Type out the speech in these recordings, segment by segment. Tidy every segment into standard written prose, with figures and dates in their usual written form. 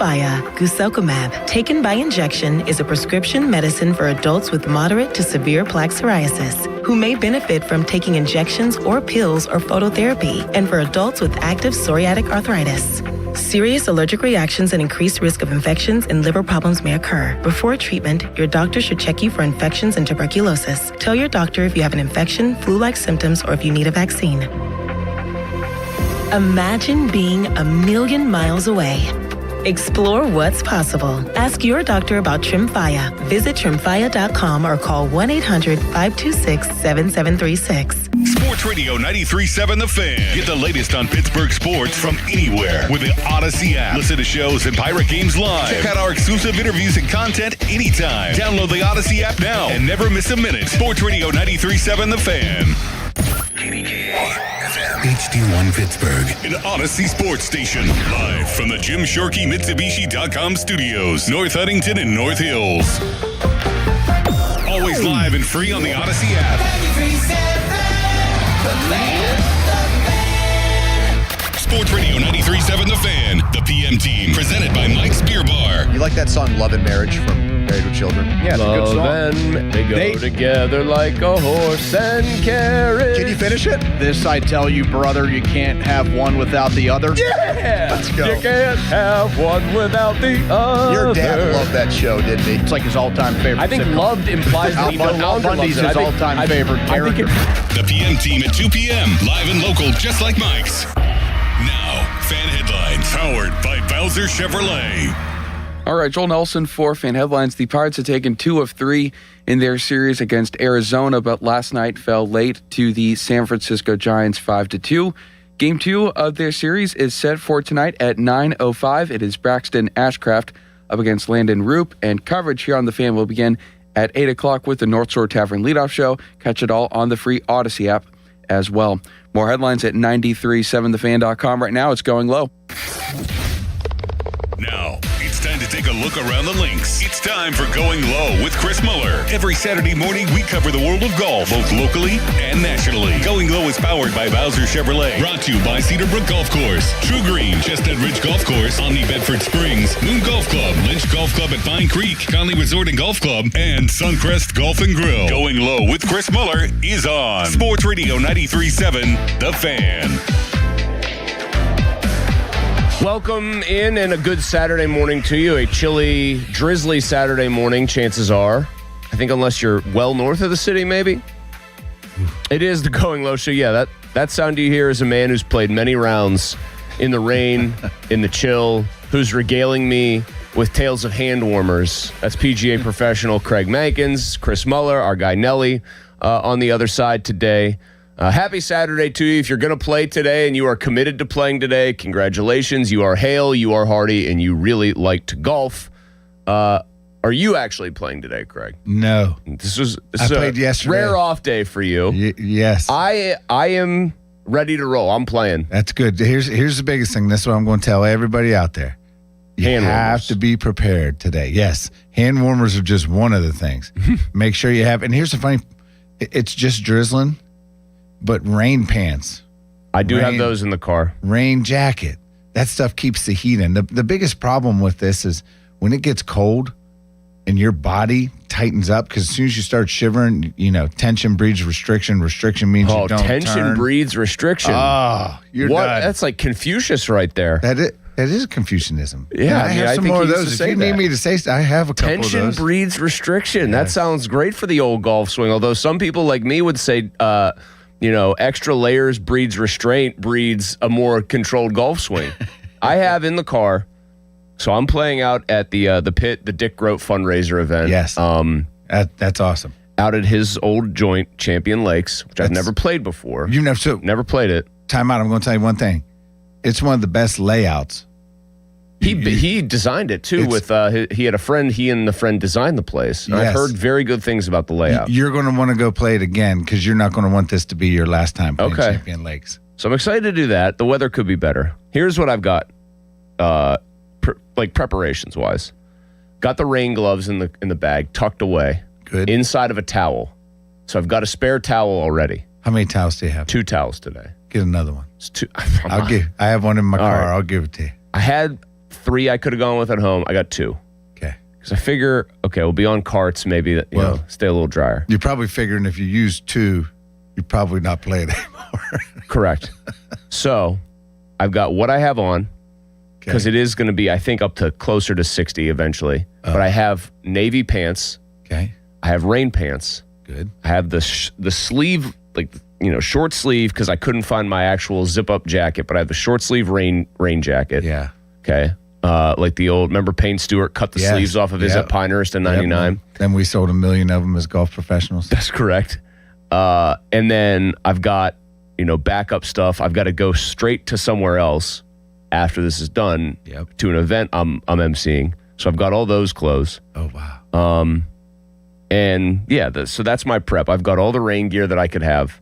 Tremfya, guselkumab, taken by injection, is a prescription medicine for adults with moderate to severe plaque psoriasis who may benefit from taking injections or pills or phototherapy, and for adults with active psoriatic arthritis. Serious allergic reactions and increased risk of infections and liver problems may occur. Before treatment, your doctor should check you for infections and tuberculosis. Tell your doctor if you have an infection, flu-like symptoms, or if you need a vaccine. Imagine being 1,000,000 miles away. Explore what's possible. Ask your doctor about Tremfya. Visit Tremfya.com or call 1-800-526-7736. Sports Radio 93.7 The Fan. Get the latest on Pittsburgh sports from anywhere with the Odyssey app. Listen to shows and Pirate Games live. Check out our exclusive interviews and content anytime. Download the Odyssey app now and never miss a minute. Sports Radio 93.7 The Fan. HD1 Pittsburgh, an Odyssey Sports Station. Live from the Jim Shorkey Mitsubishi.com studios, North Huntington and North Hills. Always live and free on the Odyssey app. 93.7 The Fan. Sports Radio 93.7 The Fan, the PM team, presented by Mike's Beer Bar. You like that song Love and Marriage from Married with Children? Yeah, it's a good song. And they go together like a horse and carriage. Can you finish it? This I tell you, brother, you can't have one without the other. Yeah! Let's go. You can't have one without the other. Your dad loved that show, didn't he? It's like his all-time favorite. I think sitcom. loved implies that he no Al longer Bundy's loves it. his all-time favorite character. The PM team at 2 p.m. Live and local, just like Mike's. Now, fan headlines powered by Bowser Chevrolet. All right, Joel Nelson for Fan Headlines. The Pirates have taken 2 of 3 in their series against Arizona, but last night fell late to the San Francisco Giants 5-2. Game 2 of their series is set for tonight at 9:05. It is Braxton Ashcraft up against Landon Roop, and coverage here on The Fan will begin at 8 o'clock with the North Shore Tavern Leadoff Show. Catch it all on the free Odyssey app as well. More headlines at 937thefan.com. Right now, it's going low. Now, it's time to take a look around the links. It's time for Going Low with Chris Muller. Every Saturday morning, we cover the world of golf, both locally and nationally. Going Low is powered by Bowser Chevrolet. Brought to you by Cedarbrook Golf Course, True Green, Chestnut Ridge Golf Course, Omni Bedford Springs, Moon Golf Club, Lynch Golf Club at Pine Creek, Conley Resort and Golf Club, and Suncrest Golf and Grill. Going Low with Chris Muller is on Sports Radio 93.7 The Fan. Welcome in and a good Saturday morning to you. A chilly, drizzly Saturday morning, chances are. I think unless you're well north of the city, maybe. It is the Going Low Show. Yeah, that sound you hear is a man who's played many rounds in the rain, in the chill, who's regaling me with tales of hand warmers. That's PGA professional Craig Mankins, Chris Muller, our guy Nelly on the other side today. Happy Saturday to you. If you're going to play today and you are committed to playing today, congratulations. You are hale, you are hardy, and you really like to golf. Are you actually playing today, Craig? No. This I played yesterday. Rare off day for you. Yes. I am ready to roll. I'm playing. That's good. Here's the biggest thing. This is what I'm going to tell everybody out there. You Hand have warmers. to be prepared today. Yes. Hand warmers are just one of the things. Make sure you have, and here's the funny, it's just drizzling. But rain pants. I do have those in the car. Rain jacket. That stuff keeps the heat in. The biggest problem with this is when it gets cold and your body tightens up, because as soon as you start shivering, tension breeds restriction. Restriction means you don't tension turn. breeds restriction. Oh, you're what? done. That's like Confucius right there. That is Confucianism. Yeah, I have some think more of he used those. to If you say need that. me to say, I have a couple Tension of those. breeds restriction. That Yes. sounds great for the old golf swing. Although some people like me would say, extra layers breeds restraint, breeds a more controlled golf swing. I have in the car, so I'm playing out at the Pit, the Dick Groat fundraiser event. Yes. That's awesome. Out at his old joint, Champion Lakes, which I've never played before. Never played it. Time out. I'm going to tell you one thing. It's one of the best layouts. He designed it too. He had a friend. He and the friend designed the place. Yes. I've heard very good things about the layout. You're going to want to go play it again because you're not going to want this to be your last time playing Okay. Champion Lakes. So I'm excited to do that. The weather could be better. Here's what I've got, preparations wise. Got the rain gloves in the bag tucked away. Good. Inside of a towel. So I've got a spare towel already. How many towels do you have? 2 towels today. Get another one. It's 2. I have one in my car. right. I'll give it to you. I had 3 I could have gone with at home. I got 2. Okay. Because I figure, okay, we'll be on carts, maybe, you know, stay a little drier. You're probably figuring if you use 2, you're probably not playing anymore. Correct. So I've got what I have on, because it is going to be, I think, up to closer to 60 eventually. But I have navy pants. Okay. I have rain pants. Good. I have the sleeve, like, you know, short sleeve, because I couldn't find my actual zip-up jacket, but I have the short sleeve rain jacket. Yeah. Okay. Like the old, remember Payne Stewart cut the Yes. sleeves off of his at Pinehurst in 99? Then we sold 1 million of them as golf professionals. That's correct. And then I've got, you know, backup stuff. I've got to go straight to somewhere else after this is done to an event I'm emceeing. So I've got all those clothes. Oh, wow. And yeah, so that's my prep. I've got all the rain gear that I could have.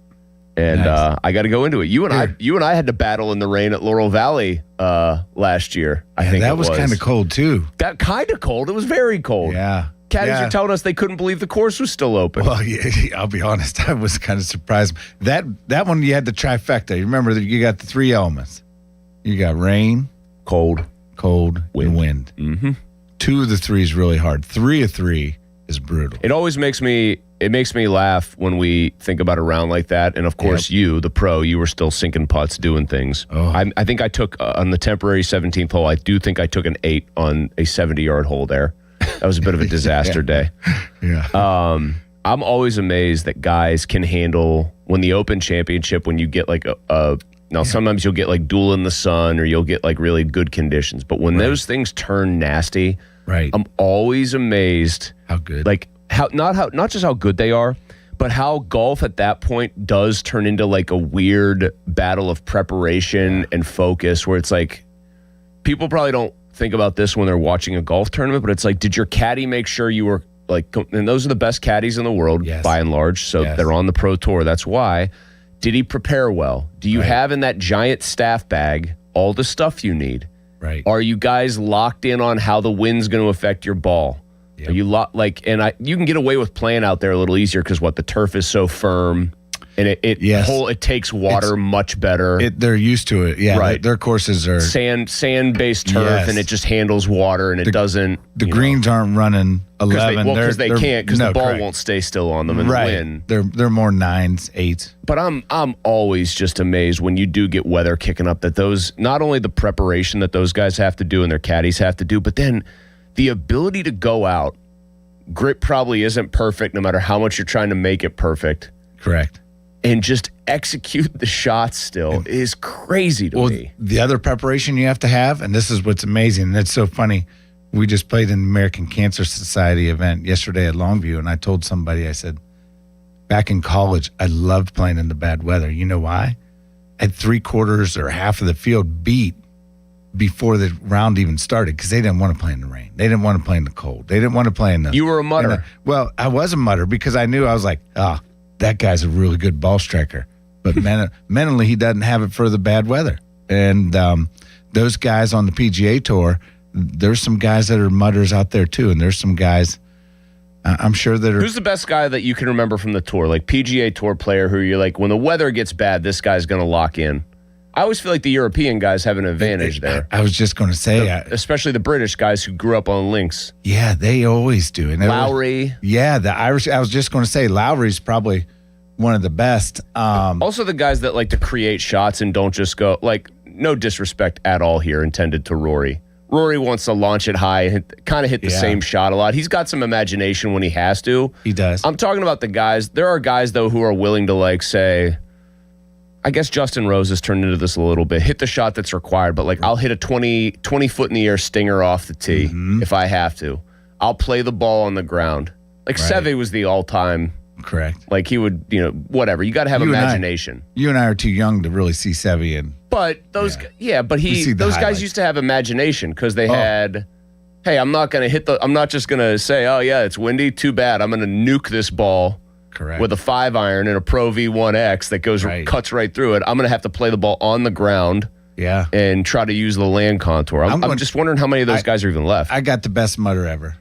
And Nice. I got to go into it. You and I had to battle in the rain at Laurel Valley last year. I think that was kind of cold, too. That kind of cold. It was very cold. Yeah. Caddies Yeah. are telling us they couldn't believe the course was still open. Well, yeah, I'll be honest. I was kind of surprised. That one, you had the trifecta. You remember that you got the 3 elements. You got rain, Cold. and wind. Mm-hmm. 2 of the 3 is really hard. 3 of 3 is brutal. It always makes me laugh when we think about a round like that. And of course, you, the pro, you were still sinking putts, doing things. Oh. I think I took on the temporary 17th hole. I do think I took an 8 on a 70-yard hole there. That was a bit of a disaster day. Yeah. I'm always amazed that guys can handle when the Open Championship, when you get like sometimes you'll get like duel in the sun or you'll get like really good conditions. But when those things turn nasty, Right. I'm always amazed. How good. Like not just how good they are, but how golf at that point does turn into like a weird battle of preparation and focus, where it's like people probably don't think about this when they're watching a golf tournament, but it's like, did your caddy make sure you were like, and those are the best caddies in the world by and large, so they're on the pro tour. That's why. Did he prepare well? Do you have in that giant staff bag all the stuff you need? Right. Are you guys locked in on how the wind's going to affect your ball? Are you you can get away with playing out there a little easier because the turf is so firm and it takes water much better. They're used to it. Yeah. Right. Their courses are sand-based turf, and it just handles water, and it doesn't. The greens aren't running 11. Because they can't, because the ball correct. won't stay still on them in the wind. They're more 9s, 8s. But I'm always just amazed when you do get weather kicking up, that those, not only the preparation that those guys have to do and their caddies have to do, but then the ability to go out. Grip probably isn't perfect no matter how much you're trying to make it perfect. Correct. And just execute the shots still is crazy to me. The other preparation you have to have, and this is what's amazing, and it's so funny. We just played an American Cancer Society event yesterday at Longview, and I told somebody, I said, back in college, I loved playing in the bad weather. You know why? I had 3/4 or half of the field beat before the round even started because they didn't want to play in the rain. They didn't want to play in the cold. They didn't want to play in the... You were a mutter. Well, I was a mutter because I knew, I was like, that guy's a really good ball striker. But mentally, he doesn't have it for the bad weather. And those guys on the PGA Tour, there's some guys that are mutters out there too. And there's some guys, I'm sure that are... Who's the best guy that you can remember from the tour? Like PGA Tour player who you're like, when the weather gets bad, this guy's going to lock in. I always feel like the European guys have an advantage there. I was just going to say... especially the British guys who grew up on links. Yeah, they always do. And Lowry. The Irish... I was just going to say Lowry's probably one of the best. Also the guys that like to create shots and don't just go... Like, no disrespect at all here intended to Rory. Rory wants to launch it high and kind of hit the same shot a lot. He's got some imagination when he has to. He does. I'm talking about the guys. There are guys, though, who are willing to, like, say... I guess Justin Rose has turned into this a little bit. Hit the shot that's required, but like I'll hit a 20 foot in the air stinger off the tee if I have to. I'll play the ball on the ground. Like Seve was the all-time. Correct. Like he would, whatever. You got to have imagination. You and I are too young to really see Seve in. But those, but those guys used to have imagination because they had, hey, I'm not just going to say, oh yeah, it's windy. Too bad. I'm going to nuke this ball. Correct. With a 5-iron and a Pro V1X that goes cuts right through it. I'm going to have to play the ball on the ground and try to use the land contour. I'm just wondering how many of those guys are even left. I got the best mutter ever.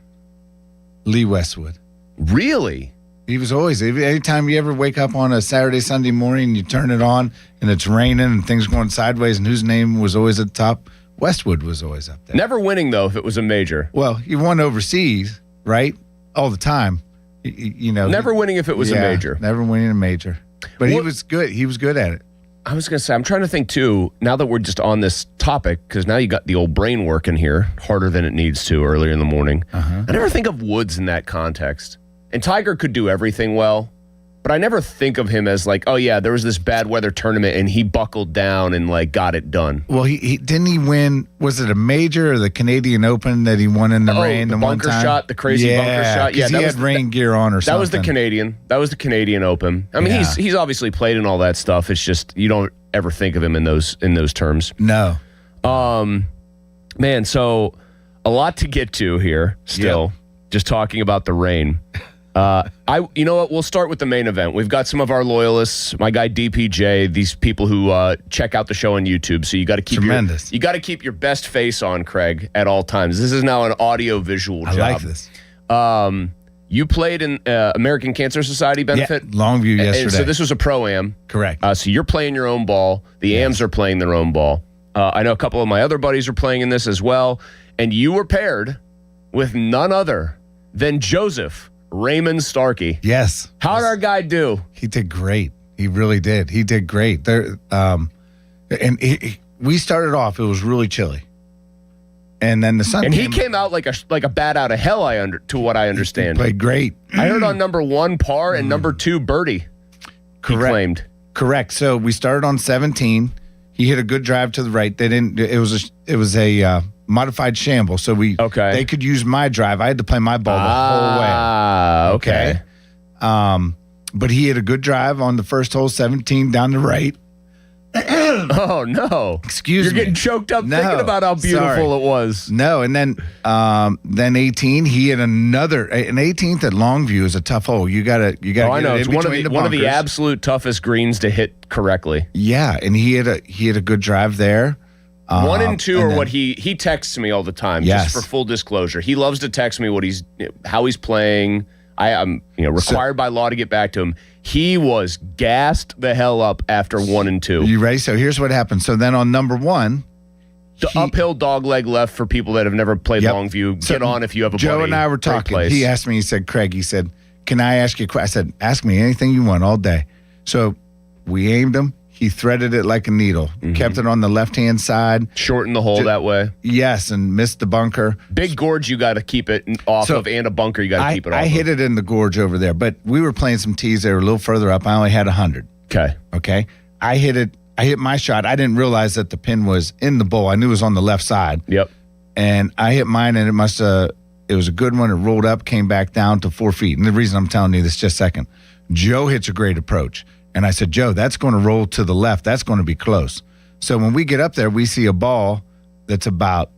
Lee Westwood. Really? He was always, anytime you ever wake up on a Saturday, Sunday morning, you turn it on and it's raining and things going sideways, and whose name was always at the top? Westwood was always up there. Never winning, though, if it was a major. Well, he won overseas, right? All the time. You know. Never winning if it was a major. Never winning a major. But he What- was good. He was good at it. I was going to say, I'm trying to think, too, now that we're just on this topic, because now you got the old brain working here harder than it needs to earlier in the morning. I never think of Woods in that context. And Tiger could do everything well, but I never think of him as like, oh, yeah, there was this bad weather tournament and he buckled down and like got it done. Well, he didn't he win? Was it a major or the Canadian Open that he won in the rain? The one bunker time? shot, the crazy bunker shot. Yeah, he that had was rain gear on or something. That was the Canadian. That was the Canadian Open. I mean, Yeah. he's obviously played in all that stuff. It's just you don't ever think of him in those terms. No. Man, so a lot to get to here still. Just talking about the rain. You know what? We'll start with the main event. We've got some of our loyalists, my guy DPJ, these people who check out the show on YouTube. So you got to keep Tremendous. you got to keep your best face on, Craig, at all times. This is now an audio visual job. I like this. You played in American Cancer Society benefit. Yeah, Longview yesterday. And so this was a pro-am. Correct. So you're playing your own ball. The AMs are playing their own ball. I know a couple of my other buddies are playing in this as well. And you were paired with none other than Joseph Raymond Starkey. Yes. How did our guy do? He did great. He really did. He did great. There, we started off. It was really chilly, and then the sun. And he came out like a bat out of hell. To what I understand, He played great. I heard on number 1 par and number 2 birdie. Correct. He claimed. Correct. So we started on 17. He hit a good drive to the right. They didn't. It was a modified shamble. So they could use my drive. I had to play my ball the whole way. Ah, okay. But he hit a good drive on the first hole, 17 down the right. Oh no! Excuse You're me. getting choked up No, thinking about how beautiful sorry. it was. No, and then 18. He hit an 18th at Longview is a tough hole. You gotta. Oh, I know. It It's in one of between the bunkers. absolute toughest greens to hit correctly. Yeah, and he hit a good drive there. 1 and 2 are then- what he texts me all the time. Yes. Just for full disclosure, he loves to text me how he's playing. I'm required by law to get back to him. He was gassed the hell up after 1 and 2. You ready? So here's what happened. So then on number 1, The uphill dog leg left for people that have never played Yep. Longview. So Get on if you have a Joe buddy. and I were Great talking. place. He asked me. He said, "Craig," he said, "Can I ask you a question?" I said, "Ask me anything you want all day." So we aimed him. He threaded it like a needle. Mm-hmm. Kept it on the left-hand side. Shorten the hole that way. Yes, and missed the bunker. Big gorge, you got to keep it off So, of, and a bunker, you got to keep it off I hit it in the gorge over there, but we were playing some tees that were a little further up. I only had 100. Okay. Okay. I hit my shot. I didn't realize that the pin was in the bowl. I knew it was on the left side. Yep. And I hit mine, and it was a good one. It rolled up, came back down to 4 feet. And the reason I'm telling you this just a second, Joe hits a great approach. And I said, Joe, that's going to roll to the left. That's going to be close. So when we get up there, we see a ball that's about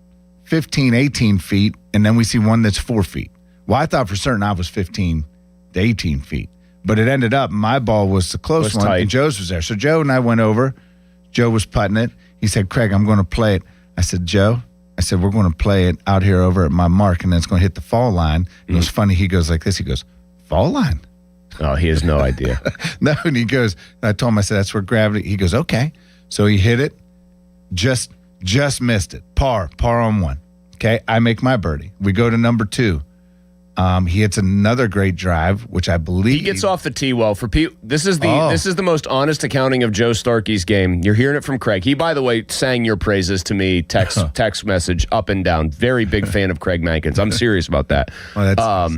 15, 18 feet, and then we see one that's 4 feet. Well, I thought for certain I was 15 to 18 feet. But it ended up my ball was the close one, tight. and Joe's was there. So Joe and I went over. Joe was putting it. He said, Craig, I'm going to play it. I said, Joe, we're going to play it out here over at my mark, and then it's going to hit the fall line. And it was funny. He goes like this. He goes, fall line? Oh, he has no idea. No, and he goes, I told him, I said, that's where gravity. He goes, okay. So he hit it, just missed it. Par on 1. Okay, I make my birdie. We go to number 2. He hits another great drive, which I believe He gets off the tee well. For people, this is the most honest accounting of Joe Starkey's game. You're hearing it from Craig. He, by the way, sang your praises to me, text message up and down. Very big fan of Craig Mankins. I'm serious about that. Well, that's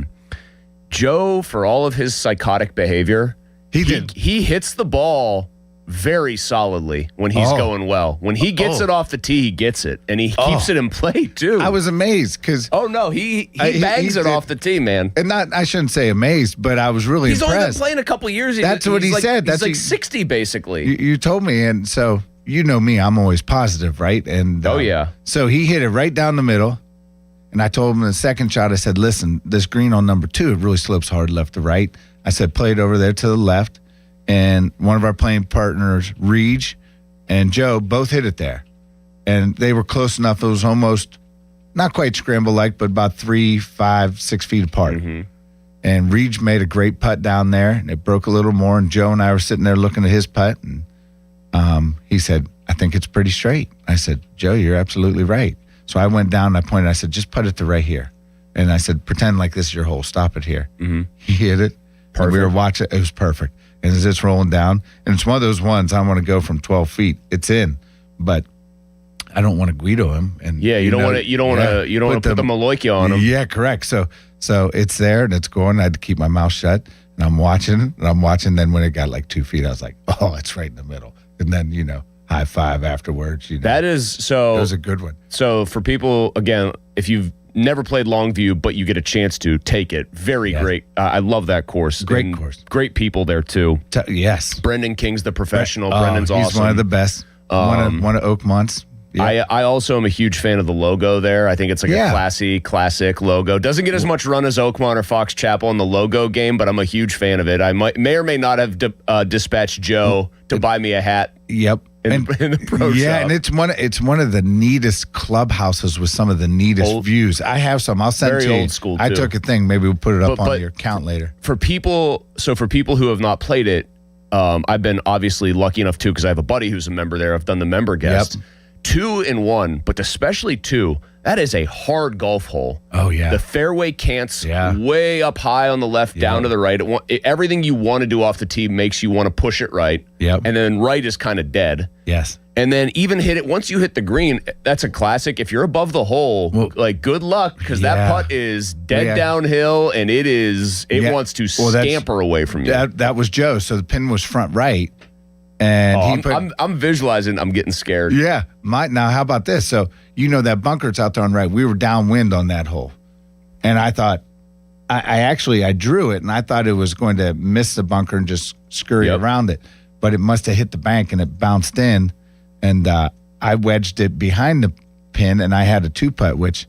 Joe, for all of his psychotic behavior, he hits the ball very solidly when he's going well. When he gets it off the tee, he gets it, and he keeps it in play too. I was amazed because oh no, he bangs it off the tee, man. and not I shouldn't say amazed, but I was really He's only been impressed. playing a couple years. That's what he said. He's That's like 60 basically. You told me, and so you know me, I'm always positive, right? And Oh, yeah. So he hit it right down the middle. And I told him in the second shot, I said, listen, this green on number 2, it really slopes hard left to right. I said, play it over there to the left. And one of our playing partners, Reg and Joe, both hit it there. And they were close enough. It was almost, not quite scramble-like, but about 3, 5, 6 feet apart. Mm-hmm. And Reg made a great putt down there. And it broke a little more. And Joe and I were sitting there looking at his putt. And he said, I think it's pretty straight. I said, Joe, you're absolutely right. So I went down and I pointed, I said, just put it to right here. And I said, pretend like this is your hole. Stop it here. Mm-hmm. He hit it. And we were watching. It was perfect. And as it's rolling down, and it's one of those ones I want to go from 12 feet. It's in, but I don't want to Guido him. And you don't want to put the Maloika on him. Yeah, correct. So it's there and it's going. I had to keep my mouth shut, and I'm watching. Then when it got like 2 feet, I was like, oh, it's right in the middle. And then high five afterwards. That is so. That was a good one. So for people, again, if you've never played Longview, but you get a chance to take it, very great. I love that course. Great course. Great people there too. Yes. Brendan King's the professional. Brendan's awesome. He's one of the best. One of Oakmont's. Yeah. I also am a huge fan of the logo there. I think it's like a classy, classic logo. Doesn't get as much run as Oakmont or Fox Chapel in the logo game, but I'm a huge fan of it. I may or may not have dispatched Joe to buy me a hat. Yep. In the pro shop. Yeah, and it's one of the neatest clubhouses with some of the neatest views. I have some. I'll send very to you. Old school. I too. took a thing. Maybe we'll put it up on your account later. For people who have not played it, I've been obviously lucky enough too because I have a buddy who's a member there. I've done the member guest. Yep. 2 and 1, but especially 2. That is a hard golf hole. Oh yeah. The fairway cants way up high on the left, down to the right. Everything you want to do off the tee makes you want to push it right. Yep. And then right is kind of dead. Yes. And then even hit it once you hit the green. That's a classic. If you're above the hole, good luck because that putt is dead downhill and it wants to scamper away from you. That was Joe. So the pin was front right. And I'm visualizing. I'm getting scared. Yeah. Now, how about this? So, that bunker that's out there on right. We were downwind on that hole. And I thought, I drew it, and I thought it was going to miss the bunker and just scurry around it. But it must have hit the bank, and it bounced in. And I wedged it behind the pin, and I had a 2-putt, which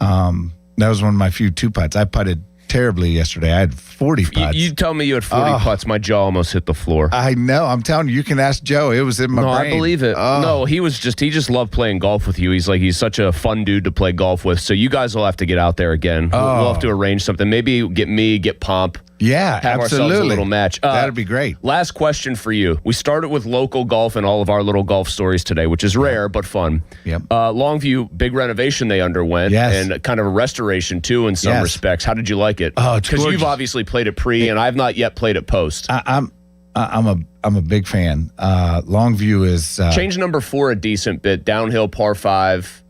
that was one of my few 2-putts. I putted terribly yesterday. I had 40 putts. You tell me you had 40 putts. My jaw almost hit the floor. I know. I'm telling you, you can ask Joe. It was in my brain. I believe it. No, he just loved playing golf with you. He's such a fun dude to play golf with. So you guys will have to get out there again. We'll have to arrange something. Maybe get Pomp. Yeah, have absolutely. ourselves a little match. That'd be great. Last question for you. We started with local golf and all of our little golf stories today, which is rare but fun. Yep. Longview, big renovation they underwent, and kind of a restoration too in some respects. How did you like it? Oh, it's because gorgeous. you've obviously played it pre, and I've not yet played it post. I'm a big fan. Longview is change number 4 a decent bit, downhill par 5.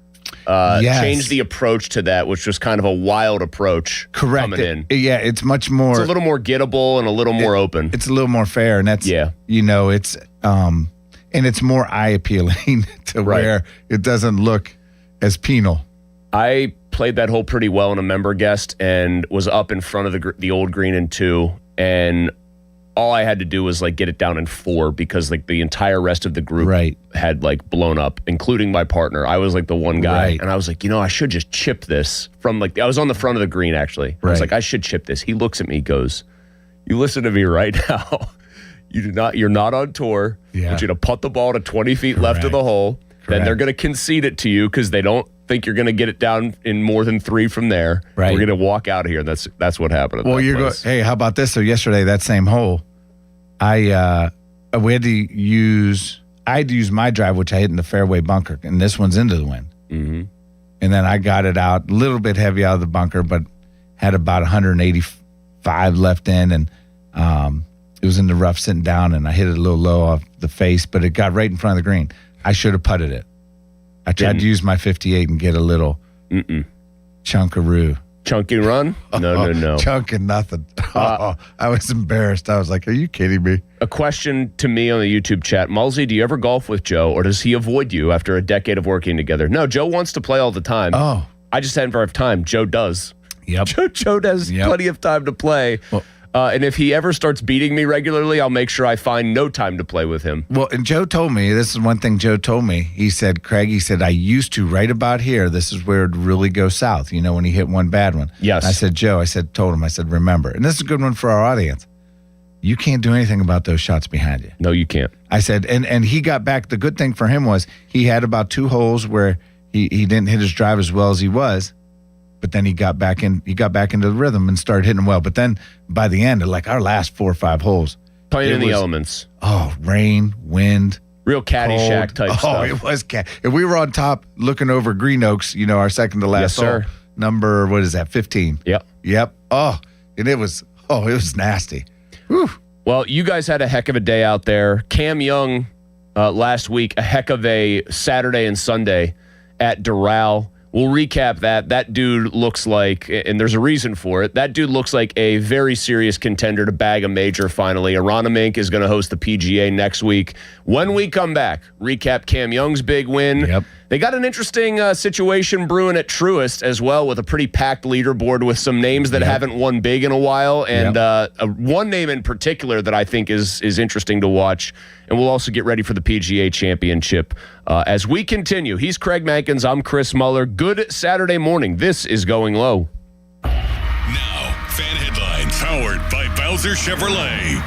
Change the approach to that, which was kind of a wild approach. Correct. Coming in. It's much more. It's a little more gettable and a little more open. It's a little more fair, and that's it's and it's more eye appealing to where it doesn't look as penal. I played that hole pretty well in a member guest and was up in front of the old green in 2, and all I had to do was get it down in 4 because the entire rest of the group had blown up, including my partner. I was the one guy, and I was I should just chip this from I was on the front of the green actually. I was I should chip this. He looks at me, goes, "You listen to me right now. You're not on tour. I want you to putt the ball to 20 feet left of the hole. Then they're going to concede it to you because they don't think you're going to get it down in more than 3 from there. We're going to walk out of here." That's what happened. Hey, how about this? So yesterday, that same hole, I had to use my drive, which I hit in the fairway bunker, and this one's into the wind. Mm-hmm. And then I got it out a little bit heavy out of the bunker, but had about 185 left in, and it was in the rough sitting down, and I hit it a little low off the face, but it got right in front of the green. I should have putted it. I tried to use my 58 and get a little chunkaroo. Chunky run? No. Chunk and nothing. I was embarrassed. I was like, are you kidding me? A question to me on the YouTube chat. Mulsey, do you ever golf with Joe, or does he avoid you after a decade of working together? No, Joe wants to play all the time. Oh. I just haven't have time. Joe does. Yep. Joe has plenty of time to play. Well, and if he ever starts beating me regularly, I'll make sure I find no time to play with him. Well, and Joe told me, this is one thing Joe told me. He said, Craig, I used to right about here. This is where it really goes south, when he hit one bad one. Yes. I said, Joe, told him, remember, and this is a good one for our audience. You can't do anything about those shots behind you. No, you can't. I said, and he got back. The good thing for him was he had about 2 holes where he didn't hit his drive as well as he was. But then he got back into the rhythm and started hitting well. But then by the end of our last 4 or 5 holes, playing in the elements. Oh, rain, wind. Real Caddyshack type Oh, stuff. it was and we were on top looking over Green Oaks, our second to last Yes, sir. hole. Number, what is that, 15? Yep. Oh, and it was nasty. Whew. Well, you guys had a heck of a day out there. Cam Young last week, a heck of a Saturday and Sunday at Doral. We'll recap that. That dude looks like, and there's a reason for it, that dude looks like a very serious contender to bag a major finally. Aronimink is going to host the PGA next week. When we come back, recap Cam Young's big win. Yep. They got an interesting situation brewing at Truist as well, with a pretty packed leaderboard with some names that haven't won big in a while, and one name in particular that I think is interesting to watch. And we'll also get ready for the PGA Championship as we continue. He's Craig Mankins. I'm Chris Muller. Good Saturday morning. This is Going Low. Now, fan headlines powered by Bowser Chevrolet.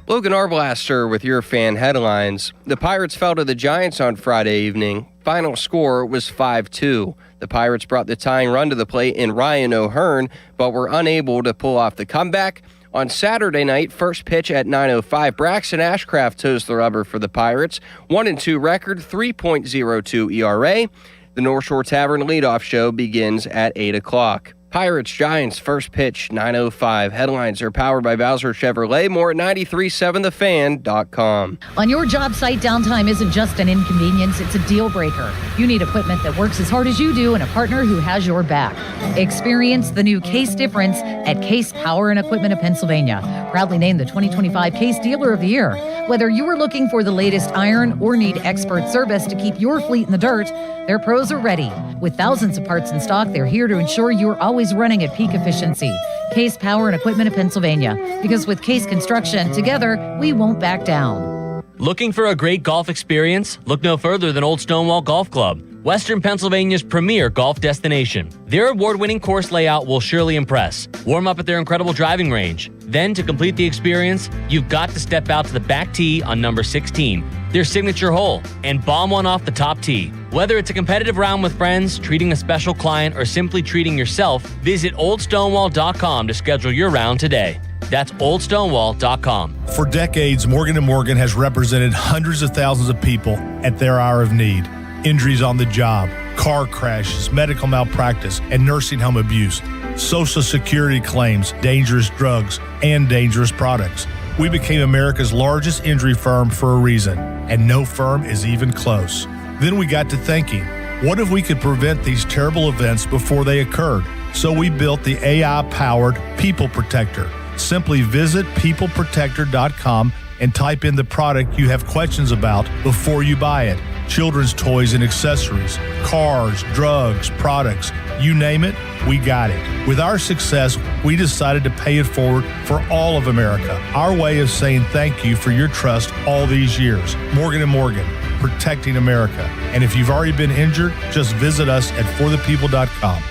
Logan Arblaster with your fan headlines. The Pirates fell to the Giants on Friday evening. Final score was 5-2. The Pirates brought the tying run to the plate in Ryan O'Hearn, but were unable to pull off the comeback. On Saturday night, first pitch at 9:05, Braxton Ashcraft toes the rubber for the Pirates. 1-2 record, 3.02 ERA. The North Shore Tavern leadoff show begins at 8 o'clock. Pirates Giants first pitch 9:05. Headlines are powered by Bowser Chevrolet. More at 937thefan.com. On your job site, downtime isn't just an inconvenience, it's a deal breaker. You need equipment that works as hard as you do and a partner who has your back. Experience the new Case difference at Case Power and Equipment of Pennsylvania. Proudly named the 2025 Case Dealer of the Year. Whether you are looking for the latest iron or need expert service to keep your fleet in the dirt, their pros are ready. With thousands of parts in stock, they're here to ensure you're always running at peak efficiency. Case Power and Equipment of Pennsylvania. Because with Case Construction, together, we won't back down. Looking for a great golf experience? Look no further than Old Stonewall Golf Club, Western Pennsylvania's premier golf destination. Their award-winning course layout will surely impress. Warm up at their incredible driving range. Then, to complete the experience, you've got to step out to the back tee on number 16, their signature hole, and bomb one off the top tee. Whether it's a competitive round with friends, treating a special client, or simply treating yourself, visit oldstonewall.com to schedule your round today. That's oldstonewall.com. For decades, Morgan & Morgan has represented hundreds of thousands of people at their hour of need. Injuries on the job, car crashes, medical malpractice, and nursing home abuse, Social Security claims, dangerous drugs, and dangerous products. We became America's largest injury firm for a reason, and no firm is even close. Then we got to thinking, what if we could prevent these terrible events before they occurred? So we built the AI-powered People Protector. Simply visit peopleprotector.com and type in the product you have questions about before you buy it. Children's toys and accessories, cars, drugs, products, you name it, we got it. With our success, we decided to pay it forward for all of America. Our way of saying thank you for your trust all these years. Morgan & Morgan, protecting America. And if you've already been injured, just visit us at forthepeople.com.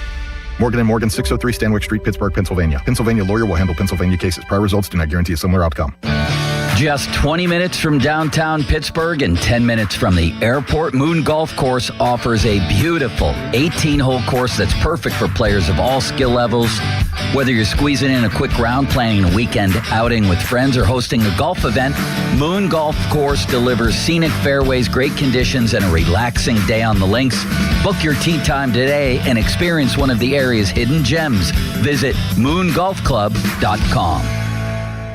Morgan & Morgan, 603 Stanwyck Street, Pittsburgh, Pennsylvania. Pennsylvania lawyer will handle Pennsylvania cases. Prior results do not guarantee a similar outcome. Just 20 minutes from downtown Pittsburgh and 10 minutes from the airport, Moon Golf Course offers a beautiful 18-hole course that's perfect for players of all skill levels. Whether you're squeezing in a quick round, planning a weekend outing with friends, or hosting a golf event, Moon Golf Course delivers scenic fairways, great conditions, and a relaxing day on the links. Book your tee time today and experience one of the area's hidden gems. Visit moongolfclub.com.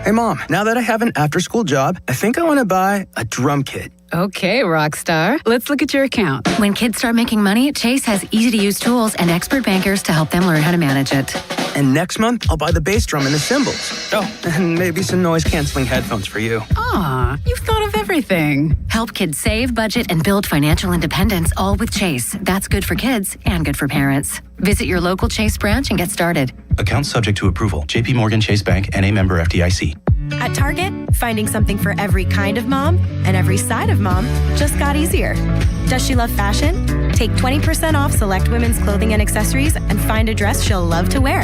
Hey, Mom, now that I have an after-school job, I think I want to buy a drum kit. Okay, Rockstar. Let's look at your account. When kids start making money, Chase has easy-to-use tools and expert bankers to help them learn how to manage it. And next month, I'll buy the bass drum and the cymbals. Oh, and maybe some noise-canceling headphones for you. Aw, you've thought of everything. Help kids save, budget, and build financial independence, all with Chase. That's good for kids and good for parents. Visit your local Chase branch and get started. Account subject to approval. J.P. Morgan Chase Bank, N.A. member FDIC. At Target, finding something for every kind of mom and every side of mom just got easier. Does she love fashion? Take 20% off select women's clothing and accessories and find a dress she'll love to wear.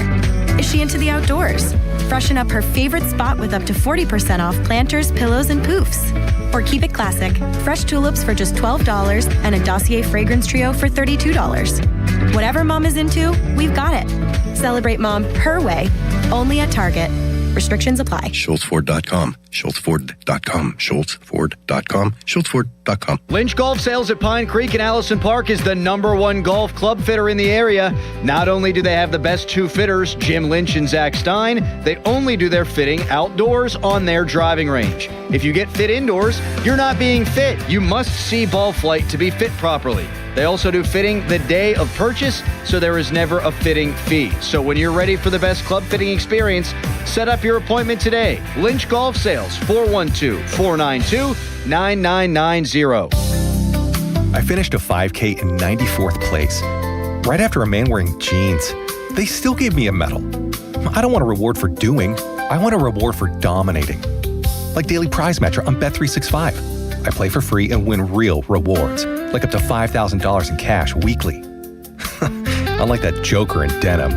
Is she into the outdoors? Freshen up her favorite spot with up to 40% off planters, pillows, and poofs. Or keep it classic. Fresh tulips for just $12 and a Dossier fragrance trio for $32. Whatever mom is into, we've got it. Celebrate mom her way, only at Target. Restrictions apply. SchultzFord.com. SchultzFord.com. SchultzFord.com. SchultzFord.com. lynchgolfsales.com. Lynch Golf Sales at Pine Creek and Allison Park is the #1 golf club fitter in the area. Not only do they have the best two fitters, Jim Lynch and Zach Stein, they only do their fitting outdoors on their driving range. If you get fit indoors, you're not being fit. You must see ball flight to be fit properly. They also do fitting the day of purchase, so there is never a fitting fee. So when you're ready for the best club fitting experience, set up your appointment today. Lynch Golf Sales, 412-492-9990. I finished a 5K in 94th place, right after a man wearing jeans. They still gave me a medal. I don't want a reward for doing. I want a reward for dominating. Like Daily Prize Matcher on Bet365. I play for free and win real rewards, like up to $5,000 in cash weekly. Unlike that joker in denim.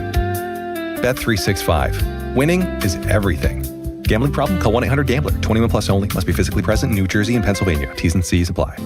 Bet365. Winning is everything. Gambling problem? Call 1-800-GAMBLER. 21 plus only. Must be physically present in New Jersey and Pennsylvania. T's and C's apply.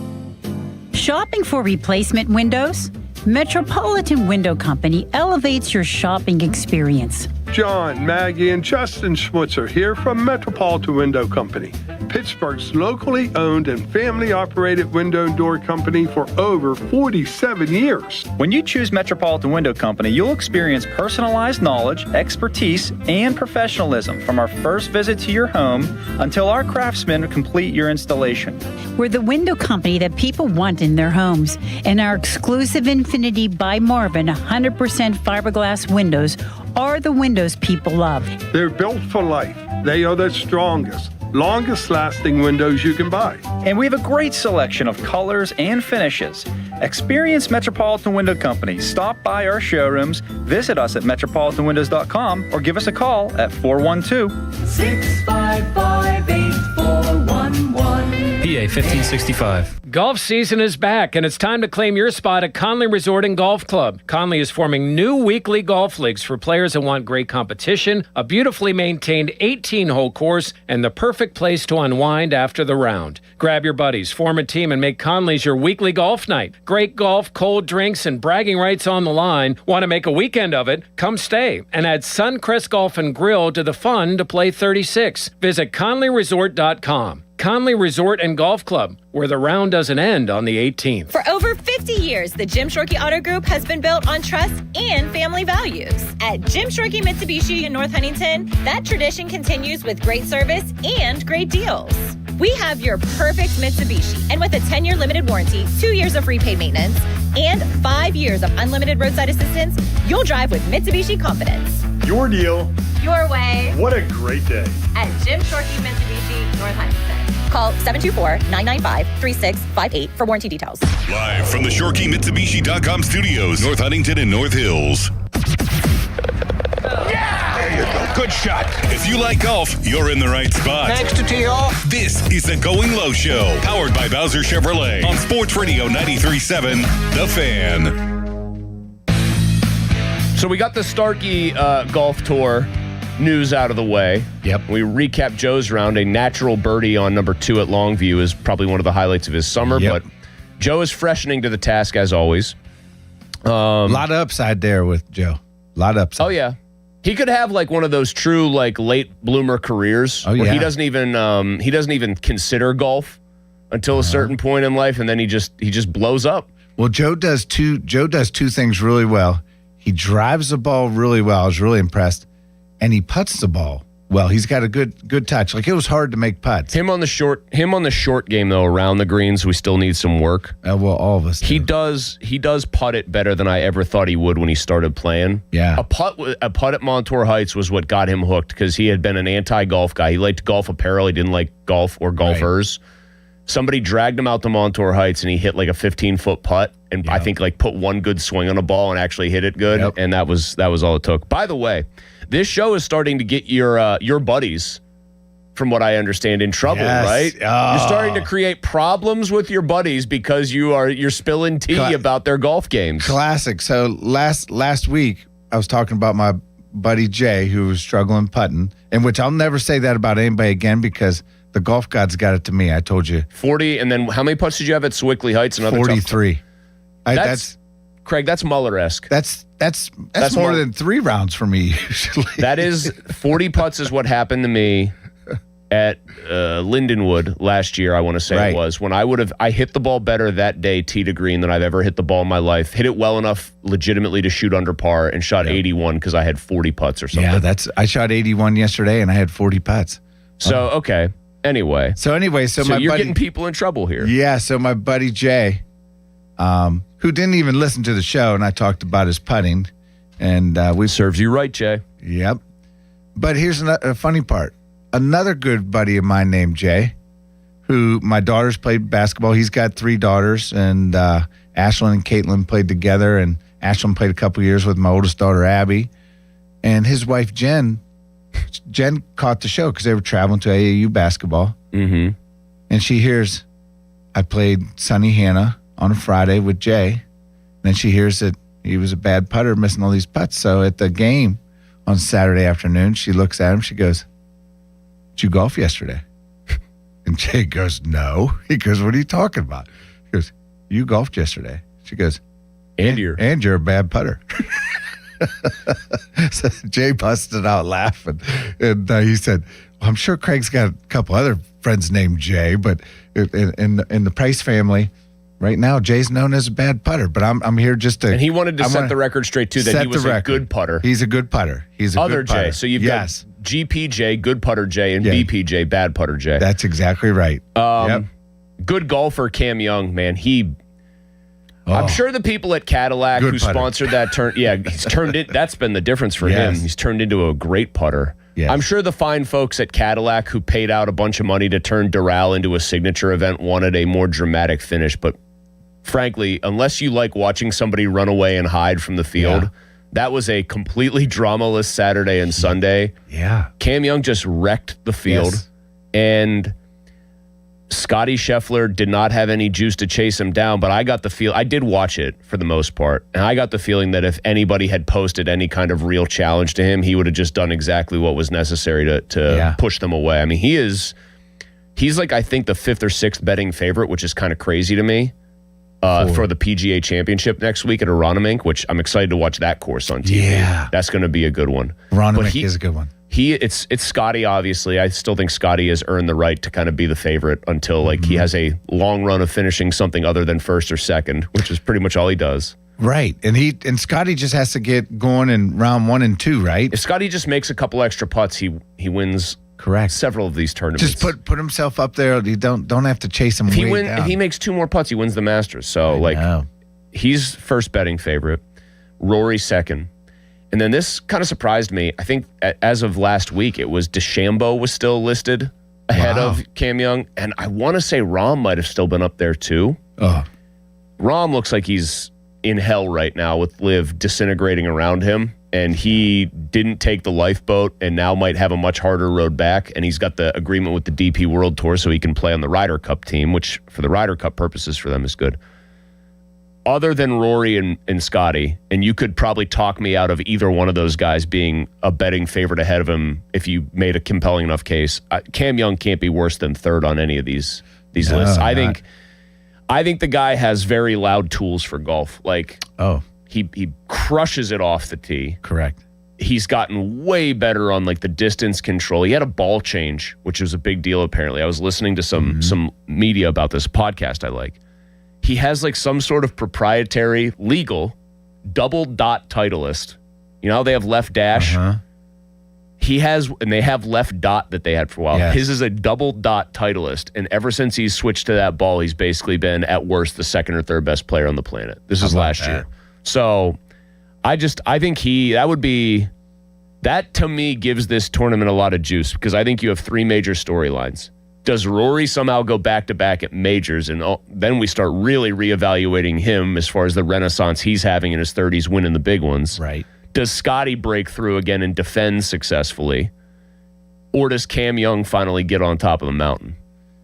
Shopping for replacement windows? Metropolitan Window Company elevates your shopping experience. John, Maggie, and Justin Schmutzer here from Metropolitan Window Company, Pittsburgh's locally owned and family-operated window and door company for over 47 years. When you choose Metropolitan Window Company, you'll experience personalized knowledge, expertise, and professionalism from our first visit to your home until our craftsmen complete your installation. We're the window company that people want in their homes, and our exclusive Infinity by Marvin 100% fiberglass windows are the windows people love. They're built for life. They are the strongest, longest lasting windows you can buy. And we have a great selection of colors and finishes. Experience Metropolitan Window Company. Stop by our showrooms, visit us at metropolitanwindows.com, or give us a call at 412-655-8411. PA 1565. Golf season is back, and it's time to claim your spot at Conley Resort and Golf Club. Conley is forming new weekly golf leagues for players that want great competition, a beautifully maintained 18-hole course, and the perfect place to unwind after the round. Grab your buddies, form a team, and make Conley's your weekly golf night. Great golf, cold drinks, and bragging rights on the line. Want to make a weekend of it? Come stay and add Suncrest Golf and Grill to the fun to play 36. Visit ConleyResort.com. Conley Resort and Golf Club, where the round doesn't end on the 18th. For over 50 years, the Jim Shorkey Auto Group has been built on trust and family values. At Jim Shorkey Mitsubishi in North Huntington, that tradition continues with great service and great deals. We have your perfect Mitsubishi, and with a 10-year limited warranty, 2 years of prepaid maintenance, and 5 years of unlimited roadside assistance, you'll drive with Mitsubishi confidence. Your deal. Your way. What a great day. At Jim Shorkey Mitsubishi, North Huntington. Call 724-995-3658 for warranty details. Live from the ShorkeyMitsubishi.com studios, North Huntington and North Hills. There you go. Good shot. If you like golf, you're in the right spot. Thanks to tee off. This is the Going Low Show, powered by Bowser Chevrolet on Sports Radio 93.7, The Fan. So we got the Starkey Golf Tour news out of the way. Yep. We recap Joe's round. A natural birdie on number 2 at Longview is probably one of the highlights of his summer, but Joe is freshening to the task as always. A lot of upside there with Joe. A lot of upside. Oh, yeah. He could have like one of those true like late bloomer careers where he doesn't even consider golf until a certain point in life, and then he just blows up. Well, Joe does two things really well. He drives the ball really well. I was really impressed. And he putts the ball well. He's got a good touch. Like, it was hard to make putts. Him on the short game though, around the greens, we still need some work. Well, all of us do. He does putt it better than I ever thought he would when he started playing. Yeah. A putt at Montour Heights was what got him hooked, because he had been an anti-golf guy. He liked golf apparel. He didn't like golf or golfers. Right. Somebody dragged him out to Montour Heights, and he hit like a 15-foot putt, and I think like put one good swing on a ball and actually hit it good, and that was all it took. By the way, this show is starting to get your buddies, from what I understand, in trouble, right? Oh. You're starting to create problems with your buddies because you're spilling tea about their golf games. Classic. So last week, I was talking about my buddy Jay, who was struggling putting, in which I'll never say that about anybody again, because the golf gods got it to me. I told you. 40, and then how many putts did you have at Swickley Heights? 43. Craig, that's Muller-esque. That's more than 3 rounds for me usually. That is 40 putts is what happened to me at Lindenwood last year, I want to say it was, when I hit the ball better that day, tee to green, than I've ever hit the ball in my life. Hit it well enough legitimately to shoot under par and shot 81 because I had 40 putts or something. Yeah, I shot 81 yesterday and I had 40 putts. So, okay. Anyway. So you're getting people in trouble here. Yeah, so my buddy Jay, who didn't even listen to the show, and I talked about his putting. And we serves you right, Jay. Yep. But here's a funny part. Another good buddy of mine named Jay, who my daughters played basketball. He's got 3 daughters, and Ashlyn and Caitlin played together, and Ashlyn played a couple years with my oldest daughter, Abby. And his wife, Jen caught the show because they were traveling to AAU basketball. Mm-hmm. And she hears, I played Sonny Hannah on a Friday with Jay. And then she hears that he was a bad putter, missing all these putts. So at the game on Saturday afternoon, she looks at him. She goes, "Did you golf yesterday?" And Jay goes, "No." He goes, "What are you talking about?" He goes, "You golfed yesterday." She goes, And you're a bad putter." So Jay busted out laughing. And he said, "I'm sure Craig's got a couple other friends named Jay, but in the Price family, right now, Jay's known as a bad putter, but I'm here just to..." And he wanted to set the record straight, too, that he was a good putter. He's a good putter. He's a Other good putter. Jay. So you've got GPJ, good putter Jay, and BPJ, bad putter Jay. That's exactly right. Good golfer Cam Young, man. I'm sure the people at Cadillac who sponsored that he's turned it. That's been the difference for him. He's turned into a great putter. Yes. I'm sure the fine folks at Cadillac who paid out a bunch of money to turn Doral into a signature event wanted a more dramatic finish, but frankly, unless you like watching somebody run away and hide from the field, that was a completely dramaless Saturday and Sunday. Yeah. Cam Young just wrecked the field, and Scotty Scheffler did not have any juice to chase him down, but I did watch it for the most part, and I got the feeling that if anybody had posted any kind of real challenge to him, he would have just done exactly what was necessary to push them away. I mean, he's like, I think, the 5th or 6th betting favorite, which is kind of crazy to me, for the PGA Championship next week at Aronimink, which I'm excited to watch that course on TV. Yeah. That's going to be a good one. Aronimink is a good one. It's Scotty, obviously. I still think Scotty has earned the right to kind of be the favorite until he has a long run of finishing something other than 1st or 2nd, which is pretty much all he does. Right. And Scotty just has to get going in round 1 and 2, right? If Scotty just makes a couple extra putts, he wins several of these tournaments. Just put himself up there. You don't have to chase him way down. If he makes 2 more putts, he wins the Masters. So he's first betting favorite. Rory second. And then this kind of surprised me. I think as of last week, it was DeChambeau was still listed ahead of Cam Young. And I want to say Rahm might have still been up there too. Rahm looks like he's in hell right now with Liv disintegrating around him. And he didn't take the lifeboat and now might have a much harder road back. And he's got the agreement with the DP World Tour so he can play on the Ryder Cup team, which for the Ryder Cup purposes for them is good. Other than Rory and Scotty, and you could probably talk me out of either one of those guys being a betting favorite ahead of him if you made a compelling enough case. Cam Young can't be worse than 3rd on any of these lists. I think the guy has very loud tools for golf. He crushes it off the tee. Correct. He's gotten way better on the distance control. He had a ball change, which was a big deal apparently. I was listening to some media about this podcast I like. He has some sort of proprietary, legal, double dot Titleist. You know how they have left dash? He has, and they have left dot that they had for a while. Yes. His is a double dot Titleist, and ever since he's switched to that ball, he's basically been, at worst, the 2nd or 3rd best player on the planet. This is last year. So I think that to me gives this tournament a lot of juice because I think you have 3 major storylines. Does Rory somehow go back-to-back at majors, and then we start really reevaluating him as far as the renaissance he's having in his 30s, winning the big ones? Right. Does Scotty break through again and defend successfully? Or does Cam Young finally get on top of the mountain?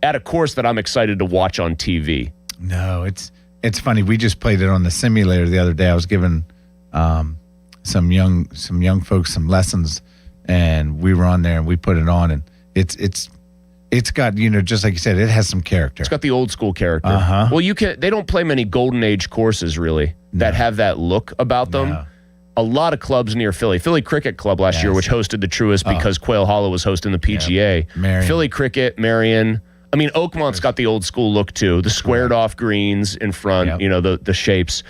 At a course that I'm excited to watch on TV. No, it's funny. We just played it on the simulator the other day. I was giving some young folks some lessons, and we were on there, and we put it on, and it's got, just like you said, it has some character. It's got the old school character. Well, they don't play many golden age courses really that have that look about them. a lot of clubs near Philly. Philly Cricket Club last year, which hosted the Truist because Quail Hollow was hosting the PGA. Marion. Philly Cricket, Marion. I mean, Oakmont's got the old school look too. The squared off greens in front, the shapes.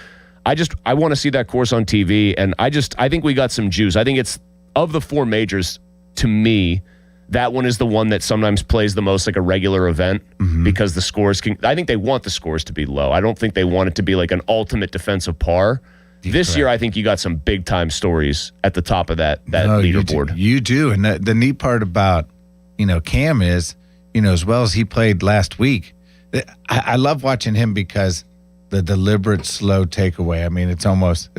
I want to see that course on TV, and I think we got some juice. I think it's, of the 4 majors, to me, that one is the one that sometimes plays the most like a regular event because the scores I think they want the scores to be low. I don't think they want it to be like an ultimate defensive par. This year, I think you got some big time stories at the top of that leaderboard. You do. And the neat part about, Cam is, as well as he played last week, I love watching him because the deliberate slow takeaway. I mean, it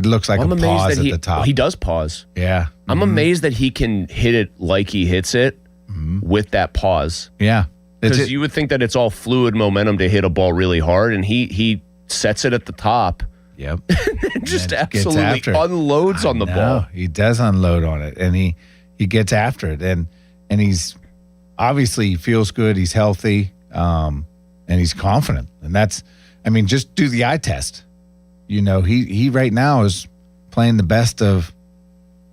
looks like a pause at the top. He does pause. Yeah. I'm amazed that he can hit it like he hits it with that pause. Yeah. Because you would think that it's all fluid momentum to hit a ball really hard, and he sets it at the top. Yep. Just absolutely unloads on the ball. He does unload on it, and he gets after it, and he's obviously he feels good. He's healthy, and he's confident, and that's. I mean, just do the eye test. He right now is playing the best of.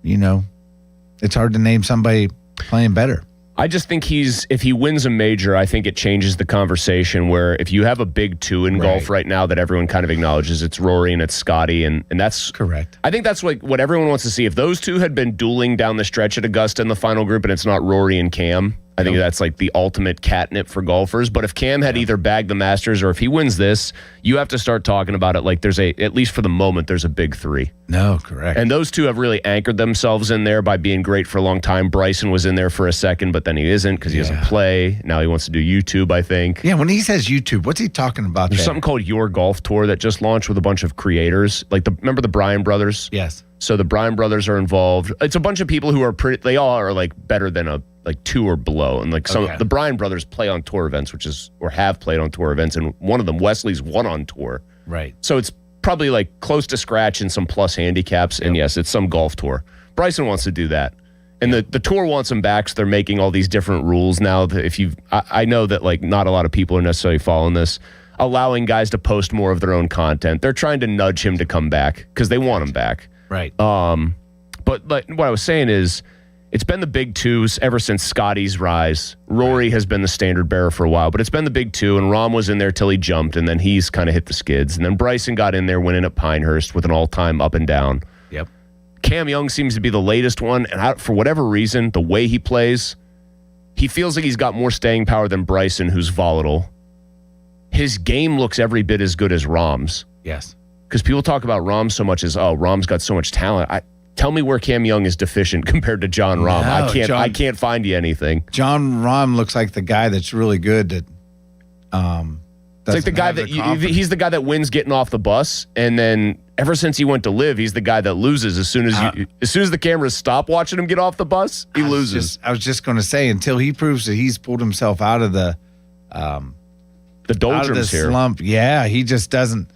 It's hard to name somebody playing better. I just think if he wins a major, I think it changes the conversation where if you have a big 2 in golf right now that everyone kind of acknowledges, it's Rory and it's Scotty, and that's correct. I think that's what everyone wants to see. If those 2 had been dueling down the stretch at Augusta in the final group and it's not Rory and Cam, I think that's like the ultimate catnip for golfers. But if Cam had either bagged the Masters or if he wins this, you have to start talking about it like at least for the moment, there's a big 3. No, correct. And those 2 have really anchored themselves in there by being great for a long time. Bryson was in there for a second, but then he isn't because he doesn't play. Now he wants to do YouTube, I think. Yeah, when he says YouTube, what's he talking about? There's something called Your Golf Tour that just launched with a bunch of creators. Like remember the Bryan brothers? Yes. So the Bryan brothers are involved. It's a bunch of people who are they all are like better than a 2 or below. And like the Bryan brothers play on tour events, or have played on tour events. And one of them, Wesley's, won on tour. Right. So it's probably like close to scratch and some plus handicaps. And yes, it's some golf tour. Bryson wants to do that. And the tour wants him back. So they're making all these different rules now. That I know that like not a lot of people are necessarily following this, allowing guys to post more of their own content. They're trying to nudge him to come back because they want him back. Right. But what I was saying is, it's been the big 2s ever since Scotty's rise. Rory has been the standard bearer for a while, but it's been the big 2, and Rahm was in there till he jumped, and then he's kind of hit the skids. And then Bryson got in there winning at Pinehurst with an all-time up and down. Yep. Cam Young seems to be the latest one, and for whatever reason, the way he plays, he feels like he's got more staying power than Bryson, who's volatile. His game looks every bit as good as Rahm's. Yes. Because people talk about Rahm so much as, Rahm's got so much talent. Tell me where Cam Young is deficient compared to John Rahm. I can't find you anything. John Rahm looks like the guy that's really good at. It's like the guy he's the guy that wins getting off the bus, and then ever since he went to live, he's the guy that loses as soon as the cameras stop watching him get off the bus, he loses. I was just going to say, until he proves that he's pulled himself out of the doldrums out of the here. slump. Yeah, he just doesn't.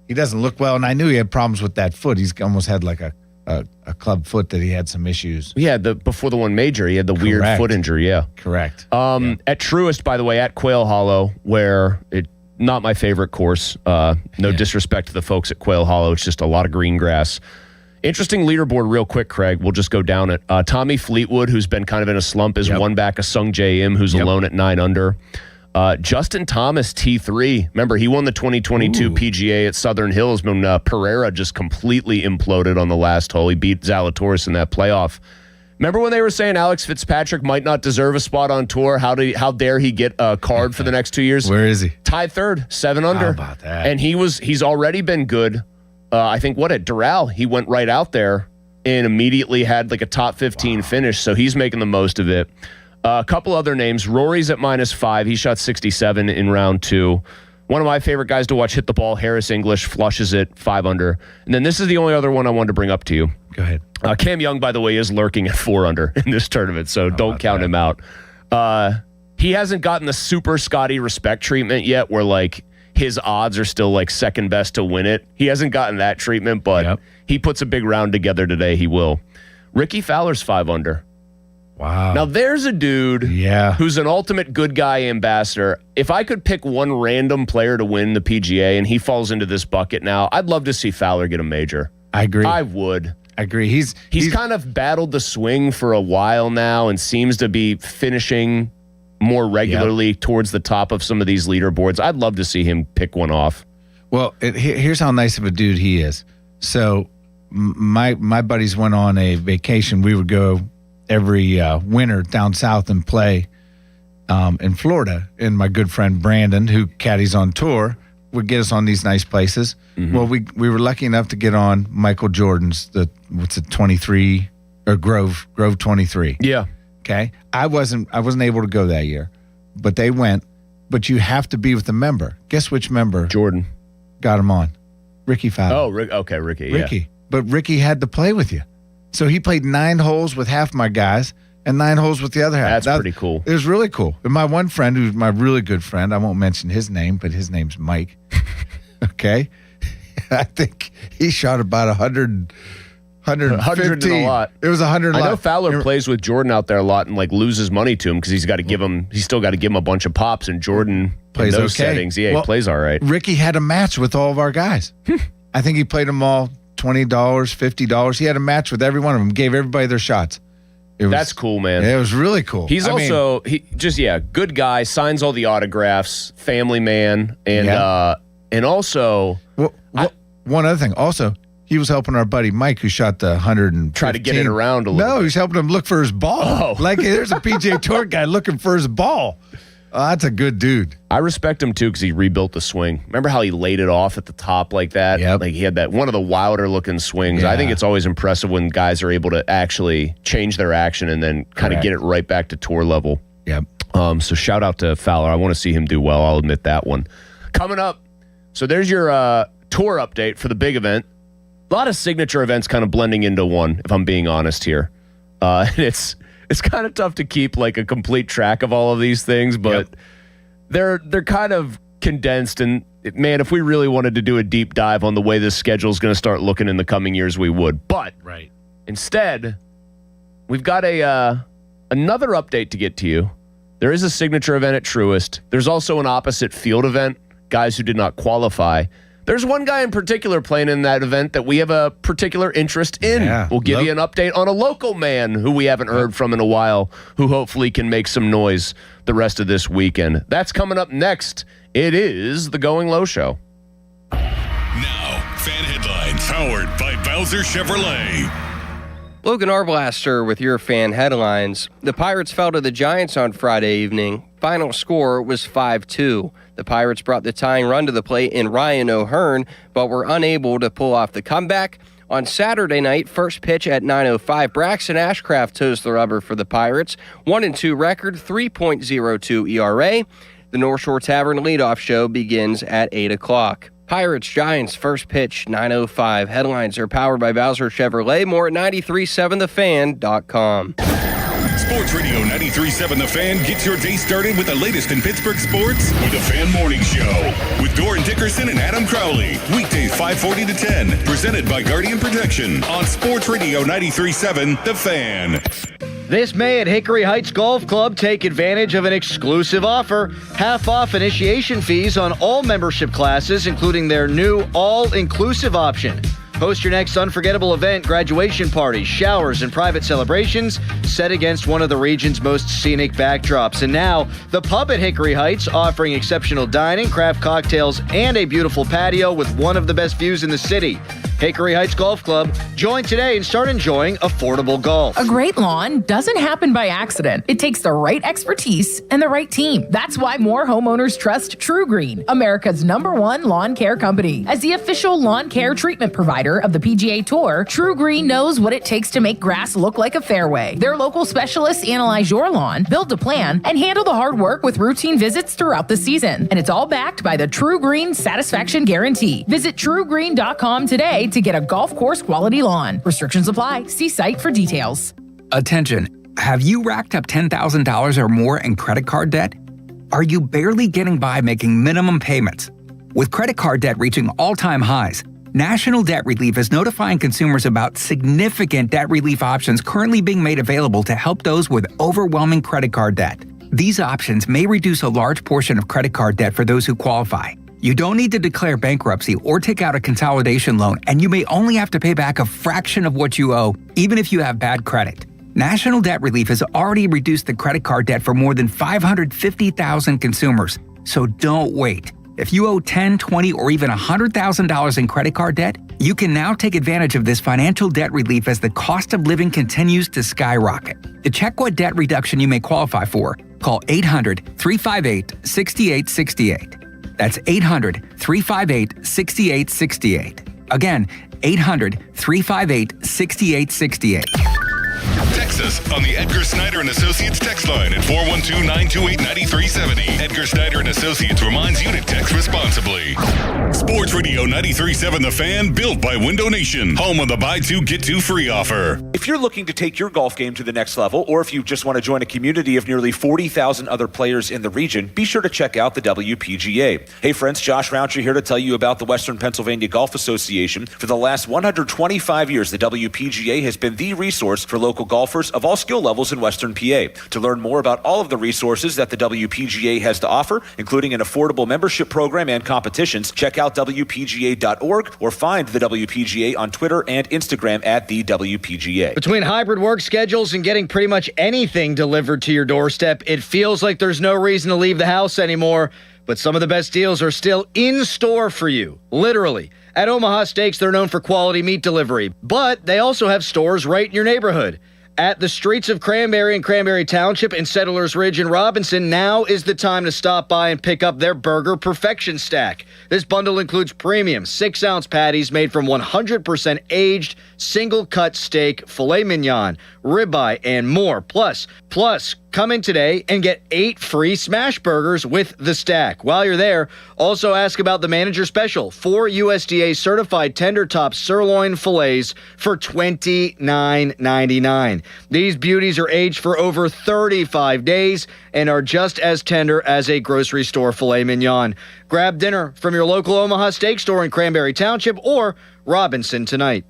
He doesn't look well, and I knew he had problems with that foot. He's almost had like a club foot that he had some issues. Yeah, before the one major, he had the weird foot injury. Yeah, correct. At Truist, by the way, at Quail Hollow, where not my favorite course. No disrespect to the folks at Quail Hollow. It's just a lot of green grass. Interesting leaderboard real quick, Craig. We'll just go down it. Tommy Fleetwood, who's been kind of in a slump, is one back of Sung Jae Im, who's alone at 9 under. Justin Thomas, T3. Remember, he won the 2022 PGA at Southern Hills when Pereira just completely imploded on the last hole. He beat Zalatoris in that playoff. Remember when they were saying Alex Fitzpatrick might not deserve a spot on tour? How dare he get a card for the next 2 years? Where is he? Tied third, 7 under. How about that? And he's already been good. I think at Doral, he went right out there and immediately had like a top 15 finish. So he's making the most of it. A couple other names. Rory's at -5. He shot 67 in round 2. One of my favorite guys to watch hit the ball, Harris English, flushes it 5 under. And then this is the only other one I wanted to bring up to you. Go ahead. Cam Young, by the way, is lurking at 4 under in this tournament, so don't count him out. He hasn't gotten the super Scotty respect treatment yet, where like his odds are still like second best to win it. He hasn't gotten that treatment, but he puts a big round together today. He will. Ricky Fowler's 5 under. Wow. Now, there's a dude who's an ultimate good guy ambassador. If I could pick one random player to win the PGA and he falls into this bucket now, I'd love to see Fowler get a major. I agree. I would. I agree. He's kind of battled the swing for a while now and seems to be finishing more regularly towards the top of some of these leaderboards. I'd love to see him pick one off. Well, here's how nice of a dude he is. So my buddies went on a vacation. We would go every winter down south and play in Florida. And my good friend Brandon, who caddies on tour, would get us on these nice places. Mm-hmm. Well, we were lucky enough to get on Michael Jordan's 23 or Grove 23. Yeah. Okay. I wasn't able to go that year, but they went. But you have to be with a member. Guess which member? Jordan got him on. Ricky Fowler. Oh, okay, Ricky. Ricky. Yeah. But Ricky had to play with you. So he played 9 holes with half my guys and 9 holes with the other half. That's pretty cool. It was really cool. And my one friend, who's my really good friend, I won't mention his name, but his name's Mike. Okay. I think he shot about 100 and a lot. It was 100 and a lot. I know Fowler plays with Jordan out there a lot and like loses money to him because he's still got to give him a bunch of pops, and Jordan plays in those okay. settings. Yeah, he plays all right. Ricky had a match with all of our guys. I think he played them all $20, $50. He had a match with every one of them, gave everybody their shots. That's cool, man. It was really cool. He's good guy, signs all the autographs, family man, and also one other thing. Also, he was helping our buddy Mike, who shot the 100 try to get it around a little. No, he's helping him look for his ball. Like there's a PGA Tour guy looking for his ball. Oh, that's a good dude. I respect him too because he rebuilt the swing. Remember how he laid it off at the top like that? Yep. Like he had that one of the wilder looking swings. Yeah. I think it's always impressive when guys are able to actually change their action and then kind of get it right back to tour level. Yep. So shout out to Fowler. I want to see him do well. I'll admit that one. Coming up, so there's your tour update for the big event. A lot of signature events kind of blending into one, if I'm being honest here. And it's kind of tough to keep like a complete track of all of these things, but they're kind of condensed. And man, if we really wanted to do a deep dive on the way this schedule is going to start looking in the coming years, we would. But instead, we've got another update to get to you. There is a signature event at Truist. There's also an opposite field event, guys who did not qualify. There's one guy in particular playing in that event that we have a particular interest in. Yeah. We'll give you an update on a local man who we haven't heard from in a while, who hopefully can make some noise the rest of this weekend. That's coming up next. It is the Going Low Show. Now, fan headlines powered by Bowser Chevrolet. Logan Arblaster with your fan headlines. The Pirates fell to the Giants on Friday evening. Final score was 5-2. The Pirates brought the tying run to the plate in Ryan O'Hearn, but were unable to pull off the comeback. On Saturday night, first pitch at 9:05, Braxton Ashcraft toes the rubber for the Pirates. 1-2 record, 3.02 ERA. The North Shore Tavern leadoff show begins at 8 o'clock. Pirates Giants first pitch 9:05. Headlines are powered by Bowser Chevrolet. More at 937thefan.com. Sports Radio 93.7 The Fan gets your day started with the latest in Pittsburgh sports with the Fan Morning Show with Doran Dickerson and Adam Crowley. Weekdays 5:40 to 10. Presented by Guardian Protection on Sports Radio 93.7 The Fan. This May at Hickory Heights Golf Club, take advantage of an exclusive offer. Half off initiation fees on all membership classes, including their new all-inclusive option. Host your next unforgettable event, graduation parties, showers, and private celebrations set against one of the region's most scenic backdrops. And now, the Pub at Hickory Heights, offering exceptional dining, craft cocktails, and a beautiful patio with one of the best views in the city. Hickory Heights Golf Club. Join today and start enjoying affordable golf. A great lawn doesn't happen by accident. It takes the right expertise and the right team. That's why more homeowners trust TruGreen, America's #1 lawn care company. As the official lawn care treatment provider of the PGA Tour, TruGreen knows what it takes to make grass look like a fairway. Their local specialists analyze your lawn, build a plan, and handle the hard work with routine visits throughout the season. And it's all backed by the TruGreen Satisfaction Guarantee. Visit TruGreen.com today to get a golf course quality lawn. Restrictions apply. See site for details. Attention. Have you racked up $10,000 or more in credit card debt? Are you barely getting by making minimum payments? With credit card debt reaching all-time highs, National Debt Relief is notifying consumers about significant debt relief options currently being made available to help those with overwhelming credit card debt. These options may reduce a large portion of credit card debt for those who qualify. You don't need to declare bankruptcy or take out a consolidation loan, and you may only have to pay back a fraction of what you owe, even if you have bad credit. National Debt Relief has already reduced the credit card debt for more than 550,000 consumers. So don't wait. If you owe $10, $20, or even $100,000 in credit card debt, you can now take advantage of this financial debt relief as the cost of living continues to skyrocket. To check what debt reduction you may qualify for, call 800-358-6868. That's 800-358-6868. Again, 800-358-6868. Text us on the Edgar Snyder and Associates text line at 412-928-9370. Edgar Snyder and Associates reminds you to text responsibly. Sports Radio 93.7 The Fan, built by Window Nation, home of the buy two, get two free offer. If you're looking to take your golf game to the next level, or if you just want to join a community of nearly 40,000 other players in the region, be sure to check out the WPGA. Hey friends, Josh Roundtree here to tell you about the Western Pennsylvania Golf Association. For the last 125 years, the WPGA has been the resource for local golfers of all skill levels in Western PA. To learn more about all of the resources that the WPGA has to offer, including an affordable membership program and competitions, check out WPGA.org or find the WPGA on Twitter and Instagram at the WPGA. Between hybrid work schedules and getting pretty much anything delivered to your doorstep, it feels like there's no reason to leave the house anymore. But some of the best deals are still in store for you, literally. At Omaha Steaks, they're known for quality meat delivery, but they also have stores right in your neighborhood. At the streets of Cranberry and Cranberry Township and Settlers Ridge and Robinson, now is the time to stop by and pick up their Burger Perfection Stack. This bundle includes premium 6-ounce patties made from 100% aged, single-cut steak, filet mignon, ribeye, and more. Plus, come in today and get 8 free smash burgers with the stack. While you're there, also ask about the manager special, 4 USDA certified tender top sirloin fillets for $29.99. These beauties are aged for over 35 days and are just as tender as a grocery store filet mignon. Grab dinner from your local Omaha Steak store in Cranberry Township or Robinson tonight.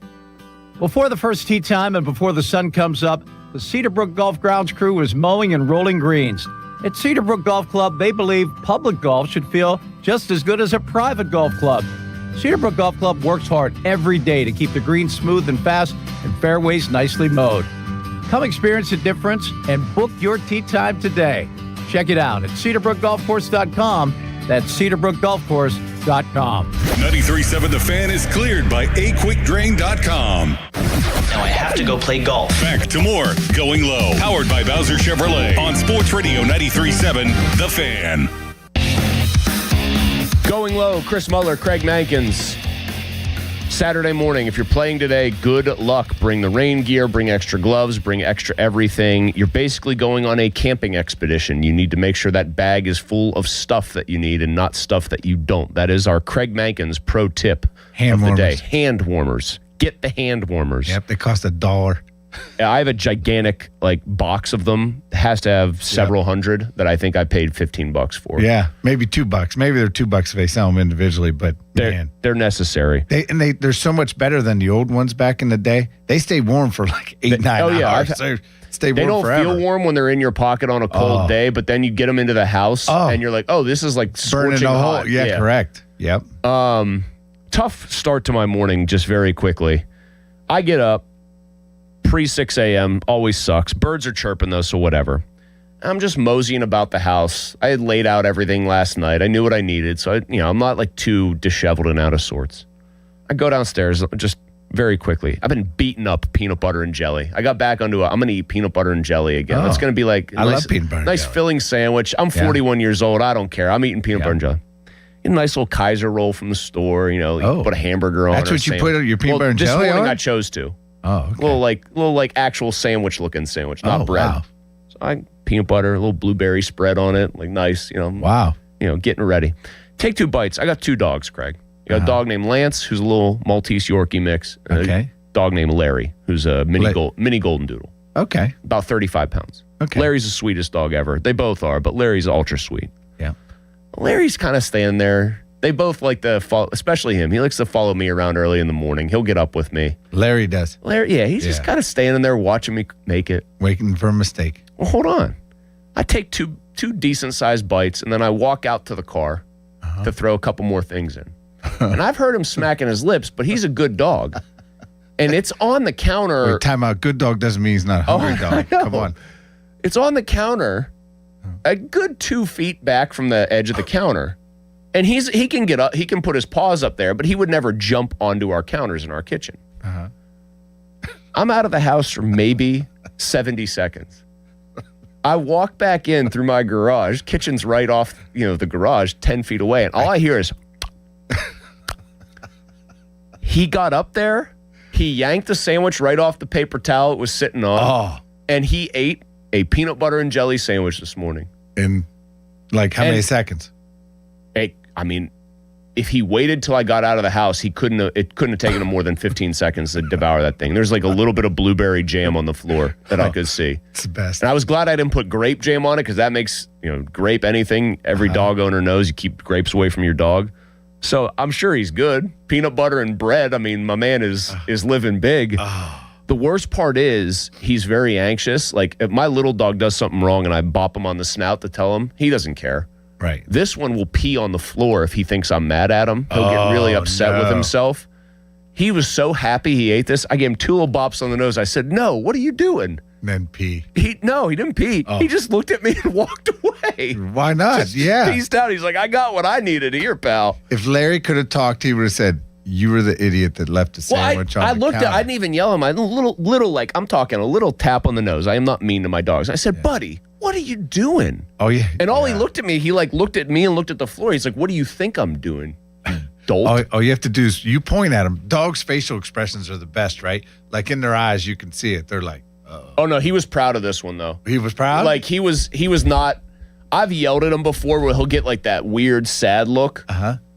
Before the first tee time and before the sun comes up, the Cedarbrook Golf Grounds crew was mowing and rolling greens. At Cedarbrook Golf Club, they believe public golf should feel just as good as a private golf club. Cedarbrook Golf Club works hard every day to keep the greens smooth and fast and fairways nicely mowed. Come experience the difference and book your tee time today. Check it out at CedarbrookGolfCourse.com. That's CedarbrookGolfCourse.com. 93.7 The Fan is cleared by AQuickDrain.com. Now I have to go play golf. Back to more Going Low, powered by Bowser Chevrolet on Sports Radio 93.7 The Fan. Going Low, Chris Muller, Craig Mankins. Saturday morning, if you're playing today, good luck. Bring the rain gear, bring extra gloves, bring extra everything. You're basically going on a camping expedition. You need to make sure that bag is full of stuff that you need and not stuff that you don't. That is our Craig Mankins pro tip of the day. Hand warmers. Get the hand warmers. Yep, they cost $1. I have a gigantic box of them. It has to have several hundred that I think I paid $15 for. Yeah, maybe $2. Maybe they're $2 if they sell them individually, but they're necessary. They're so much better than the old ones back in the day. They stay warm for like 8-9 hours. They stay warm They don't forever. feel warm when they're in your pocket on a cold day, but then you get them into the house and you're like, oh, this is like burning scorching a hole. hot. Yeah, correct. Yep. Tough start to my morning, just very quickly. I get up. Pre-6 a.m. always sucks. Birds are chirping, though, so whatever. I'm just moseying about the house. I had laid out everything last night. I knew what I needed, so I'm not too disheveled and out of sorts. I go downstairs just very quickly. I've been beating up peanut butter and jelly. I got back onto I'm going to eat peanut butter and jelly again. That's going to be like I love peanut butter and nice jelly. filling sandwich. I'm 41 years old. I don't care. I'm eating peanut butter and jelly. A nice little Kaiser roll from the store. You put a hamburger on. That's what you put your peanut butter and this jelly morning on? I chose to. Oh, okay. Little actual sandwich looking sandwich, not bread. Wow. So I peanut butter, a little blueberry spread on it, nice, Wow. Getting ready. Take 2 bites. I got 2 dogs, Craig. You got a dog named Lance, who's a little Maltese Yorkie mix. And a dog named Larry, who's a mini golden doodle. Okay. About 35 pounds. Okay. Larry's the sweetest dog ever. They both are, but Larry's ultra sweet. Yeah. Larry's kind of standing there. They both like to follow, especially him. He likes to follow me around early in the morning. He'll get up with me. Larry does. He's just kind of standing there watching me make it. Waiting for a mistake. Well, hold on. I take two decent-sized bites, and then I walk out to the car. to throw a couple more things in. And I've heard him smacking his lips, but he's a good dog. And it's on the counter. Wait, time out. Good dog doesn't mean he's not a hungry dog. Come on. It's on the counter, a good 2 feet back from the edge of the counter. And he can get up, he can put his paws up there, but he would never jump onto our counters in our kitchen. I'm out of the house for maybe 70 seconds. I walk back in through my garage, kitchen's right off, the garage, 10 feet away, and all I hear is, he got up there, he yanked the sandwich right off the paper towel it was sitting on, and he ate a peanut butter and jelly sandwich this morning. In like how many seconds? If he waited till I got out of the house, it couldn't have taken him more than 15 seconds to devour that thing. There's like a little bit of blueberry jam on the floor that I could see. It's the best. And I was glad I didn't put grape jam on it because that makes, grape anything. Every dog owner knows you keep grapes away from your dog. So I'm sure he's good. Peanut butter and bread. I mean, my man is living big. The worst part is he's very anxious. Like if my little dog does something wrong and I bop him on the snout to tell him, he doesn't care. Right. This one will pee on the floor if he thinks I'm mad at him. He'll get really upset with himself. He was so happy he ate this. I gave him 2 little bops on the nose. I said, "No, what are you doing?" And then pee. He didn't pee. He just looked at me and walked away. Why not? Just Yeah. peaced out. He's like, "I got what I needed here, pal." If Larry could have talked, he would have said, "You were the idiot that left a sandwich on the I looked counter." at. I didn't even yell at him. I little like I'm talking a little tap on the nose. I am not mean to my dogs. I said, "Buddy, what are you doing?" Oh yeah. And he looked at me. He like looked at me and looked at the floor. He's like, "What do you think I'm doing?" Dolt. All you have to do is you point at them. Dogs' facial expressions are the best, right? Like in their eyes, you can see it. They're like, Oh no, he was proud of this one though. He was proud? Like he was not. I've yelled at him before where he'll get like that weird sad look.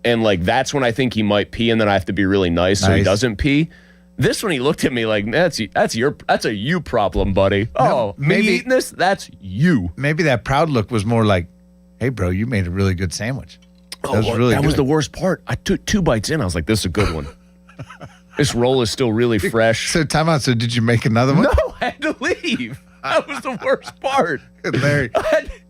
And like that's when I think he might pee, and then I have to be really nice so he doesn't pee. This one he looked at me like that's a you problem, buddy. No, maybe me eating this, that's you. Maybe that proud look was more like, "Hey, bro, you made a really good sandwich." That was really that good. was the worst part. I took 2 bites in. I was like, "This is a good one." This roll is still really fresh. So time out. So did you make another one? No, I had to leave. That was the worst part. Larry.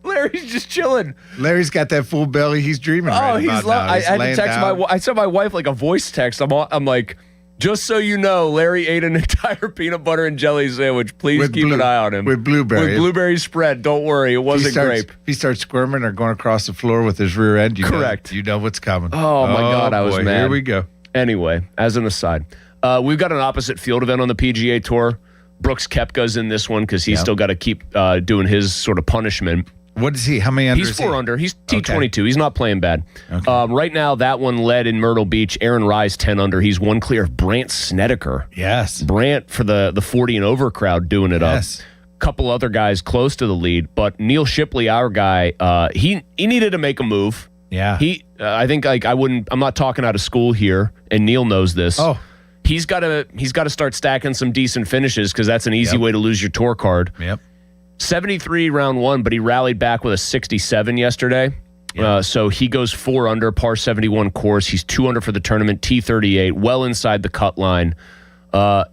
Larry's just chilling. Larry's got that full belly. He's dreaming. Right he's about now. I He's had to laying text down. I sent my wife like a voice text. I'm like, "Just so you know, Larry ate an entire peanut butter and jelly sandwich. Please keep an eye on him with blueberry. With blueberry spread. Don't worry, it wasn't grape." If he starts squirming or going across the floor with his rear end, Correct. You know what's coming. Oh my God, I was boy, mad. Here we go. Anyway, as an aside, we've got an opposite field event on the PGA Tour. Brooks Koepka's in this one because he's still got to keep doing his sort of punishment. What is he? How many under? He's 4 under. He's T22. He's not playing bad. Right now, that one led in Myrtle Beach. Aaron Rise 10 under. He's 1 clear of Brant Snedeker. Yes. Brant for the 40 and over crowd doing it up. Couple other guys close to the lead, but Neil Shipley, our guy, he needed to make a move. Yeah. I think I'm not talking out of school here, and Neil knows this. Oh. He's got to start stacking some decent finishes because that's an easy way to lose your tour card. Yep. 73 round 1, but he rallied back with a 67 yesterday. So he goes 4 under, par 71 course. He's 2 under for the tournament, T38, well inside the cut line.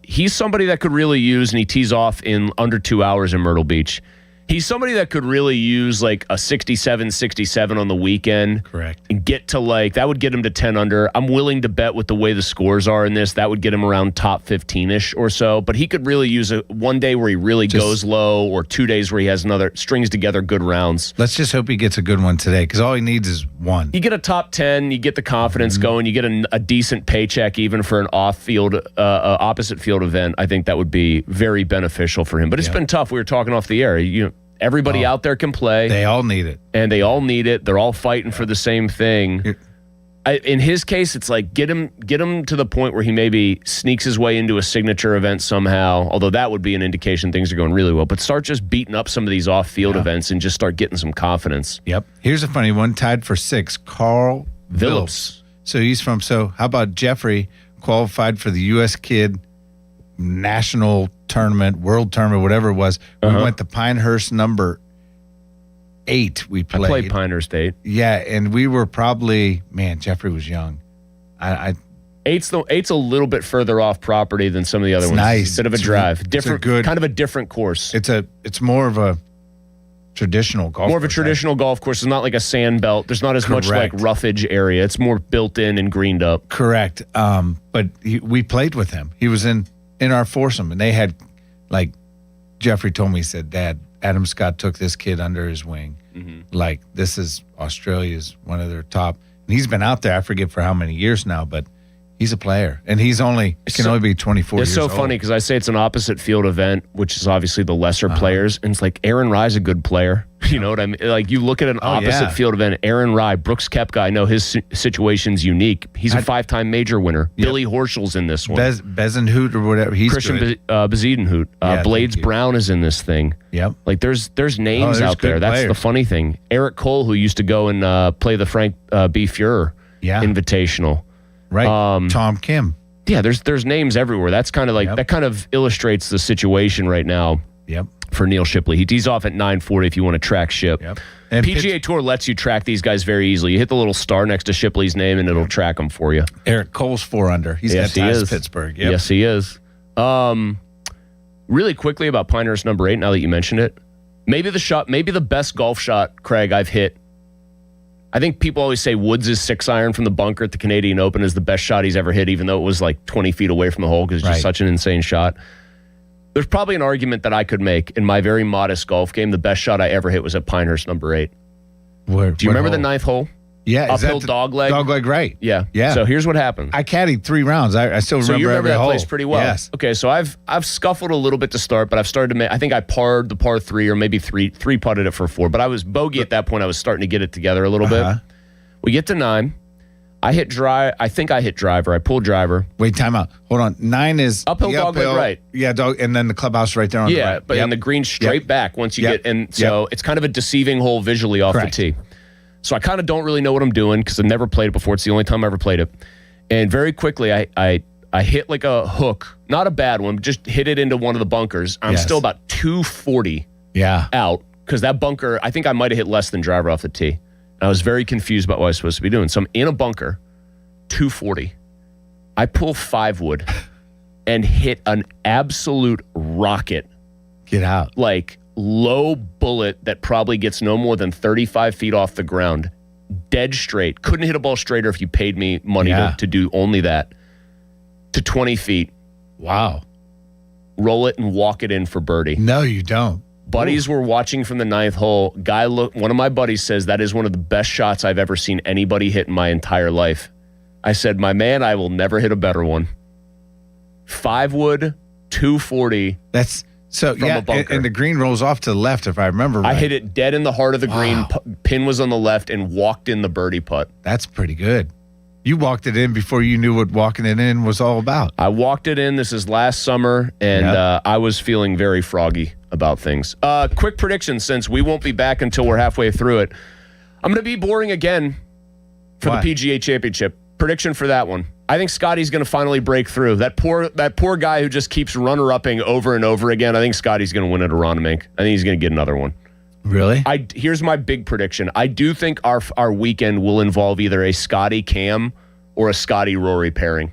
He's somebody that could really use, and he tees off in under 2 hours in Myrtle Beach. He's somebody that could really use like a 67 on the weekend. Correct. And get to that would get him to 10 under. I'm willing to bet with the way the scores are in this, that would get him around top 15-ish or so. But he could really use one day where he really goes low, or 2 days where he has strings together good rounds. Let's just hope he gets a good one today because all he needs is one. You get a top 10, you get the confidence going, you get a decent paycheck even for an off-field, opposite field event. I think that would be very beneficial for him. But it's been tough. We were talking off the air. Everybody out there can play. They all need it. And they all need it. They're all fighting for the same thing. In his case, it's like get him to the point where he maybe sneaks his way into a signature event somehow, although that would be an indication things are going really well. But start just beating up some of these off-field events and just start getting some confidence. Yep. Here's a funny one. Tied for 6, Carl Phillips. So how about Jeffrey qualified for the U.S. Kid National Tournament, World Tournament, whatever it was. We went to Pinehurst number 8. We played. I played Pinehurst 8. Yeah, and we were probably, Jeffrey was young. Eight's a little bit further off property than some of the other ones. Nice. It's a bit of a drive. Different, kind of a different course. It's more of a traditional golf. More of a traditional golf course. It's not like a sand belt. There's not as much like roughage area. It's more built in and greened up. Correct. But we played with him. He was in our foursome, and they had, like, Jeffrey told me, he said, Dad, Adam Scott took this kid under his wing. Like, this is Australia's one of their top. And he's been out there, I forget for how many years now, but he's a player. And he's only be 24 years old. It's so funny because I say it's an opposite field event, which is obviously the lesser players. And it's like Aaron Rye's a good player. You know what I mean? Like, you look at an opposite field event, Aaron Rye, Brooks Koepka, I know his situation's unique. He's a 5-time major winner. Yep. Billy Horschel's in this one. Bezenhout or whatever. He's Christian Bezuidenhout. Blades Brown is in this thing. Yep. Like, there's names out there. That's the funny thing. Eric Cole, who used to go and play the Frank B. Fuhrer Invitational. Right. Tom Kim. Yeah, there's names everywhere. That's kind of like that kind of illustrates the situation right now. Yep. For Neil Shipley. He's off at 940 if you want to track Ship. Yep. And PGA Tour lets you track these guys very easily. You hit the little star next to Shipley's name and it'll track them for you. Eric Cole's 4 under. He's got ties to Pittsburgh. Yep. Yes, he is. Really quickly about Pinehurst number 8, now that you mentioned it. Maybe the best golf shot, Craig, I've hit. I think people always say Woods' 6-iron from the bunker at the Canadian Open is the best shot he's ever hit, even though it was like 20 feet away from the hole because it's just such an insane shot. There's probably an argument that I could make in my very modest golf game. The best shot I ever hit was at Pinehurst number 8. Do you remember the 9th hole? Yeah. Uphill dogleg. Dogleg right. Yeah. Yeah. So here's what happened. I caddied 3 rounds. I still remember, so you remember every that hole. place pretty well. Yes. Okay, so I've scuffled a little bit to start, but I've started to make, I think I parred the par 3 or maybe three putted it for 4, but I was bogey at that point. I was starting to get it together a little bit. We get to 9. I hit drive. I think I hit driver. I pulled driver. Wait, time out. Hold on. 9 is uphill dogleg right. Yeah, and then the clubhouse right there on the right. Yeah, but in the green straight back once you get in. So it's kind of a deceiving hole visually off the tee. So I kind of don't really know what I'm doing because I've never played it before. It's the only time I ever played it. And very quickly, I hit like a hook, not a bad one, but just hit it into one of the bunkers. I'm still about 240 out because that bunker, I think I might have hit less than driver off the tee. I was very confused about what I was supposed to be doing. So I'm in a bunker, 240. I pull 5-wood and hit an absolute rocket. Get out. Like low bullet that probably gets no more than 35 feet off the ground. Dead straight. Couldn't hit a ball straighter if you paid me money to do only that. To 20 feet. Wow. Roll it and walk it in for birdie. No, you don't. Buddies were watching from the 9th hole. One of my buddies says that is one of the best shots I've ever seen anybody hit in my entire life. I said, my man, I will never hit a better one. 5-wood, 240. That's so from a bunker. And the green rolls off to the left, if I remember right. I hit it dead in the heart of the green. Pin was on the left and walked in the birdie putt. That's pretty good. You walked it in before you knew what walking it in was all about. I walked it in. This is last summer, and I was feeling very froggy about things. Quick prediction, since we won't be back until we're halfway through it. I'm going to be boring again for the PGA Championship. Prediction for that one. I think Scotty's going to finally break through. That poor guy who just keeps runner-upping over and over again. I think Scotty's going to win at Aronimink. I think he's going to get another one. Really? Here's my big prediction. I do think our weekend will involve either a Scotty Cam or a Scotty Rory pairing,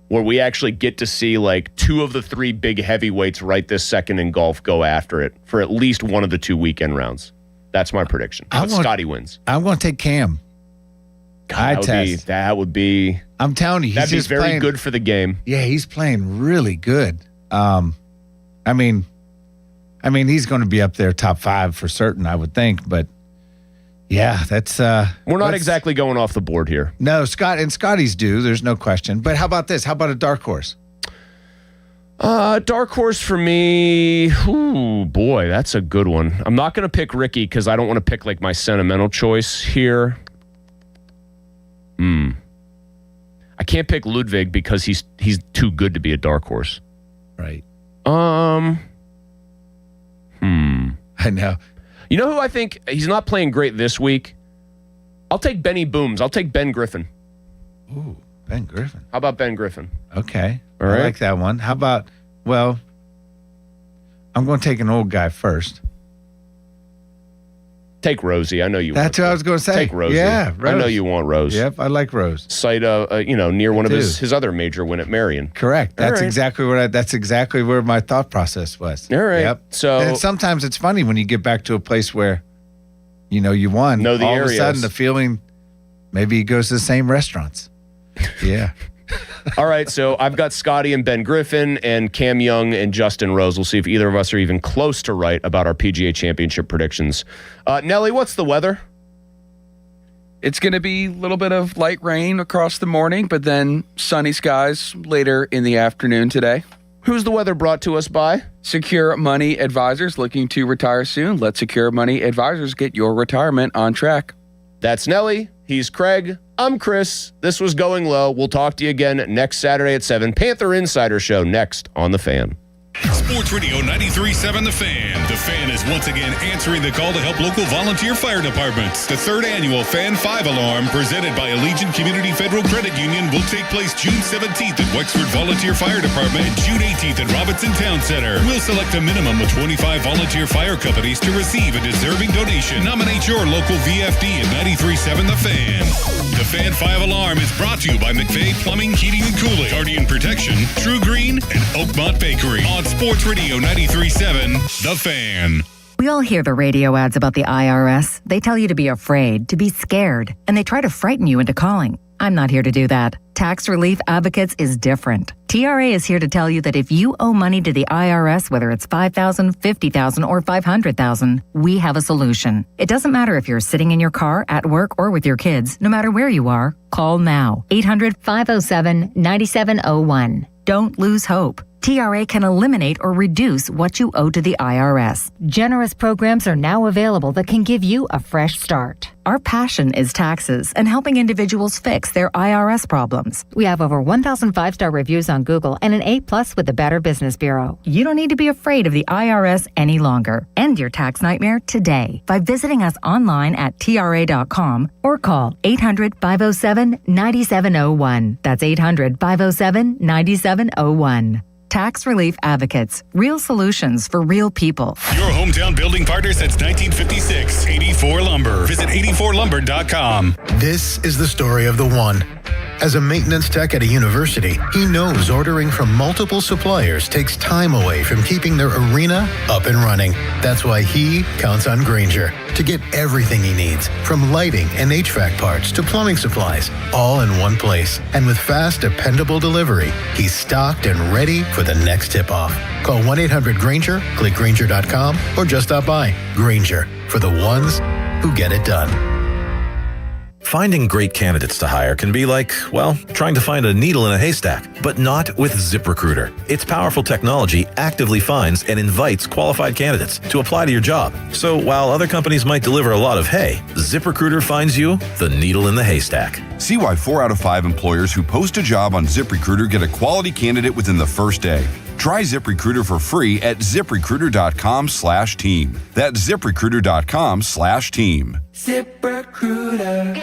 where we actually get to see like 2 of the 3 big heavyweights right this second in golf go after it for at least one of the 2 weekend rounds. That's my prediction. Scotty wins. I'm going to take Cam. That would be. I'm telling you, that'd be very good for the game. Yeah, he's playing really good. I mean, he's going to be up there top 5 for certain, I would think. But yeah, that's. We're not exactly going off the board here. No, Scotty's due. There's no question. But how about this? How about a dark horse? Dark horse for me. Ooh, boy, that's a good one. I'm not going to pick Ricky because I don't want to pick like my sentimental choice here. I can't pick Ludwig because he's too good to be a dark horse. Right. I know. You know who I think he's not playing great this week? I'll take Benny Booms. I'll take Ben Griffin. Ooh, Ben Griffin. How about Ben Griffin? Okay. All right. I like that one. How about, well, I'm going to take an old guy first. Take Rosie. I know you That's want what I was going to say. Take Rosie. Yeah, Rose. I know you want Rose. Yep, I like Rose. Cite, near one of his other major win at Marion. Correct. That's right. exactly where my thought process was. All right. Yep. So and sometimes it's funny when you get back to a place where, you won. Know the all areas. Of a sudden, the feeling, maybe he goes to the same restaurants. Yeah. All right, so I've got Scotty and Ben Griffin and Cam Young and Justin Rose. We'll see if either of us are even close to right about our PGA Championship predictions. Nelly, what's the weather? It's going to be a little bit of light rain across the morning, but then sunny skies later in the afternoon today. Who's the weather brought to us by? Secure Money Advisors. Looking to retire soon? Let Secure Money Advisors get your retirement on track. That's Nelly. He's Craig. I'm Chris. This was Going Low. We'll talk to you again next Saturday at 7. Panther Insider Show next on The Fan. Sports Radio 93.7 The Fan. The Fan is once again answering the call to help local volunteer fire departments. The 3rd annual Fan 5 Alarm, presented by Allegiant Community Federal Credit Union, will take place June 17th at Wexford Volunteer Fire Department and June 18th at Robinson Town Center. We'll select a minimum of 25 volunteer fire companies to receive a deserving donation. Nominate your local VFD at 93.7 The Fan. The Fan 5 Alarm is brought to you by McVeigh Plumbing, Heating, and Cooling, Guardian Protection, True Green, and Oakmont Bakery. On Sports Radio 93.7, The Fan. We all hear the radio ads about the IRS. They tell you to be afraid, to be scared, and they try to frighten you into calling. I'm not here to do that. Tax Relief Advocates is different. TRA is here to tell you that if you owe money to the IRS, whether it's $5,000, $50,000, or $500,000, we have a solution. It doesn't matter if you're sitting in your car, at work, or with your kids. No matter where you are, call now. 800-507-9701. Don't lose hope. TRA can eliminate or reduce what you owe to the IRS. Generous programs are now available that can give you a fresh start. Our passion is taxes and helping individuals fix their IRS problems. We have over 1,000 5-star reviews on Google and an A+ with the Better Business Bureau. You don't need to be afraid of the IRS any longer. End your tax nightmare today by visiting us online at TRA.com or call 800-507-9701. That's 800-507-9701. Tax Relief Advocates. Real solutions for real people. Your hometown building partner since 1956. 84 Lumber. Visit 84lumber.com. This is the story of the one. As a maintenance tech at a university, he knows ordering from multiple suppliers takes time away from keeping their arena up and running. That's why he counts on Grainger to get everything he needs, from lighting and HVAC parts to plumbing supplies, all in one place. And with fast, dependable delivery, he's stocked and ready for the next tip-off. Call 1-800-GRAINGER, click Grainger.com, or just stop by. Grainger, for the ones who get it done. Finding great candidates to hire can be like, well, trying to find a needle in a haystack, but not with ZipRecruiter. Its powerful technology actively finds and invites qualified candidates to apply to your job. So while other companies might deliver a lot of hay, ZipRecruiter finds you the needle in the haystack. See why 4 out of 5 employers who post a job on ZipRecruiter get a quality candidate within the first day. Try ZipRecruiter for free at ZipRecruiter.com/team. That's ZipRecruiter.com/team. ZipRecruiter.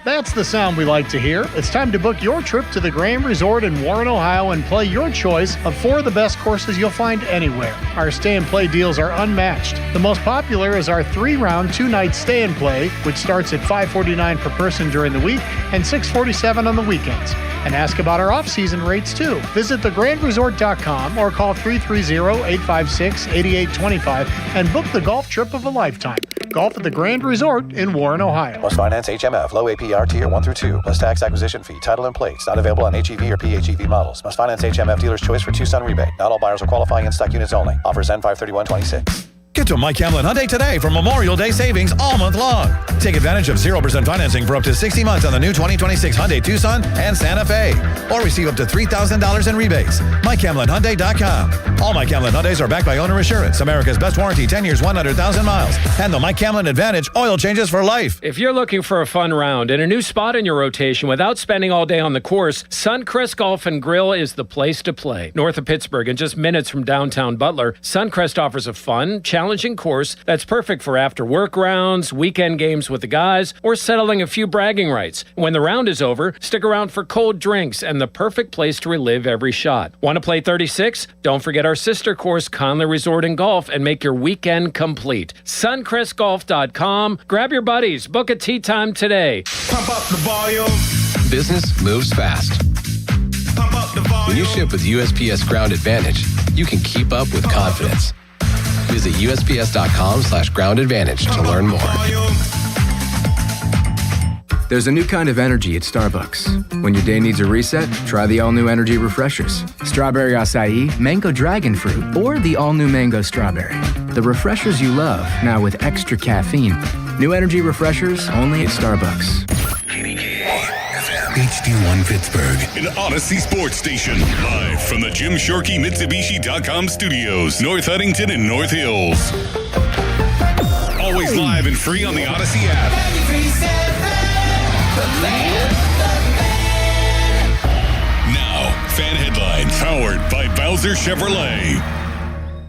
That's the sound we like to hear. It's time to book your trip to the Grand Resort in Warren, Ohio, and play your choice of 4 of the best courses you'll find anywhere. Our stay and play deals are unmatched. The most popular is our 3-round, 2-night stay and play, which starts at $549 per person during the week and $647 on the weekends. And ask about our off-season rates too. Visit thegrandresort.com or call 330-856-8825 and book the golf trip of a lifetime. Golf at the Grand Resort in Warren, Ohio. Must finance HMF, low APR tier 1 through 2, plus tax acquisition fee, title and plates. Not available on HEV or PHEV models. Must finance HMF dealer's choice for Tucson rebate. Not all buyers are qualifying in stock units only. Offers end 5/31/26. Get to Mike Hamlin Hyundai today for Memorial Day savings all month long. Take advantage of 0% financing for up to 60 months on the new 2026 Hyundai Tucson and Santa Fe. Or receive up to $3,000 in rebates. MikeHamlinHyundai.com. All Mike Hamlin Hyundais are backed by Owner Assurance, America's best warranty, 10 years, 100,000 miles. And the Mike Hamlin Advantage oil changes for life. If you're looking for a fun round and a new spot in your rotation without spending all day on the course, Suncrest Golf and Grill is the place to play. North of Pittsburgh and just minutes from downtown Butler, Suncrest offers a fun, challenging challenging course that's perfect for after-work rounds, weekend games with the guys, or settling a few bragging rights. When the round is over, stick around for cold drinks and the perfect place to relive every shot. Want to play 36? Don't forget our sister course, Conley Resort and Golf, and make your weekend complete. Suncrestgolf.com. Grab your buddies. Book a tee time today. Pump up the volume. Business moves fast. Pump up the volume. When you ship with USPS Ground Advantage, you can keep up with confidence. Visit USPS.com/Ground Advantage to learn more. There's a new kind of energy at Starbucks. When your day needs a reset, try the all-new energy refreshers. Strawberry acai, mango dragon fruit, or the all-new mango strawberry. The refreshers you love, now with extra caffeine. New energy refreshers only at Starbucks. HD1 Pittsburgh, an Odyssey sports station. Live from the Jim Shorkey Mitsubishi.com studios, North Huntington and North Hills. Always live and free on the Odyssey app. Now, fan headlines powered by Bowser Chevrolet.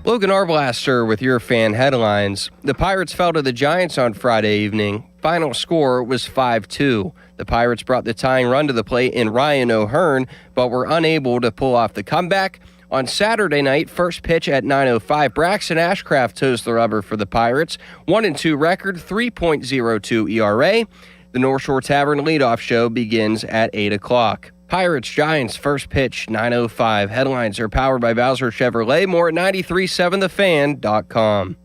Logan Arblaster with your fan headlines. The Pirates fell to the Giants on Friday evening. Final score was 5-2. The Pirates brought the tying run to the plate in Ryan O'Hearn, but were unable to pull off the comeback. On Saturday night, first pitch at 9:05, Braxton Ashcraft toes the rubber for the Pirates. 1-2 record, 3.02 ERA. The North Shore Tavern leadoff show begins at 8 o'clock. Pirates-Giants first pitch, 9:05. Headlines are powered by Bowser Chevrolet. More at 937thefan.com.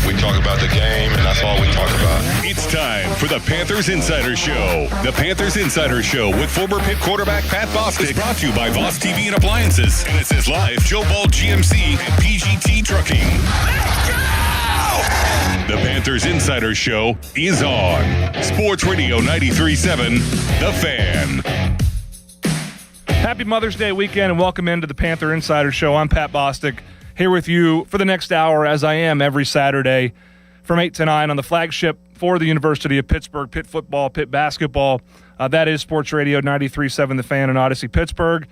We talk about the game, and that's all we talk about. It's time for the Panthers Insider Show. The Panthers Insider Show with former Pitt quarterback Pat Bostic is brought to you by Voss TV and Appliances. And it says live, Joe Ball GMC and PGT Trucking. The Panthers Insider Show is on Sports Radio 93.7, The Fan. Happy Mother's Day weekend and welcome into the Panther Insider Show. I'm Pat Bostic, here with you for the next hour, as I am every Saturday from 8 to 9 on the flagship for the University of Pittsburgh, Pitt football, Pitt basketball. That is Sports Radio 93.7 The Fan in Odyssey, Pittsburgh.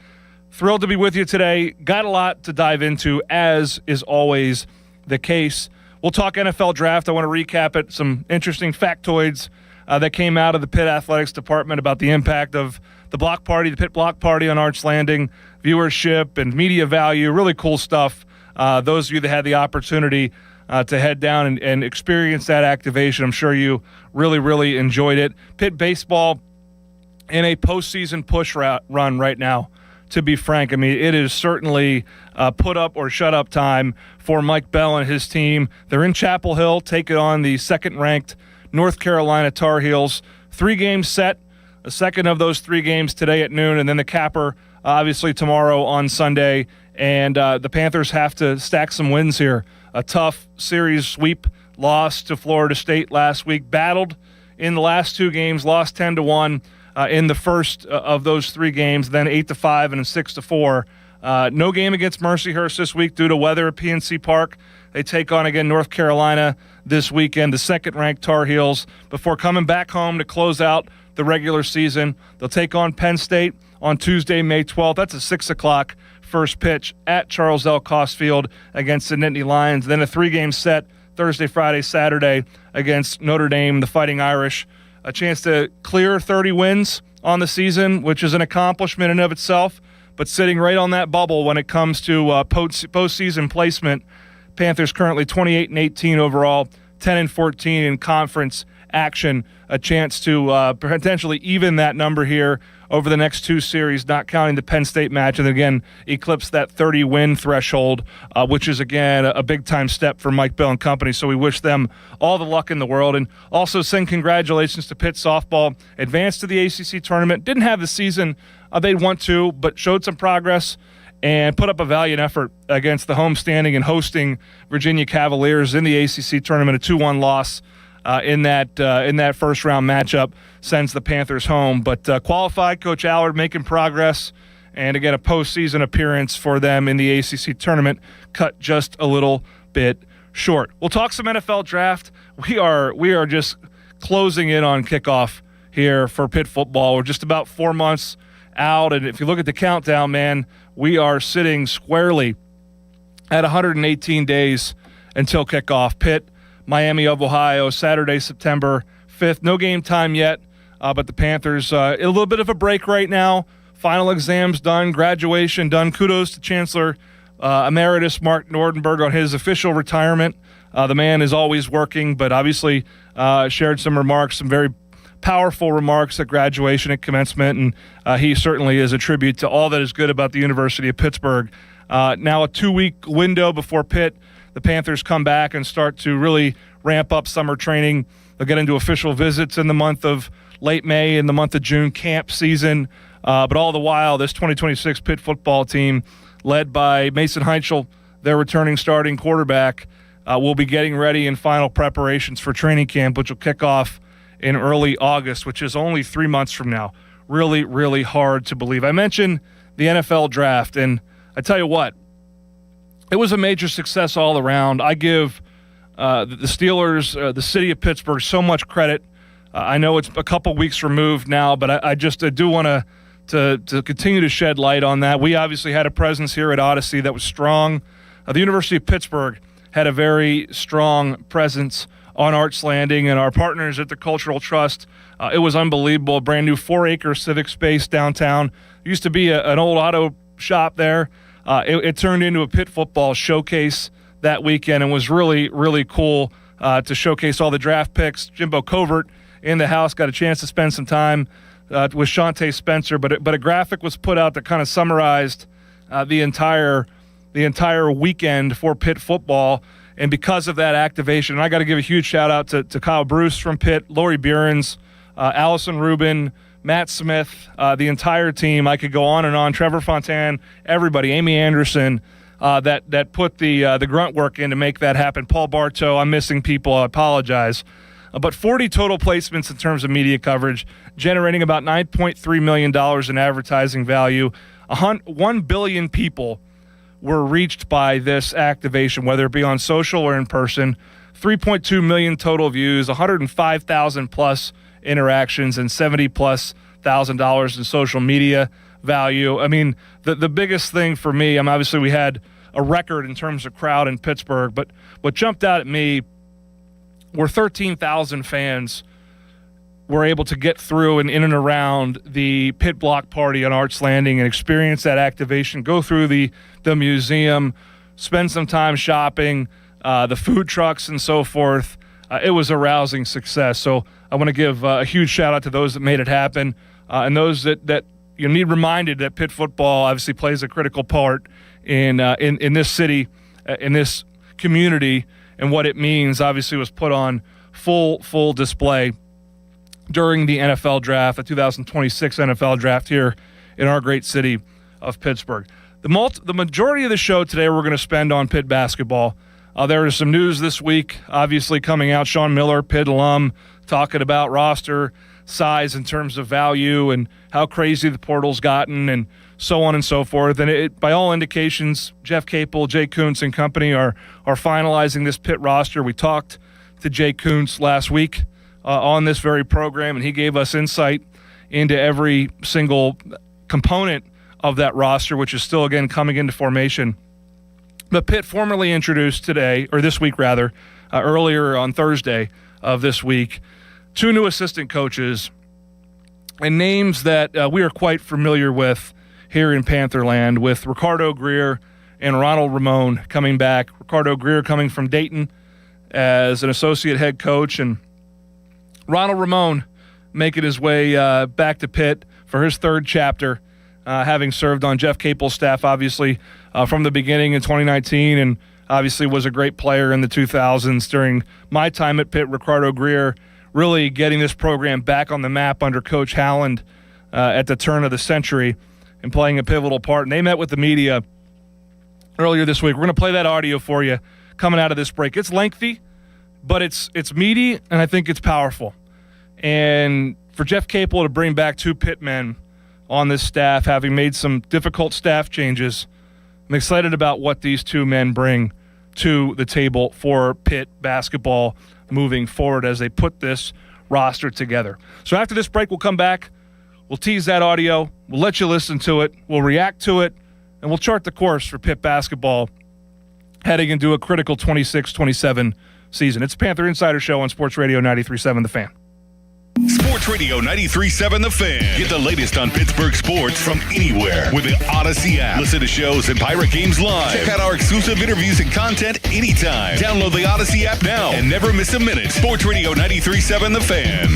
Thrilled to be with you today. Got a lot to dive into, as is always the case. We'll talk NFL draft. I want to recap it. Some interesting factoids that came out of the Pitt Athletics Department about the impact of the block party, the Pitt Block Party on Arch Landing, viewership and media value. Really cool stuff. Those of you that had the opportunity to head down and experience that activation, I'm sure you really, really enjoyed it. Pitt baseball in a postseason push run right now, to be frank. I mean, it is certainly put up or shut up time for Mike Bell and his team. They're in Chapel Hill, taking on the second-ranked North Carolina Tar Heels. 3 games set, a second of those 3 games today at noon, and then the capper, obviously, tomorrow on Sunday. And the Panthers have to stack some wins here. A tough series sweep loss to Florida State last week. Battled in the last 2 games, lost 10-1 in the first of those 3 games, then 8-5 and 6-4. No game against Mercyhurst this week due to weather at PNC Park. They take on, again, North Carolina this weekend, the second-ranked Tar Heels, before coming back home to close out the regular season. They'll take on Penn State on Tuesday, May 12th. That's a 6 o'clock first pitch at Charles L. Cost Field against the Nittany Lions. Then a 3-game set Thursday, Friday, Saturday against Notre Dame, the Fighting Irish. A chance to clear 30 wins on the season, which is an accomplishment in and of itself, but sitting right on that bubble when it comes to postseason placement. Panthers currently 28-18 overall, 10-14 in conference action. A chance to potentially even that number here over the next 2 series, not counting the Penn State match, and again eclipse that 30-win threshold, which is, again, a big-time step for Mike Bell and company. So we wish them all the luck in the world, and also send congratulations to Pitt softball. Advanced to the ACC tournament. Didn't have the season they'd want to, but showed some progress and put up a valiant effort against the homestanding and hosting Virginia Cavaliers in the ACC tournament. A 2-1 loss in that first round matchup sends the Panthers home. But qualified, Coach Allard making progress, and again a postseason appearance for them in the ACC tournament cut just a little bit short. We'll talk some NFL draft. We are just closing in on kickoff here for Pitt football. We're just about 4 months out, and if you look at the countdown, man, we are sitting squarely at 118 days until kickoff. Pitt, Miami of Ohio, Saturday, September 5th. No game time yet, but the Panthers, a little bit of a break right now. Final exams done, graduation done. Kudos to Chancellor Emeritus Mark Nordenberg on his official retirement. The man is always working, but obviously shared some remarks, some very powerful remarks at graduation and commencement, and he certainly is a tribute to all that is good about the University of Pittsburgh. Now a 2-week window before Pitt, the Panthers come back and start to really ramp up summer training. They'll get into official visits in the month of late May and the month of June, camp season. But all the while, this 2026 Pitt football team, led by Mason Heinchel, their returning starting quarterback, will be getting ready in final preparations for training camp, which will kick off in early August, which is only 3 months from now. Really, really hard to believe. I mentioned the NFL draft, and I tell you what, it was a major success all around. I give the Steelers, the city of Pittsburgh, so much credit. I know it's a couple weeks removed now, but I do want to continue to shed light on that. We obviously had a presence here at Odyssey that was strong. The University of Pittsburgh had a very strong presence on Arts Landing, and our partners at the Cultural Trust, it was unbelievable. A brand new 4-acre civic space downtown. There used to be an old auto shop there. It turned into a Pitt football showcase that weekend and was really, really cool to showcase all the draft picks. Jimbo Covert in the house got a chance to spend some time with Shante Spencer, but a graphic was put out that kind of summarized the entire weekend for Pitt football. And because of that activation, and I got to give a huge shout out to Kyle Bruce from Pitt, Lori Behrens, Allison Rubin, Matt Smith, the entire team. I could go on and on. Trevor Fontan, everybody, Amy Anderson, that put the grunt work in to make that happen. Paul Bartow, I'm missing people. I apologize. But 40 total placements in terms of media coverage, generating about $9.3 million in advertising value. 1 billion people were reached by this activation, whether it be on social or in person. 3.2 million total views, 105,000 plus interactions, and $70+ thousand in social media value. I mean, the biggest thing for me, obviously we had a record in terms of crowd in Pittsburgh, but what jumped out at me were 13,000 fans were able to get through and in and around the Pitt Block Party on Arts Landing and experience that activation, go through the museum, spend some time shopping, the food trucks and so forth. It was a rousing success. So I want to give a huge shout out to those that made it happen, and those that you need reminded that Pitt football obviously plays a critical part in this city, in this community, and what it means obviously was put on full display during the NFL draft, the 2026 NFL draft here in our great city of Pittsburgh. The majority of the show today we're going to spend on Pitt basketball. There is some news this week, obviously coming out. Sean Miller, Pitt alum, talking about roster size in terms of value and how crazy the portal's gotten and so on and so forth. And by all indications, Jeff Capel, Jay Kuntz and company are finalizing this Pitt roster. We talked to Jay Kuntz last week on this very program, and he gave us insight into every single component of that roster, which is still, again, coming into formation. But Pitt formally introduced today, or this week rather, earlier on Thursday of this week, 2 new assistant coaches and names that we are quite familiar with here in Pantherland, with Ricardo Greer and Ronald Ramon coming back. Ricardo Greer coming from Dayton as an associate head coach, and Ronald Ramon making his way back to Pitt for his 3rd chapter, having served on Jeff Capel's staff, obviously, from the beginning in 2019, and obviously was a great player in the 2000s. During my time at Pitt, Ricardo Greer really getting this program back on the map under Coach Howland at the turn of the century and playing a pivotal part. And they met with the media earlier this week. We're going to play that audio for you coming out of this break. It's lengthy, but it's meaty, and I think it's powerful. And for Jeff Capel to bring back 2 Pitt men on this staff, having made some difficult staff changes, I'm excited about what these 2 men bring to the table for Pitt basketball moving forward as they put this roster together. So after this break, we'll come back. We'll tease that audio. We'll let you listen to it. We'll react to it, and we'll chart the course for Pitt basketball heading into a critical 26-27 season. It's Panther Insider Show on Sports Radio 93.7 The Fan. Sports Radio 93.7 The Fan. Get the latest on Pittsburgh sports from anywhere with the Odyssey app. Listen to shows and Pirate games live. Check out our exclusive interviews and content anytime. Download the Odyssey app now and never miss a minute. Sports Radio 93.7 The Fan.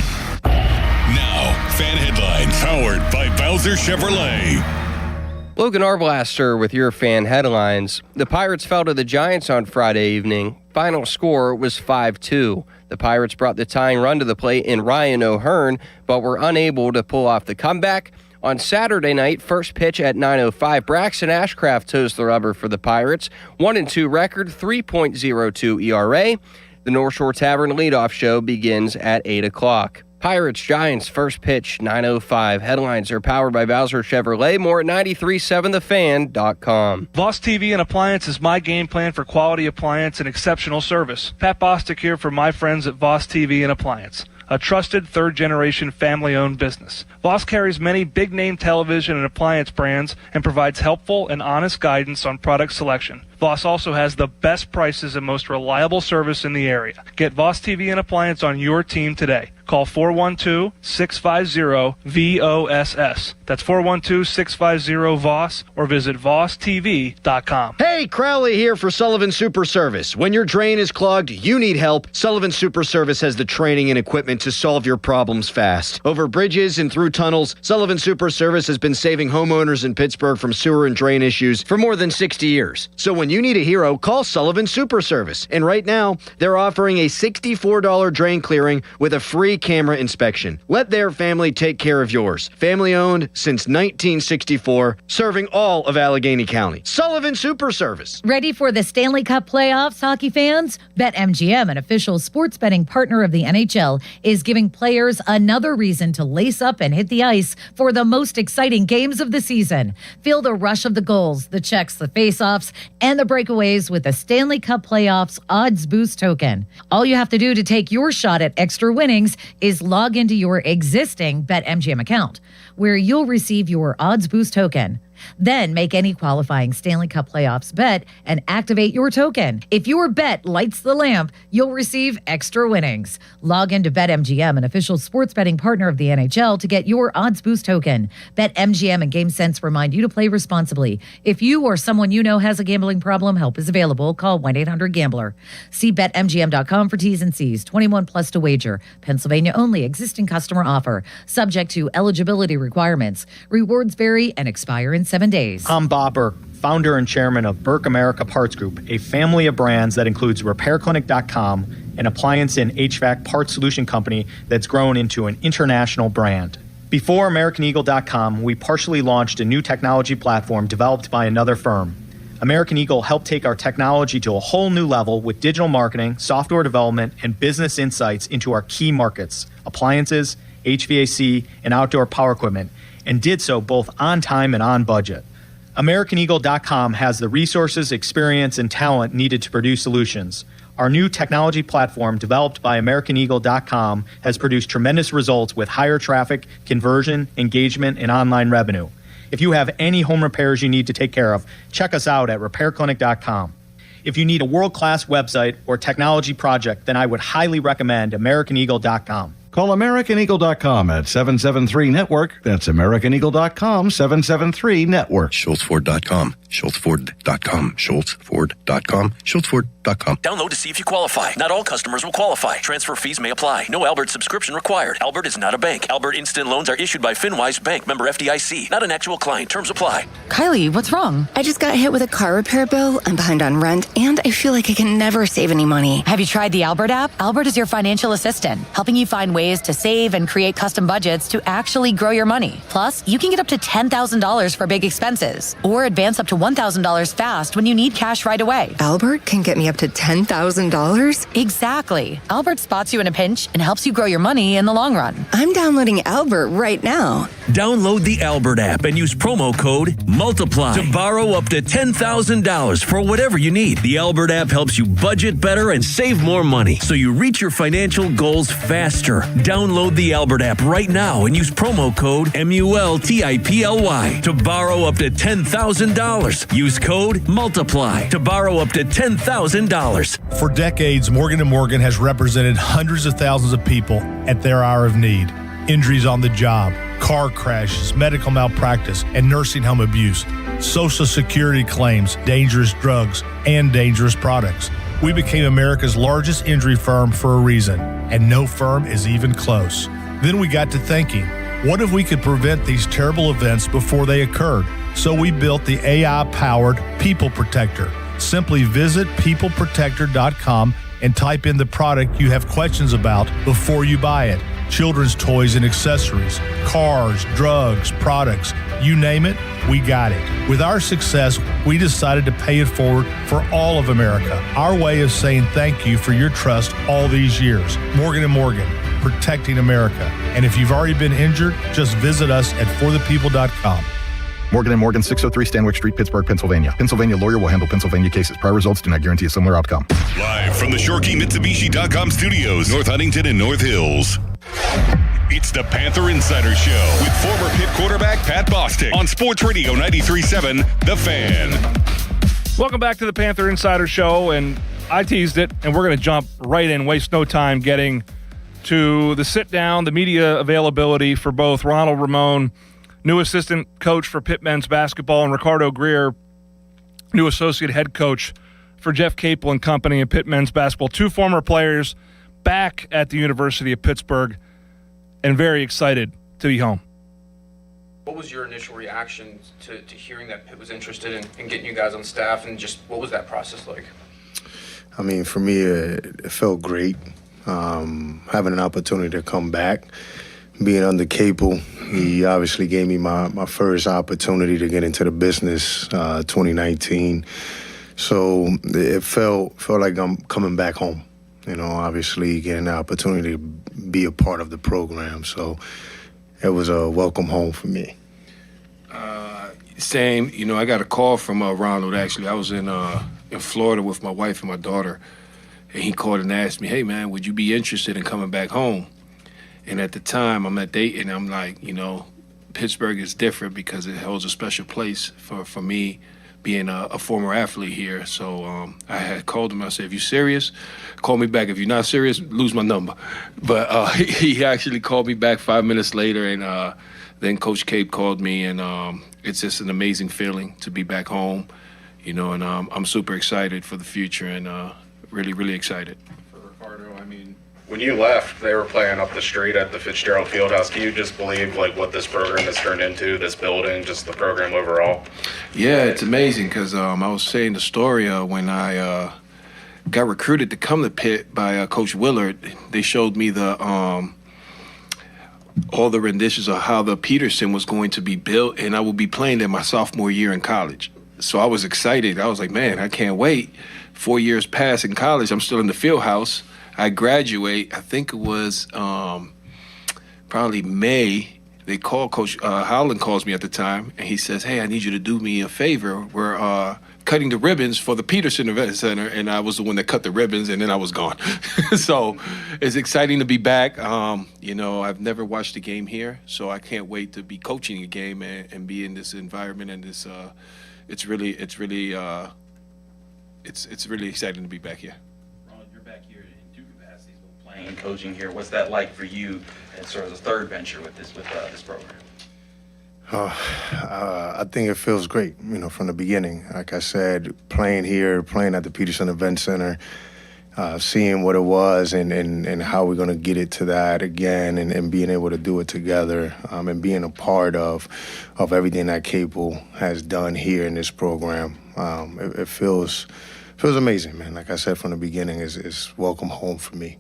Now, fan headlines powered by Bowser Chevrolet. Logan Arblaster with your fan headlines. The Pirates fell to the Giants on Friday evening. Final score was 5-2. The Pirates brought the tying run to the plate in Ryan O'Hearn, but were unable to pull off the comeback. On Saturday night, first pitch at 9:05, Braxton Ashcraft toes the rubber for the Pirates. 1-2 record, 3.02 ERA. The North Shore Tavern leadoff show begins at 8 o'clock. Pirates Giants first pitch 9:05. Headlines are powered by Bowser Chevrolet. More at 937thefan.com. Voss TV and Appliance is my game plan for quality appliance and exceptional service. Pat Bostic here for my friends at Voss TV and Appliance, a trusted third-generation family-owned business. Voss carries many big-name television and appliance brands and provides helpful and honest guidance on product selection. Voss also has the best prices and most reliable service in the area. Get Voss TV and Appliance on your team today. Call 412-650-VOSS. That's 412-650-VOSS or visit VossTV.com. Hey, Crowley here for Sullivan Super Service. When your drain is clogged, you need help. Sullivan Super Service has the training and equipment to solve your problems fast. Over bridges and through tunnels, Sullivan Super Service has been saving homeowners in Pittsburgh from sewer and drain issues for more than 60 years. So when you need a hero, call Sullivan Super Service. And right now, they're offering a $64 drain clearing with a free camera inspection. Let their family take care of yours. Family owned since 1964, serving all of Allegheny County. Sullivan Super Service. Ready for the Stanley Cup playoffs, hockey fans? BetMGM, an official sports betting partner of the NHL, is giving players another reason to lace up and hit the ice for the most exciting games of the season. Feel the rush of the goals, the checks, the face-offs, and the breakaways with the Stanley Cup Playoffs Odds Boost token. All you have to do to take your shot at extra winnings is log into your existing BetMGM account, where you'll receive your Odds Boost token. Then make any qualifying Stanley Cup Playoffs bet and activate your token. If your bet lights the lamp, you'll receive extra winnings. Log into BetMGM, an official sports betting partner of the NHL, to get your Odds Boost token. BetMGM and GameSense remind you to play responsibly. If you or someone you know has a gambling problem, help is available. Call 1-800-GAMBLER. See BetMGM.com for T's and C's. 21 plus to wager. Pennsylvania only. Existing customer offer. Subject to eligibility requirements. Rewards vary and expire in 7 days. I'm Bob Burke, founder and chairman of Burke America Parts Group, a family of brands that includes RepairClinic.com, an appliance and HVAC parts solution company that's grown into an international brand. Before AmericanEagle.com, we partially launched a new technology platform developed by another firm. American Eagle helped take our technology to a whole new level with digital marketing, software development, and business insights into our key markets, appliances, HVAC, and outdoor power equipment, and did so both on time and on budget. AmericanEagle.com has the resources, experience, and talent needed to produce solutions. Our new technology platform, developed by AmericanEagle.com, has produced tremendous results with higher traffic, conversion, engagement, and online revenue. If you have any home repairs you need to take care of, check us out at RepairClinic.com. If you need a world-class website or technology project, then I would highly recommend AmericanEagle.com. Call AmericanEagle.com at 773-NETWORK. That's AmericanEagle.com, 773-NETWORK. SchultzFord.com, SchultzFord.com, SchultzFord.com, SchultzFord.com. Download to see if you qualify. Not all customers will qualify. Transfer fees may apply. No Albert subscription required. Albert is not a bank. Albert Instant Loans are issued by FinWise Bank, member FDIC. Not an actual client. Terms apply. Kylie, what's wrong? I just got hit with a car repair bill. I'm behind on rent, and I feel like I can never save any money. Have you tried the Albert app? Albert is your financial assistant, helping you find ways to save and create custom budgets to actually grow your money. Plus, you can get up to $10,000 for big expenses or advance up to $1,000 fast when you need cash right away. Albert can get me up to $10,000? Exactly. Albert spots you in a pinch and helps you grow your money in the long run. I'm downloading Albert right now. Download the Albert app and use promo code MULTIPLY to borrow up to $10,000 for whatever you need. The Albert app helps you budget better and save more money so you reach your financial goals faster. Download the Albert app right now and use promo code MULTIPLY to borrow up to $10,000. Use code MULTIPLY to borrow up to $10,000. For decades, Morgan & Morgan has represented hundreds of thousands of people at their hour of need. Injuries on the job, car crashes, medical malpractice, and nursing home abuse, Social Security claims, dangerous drugs, and dangerous products. We became America's largest injury firm for a reason, and no firm is even close. Then we got to thinking, what if we could prevent these terrible events before they occurred? So we built the AI-powered People Protector. Simply visit peopleprotector.com and type in the product you have questions about before you buy it. Children's toys and accessories, cars, drugs, products, you name it, we got it. With our success, we decided to pay it forward for all of America. Our way of saying thank you for your trust all these years. Morgan & Morgan, protecting America. And if you've already been injured, just visit us at forthepeople.com. Morgan & Morgan, 603 Stanwyck Street, Pittsburgh, Pennsylvania. Pennsylvania lawyer will handle Pennsylvania cases. Prior results do not guarantee a similar outcome. Live from the ShoreKeyMitsubishi.com studios, North Huntington and North Hills. It's the Panther Insider Show with former Pitt quarterback Pat Bostic on Sports Radio 93.7 The Fan. Welcome back to the Panther Insider Show, and I teased it, and we're going to jump right in, waste no time getting to the sit-down, the media availability for both Ronald Ramon, new assistant coach for Pitt men's basketball, and Ricardo Greer, new associate head coach for Jeff Capel and company in Pitt men's basketball. Two former players back at the University of Pittsburgh, and very excited to be home. What was your initial reaction to hearing that Pitt was interested in getting you guys on staff, and just what was that process like? I mean, for me, it felt great having an opportunity to come back. Being under Capel, he obviously gave me my first opportunity to get into the business 2019. So it felt like I'm coming back home. You know, obviously getting the opportunity to be a part of the program. So it was a welcome home for me. Same. You know, I got a call from Ronald, actually. I was in Florida with my wife and my daughter, and he called and asked me, hey, man, would you be interested in coming back home? And at the time, I'm at Dayton, I'm like, you know, Pittsburgh is different because it holds a special place for me being a former athlete here. So I had called him. I said, if you're serious, call me back. If you're not serious, lose my number. But he actually called me back 5 minutes later, and then Coach Cape called me, and it's just an amazing feeling to be back home, you know, and I'm super excited for the future and really, really excited. For Ricardo, I mean, when you left, they were playing up the street at the Fitzgerald Fieldhouse. Can you just believe like what this program has turned into, this building, just the program overall? Yeah, it's amazing because I was saying the story when I got recruited to come to Pitt by Coach Willard. They showed me the all the renditions of how the Peterson was going to be built, and I would be playing there my sophomore year in college. So I was excited. I was like, man, I can't wait. 4 years past in college, I'm still in the field house. I graduate, I think it was probably May. They call Coach Howland calls me at the time, and he says, hey, I need you to do me a favor. We're cutting the ribbons for the Peterson Event Center, and I was the one that cut the ribbons, and then I was gone. So it's exciting to be back. You know, I've never watched a game here, so I can't wait to be coaching a game and be in this environment and this. It's really exciting to be back here. And coaching here, what's that like for you as sort of the third venture with this program? I think it feels great, you know, from the beginning. Like I said, playing here, playing at the Peterson Event Center, seeing what it was and how we're going to get it to that again and being able to do it together and being a part of everything that Capel has done here in this program. It feels amazing, man. Like I said from the beginning, it's welcome home for me.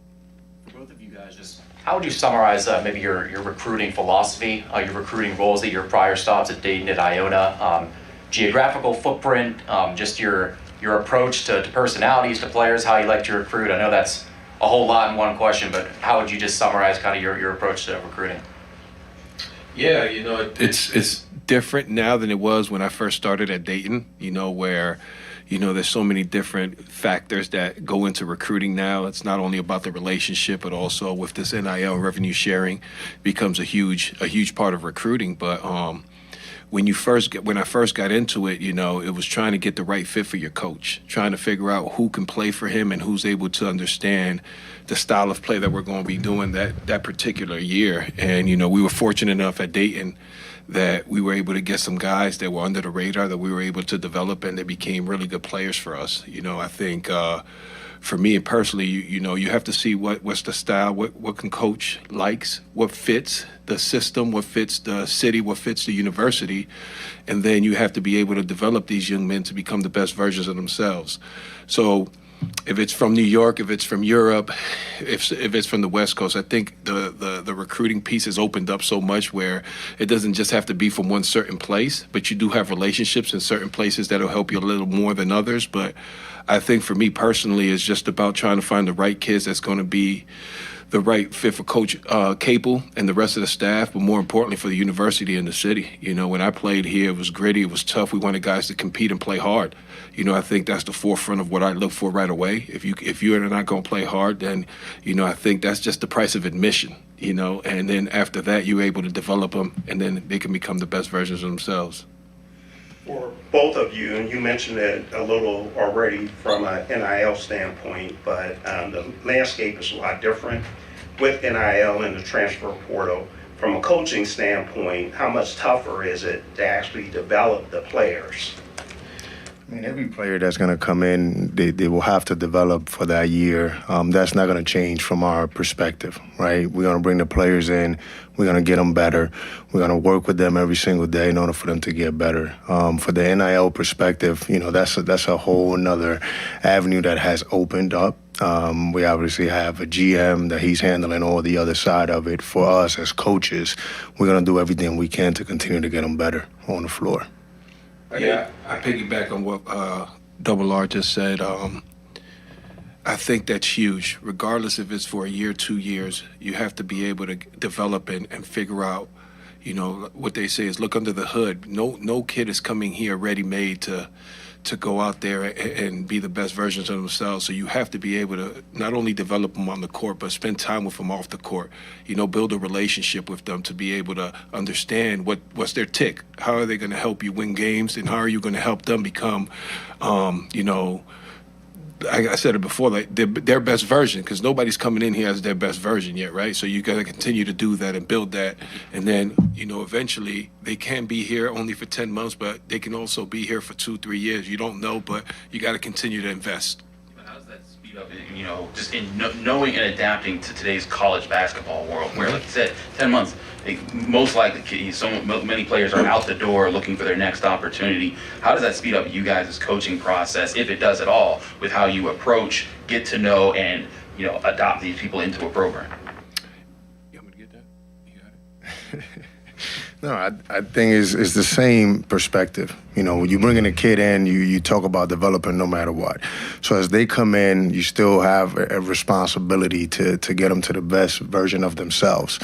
How would you summarize maybe your recruiting philosophy, your recruiting roles at your prior stops at Dayton, at Iona, geographical footprint, just your approach to personalities, to players, how you like to recruit? I know that's a whole lot in one question, but how would you just summarize kind of your approach to recruiting? Yeah, you know, it's different now than it was when I first started at Dayton, you know, where there's so many different factors that go into recruiting now. It's not only about the relationship, but also with this NIL revenue sharing becomes a huge part of recruiting. But when I first got into it, it was trying to get the right fit for your coach, trying to figure out who can play for him and who's able to understand the style of play that we're going to be doing that particular year. And, we were fortunate enough at Dayton that we were able to get some guys that were under the radar that we were able to develop, and they became really good players for us. I think for me personally, you have to see what's the style, what can coach likes, what fits the system, what fits the city, what fits the university, and then you have to be able to develop these young men to become the best versions of themselves. So if it's from New York, if it's from Europe, if it's from the West Coast, I think the recruiting piece has opened up so much where it doesn't just have to be from one certain place, but you do have relationships in certain places that'll help you a little more than others. But I think for me personally, it's just about trying to find the right kids that's going to be the right fit for Coach Capel and the rest of the staff, but more importantly for the university and the city. When I played here, it was gritty, it was tough. We wanted guys to compete and play hard. I think that's the forefront of what I look for right away. If you're not going to play hard, then, I think that's just the price of admission, and then after that, you're able to develop them, and then they can become the best versions of themselves. For both of you, and you mentioned it a little already from an NIL standpoint, but the landscape is a lot different with NIL and the transfer portal. From a coaching standpoint, how much tougher is it to actually develop the players? Every player that's going to come in, they will have to develop for that year. That's not going to change from our perspective, right? We're going to bring the players in. We're going to get them better. We're going to work with them every single day in order for them to get better. For the NIL perspective, that's a whole another avenue that has opened up. We obviously have a GM that he's handling all the other side of it. For us as coaches, we're going to do everything we can to continue to get them better on the floor. Yeah, I piggyback on what Double R just said. I think that's huge. Regardless if it's for a year, 2 years, you have to be able to develop and figure out, what they say is look under the hood. No kid is coming here ready-made to go out there and be the best versions of themselves. So you have to be able to not only develop them on the court, but spend time with them off the court. Build a relationship with them to be able to understand what's their tick. How are they going to help you win games, and how are you going to help them become, I said it before, like their best version, because nobody's coming in here as their best version yet, right? So you got to continue to do that and build that. And then, eventually they can be here only for 10 months, but they can also be here for 2-3 years. You don't know, but you got to continue to invest. How does that speed up, just in knowing and adapting to today's college basketball world, where, like you said, 10 months, most likely many players are out the door looking for their next opportunity. How does that speed up you guys' coaching process, if it does at all, with how you approach, get to know, and adopt these people into a program? You want me to get that? You got it? No, I think it's the same perspective. When you bring in a kid in, you talk about developing no matter what. So as they come in, you still have a responsibility to get them to the best version of themselves.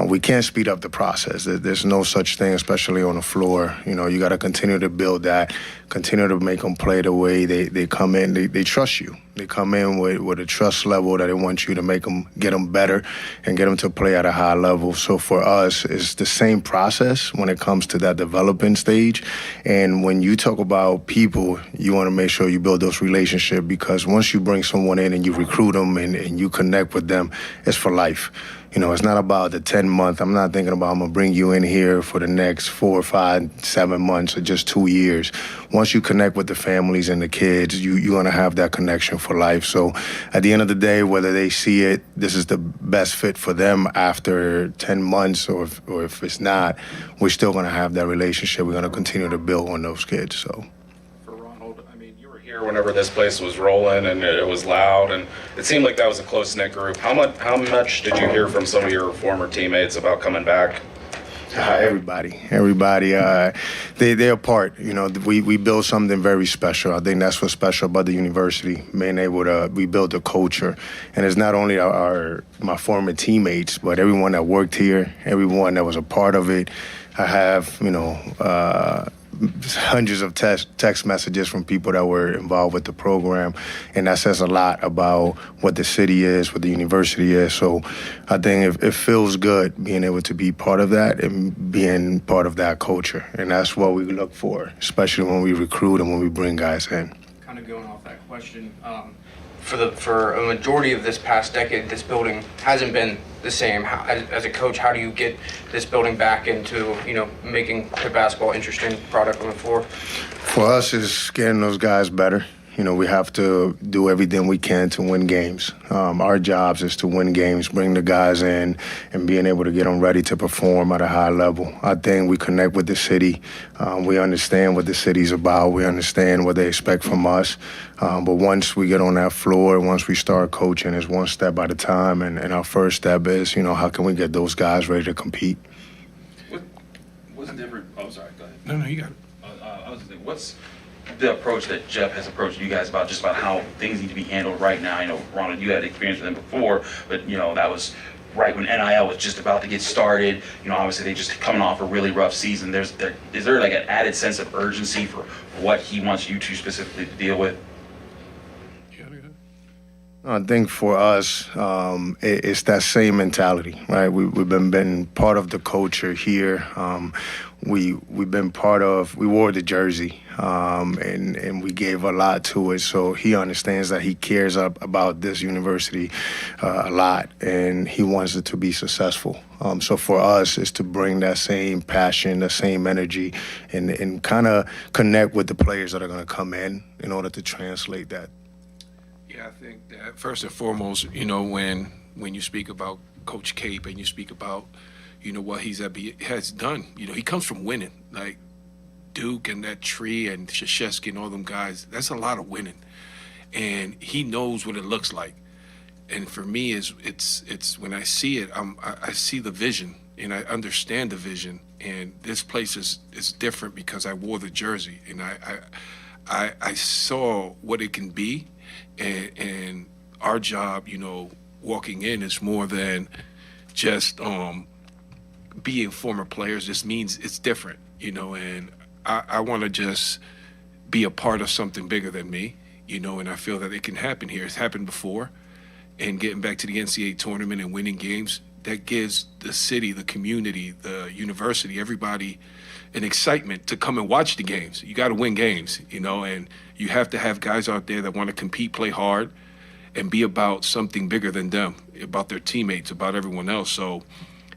We can't speed up the process. There's no such thing, especially on the floor. You got to continue to build that, continue to make them play the way they come in. They trust you. They come in with a trust level that they want you to get them better and get them to play at a high level. So for us, it's the same process when it comes to that developing stage. And when you talk about people, you want to make sure you build those relationships, because once you bring someone in and you recruit them and you connect with them, it's for life. It's not about the 10-month. I'm not thinking about I'm going to bring you in here for the next 4, 5, 7 months or just 2 years. Once you connect with the families and the kids, you're going to have that connection for life. So at the end of the day, whether they see it, this is the best fit for them after 10 months or if it's not, we're still going to have that relationship. We're going to continue to build on those kids. So. Whenever this place was rolling and it was loud, and it seemed like that was a close-knit group. How much did you hear from some of your former teammates about coming back? Everybody. They're a part. We built something very special. I think that's what's special about the university. Being able to, we built a culture, and it's not only my former teammates, but everyone that worked here, everyone that was a part of it. I have, hundreds of text messages from people that were involved with the program, and that says a lot about what the city is, what the university is. So I think it feels good being able to be part of that and being part of that culture, and that's what we look for, especially when we recruit and when we bring guys in. Kind of going off that question, for a majority of this past decade, this building hasn't been the same. As a coach, how do you get this building back into, making Pitt basketball interesting product on the floor? For us, it's getting those guys better. We have to do everything we can to win games. Our jobs is to win games, bring the guys in, and being able to get them ready to perform at a high level. I think we connect with the city. We understand what the city's about. We understand what they expect from us. But once we get on that floor, once we start coaching, it's one step at a time. And our first step is, how can we get those guys ready to compete? What's different? Oh, sorry. Go ahead. No, you got it. I was just thinking, what's the approach that Jeff has approached you guys about how things need to be handled right now? Ronald, you had experience with him before, but that was right when NIL was just about to get started. Obviously they just coming off a really rough season. Is there like an added sense of urgency for what he wants you two specifically to deal with? I think for us, it's that same mentality, right? We've been part of the culture here. We've been we wore the jersey, and we gave a lot to it. So he understands that he cares about this university a lot, and he wants it to be successful. So for us, it's to bring that same passion, the same energy, and kind of connect with the players that are going to come in order to translate that. Yeah, I think that first and foremost, when you speak about Coach Cape and you speak about, what he has done, he comes from winning. Like Duke and that Tree and Krzyzewski and all them guys, that's a lot of winning. And he knows what it looks like. And for me, it's when I see it, I see the vision and I understand the vision. And this place is different because I wore the jersey and I saw what it can be. And our job, walking in is more than just being former players. This means it's different, and I want to just be a part of something bigger than me, and I feel that it can happen here. It's happened before, and getting back to the NCAA tournament and winning games, that gives the city, the community, the university, everybody an excitement to come and watch the games. You got to win games, and you have to have guys out there that want to compete, play hard, and be about something bigger than them, about their teammates, about everyone else. So,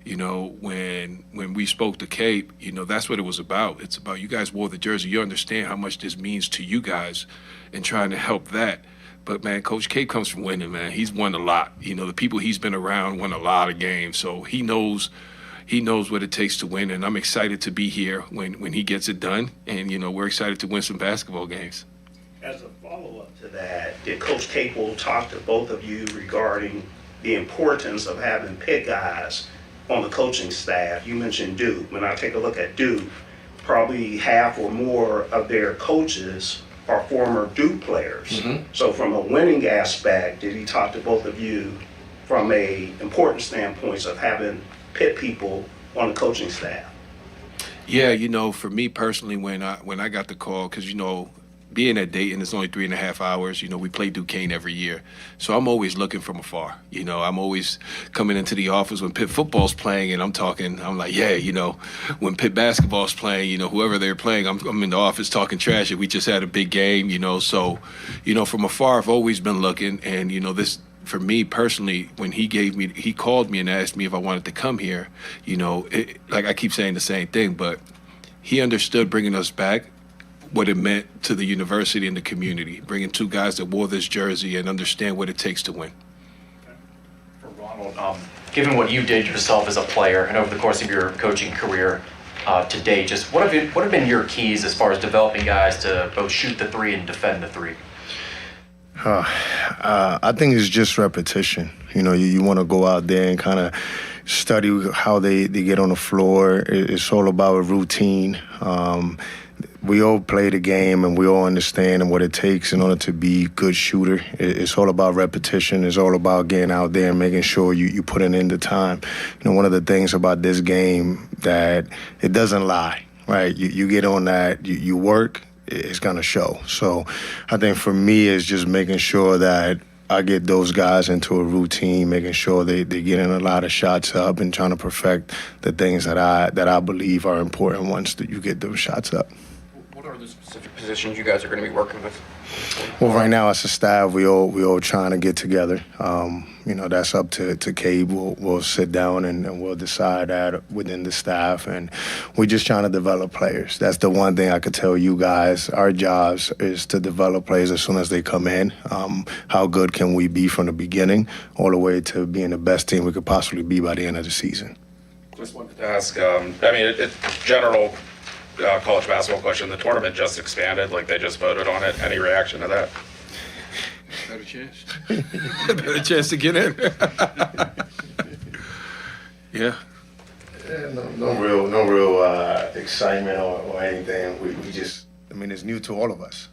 when we spoke to Cape, that's what it was about. It's about you guys wore the jersey. You understand how much this means to you guys and trying to help that. But, man, Coach Cape comes from winning, man. He's won a lot. The people he's been around won a lot of games. So he knows what it takes to win, and I'm excited to be here when he gets it done. And, we're excited to win some basketball games. As a follow-up to that, did Coach Capel talk to both of you regarding the importance of having Pitt guys on the coaching staff? You mentioned Duke. When I take a look at Duke, probably half or more of their coaches are former Duke players. Mm-hmm. So from a winning aspect, did he talk to both of you from a important standpoint of having Pitt people on the coaching staff? Yeah, for me personally, when I got the call, because being at Dayton, it's only 3.5 hours. We play Duquesne every year, so I'm always looking from afar. I'm always coming into the office when Pitt football's playing, and I'm like, yeah, when Pitt basketball's playing, whoever they're playing, I'm in the office talking trash. And we just had a big game, so from afar, I've always been looking, and this. For me personally, when he called me and asked me if I wanted to come here, like I keep saying the same thing, but he understood bringing us back, what it meant to the university and the community, bringing two guys that wore this jersey and understand what it takes to win. For Ronald, given what you did yourself as a player and over the course of your coaching career to date, just what have been your keys as far as developing guys to both shoot the three and defend the three? I think it's just repetition. You want to go out there and kind of study how they get on the floor. It's all about a routine. We all play the game and we all understand what it takes in order to be a good shooter. It's all about repetition. It's all about getting out there and making sure you put in the time. One of the things about this game that it doesn't lie. right? You get on that, you work, it's going to show. So I think for me, it's just making sure that I get those guys into a routine, making sure they're getting a lot of shots up and trying to perfect the things that I believe are important once that you get those shots up. What are the specific positions you guys are going to be working with? Well, right now as a staff, we all trying to get together. That's up to Cabe. We'll sit down and we'll decide that within the staff, and we're just trying to develop players. That's the one thing I could tell you guys. Our jobs is to develop players as soon as they come in. How good can we be from the beginning all the way to being the best team we could possibly be by the end of the season? Just wanted to ask, general college basketball question. The tournament just expanded, like they just voted on it. Any reaction to that? Better chance. Better chance to get in. Yeah. No real excitement or anything. We just, it's new to all of us.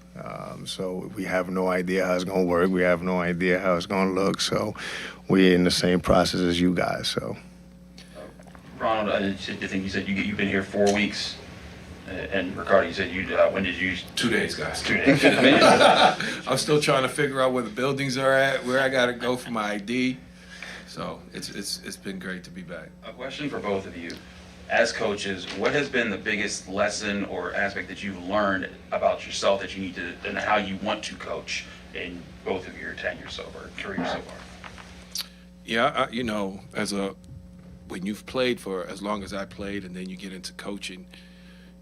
So we have no idea how it's going to work. We have no idea how it's going to look. So we're in the same process as you guys. So, Ronald, I think you said you've been here 4 weeks. And Ricardo, you said when did you? 2 days, guys. 2 days. I'm still trying to figure out where the buildings are at, where I got to go for my ID. So it's been great to be back. A question for both of you. As coaches, what has been the biggest lesson or aspect that you've learned about yourself that you need to, and how you want to coach in both of your tenure so far, career so far? Yeah, when you've played for as long as I played, and then you get into coaching,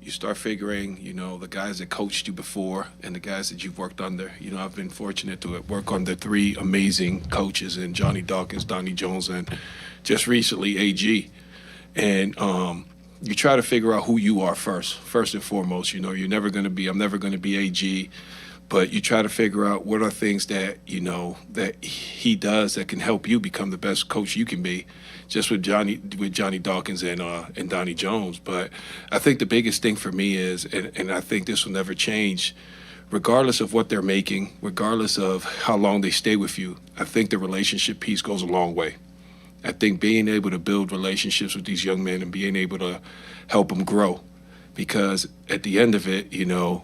you start figuring, the guys that coached you before and the guys that you've worked under. I've been fortunate to work under 3 amazing coaches, in Johnny Dawkins, Donnie Jones, and just recently AG. And you try to figure out who you are first and foremost. I'm never going to be AG, but you try to figure out what are things that, that he does that can help you become the best coach you can be. Just with Johnny Dawkins and Donnie Jones. But I think the biggest thing for me is, and I think this will never change, regardless of what they're making, regardless of how long they stay with you, I think the relationship piece goes a long way. I think being able to build relationships with these young men and being able to help them grow. Because at the end of it,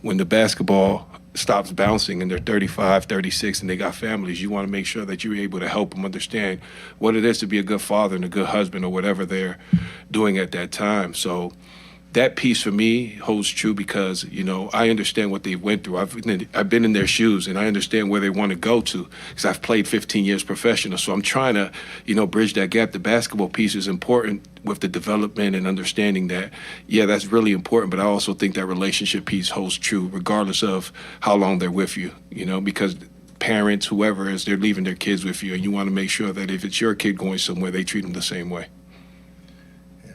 when the basketball stops bouncing and they're 35, 36, and they got families, you want to make sure that you're able to help them understand what it is to be a good father and a good husband or whatever they're doing at that time. So that piece for me holds true because, I understand what they went through. I've been in their shoes, and I understand where they want to go to because I've played 15 years professional. So I'm trying to, bridge that gap. The basketball piece is important with the development and understanding that, that's really important. But I also think that relationship piece holds true regardless of how long they're with you, because parents, whoever is, they're leaving their kids with you, and you want to make sure that if it's your kid going somewhere, they treat them the same way.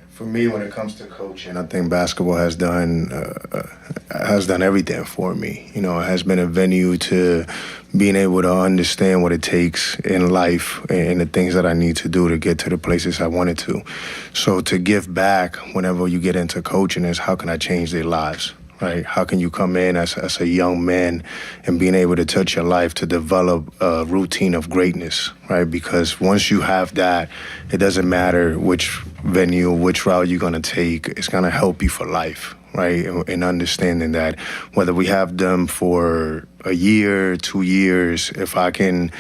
For me, when it comes to coaching, I think basketball has done everything for me. It has been a venue to being able to understand what it takes in life and the things that I need to do to get to the places I wanted to. So to give back whenever you get into coaching is how can I change their lives? Right? How can you come in as a young man and being able to touch your life to develop a routine of greatness, right? Because once you have that, it doesn't matter which venue, which route you're going to take, it's going to help you for life, right? And understanding that whether we have them for a year, 2 years, if I can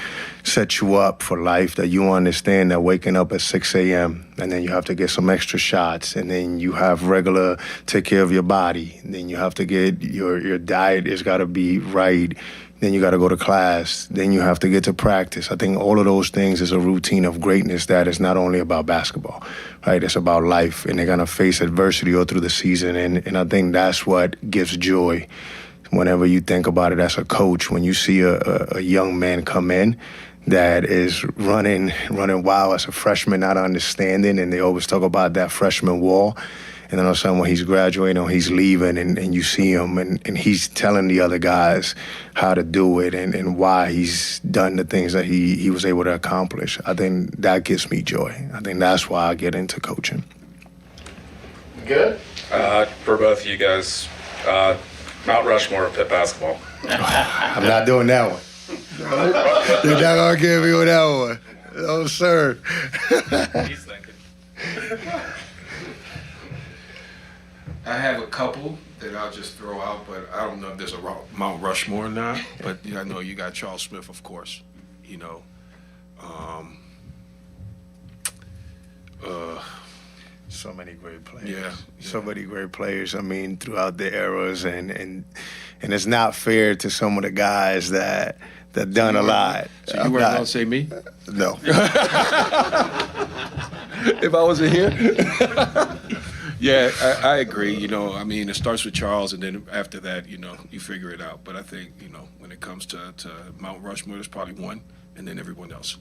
set you up for life, that you understand that waking up at 6 a.m. and then you have to get some extra shots, and then you have regular take care of your body, and then you have to get your diet has got to be right, then you got to go to class, then you have to get to practice. I think all of those things is a routine of greatness that is not only about basketball, right? It's about life, and they're going to face adversity all through the season, and I think that's what gives joy whenever you think about it as a coach. When you see a young man come in that is running wild as a freshman, not understanding, and they always talk about that freshman wall. And then all of a sudden when he's graduating or he's leaving and you see him and he's telling the other guys how to do it and why he's done the things that he was able to accomplish, I think that gives me joy. I think that's why I get into coaching. Good? For both of you guys, Mount Rushmore of Pitt basketball. I'm not doing that one. You're not going to give me with that one. Oh, sir. He's thinking. I have a couple that I'll just throw out, but I don't know if there's a Mount Rushmore or not. But I know you got Charles Smith, of course. You know, so many great players. Yeah. So many great players. I mean, throughout the eras, and it's not fair to some of the guys that done a lot. So you weren't gonna say me? No. If I wasn't here. Yeah, I agree. You know, I mean, it starts with Charles, and then after that, you know, you figure it out. But I think, you know, when it comes to Mount Rushmore, there's probably one, and then everyone else.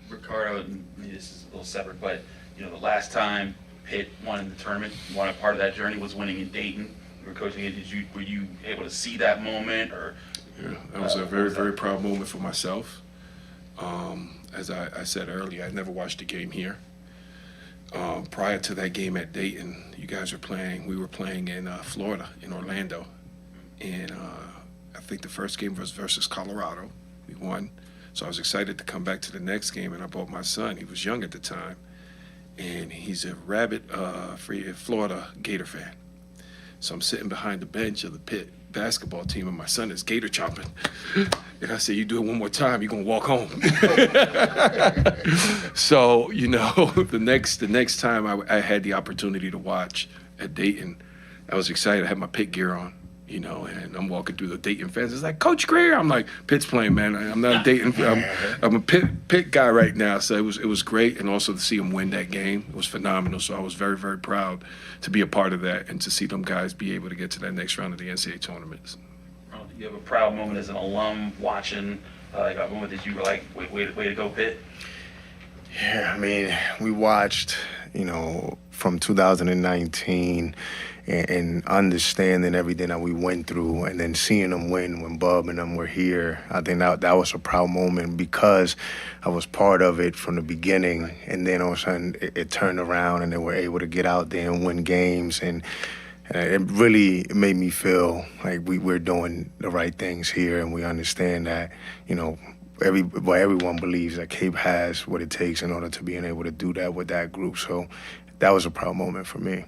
Ricardo, this is a little separate, but you know, the last time Pitt won in the tournament, one part of that journey was winning in Dayton. You were coaching it. Were you able to see that moment, or? Yeah, that was a very, very proud moment for myself. As I said earlier, I never watched a game here. Prior to that game at Dayton, we were playing in Florida, in Orlando. And I think the first game was versus Colorado. We won. So I was excited to come back to the next game, and I brought my son. He was young at the time. And he's a rabid Florida Gator fan. So I'm sitting behind the bench of the Pitt basketball team, and my son is gator chomping. And I said, you do it one more time, you're gonna walk home. So, you know, the next time I had the opportunity to watch at Dayton, I was excited. I had my Pitt gear on, you know, and I'm walking through the Dayton fans. It's like, Coach Greer. I'm like, Pitt's playing, man. I'm not a Dayton. I'm a Pitt guy right now. So it was great, and also to see him win that game, it was phenomenal. So I was very, very proud to be a part of that and to see them guys be able to get to that next round of the NCAA tournaments. You have a proud moment as an alum watching a moment that you were like, way to go, Pitt? Yeah, I mean, we watched, you know, from 2019 and understanding everything that we went through, and then seeing them win when Bub and them were here. I think that was a proud moment because I was part of it from the beginning, and then all of a sudden it turned around and they were able to get out there and win games, and it really made me feel like we're doing the right things here, and we understand that, you know, everyone believes that Cape has what it takes in order to being able to do that with that group. So that was a proud moment for me.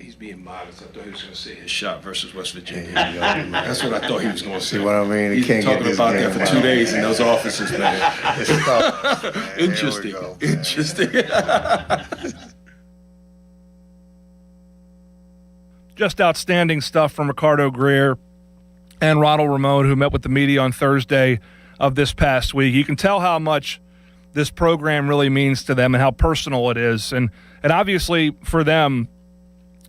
He's being modest. I thought he was going to say his shot versus West Virginia. Yeah, that's what I thought he was going to say. See what I mean? He's can't talking get this about game that for 2 days in those offices, man. It's tough, man. Interesting. Here we go, man. Interesting. Just outstanding stuff from Ricardo Greer and Ronald Ramon, who met with the media on Thursday of this past week. You can tell how much this program really means to them and how personal it is. And obviously for them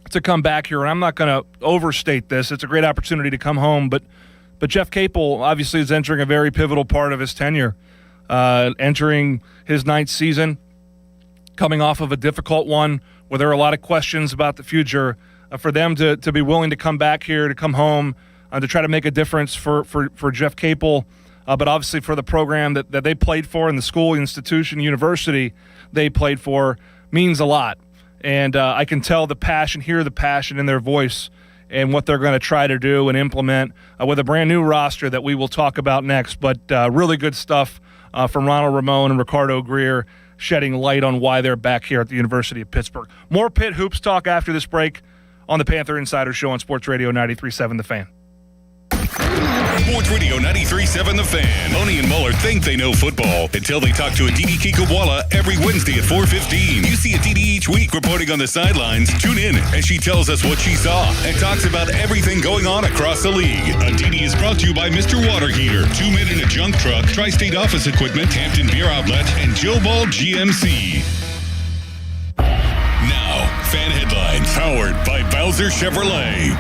to come back here, and I'm not going to overstate this, it's a great opportunity to come home, but Jeff Capel obviously is entering a very pivotal part of his tenure, entering his 9th season, coming off of a difficult one where there are a lot of questions about the future. For them to be willing to come back here, to come home, to try to make a difference for Jeff Capel, but obviously for the program that they played for and the school, institution, university they played for means a lot. And I can tell the passion, hear the passion in their voice and what they're going to try to do and implement with a brand new roster that we will talk about next. But really good stuff from Ronald Ramon and Ricardo Greer, shedding light on why they're back here at the University of Pittsburgh. More Pitt Hoops talk after this break on the Panther Insider Show on Sports Radio 93.7 The Fan. Sports Radio 93.7 The Fan. Boney and Muller think they know football until they talk to Aditi Kikawala every Wednesday at 4:15. You see Aditi each week reporting on the sidelines. Tune in as she tells us what she saw and talks about everything going on across the league. Aditi is brought to you by Mr. Water Heater, 2 Men in a Junk Truck, Tri-State Office Equipment, Hampton Beer Outlet, and Joe Ball GMC. Now, fan headlines powered by Bowser Chevrolet.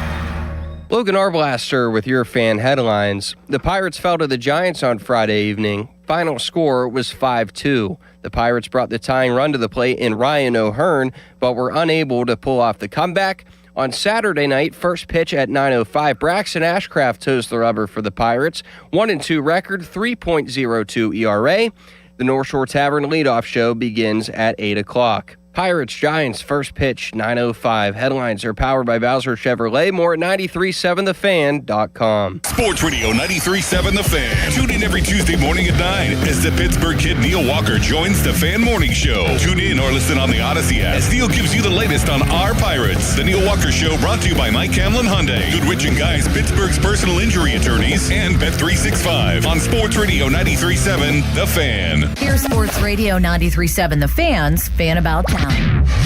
Logan Arblaster with your fan headlines. The Pirates fell to the Giants on Friday evening. Final score was 5-2. The Pirates brought the tying run to the plate in Ryan O'Hearn, but were unable to pull off the comeback. On Saturday night, first pitch at 9:05, Braxton Ashcraft toes the rubber for the Pirates. 1-2 record, 3.02 ERA. The North Shore Tavern leadoff show begins at 8 o'clock. Pirates Giants first pitch 9:05. Headlines are powered by Bowser Chevrolet. More at 937thefan.com. Sports Radio 93.7 The Fan. Tune in every Tuesday morning at 9 as the Pittsburgh kid Neil Walker joins the Fan Morning Show. Tune in or listen on the Odyssey app as Neil gives you the latest on our Pirates. The Neil Walker Show brought to you by Mike Hamlin Hyundai, Goodrich & Guys, Pittsburgh's personal injury attorneys, and Bet365 on Sports Radio 93.7 The Fan. Here's Sports Radio 93.7 The Fan's Fan About Town.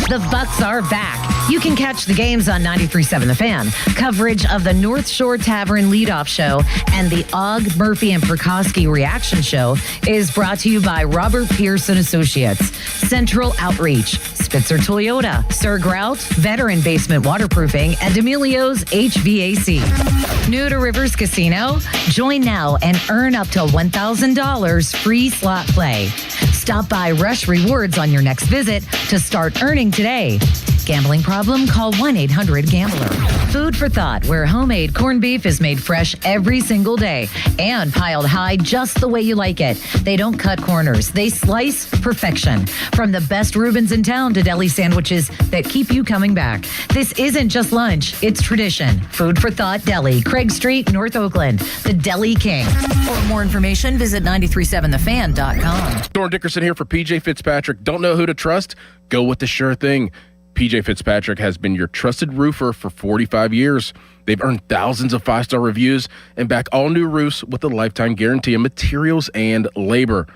The Bucks are back. You can catch the games on 93.7 The Fan. Coverage of the North Shore Tavern leadoff show and the Og, Murphy, and Prokosky reaction show is brought to you by Robert Pearson Associates, Central Outreach, Spitzer Toyota, Sir Grout, Veteran Basement Waterproofing, and Emilio's HVAC. New to Rivers Casino? Join now and earn up to $1,000 free slot play. Stop by Rush Rewards on your next visit to start earning today. Gambling problem? Call 1-800-GAMBLER. Food for thought, where homemade corned beef is made fresh every single day and piled high just the way you like it. They don't cut corners. They slice perfection. From the best Reubens in town to deli sandwiches that keep you coming back. This isn't just lunch. It's tradition. Food for Thought Deli, Craig Street, North Oakland. The Deli King. For more information, visit 937thefan.com. Thorne Dickerson here for PJ Fitzpatrick. Don't know who to trust? Go with the sure thing. PJ Fitzpatrick has been your trusted roofer for 45 years. They've earned thousands of 5-star reviews and back all new roofs with a lifetime guarantee of materials and labor.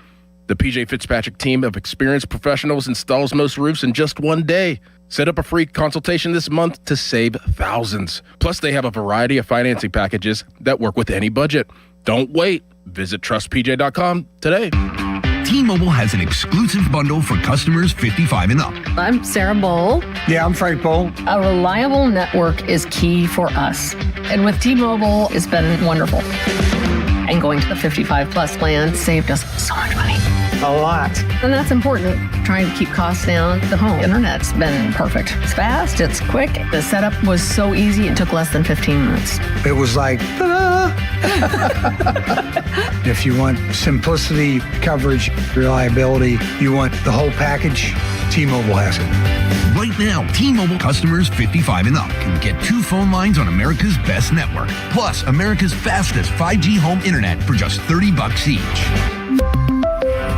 The PJ Fitzpatrick team of experienced professionals installs most roofs in just one day. Set up a free consultation this month to save thousands. Plus, they have a variety of financing packages that work with any budget. Don't wait. Visit trustpj.com today. T-Mobile has an exclusive bundle for customers 55 and up. I'm Sarah Bowl. Yeah, I'm Frank Bowl. A reliable network is key for us. And with T-Mobile, it's been wonderful. And going to the 55 plus plan saved us so much money. A lot. And that's important. Trying to keep costs down. The home internet's been perfect. It's fast, it's quick. The setup was so easy, it took less than 15 minutes. It was like, ta-da! If you want simplicity, coverage, reliability, you want the whole package, T-Mobile has it. Right now, T-Mobile customers 55 and up can get 2 phone lines on America's best network, plus America's fastest 5G home internet for just $30 each.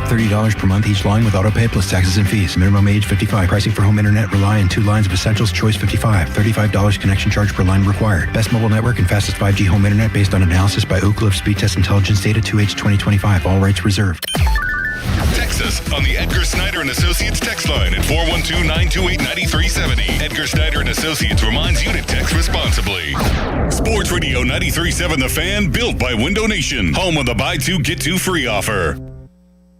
$30 per month each line with autopay plus taxes and fees. Minimum age 55. Pricing for home internet rely on 2 lines of essentials. Choice 55. $35 connection charge per line required. Best mobile network and fastest 5G home internet based on analysis by Oak Cliff Speed Test Intelligence data 2H 2025. All rights reserved. Text us on the Edgar Snyder and Associates text line at 412-928-9370. Edgar Snyder and Associates reminds you to text responsibly. Sports Radio 93.7 The Fan, built by Window Nation, home of the buy 2 get 2 free offer.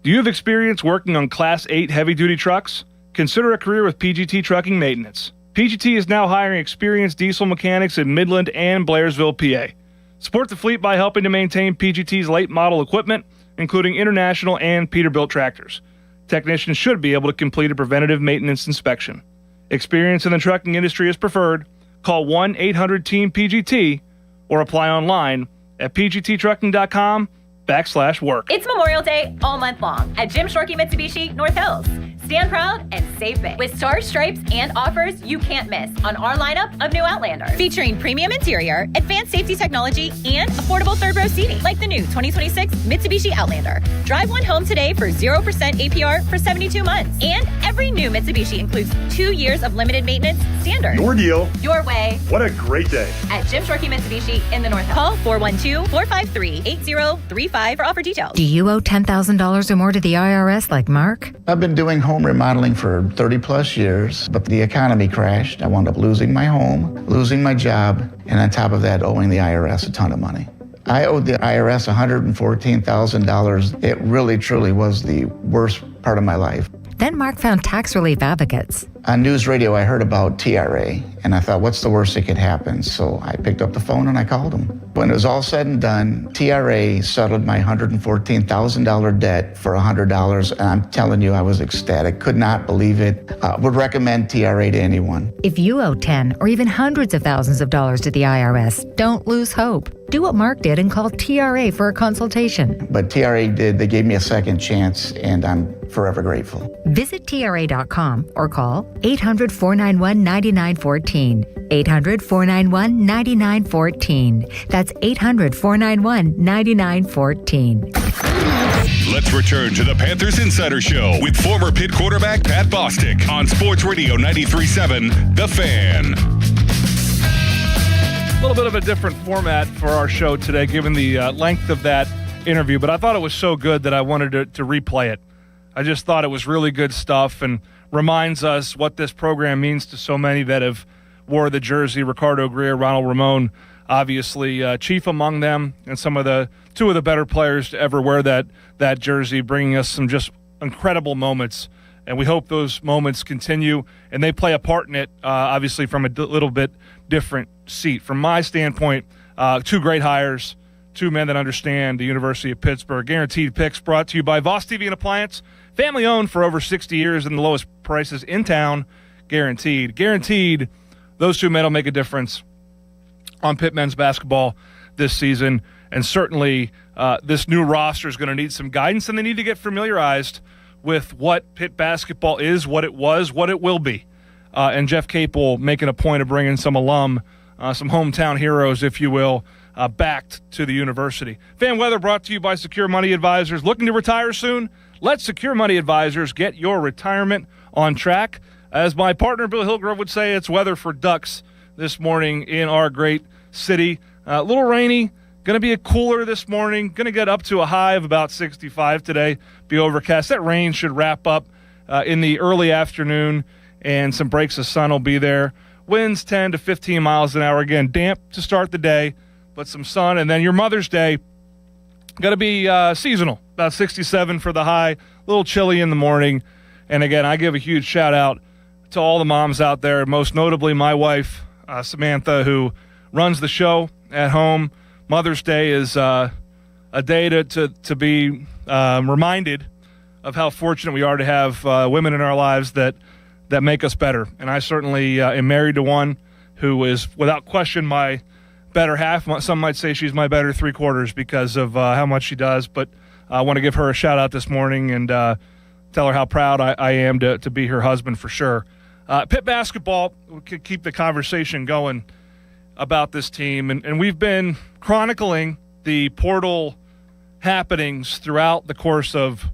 Do you have experience working on Class 8 heavy-duty trucks? Consider a career with PGT Trucking Maintenance. PGT is now hiring experienced diesel mechanics in Midland and Blairsville, PA. Support the fleet by helping to maintain PGT's late model equipment, including International and Peterbilt tractors. Technicians should be able to complete a preventative maintenance inspection. Experience in the trucking industry is preferred. Call 1-800-TEAM-PGT or apply online at pgttrucking.com/work. It's Memorial Day all month long at Jim Shorkey Mitsubishi North Hills. Stand proud and save big with stars, stripes, and offers you can't miss on our lineup of new Outlanders. Featuring premium interior, advanced safety technology, and affordable third row seating like the new 2026 Mitsubishi Outlander. Drive one home today for 0% APR for 72 months. And every new Mitsubishi includes 2 years of limited maintenance standard. Your deal. Your way. What a great day. At Jim Shorkey Mitsubishi in the North Hills. Call 412-453-8035 for offer details. Do you owe $10,000 or more to the IRS like Mark? I've been doing home remodeling for 30 plus years, but the economy crashed. I wound up losing my home, losing my job, and on top of that, owing the IRS a ton of money. I owed the IRS $114,000. It really, truly was the worst part of my life. Then Mark found tax relief advocates. On news radio, I heard about TRA, and I thought, what's the worst that could happen? So I picked up the phone and I called them. When it was all said and done, TRA settled my $114,000 debt for $100, and I'm telling you, I was ecstatic. Could not believe it. Would recommend TRA to anyone. If you owe 10 or even hundreds of thousands of dollars to the IRS, don't lose hope. Do what Mark did and call TRA for a consultation. But TRA did. They gave me a second chance, and I'm forever grateful. Visit TRA.com or call 800-491-9914. 800-491-9914. That's 800-491-9914. Let's return to the Panthers Insider Show with former Pitt quarterback Pat Bostic on Sports Radio 93.7 The Fan. A little bit of a different format for our show today, given the length of that interview, but I thought it was so good that I wanted to replay it. I just thought it was really good stuff and reminds us what this program means to so many that have wore the jersey. Ricardo Greer, Ronald Ramon, obviously chief among them, and two of the better players to ever wear that jersey, bringing us some just incredible moments. And we hope those moments continue, and they play a part in it, obviously from a little bit different seat. From my standpoint, two great hires, two men that understand the University of Pittsburgh. Guaranteed Picks brought to you by Voss TV and Appliance. Family owned for over 60 years and the lowest prices in town. Guaranteed. Guaranteed, those two men will make a difference on Pitt men's basketball this season. And certainly this new roster is going to need some guidance, and they need to get familiarized with what Pitt basketball is, what it was, what it will be. And Jeff Capel making a point of bringing some alum, some hometown heroes, if you will, back to the university. Fan weather brought to you by Secure Money Advisors. Looking to retire soon? Let Secure Money Advisors get your retirement on track. As my partner Bill Hillgrove would say, it's weather for ducks this morning in our great city. A little rainy. Going to be a cooler this morning. Going to get up to a high of about 65 today. Be overcast. That rain should wrap up in the early afternoon, and some breaks of sun will be there. Winds 10 to 15 miles an hour. Again, damp to start the day, but some sun. And then your Mother's Day, going to be seasonal. About 67 for the high. A little chilly in the morning. And again, I give a huge shout out to all the moms out there, most notably my wife, Samantha, who runs the show at home. Mother's Day is a day to be reminded of how fortunate we are to have women in our lives that make us better. And I certainly am married to one who is, without question, my better half. Some might say she's my better three-quarters because of how much she does. But I want to give her a shout-out this morning and tell her how proud I am to be her husband for sure. Pitt basketball, we could keep the conversation going about this team. And we've been chronicling the portal happenings throughout the course of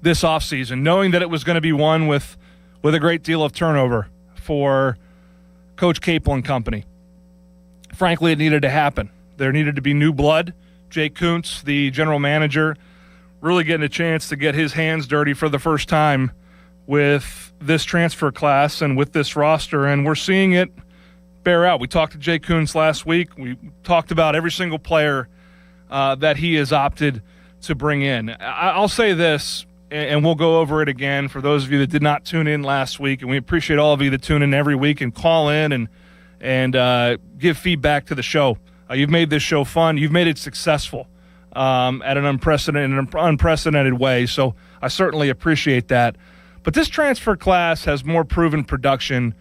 this offseason, knowing that it was going to be one with a great deal of turnover for Coach Capel and company. Frankly, it needed to happen. There needed to be new blood. Jake Kuntz, the general manager, really getting a chance to get his hands dirty for the first time with this transfer class and with this roster, and we're seeing it bear out. We talked to Jake Kuntz last week. We talked about every single player that he has opted to bring in. I'll say this, and we'll go over it again for those of you that did not tune in last week, and we appreciate all of you that tune in every week and call in and give feedback to the show. You've made this show fun. You've made it successful at an unprecedented way, so I certainly appreciate that. But this transfer class has more proven production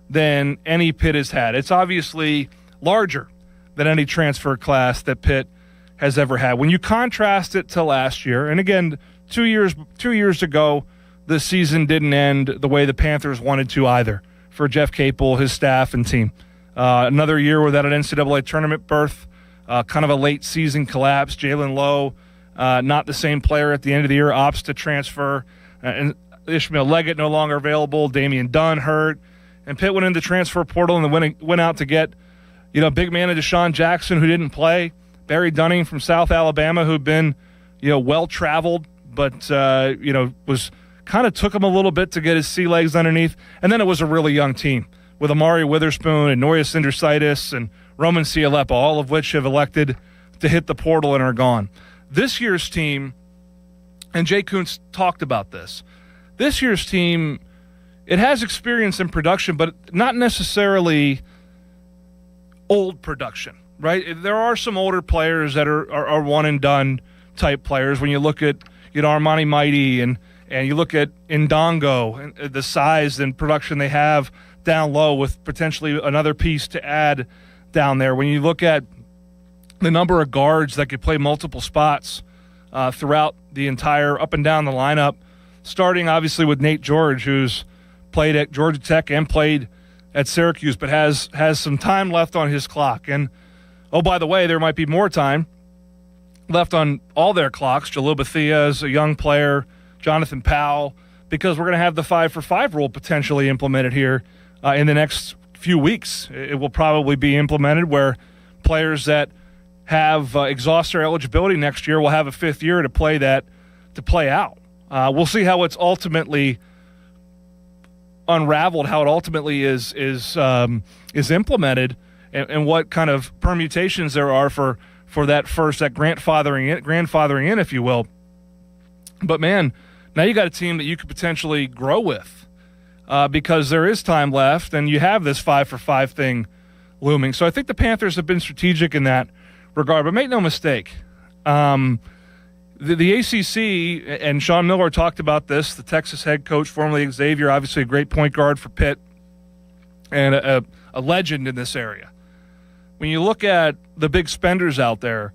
than any Pitt has had. It's obviously larger than any transfer class that Pitt has ever had. When you contrast it to last year, and again, 2 years ago, the season didn't end the way the Panthers wanted to either for Jeff Capel, his staff, and team. Another year without an NCAA tournament berth, kind of a late season collapse. Jalen Lowe, not the same player at the end of the year, opts to transfer. And Ishmael Leggett no longer available. Damian Dunn hurt. And Pitt went into the transfer portal and went out to get, big man of Deshaun Jackson who didn't play. Barry Dunning from South Alabama who'd been, well-traveled, but, was kind of took him a little bit to get his sea legs underneath. And then it was a really young team with Amari Witherspoon and Noya Sindersaitis and Roman Cialepa, all of which have elected to hit the portal and are gone. This year's team, and Jay Kuntz talked about this, this year's team it has experience in production, but not necessarily old production, right? There are some older players that are one and done type players. When you look at Armani Mighty and you look at Ndongo and the size and production they have down low with potentially another piece to add down there. When you look at the number of guards that could play multiple spots throughout the entire up and down the lineup, starting obviously with Nate George, who's played at Georgia Tech and played at Syracuse, but has some time left on his clock. And, oh, by the way, there might be more time left on all their clocks. Jalil Bethia is a young player, Jonathan Powell, because we're going to have the 5-for-5 rule potentially implemented here in the next few weeks. It will probably be implemented where players that have exhaust their eligibility next year will have a fifth year to play out. We'll see how it's ultimately unraveled, how it ultimately is implemented, and what kind of permutations there are for that grandfathering in, if you will. But man, now you got a team that you could potentially grow with because there is time left, and you have this 5-for-5 thing looming. So I think the Panthers have been strategic in that regard. But make no mistake, the ACC, and Sean Miller talked about this, the Texas head coach, formerly Xavier, obviously a great point guard for Pitt and a legend in this area. When you look at the big spenders out there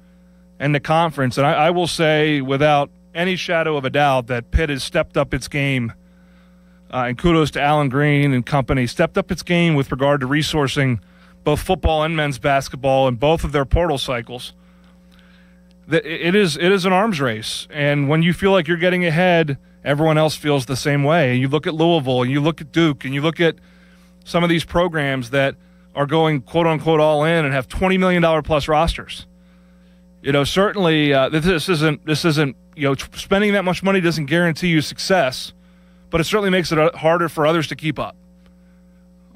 and the conference, and I will say without any shadow of a doubt that Pitt has stepped up its game, and kudos to Alan Green and company, stepped up its game with regard to resourcing both football and men's basketball in both of their portal cycles. It is an arms race, and when you feel like you're getting ahead, everyone else feels the same way. And you look at Louisville, and you look at Duke, and you look at some of these programs that are going quote-unquote all in and have $20 million plus rosters. Certainly this isn't spending that much money doesn't guarantee you success, but it certainly makes it harder for others to keep up.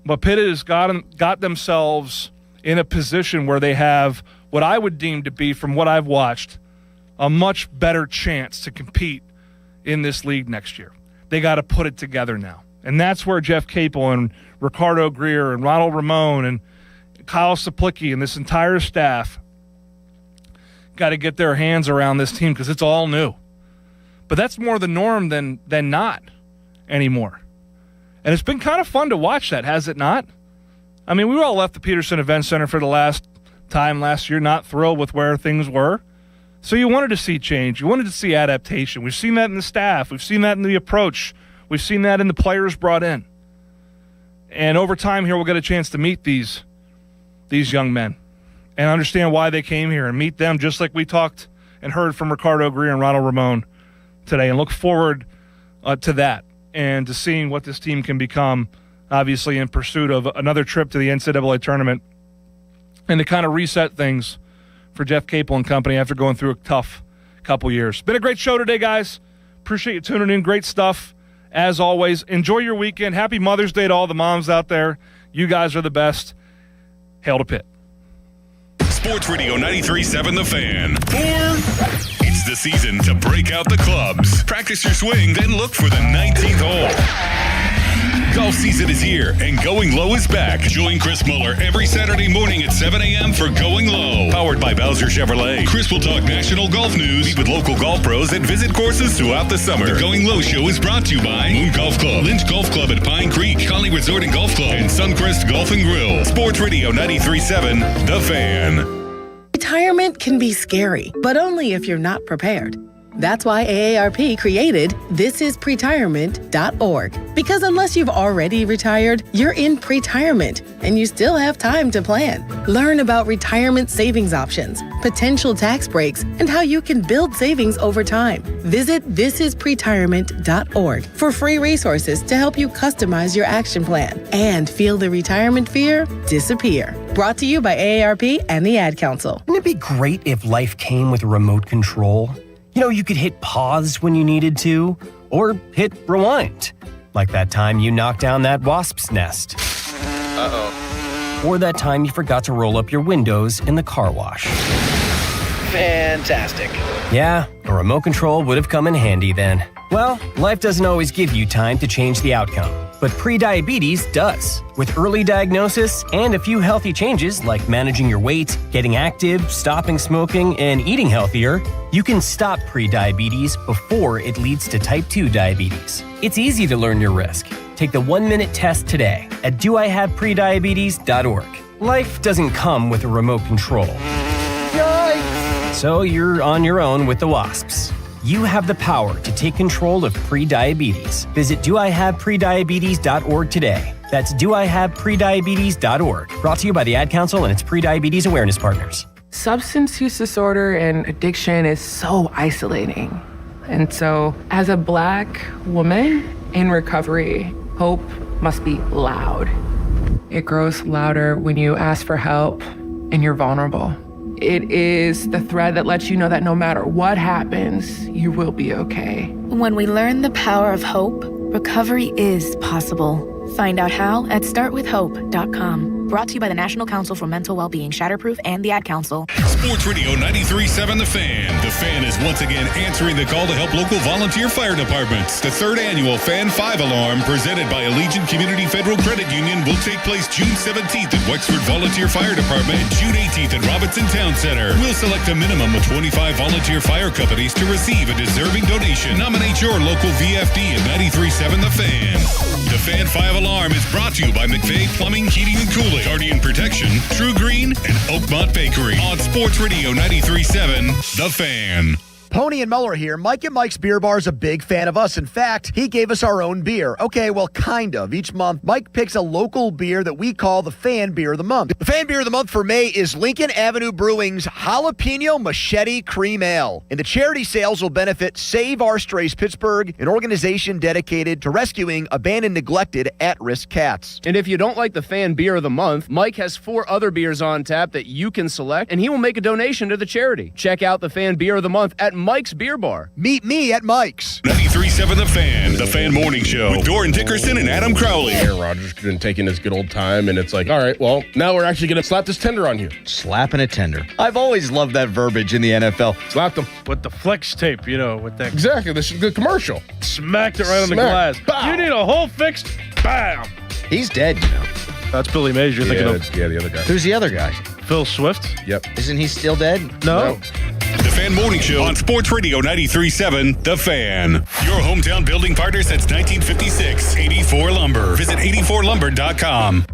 But Pitt has got themselves in a position where they have what I would deem to be, from what I've watched, a much better chance to compete in this league next year. They got to put it together now. And that's where Jeff Capel and Ricardo Greer and Ronald Ramon and Kyle Saplicki and this entire staff got to get their hands around this team, because it's all new. But that's more the norm than not anymore. And it's been kind of fun to watch that, has it not? I mean, we all left the Peterson Event Center for the last time last year, not thrilled with where things were. So you wanted to see change. You wanted to see adaptation. We've seen that in the staff. We've seen that in the approach. We've seen that in the players brought in. And over time here, we'll get a chance to meet these young men and understand why they came here and meet them, just like we talked and heard from Ricardo Greer and Ronald Ramon today, and look forward to that and to seeing what this team can become, obviously in pursuit of another trip to the NCAA tournament and to kind of reset things for Jeff Capel and company after going through a tough couple years. Been a great show today, guys. Appreciate you tuning in. Great stuff, as always. Enjoy your weekend. Happy Mother's Day to all the moms out there. You guys are the best. Hail to Pitt. Sports Radio 93.7 The Fan. It's the season to break out the clubs. Practice your swing, then look for the 19th hole. Golf season is here, and Going Low is back. Join Chris Muller every Saturday morning at 7 a.m. for Going Low. Powered by Bowser Chevrolet. Chris will talk national golf news, meet with local golf pros, and visit courses throughout the summer. The Going Low show is brought to you by Moon Golf Club, Lynch Golf Club at Pine Creek, Conley Resort and Golf Club, and Suncrest Golf and Grill. Sports Radio 93.7 The Fan. Retirement can be scary, but only if you're not prepared. That's why AARP created thisispretirement.org. Because unless you've already retired, you're in pretirement, and you still have time to plan. Learn about retirement savings options, potential tax breaks, and how you can build savings over time. Visit thisispretirement.org for free resources to help you customize your action plan and feel the retirement fear disappear. Brought to you by AARP and the Ad Council. Wouldn't it be great if life came with a remote control? You could hit pause when you needed to, or hit rewind. Like that time you knocked down that wasp's nest. Uh-oh. Or that time you forgot to roll up your windows in the car wash. Fantastic. Yeah, a remote control would have come in handy then. Well, life doesn't always give you time to change the outcome. but prediabetes does. With early diagnosis and a few healthy changes like managing your weight, getting active, stopping smoking, and eating healthier, you can stop prediabetes before it leads to type 2 diabetes. It's easy to learn your risk. Take the 1-minute test today at doihaveprediabetes.org. Life doesn't come with a remote control. Yikes! So you're on your own with the WASPs. You have the power to take control of prediabetes. Visit doihaveprediabetes.org today. That's doihaveprediabetes.org. Brought to you by the Ad Council and its Prediabetes Awareness Partners. Substance use disorder and addiction is so isolating. And so, as a Black woman in recovery, hope must be loud. It grows louder when you ask for help and you're vulnerable. It is the thread that lets you know that no matter what happens, you will be okay. When we learn the power of hope, recovery is possible. Find out how at startwithhope.com. Brought to you by the National Council for Mental Wellbeing, Shatterproof, and the Ad Council. Sports Radio 93.7 The Fan. The Fan is once again answering the call to help local volunteer fire departments. The 3rd annual Fan 5 Alarm, presented by Allegiant Community Federal Credit Union, will take place June 17th at Wexford Volunteer Fire Department and June 18th at Robinson Town Center. We'll select a minimum of 25 volunteer fire companies to receive a deserving donation. Nominate your local VFD at 93.7 The Fan. The Fan 5 Alarm is brought to you by McVeigh Plumbing, Heating, and Cooling, Guardian Protection, True Green, and Oakmont Bakery on Sports Radio 93.7 The Fan. Pony and Muller here. Mike and Mike's Beer Bar is a big fan of us. In fact, he gave us our own beer. Okay, well, kind of. Each month, Mike picks a local beer that we call the Fan Beer of the Month. The Fan Beer of the Month for May is Lincoln Avenue Brewing's Jalapeno Machete Cream Ale. And the charity sales will benefit Save Our Strays Pittsburgh, an organization dedicated to rescuing abandoned, neglected, at-risk cats. And if you don't like the Fan Beer of the Month, Mike has 4 other beers on tap that you can select, and he will make a donation to the charity. Check out the Fan Beer of the Month at Mike's Beer Bar. Meet me at Mike's. 93.7 The Fan Morning Show with Doran Dickerson and Adam Crowley. Aaron Rodgers been taking his good old time, and it's like, all right, well, now we're actually going to slap this tender on you. Slapping a tender. I've always loved that verbiage in the NFL. Slapped him. With the flex tape, with that. Exactly. This is the commercial. Smacked it right on the glass. Bow. You need a hole fixed? Bam. He's dead, That's Billy Mays you're thinking of. Yeah, the other guy. Who's the other guy? Phil Swift. Yep. Isn't he still dead? No. The Fan Morning Show on Sports Radio 93.7 The Fan. Your hometown building partner since 1956. 84 Lumber. Visit 84lumber.com.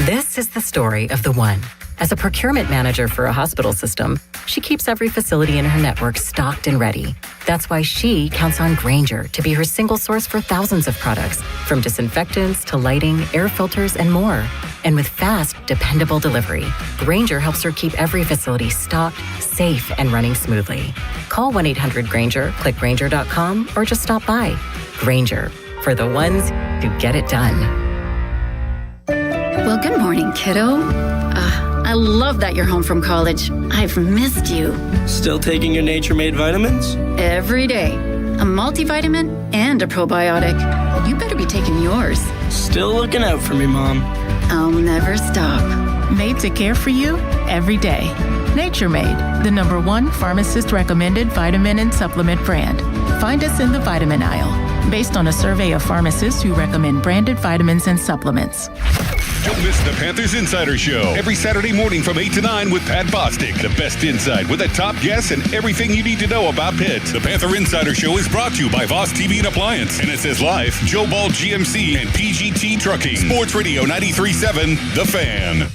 This is the story of the one. As a procurement manager for a hospital system, she keeps every facility in her network stocked and ready. That's why she counts on Grainger to be her single source for thousands of products, from disinfectants to lighting, air filters, and more. And with fast, dependable delivery, Grainger helps her keep every facility stocked, safe, and running smoothly. Call 1-800-GRAINGER, click Grainger.com, or just stop by. Grainger, for the ones who get it done. Well, good morning, kiddo. I love that you're home from college. I've missed you. Still taking your Nature Made vitamins? Every day. A multivitamin and a probiotic. You better be taking yours. Still looking out for me, Mom. I'll never stop. Made to care for you every day. Nature Made, the #1 pharmacist recommended vitamin and supplement brand. Find us in the vitamin aisle, based on a survey of pharmacists who recommend branded vitamins and supplements. Don't miss the Panthers Insider Show every Saturday morning from 8 to 9 with Pat Bostic. The best insight with the top guests and everything you need to know about Pitt. The Panther Insider Show is brought to you by Voss TV and Appliance, NSS Life, Joe Ball GMC, and PGT Trucking. Sports Radio 93.7 The Fan.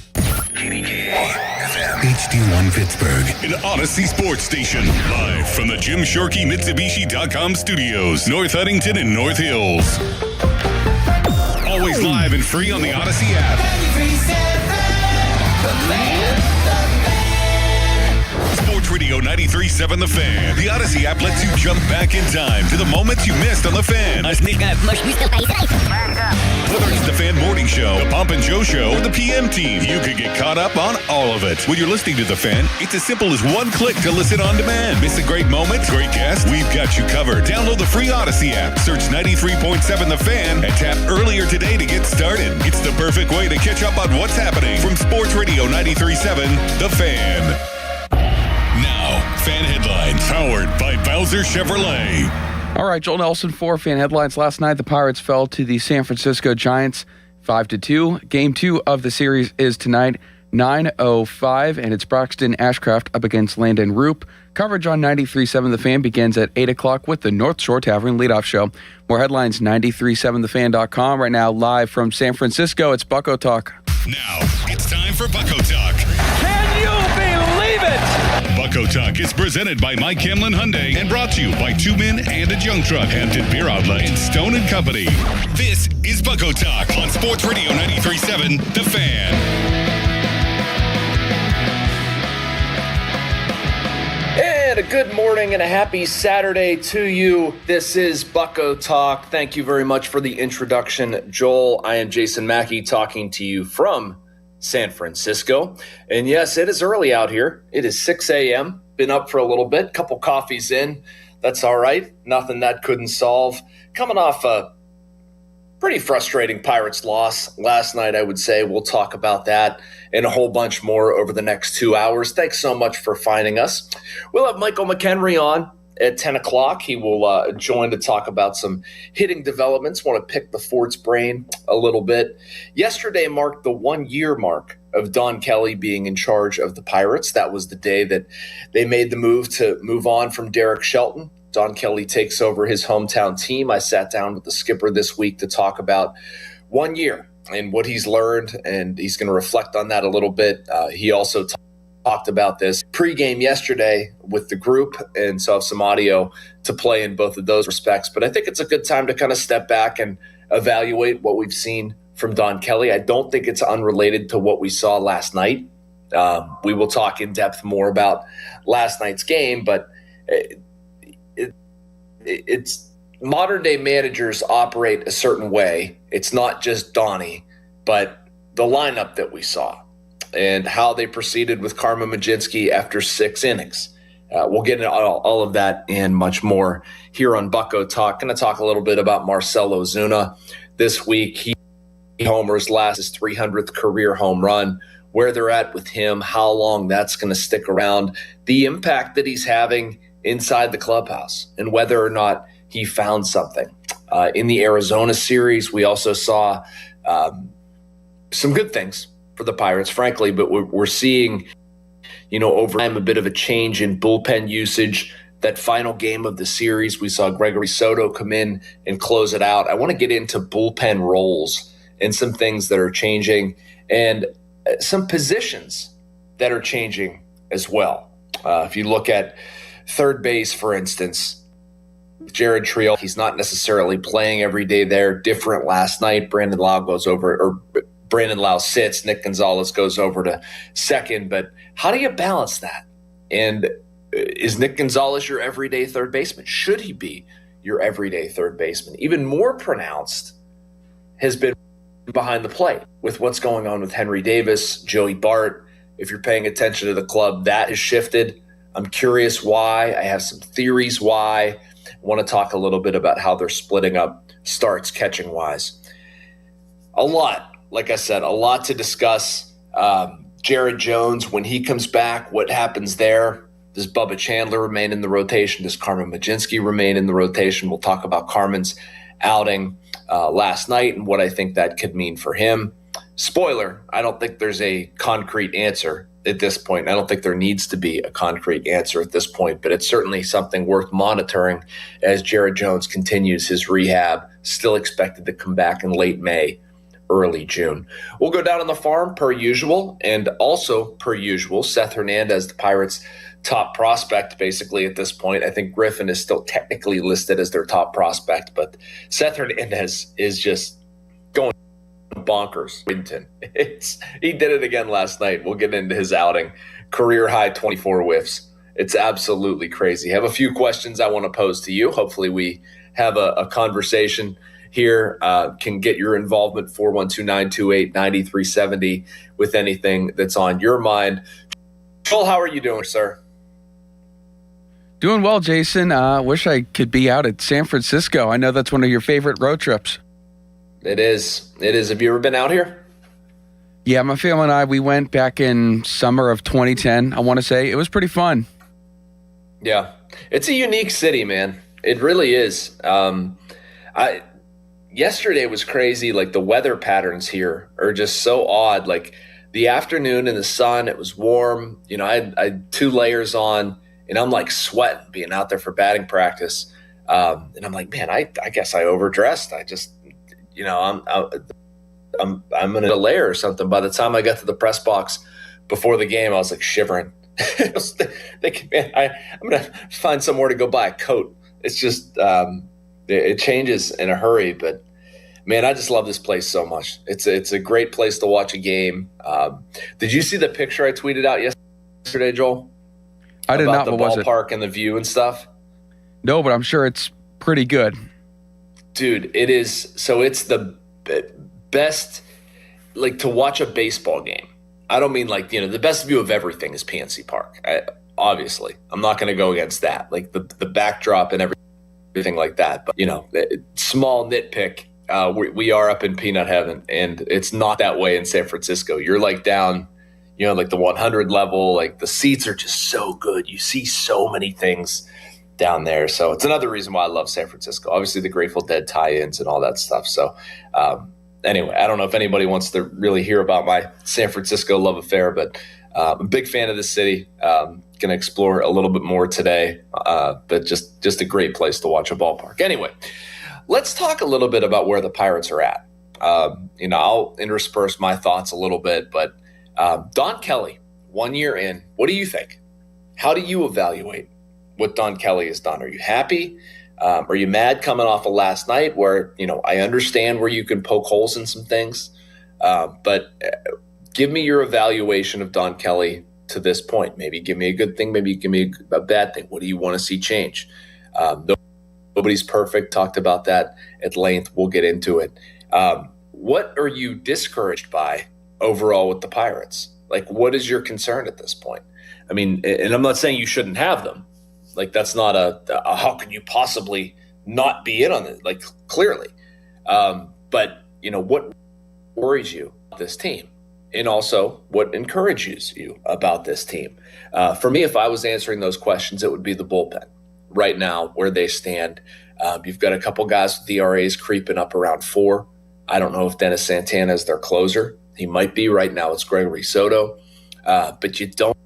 HD1 Pittsburgh. An Odyssey Sports Station. Live from the Jim Shorkey Mitsubishi.com studios, North Huntington and North Hills. Always live and free on the Odyssey app. Sports Radio 93.7 The Fan. The Odyssey app lets you jump back in time to the moments you missed on The Fan. Whether it's the Fan Morning Show, the Pomp and Joe Show, or the PM Team, you can get caught up on all of it. When you're listening to The Fan, it's as simple as one click to listen on demand. Miss a great moment, great guest? We've got you covered. Download the free Odyssey app, search 93.7 The Fan, and tap earlier today to get started. It's the perfect way to catch up on what's happening from Sports Radio 93.7 The Fan. Now, Fan Headlines, powered by Bowser Chevrolet. All right, Joel Nelson, 4 fan headlines. Last night, the Pirates fell to the San Francisco Giants 5-2. Game 2 of the series is tonight, 9:05, and it's Broxton Ashcraft up against Landon Roop. Coverage on 93.7 The Fan begins at 8 o'clock with the North Shore Tavern leadoff show. More headlines, 937thefan.com. Right now, live from San Francisco, it's Bucko Talk. Now, it's time for Bucko Talk. Can you believe it? Bucko Talk is presented by Mike Hamlin Hyundai and brought to you by Two Men and a Junk Truck, Hampton Beer Outlet, and Stone & Company. This is Bucko Talk on Sports Radio 93.7 The Fan. And a good morning and a happy Saturday to you. This is Bucko Talk. Thank you very much for the introduction, Joel. I am Jason Mackey talking to you from San Francisco. And yes, it is early out here. It is 6 a.m. Been up for a little bit, couple coffees in. That's all right. Nothing that couldn't solve. Coming off a pretty frustrating Pirates loss last night, I would say. We'll talk about that and a whole bunch more over the next 2 hours. Thanks so much for finding us. We'll have Michael McHenry on at 10 o'clock. He will join to talk about some hitting developments. Want to pick the Fort's brain a little bit. Yesterday marked the 1-year mark of Don Kelly being in charge of the Pirates. That was the day that they made the move to move on from Derek Shelton. Don Kelly takes over his hometown team. I sat down with the skipper this week to talk about 1 year and what he's learned, and he's going to reflect on that a little bit. He also talked about this pregame yesterday with the group, and so I have some audio to play in both of those respects. But I think it's a good time to kind of step back and evaluate what we've seen from Don Kelly. I don't think it's unrelated to what we saw last night. We will talk in depth more about last night's game, but it's modern day managers operate a certain way. It's not just Donnie, but the lineup that we saw and how they proceeded with Karma Majinski after 6 innings. We'll get into all of that and much more here on Bucko Talk. Going to talk a little bit about Marcell Ozuna this week. He homers last his 300th career home run, where they're at with him, how long that's going to stick around, the impact that he's having inside the clubhouse, and whether or not he found something. In the Arizona series, we also saw some good things for the Pirates, frankly, but we're seeing, over time, a bit of a change in bullpen usage. That final game of the series, we saw Gregory Soto come in and close it out. I want to get into bullpen roles and some things that are changing and some positions that are changing as well. If you look at third base, for instance, Jared Triol, he's not necessarily playing every day there. Different last night. Brandon Lau sits. Nick Gonzalez goes over to second. But how do you balance that? And is Nick Gonzalez your everyday third baseman? Should he be your everyday third baseman? Even more pronounced has been behind the plate with what's going on with Henry Davis, Joey Bart. If you're paying attention to the club, that has shifted. I'm curious why. I have some theories why. I want to talk a little bit about how they're splitting up starts catching-wise. A lot, like I said, a lot to discuss. Jared Jones, when he comes back, what happens there? Does Bubba Chandler remain in the rotation? Does Karma Majinski remain in the rotation? We'll talk about Carmen's outing last night and what I think that could mean for him. Spoiler, I don't think there's a concrete answer at this point. I don't think there needs to be a concrete answer at this point, but it's certainly something worth monitoring as Jared Jones continues his rehab, still expected to come back in late May, early June. We'll go down on the farm per usual, and also per usual, Seth Hernandez, the Pirates' top prospect basically at this point. I think Griffin is still technically listed as their top prospect, but Seth Hernandez is just going bonkers. He did it again last night. We'll get into his outing. Career high 24 whiffs. It's absolutely crazy. I have a few questions I want to pose to you. Hopefully we have a conversation here. Can get your involvement, 412-928-9370, with anything that's on your mind. Joel, how are you doing, sir? Doing well, Jason. Wish I could be out at San Francisco. I know that's one of your favorite road trips. It is. Have you ever been out here? Yeah, my family and I, we went back in summer of 2010, I want to say. It was pretty fun. Yeah. It's a unique city, man. It really is. Yesterday was crazy. Like the weather patterns here are just so odd. Like the afternoon in the sun, it was warm. You know, I had 2 layers on, and I'm like sweating being out there for batting practice. And I'm like, man, I guess I overdressed. I just, you know, I'm in a layer or something. By the time I got to the press box before the game, I was like shivering. I was thinking, man, I'm going to find somewhere to go buy a coat. It's just, it changes in a hurry, but man, I just love this place so much. It's a great place to watch a game. Did you see the picture I tweeted out yesterday, Joel? I did not. About the ballpark and the view and stuff? No, but I'm sure it's pretty good. Dude, it is. So it's the best, like, to watch a baseball game. I don't mean like, you know, the best view of everything is PNC Park. Obviously, I'm not going to go against that. Like the backdrop and everything like that. But, you know, small nitpick. We are up in peanut heaven, and it's not that way in San Francisco. You're like down, you know, like the 100 level. Like the seats are just so good. You see so many things down there. So it's another reason why I love San Francisco. Obviously the Grateful Dead tie-ins and all that stuff. So anyway, I don't know if anybody wants to really hear about my San Francisco love affair, but I'm a big fan of the city. Going to explore a little bit more today, but just a great place to watch a ballpark. Anyway, let's talk a little bit about where the Pirates are at. You know, I'll intersperse my thoughts a little bit, but Don Kelly, 1 year in, what do you think? How do you evaluate what Don Kelly has done? Are you happy? Are you mad coming off of last night where, you know, I understand where you can poke holes in some things, but give me your evaluation of Don Kelly to this point. Maybe give me a good thing. Maybe give me a bad thing. What do you want to see change? Nobody's perfect. Talked about that at length. We'll get into it. What are you discouraged by overall with the Pirates? Like, what is your concern at this point? I mean, and I'm not saying you shouldn't have them. Like, that's not a how can you possibly not be in on it? Like, clearly. But, you know, what worries you about this team? And also, what encourages you about this team? For me, if I was answering those questions, it would be the bullpen. Right now, where they stand, you've got a couple guys with ERAs creeping up around 4. I don't know if Dennis Santana is their closer. He might be. Right now, it's Gregory Soto. But you don't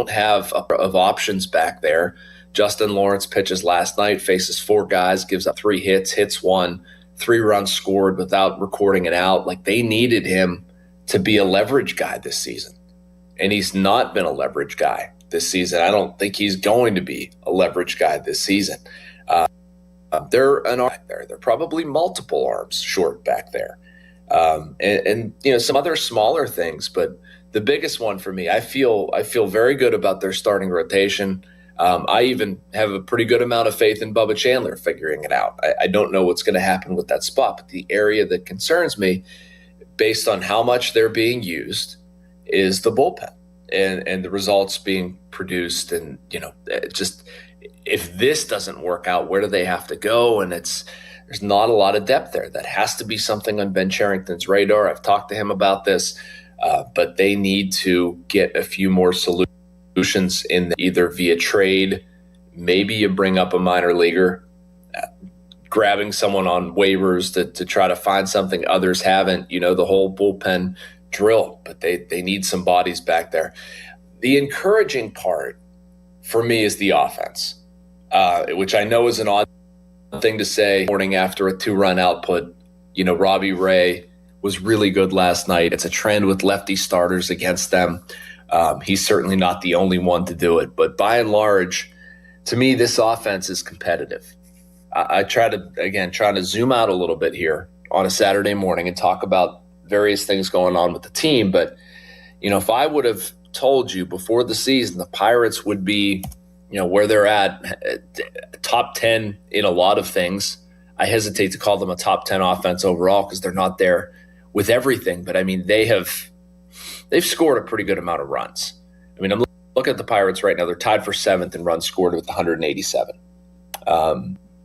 have of options back there. Justin Lawrence pitches last night, faces 4 guys, gives up 3 hits, hits 1, 3 runs scored without recording it out. Like, they needed him to be a leverage guy this season. And he's not been a leverage guy this season. I don't think he's going to be a leverage guy this season. They're an arm back there. They're probably multiple arms short back there. And you know, some other smaller things, but the biggest one for me, I feel very good about their starting rotation. I even have a pretty good amount of faith in Bubba Chandler figuring it out. I don't know what's going to happen with that spot, but the area that concerns me, based on how much they're being used, is the bullpen and the results being produced. And, you know, just if this doesn't work out, where do they have to go? And there's not a lot of depth there. That has to be something on Ben Cherington's radar. I've talked to him about this, but they need to get a few more solutions in either via trade. Maybe you bring up a minor leaguer, grabbing someone on waivers to try to find something others haven't, you know, the whole bullpen drill, but they need some bodies back there. The encouraging part for me is the offense, which I know is an odd thing to say morning after a 2-run output. You know, Robbie Ray was really good last night. It's a trend with lefty starters against them. He's certainly not the only one to do it, but by and large, to me, this offense is competitive. I try to zoom out a little bit here on a Saturday morning and talk about various things going on with the team. But, you know, if I would have told you before the season the Pirates would be, you know, where they're at, top 10 in a lot of things, I hesitate to call them a top 10 offense overall because they're not there with everything. But, I mean, they've scored a pretty good amount of runs. I mean, I'm looking at the Pirates right now. They're tied for 7th in runs scored with 187.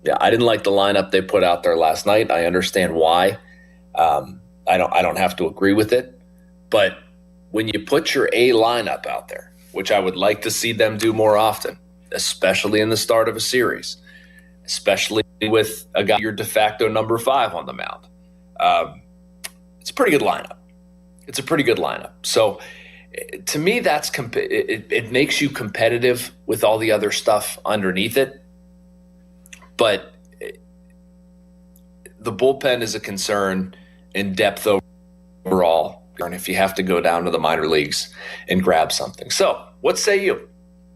Yeah, I didn't like the lineup they put out there last night. I understand why. I don't have to agree with it. But when you put your A lineup out there, which I would like to see them do more often, especially in the start of a series, especially with a guy your de facto number 5 on the mound. It's a pretty good lineup. So to me, it makes you competitive with all the other stuff underneath it. But the bullpen is a concern in depth overall, and if you have to go down to the minor leagues and grab something. So what say you?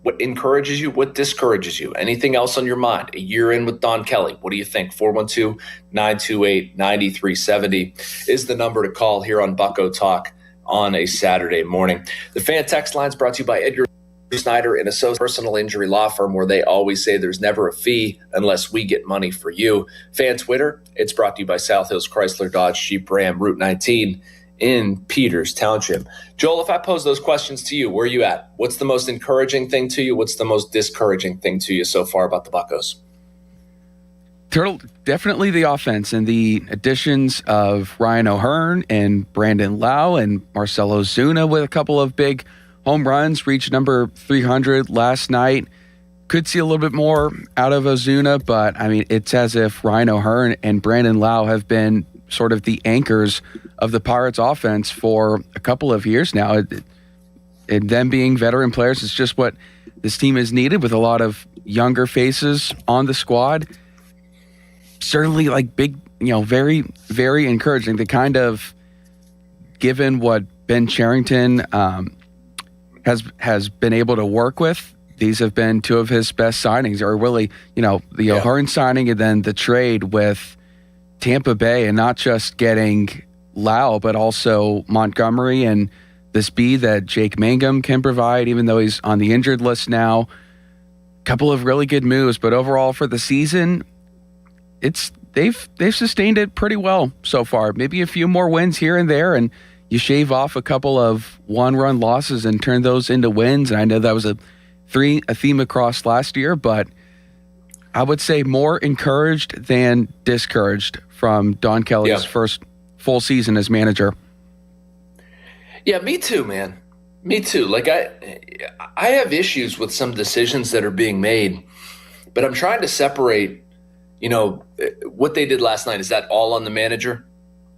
What encourages you? What discourages you? Anything else on your mind? A year in with Don Kelly. What do you think? 412-928-9370 is the number to call here on Bucko Talk on a Saturday morning. The fan text line is brought to you by Edgar Snyder and Associates personal injury law firm, where they always say there's never a fee unless we get money for you. Fan Twitter, it's brought to you by South Hills Chrysler Dodge Jeep Ram, Route 19 in Peters Township. Joel, if I pose those questions to you, where are you at? What's the most encouraging thing to you? What's the most discouraging thing to you so far about the Buccos? Turtle, definitely the offense and the additions of Ryan O'Hearn and Brandon Lau and Marcelo Zuna with a couple of big home runs, reached number 300 last night. Could see a little bit more out of Ozuna, but I mean, it's as if Ryan O'Hearn and Brandon Lau have been sort of the anchors of the Pirates offense for a couple of years now. And them being veteran players, it's just what this team has needed with a lot of younger faces on the squad. Certainly like big, very, very encouraging. The kind of, given what Ben Cherington has been able to work with, these have been two of his best signings, or really, the O'Hearn signing and then the trade with Tampa Bay, and not just getting Lau, but also Montgomery and the speed that Jake Mangum can provide, even though he's on the injured list now. Couple of really good moves, but overall for the season, they've sustained it pretty well so far. Maybe a few more wins here and there, and you shave off a couple of one-run losses and turn those into wins. And I know that was a theme across last year, but I would say more encouraged than discouraged from Don Kelly's first full season as manager. Yeah, me too, man. Me too. Like I have issues with some decisions that are being made, but I'm trying to separate, what they did last night. Is that all on the manager,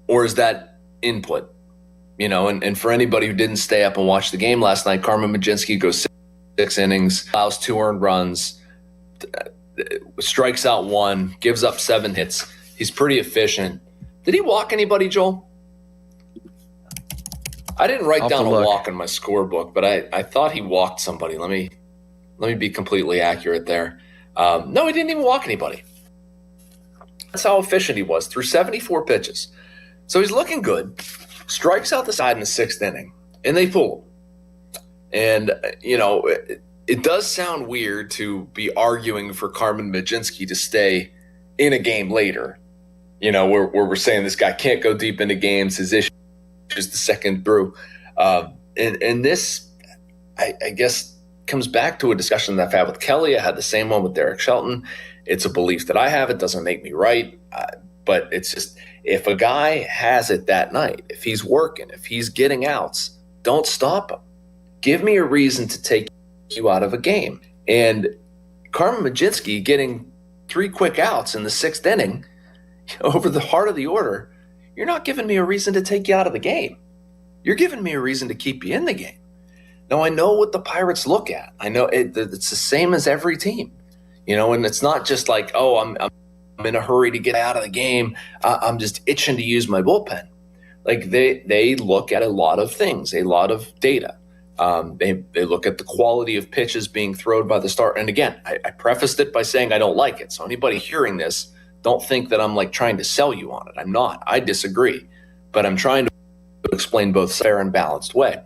or is that input? And for anybody who didn't stay up and watch the game last night, Carmen Mlodzinski goes 6 innings, allows 2 earned runs, strikes out 1, gives up 7 hits. He's pretty efficient. Did he walk anybody, Joel? I didn't write down a walk in my scorebook, but I thought he walked somebody. Let me be completely accurate there. No, he didn't even walk anybody. That's how efficient he was through 74 pitches. So he's looking good. Strikes out the side in the 6th inning, and they pull him. And, it does sound weird to be arguing for Carmen Mlodzinski to stay in a game later, where we're saying this guy can't go deep into games. His issue is the second through. And this, I guess, comes back to a discussion that I've had with Kelly. I had the same one with Derek Shelton. It's a belief that I have. It doesn't make me right. But it's just, if a guy has it that night, if he's working, if he's getting outs, don't stop him. Give me a reason to take you out of a game. And Carmen Mlodzinski getting 3 quick outs in the 6th inning over the heart of the order, you're not giving me a reason to take you out of the game. You're giving me a reason to keep you in the game. Now, I know what the Pirates look at. I know it's the same as every team, and it's not just like, oh, I'm in a hurry to get out of the game. I'm just itching to use my bullpen. Like they look at a lot of things, a lot of data. They look at the quality of pitches being thrown by the start. And again, I prefaced it by saying I don't like it. So anybody hearing this, don't think that I'm like trying to sell you on it. I'm not. I disagree. But I'm trying to explain both fair and balanced way.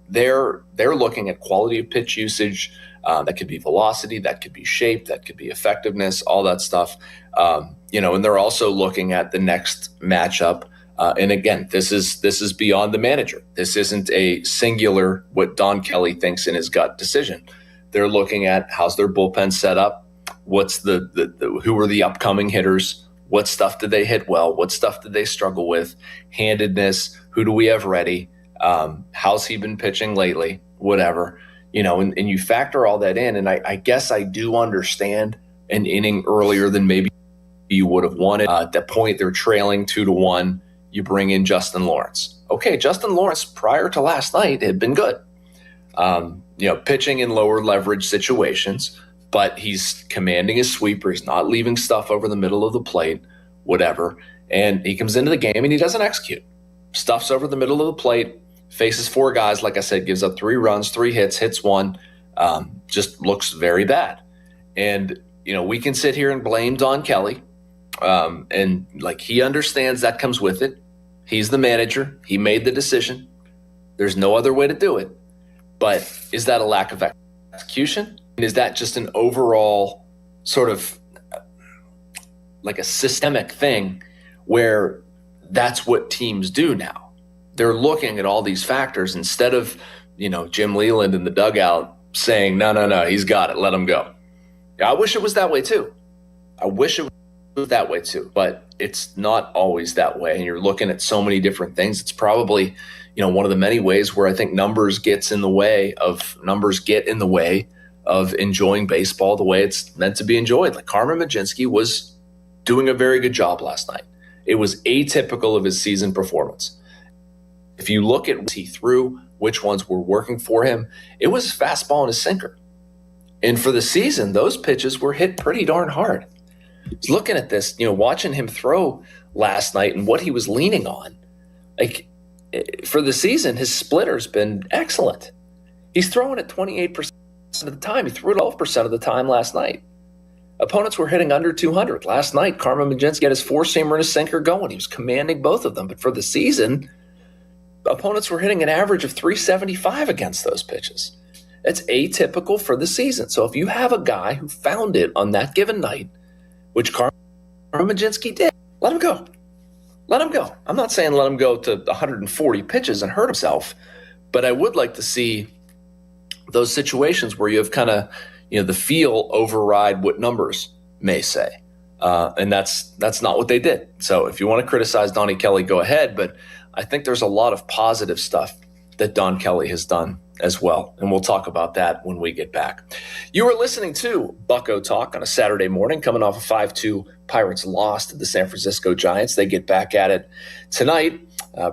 They're looking at quality of pitch usage. That could be velocity, that could be shape, that could be effectiveness, all that stuff. And they're also looking at the next matchup. And again, this is beyond the manager. This isn't a singular, what Don Kelly thinks in his gut decision. They're looking at how's their bullpen set up, what's the who are the upcoming hitters, what stuff did they hit well, what stuff did they struggle with, handedness, who do we have ready, how's he been pitching lately, whatever, and you factor all that in. And I guess I do understand an inning earlier than maybe you would have wanted. At that point, they're trailing 2-1. You bring in Justin Lawrence. Okay, Justin Lawrence prior to last night had been good. Pitching in lower leverage situations, but he's commanding his sweeper. He's not leaving stuff over the middle of the plate, whatever. And he comes into the game and he doesn't execute. Stuffs over the middle of the plate, faces 4 guys, like I said, gives up 3 runs, 3 hits, hits 1, just looks very bad. And, we can sit here and blame Don Kelly. And he understands that comes with it. He's the manager. He made the decision. There's no other way to do it. But is that a lack of execution? And is that just an overall sort of like a systemic thing where that's what teams do now? They're looking at all these factors instead of, Jim Leland in the dugout saying, no, he's got it. Let him go. I wish it was that way too. But it's not always that way. And you're looking at so many different things. It's probably, one of the many ways where I think numbers get in the way of enjoying baseball the way it's meant to be enjoyed. Like Carmen Mlodzinski was doing a very good job last night. It was atypical of his season performance. If you look at what he threw, which ones were working for him, it was his fastball and his sinker. And for the season, those pitches were hit pretty darn hard. I was looking at this, watching him throw last night and what he was leaning on. For the season, his splitter's been excellent. He's throwing it 28% of the time. He threw it 12% of the time last night. Opponents were hitting under 200. Last night, Carmen Mlodzinski had his 4-seamer and his sinker going. He was commanding both of them. But for the season, opponents were hitting an average of 375 against those pitches. That's atypical for the season. So if you have a guy who found it on that given night, which Carmen Mlodzinski did, let him go. Let him go. I'm not saying let him go to 140 pitches and hurt himself, but I would like to see those situations where you have kind of, the feel override what numbers may say. And that's not what they did. So if you want to criticize Donnie Kelly, go ahead. But I think there's a lot of positive stuff that Don Kelly has done as well. And we'll talk about that when we get back. You are listening to Bucko Talk on a Saturday morning, coming off a 5-2 Pirates loss to the San Francisco Giants. They get back at it tonight.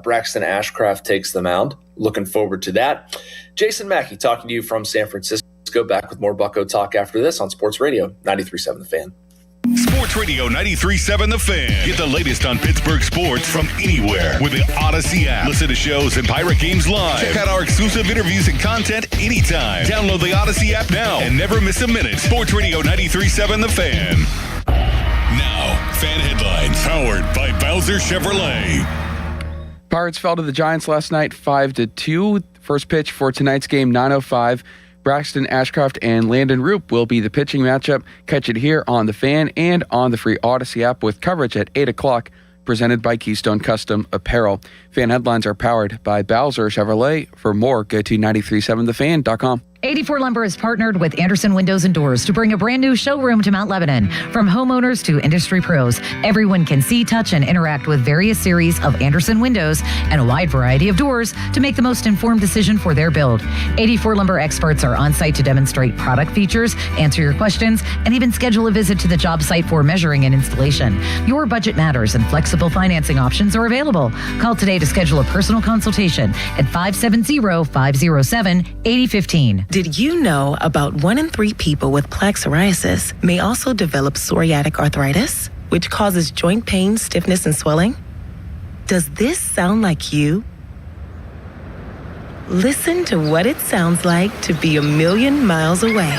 Braxton Ashcraft takes the mound. Looking forward to that. Jason Mackey talking to you from San Francisco. Back with more Bucko Talk after this on Sports Radio 93.7 The Fan. Sports Radio 93.7 The Fan. Get the latest on Pittsburgh sports from anywhere with the Odyssey app. Listen to shows and Pirate games live. Check out our exclusive interviews and content anytime. Download the Odyssey app now and never miss a minute. Sports Radio 93.7 The Fan. Now, fan headlines powered by Bowser Chevrolet. Pirates fell to the Giants last night 5-2. First pitch for tonight's game, 9:05. Braxton Ashcraft and Landon Roop will be the pitching matchup. Catch it here on The Fan and on the free Odyssey app with coverage at 8 o'clock, presented by Keystone Custom Apparel. Fan headlines are powered by Bowser Chevrolet. For more, go to 937thefan.com. 84 Lumber has partnered with Anderson Windows and Doors to bring a brand new showroom to Mount Lebanon. From homeowners to industry pros, everyone can see, touch, and interact with various series of Anderson windows and a wide variety of doors to make the most informed decision for their build. 84 Lumber experts are on site to demonstrate product features, answer your questions, and even schedule a visit to the job site for measuring and installation. Your budget matters and flexible financing options are available. Call today to schedule a personal consultation at 570-507-8015. Did you know about 1 in 3 people with plaque psoriasis may also develop psoriatic arthritis, which causes joint pain, stiffness, and swelling? Does this sound like you? Listen to what it sounds like to be a million miles away.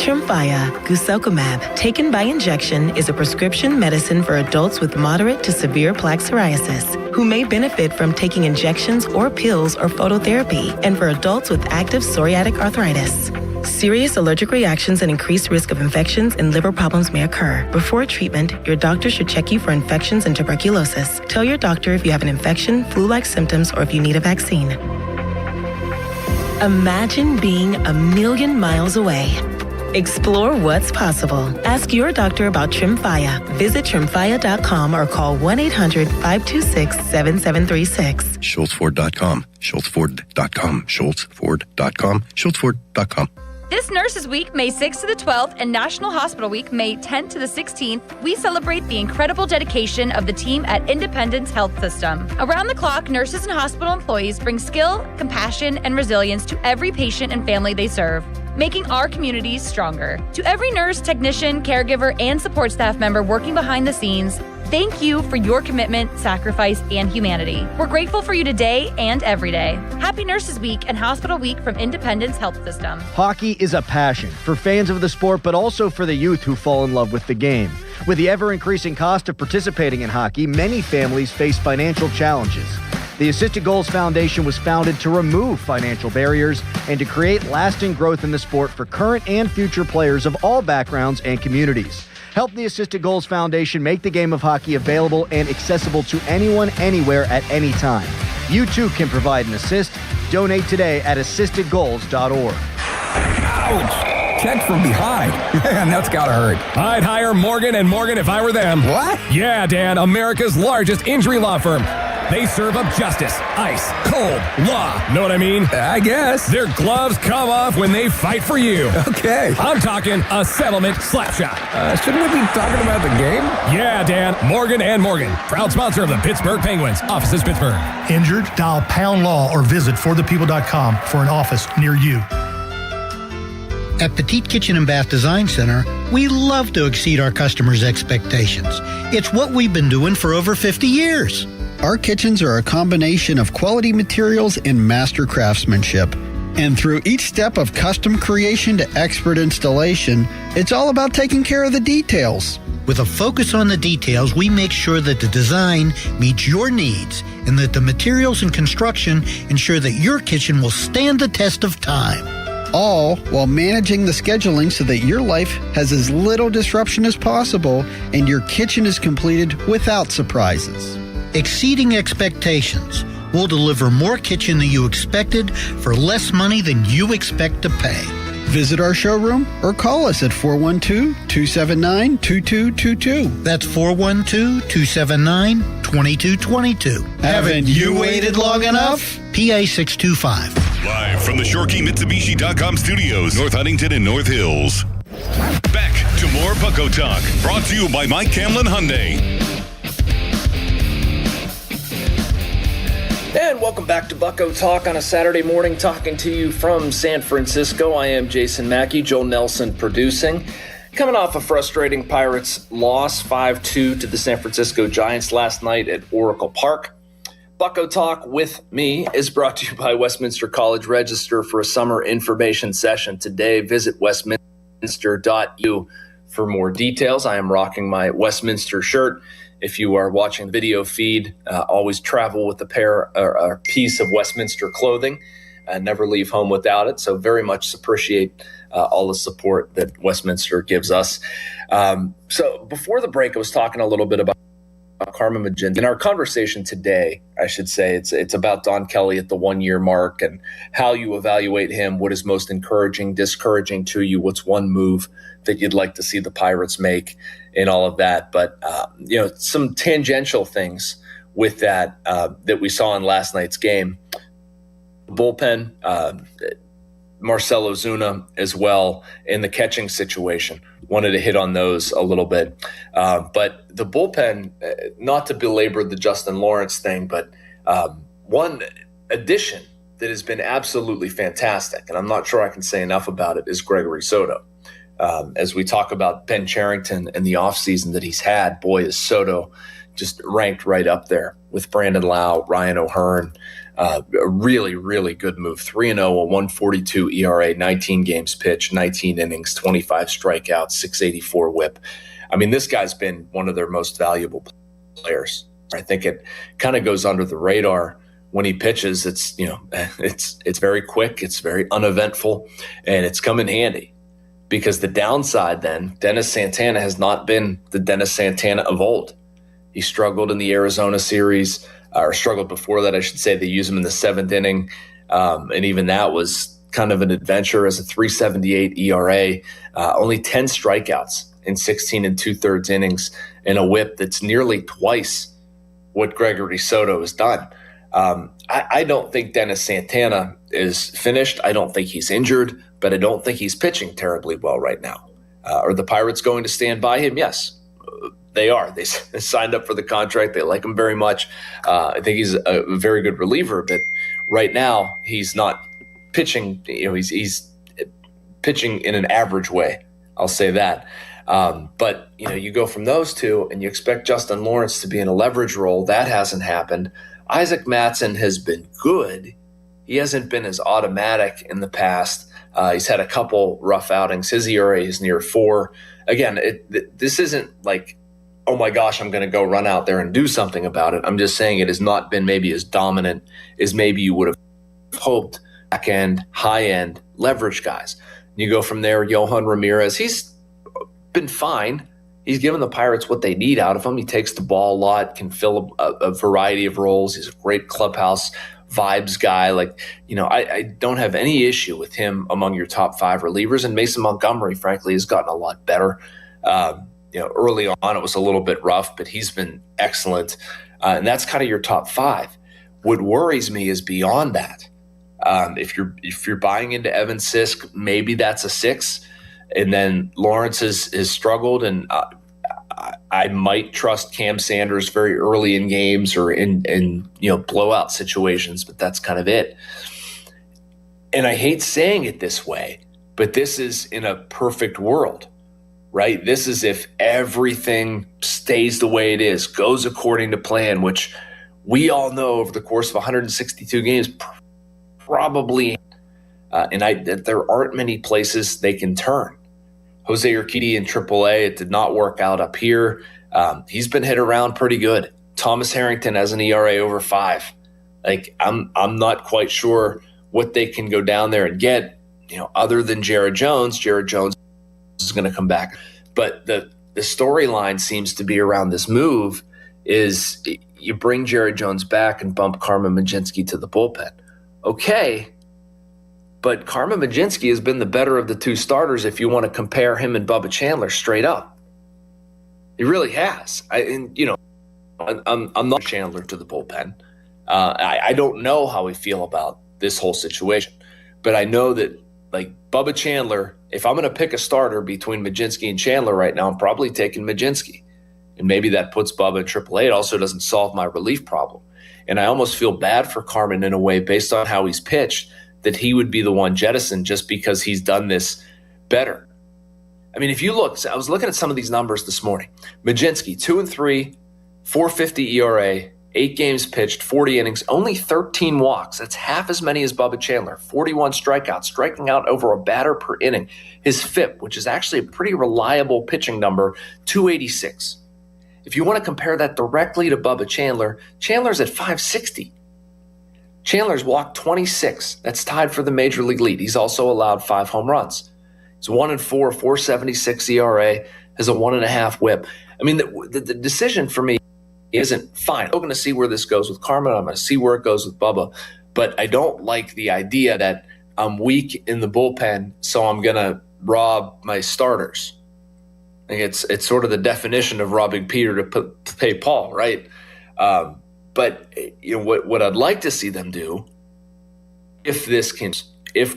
Tremfya guselkumab, taken by injection, is a prescription medicine for adults with moderate to severe plaque psoriasis who may benefit from taking injections or pills or phototherapy, and for adults with active psoriatic arthritis. Serious allergic reactions and increased risk of infections and liver problems may occur. Before treatment, your doctor should check you for infections and tuberculosis. Tell your doctor if you have an infection, flu-like symptoms, or if you need a vaccine. Imagine being a million miles away Explore what's possible. Ask your doctor about Tremfya. Visit Tremfya.com or call 1-800-526-7736. SchultzFord.com. SchultzFord.com. SchultzFord.com. SchultzFord.com. This Nurses Week, May 6th to the 12th, and National Hospital Week, May 10th to the 16th, we celebrate the incredible dedication of the team at Independence Health System. Around the clock, nurses and hospital employees bring skill, compassion, and resilience to every patient and family they serve, making our communities stronger. To every nurse, technician, caregiver, and support staff member working behind the scenes, thank you for your commitment, sacrifice, and humanity. We're grateful for you today and every day. Happy Nurses Week and Hospital Week from Independence Health System. Hockey is a passion for fans of the sport, but also for the youth who fall in love with the game. With the ever-increasing cost of participating in hockey, many families face financial challenges. The Assisted Goals Foundation was founded to remove financial barriers and to create lasting growth in the sport for current and future players of all backgrounds and communities. Help the Assisted Goals Foundation make the game of hockey available and accessible to anyone, anywhere, at any time. You too can provide an assist. Donate today at assistedgoals.org. Ouch! Checked from behind. Man, that's gotta hurt. I'd hire Morgan & Morgan if I were them. What? Yeah, Dan, America's largest injury law firm. They serve up justice, ice, cold, law. Know what I mean? I guess. Their gloves come off when they fight for you. Okay. I'm talking a settlement slap shot. Shouldn't we be talking about the game? Yeah, Dan. Morgan & Morgan. Proud sponsor of the Pittsburgh Penguins. Offices Pittsburgh. Injured? Dial Pound Law or visit forthepeople.com for an office near you. At Petite Kitchen and Bath Design Center, we love to exceed our customers' expectations. It's what we've been doing for over 50 years. Our kitchens are a combination of quality materials and master craftsmanship. And through each step of custom creation to expert installation, it's all about taking care of the details. With a focus on the details, we make sure that the design meets your needs and that the materials and construction ensure that your kitchen will stand the test of time. All while managing the scheduling so that your life has as little disruption as possible and your kitchen is completed without surprises. Exceeding expectations. We'll deliver more kitchen than you expected for less money than you expect to pay. Visit our showroom or call us at 412-279-2222. That's 412-279-2222. Haven't you waited long enough? PA 625. Live from the Shorkey-Mitsubishi.com studios, North Huntington and North Hills. Back to more Bucko Talk, brought to you by Mike Camlin Hyundai. And welcome back to Bucko Talk on a Saturday morning, talking to you from San Francisco. I am Jason Mackey, Joel Nelson producing. Coming off a frustrating Pirates loss, 5-2 to the San Francisco Giants last night at Oracle Park. Bucko Talk with me is brought to you by Westminster College. Register for a summer information session today. Visit westminster.edu for more details. I am rocking my Westminster shirt. If you are watching the video feed, always travel with a pair or a piece of Westminster clothing. Never leave home without it. So very much appreciate all the support that Westminster gives us. So before the break, I was talking a little bit about Karma Magenta. In our conversation today, I should say, it's about Don Kelly at the 1-year mark and how you evaluate him, what is most encouraging, discouraging to you, what's one move that you'd like to see the Pirates make and all of that. But, some tangential things with that that we saw in last night's game. Bullpen, Marcell Ozuna as well in the catching situation. Wanted to hit on those a little bit. But the bullpen, not to belabor the Justin Lawrence thing, but one addition that has been absolutely fantastic, and I'm not sure I can say enough about it, is Gregory Soto. As we talk about Ben Cherington and the offseason that he's had, boy, is Soto just ranked right up there with Brandon Lau, Ryan O'Hearn. A really, really good move. 3-0, a 1.42 ERA, 19 games pitched, 19 innings, 25 strikeouts, 684 whip. I mean, this guy's been one of their most valuable players. I think it kind of goes under the radar when he pitches. It's very quick, it's very uneventful, and it's come in handy. Because the downside then, Dennis Santana has not been the Dennis Santana of old. He struggled in the Arizona series, or struggled before that, I should say. They used him in the 7th inning, and even that was kind of an adventure as a 3.78 ERA, only 10 strikeouts in 16 2/3 innings, and a whip that's nearly twice what Gregory Soto has done. I don't think Dennis Santana is finished. I don't think he's injured, but I don't think he's pitching terribly well right now. Are the Pirates going to stand by him? Yes, they are. They signed up for the contract. They like him very much. I think he's a very good reliever, but right now he's not pitching. He's pitching in an average way. I'll say that. But you go from those two, and you expect Justin Lawrence to be in a leverage role. That hasn't happened. Isaac Mattson has been good. He hasn't been as automatic in the past. He's had a couple rough outings. His ERA is near 4. Again, this isn't like, oh my gosh, I'm going to go run out there and do something about it. I'm just saying it has not been maybe as dominant as maybe you would have hoped. Back end, high end, leverage guys. You go from there, Yohan Ramirez. He's been fine. He's given the Pirates what they need out of him. He takes the ball a lot, can fill a variety of roles. He's a great clubhouse vibes guy. I don't have any issue with him among your top 5 relievers. And Mason Montgomery, frankly, has gotten a lot better. Early on, it was a little bit rough, but he's been excellent. And that's kind of your top 5. What worries me is beyond that. If you're buying into Evan Sisk, maybe that's a 6. And then Lawrence has struggled, and I might trust Cam Sanders very early in games or in blowout situations, but that's kind of it. And I hate saying it this way, but this is in a perfect world, right? This is if everything stays the way it is, goes according to plan, which we all know over the course of 162 games probably. There aren't many places they can turn. Jose Urquidy in AAA, it did not work out up here. He's been hit around pretty good. Thomas Harrington has an ERA over 5. I'm not quite sure what they can go down there and get, other than Jared Jones. Jared Jones is going to come back. But the storyline seems to be around this move is you bring Jared Jones back and bump Carmen Mlodzinski to the bullpen. Okay. But Carmen Mlodzinski has been the better of the 2 starters if you want to compare him and Bubba Chandler straight up. He really has. I'm not Chandler to the bullpen. I don't know how we feel about this whole situation. But I know that, Bubba Chandler, if I'm going to pick a starter between Mlodzinski and Chandler right now, I'm probably taking Mlodzinski. And maybe that puts Bubba in AAA. It also doesn't solve my relief problem. And I almost feel bad for Carmen in a way based on how he's pitched, that he would be the one jettisoned just because he's done this better. I mean, if you look, I was looking at some of these numbers this morning. Mlodzinski, 2-3, 4.50 ERA, 8 games pitched, 40 innings, only 13 walks. That's half as many as Bubba Chandler. 41 strikeouts, striking out over a batter per inning. His FIP, which is actually a pretty reliable pitching number, 286. If you want to compare that directly to Bubba Chandler, Chandler's at 560. Chandler's walked 26. That's tied for the major league lead. He's also allowed 5 home runs. He's 1-4, 4.76 ERA, has a 1.5 whip. I mean, the decision for me isn't fine. I'm going to see where this goes with Carmen. I'm going to see where it goes with Bubba. But I don't like the idea that I'm weak in the bullpen, so I'm going to rob my starters. I think it's sort of the definition of robbing Peter to pay Paul, right? But what I'd like to see them do, if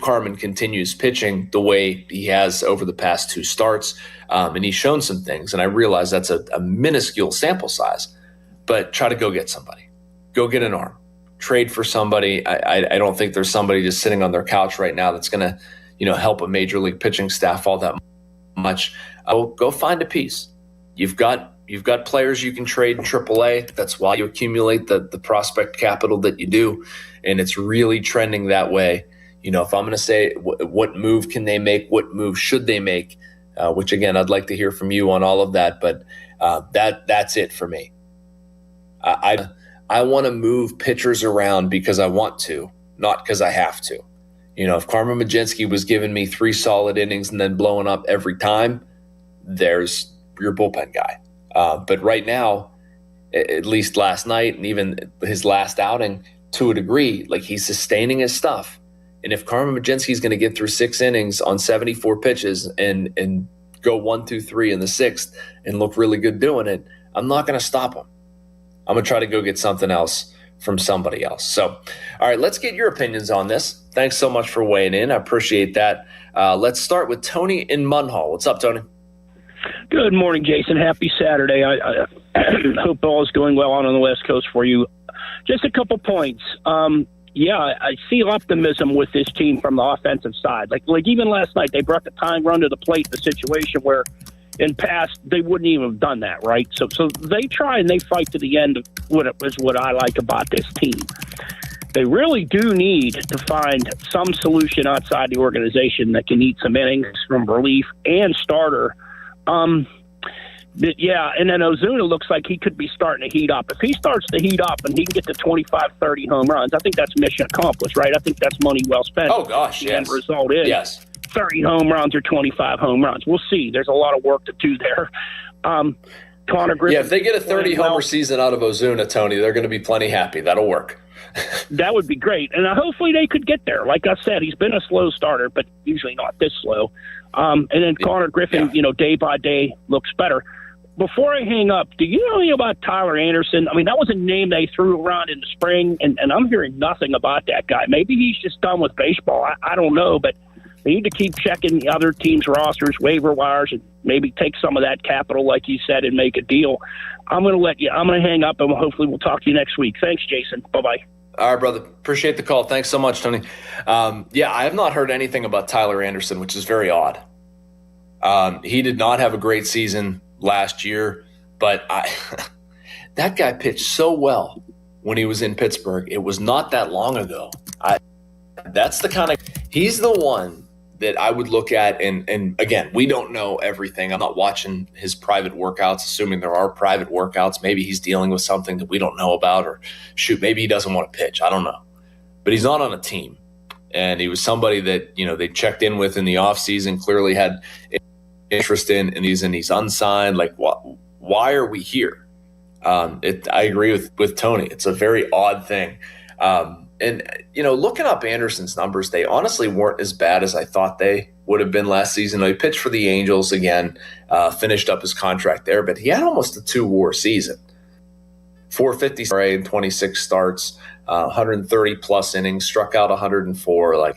Carmen continues pitching the way he has over the past 2 starts, and he's shown some things, and I realize that's a minuscule sample size, but try to go get somebody. Go get an arm. Trade for somebody. I don't think there's somebody just sitting on their couch right now that's going to help a major league pitching staff all that much. Go find a piece. You've got players you can trade in AAA. That's why you accumulate the prospect capital that you do, and it's really trending that way. If I'm going to say what move can they make, what move should they make, which again I'd like to hear from you on all of that. But that's it for me. I want to move pitchers around because I want to, not because I have to. If Carmen Mlodzinski was giving me 3 solid innings and then blowing up every time, there's your bullpen guy. But right now, at least last night and even his last outing, to a degree, he's sustaining his stuff. And if Carmen Mlodzinski is going to get through 6 innings on 74 pitches and go 1, 2, 3 in the 6th and look really good doing it, I'm not going to stop him. I'm going to try to go get something else from somebody else. So, all right, let's get your opinions on this. Thanks so much for weighing in. I appreciate that. Let's start with Tony in Munhall. What's up, Tony? Good morning, Jason. Happy Saturday. I hope all is going well on the West Coast for you. Just a couple points. I see optimism with this team from the offensive side. Like even last night, they brought the tying run to the plate in a situation where in past they wouldn't even have done that, right? So they try and they fight to the end of what I like about this team. They really do need to find some solution outside the organization that can eat some innings from relief and starter. And then Ozuna looks like he could be starting to heat up. If he starts to heat up and he can get to 25, 30 home runs, I think that's mission accomplished, right? I think that's money well spent. Oh, gosh, yes. The end result is 30 home runs or 25 home runs. We'll see. There's a lot of work to do there. Connor Griffin. Yeah, if they get a 30-homer season out of Ozuna, Tony, they're going to be plenty happy. That'll work. That would be great. And hopefully they could get there. Like I said, he's been a slow starter, but usually not this slow. And then Connor Griffin, day by day looks better. Before I hang up, do you know anything about Tyler Anderson? I mean, that was a name they threw around in the spring, and I'm hearing nothing about that guy. Maybe he's just done with baseball. I don't know, but they need to keep checking the other teams' rosters, waiver wires, and maybe take some of that capital, like you said, and make a deal. I'm going to hang up, and hopefully we'll talk to you next week. Thanks, Jason. Bye-bye. All right, brother. Appreciate the call. Thanks so much, Tony. I have not heard anything about Tyler Anderson, which is very odd. He did not have a great season last year, but that guy pitched so well when he was in Pittsburgh. It was not that long ago. He's the one that I would look at, and again, we don't know everything. I'm not watching his private workouts, assuming there are private workouts. Maybe he's dealing with something that we don't know about, or maybe he doesn't want to pitch. I don't know. But he's not on a team. And he was somebody that, they checked in with in the offseason, clearly had interest in, and he's unsigned. Like, why are we here? I agree with Tony. It's a very odd thing. And looking up Anderson's numbers, they honestly weren't as bad as I thought they would have been last season. He pitched for the Angels again, finished up his contract there, but he had almost a 2-WAR season. 450 ERA in 26 starts, 130-plus innings, struck out 104.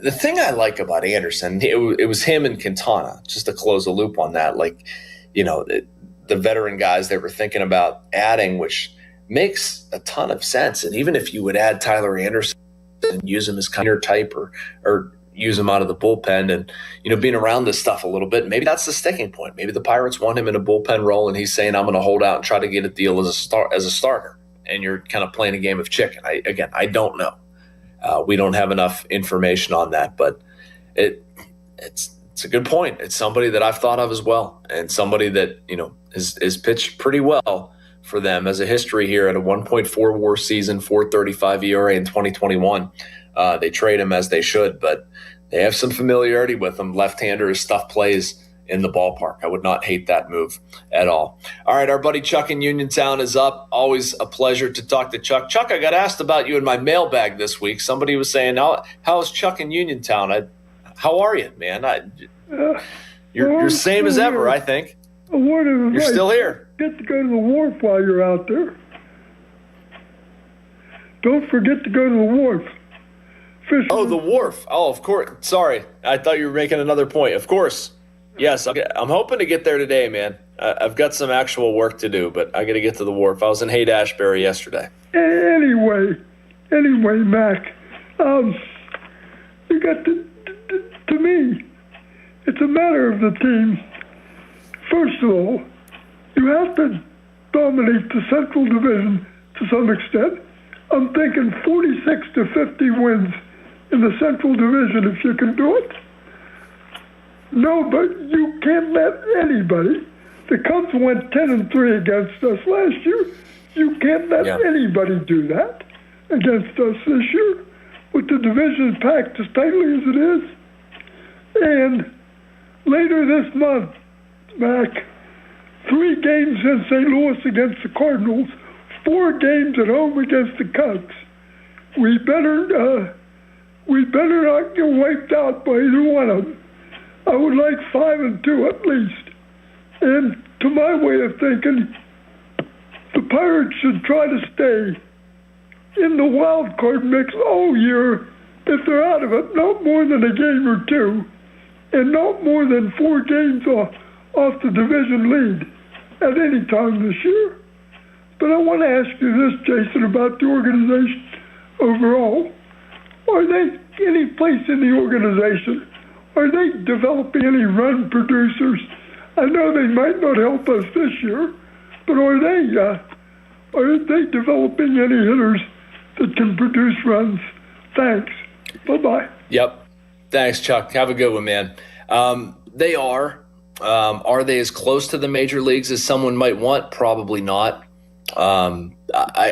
The thing I like about Anderson, it was him and Quintana, just to close the loop on that. The veteran guys they were thinking about adding, which makes a ton of sense. And even if you would add Tyler Anderson and use him as kind of type or use him out of the bullpen and, being around this stuff a little bit, maybe that's the sticking point. Maybe the Pirates want him in a bullpen role and he's saying, I'm going to hold out and try to get a deal as a starter. And you're kind of playing a game of chicken. I don't know. We don't have enough information on that, but it's a good point. It's somebody that I've thought of as well, and somebody that, is pitched pretty well for them as a history here at a 1.4 WAR season, 4.35 ERA in 2021. They trade him as they should, but they have some familiarity with him. Left-hander, his stuff plays in the ballpark. I would not hate that move at all. All right, our buddy Chuck in Uniontown is up. Always a pleasure to talk to Chuck. Chuck, I got asked about you in my mailbag this week. Somebody was saying, how's Chuck in Uniontown? How are you, man? You're same as ever, I think. You're still here. Get to go to the wharf while you're out there. Don't forget to go to the wharf. Oh, the wharf. Oh, of course. Sorry. I thought you were making another point. Of course. Yes, I'm hoping to get there today, man. I've got some actual work to do, but I got to get to the wharf. I was in Haight-Ashbury yesterday. Anyway, Mac, you got to me, it's a matter of the team. First of all, you have to dominate the Central Division to some extent. I'm thinking 46 to 50 wins in the Central Division if you can do it. No, but you can't let anybody. The Cubs went 10-3 against us last year. You can't let anybody do that against us this year. With the division packed as tightly as it is. And later this month, Mac, 3 games in St. Louis against the Cardinals, 4 games at home against the Cubs. We better we better not get wiped out by either one of them. I would like 5-2 at least. And to my way of thinking, the Pirates should try to stay in the wild card mix all year. If they're out of it, not more than a game or two, and not more than 4 games off the division lead at any time this year. But I want to ask you this, Jason, about the organization overall. Are they any place in the organization? Are they developing any run producers? I know they might not help us this year, but are they developing any hitters that can produce runs? Thanks. Bye-bye. Yep. Thanks, Chuck. Have a good one, man. They are. Are they as close to the major leagues as someone might want? Probably not. I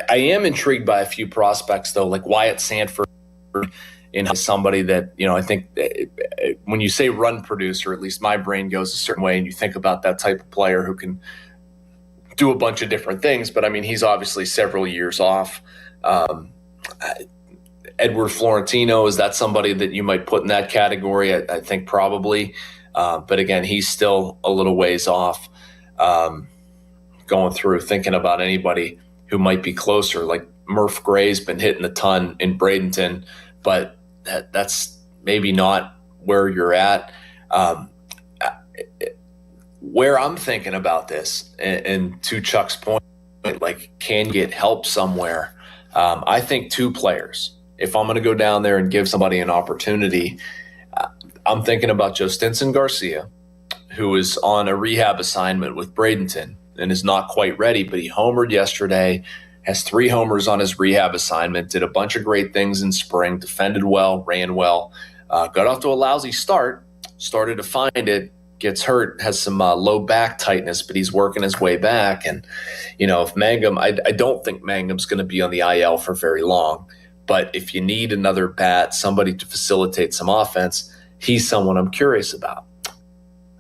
am intrigued by a few prospects, though, like Wyatt Sanford, in somebody that, I think when you say run producer, at least my brain goes a certain way, and you think about that type of player who can do a bunch of different things. But, I mean, he's obviously several years off. Edward Florentino, is that somebody that you might put in that category? I think probably. But again, he's still a little ways off. Going through thinking about anybody who might be closer, like Murph Gray's been hitting a ton in Bradenton, but that's maybe not where you're at. Where I'm thinking about this, and to Chuck's point, like can get help somewhere. I think 2 players. If I'm going to go down there and give somebody an opportunity, I'm thinking about Joe Stinson Garcia, who is on a rehab assignment with Bradenton and is not quite ready, but he homered yesterday, has 3 homers on his rehab assignment, did a bunch of great things in spring, defended well, ran well, got off to a lousy start, started to find it, gets hurt, has some low back tightness, but he's working his way back. And, if Mangum, I don't think Mangum's going to be on the IL for very long. But if you need another bat, somebody to facilitate some offense, he's someone I'm curious about.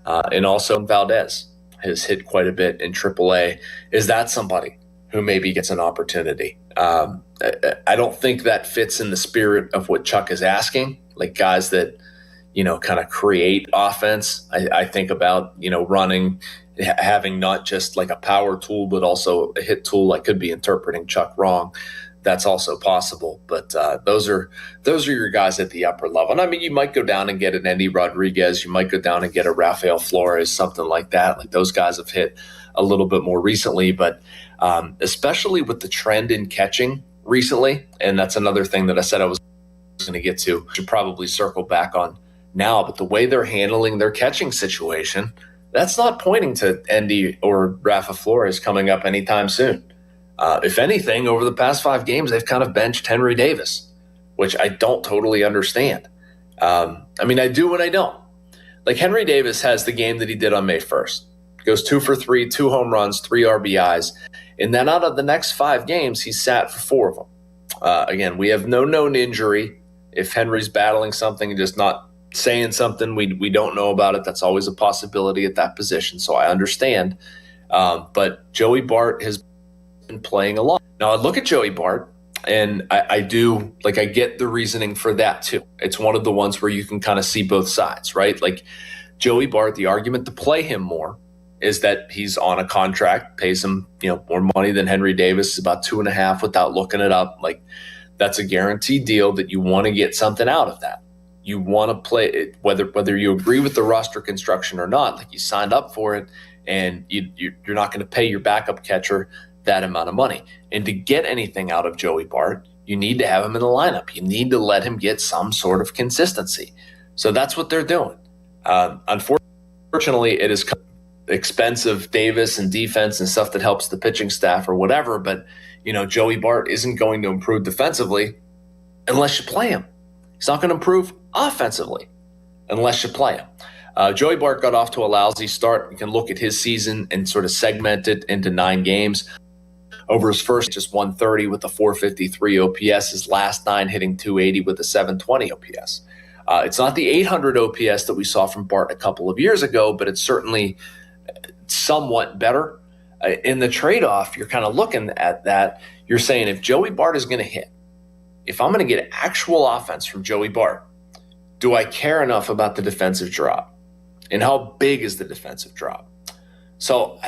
And also Valdez has hit quite a bit in AAA. Is that somebody who maybe gets an opportunity? I don't think that fits in the spirit of what Chuck is asking, like guys that, kind of create offense. I think about, running, having not just like a power tool, but also a hit tool. I could be interpreting Chuck wrong. That's also possible, but those are your guys at the upper level. And I mean, you might go down and get an Endy Rodriguez, you might go down and get a Rafael Flores, something like that. Like those guys have hit a little bit more recently, but especially with the trend in catching recently, and that's another thing that I said I was going to get to, should probably circle back on now. But the way they're handling their catching situation, that's not pointing to Endy or Rafa Flores coming up anytime soon. If anything, over the past 5 games, they've kind of benched Henry Davis, which I don't totally understand. I mean, I do and I don't. Like Henry Davis has the game that he did on May 1st. Goes 2 for 3, 2 home runs, 3 RBIs. And then out of the next 5 games, he's sat for 4 of them. Again, we have no known injury. If Henry's battling something and just not saying something, we don't know about it. That's always a possibility at that position, so I understand. But Joey Bart has been playing a lot. Now I look at Joey Bart and I do, like, I get the reasoning for that too. It's one of the ones where you can kind of see both sides, right? Like Joey Bart, the argument to play him more is that he's on a contract, pays him, more money than Henry Davis, about 2.5 without looking it up. Like that's a guaranteed deal that you want to get something out of that. You want to play it, whether you agree with the roster construction or not, like you signed up for it and you're not going to pay your backup catcher that amount of money. And to get anything out of Joey Bart, you need to have him in the lineup. You need to let him get some sort of consistency. So that's what they're doing. Unfortunately, it is expensive Davis and defense and stuff that helps the pitching staff or whatever. But, Joey Bart isn't going to improve defensively unless you play him. He's not going to improve offensively unless you play him. Joey Bart got off to a lousy start. You can look at his season and sort of segment it into 9 games. Over his first, just 130 with a 453 OPS. His last 9 hitting 280 with a 720 OPS. It's not the 800 OPS that we saw from Bart a couple of years ago, but it's certainly somewhat better. In the trade-off, you're kind of looking at that. You're saying if Joey Bart is going to hit, if I'm going to get actual offense from Joey Bart, do I care enough about the defensive drop? And how big is the defensive drop? So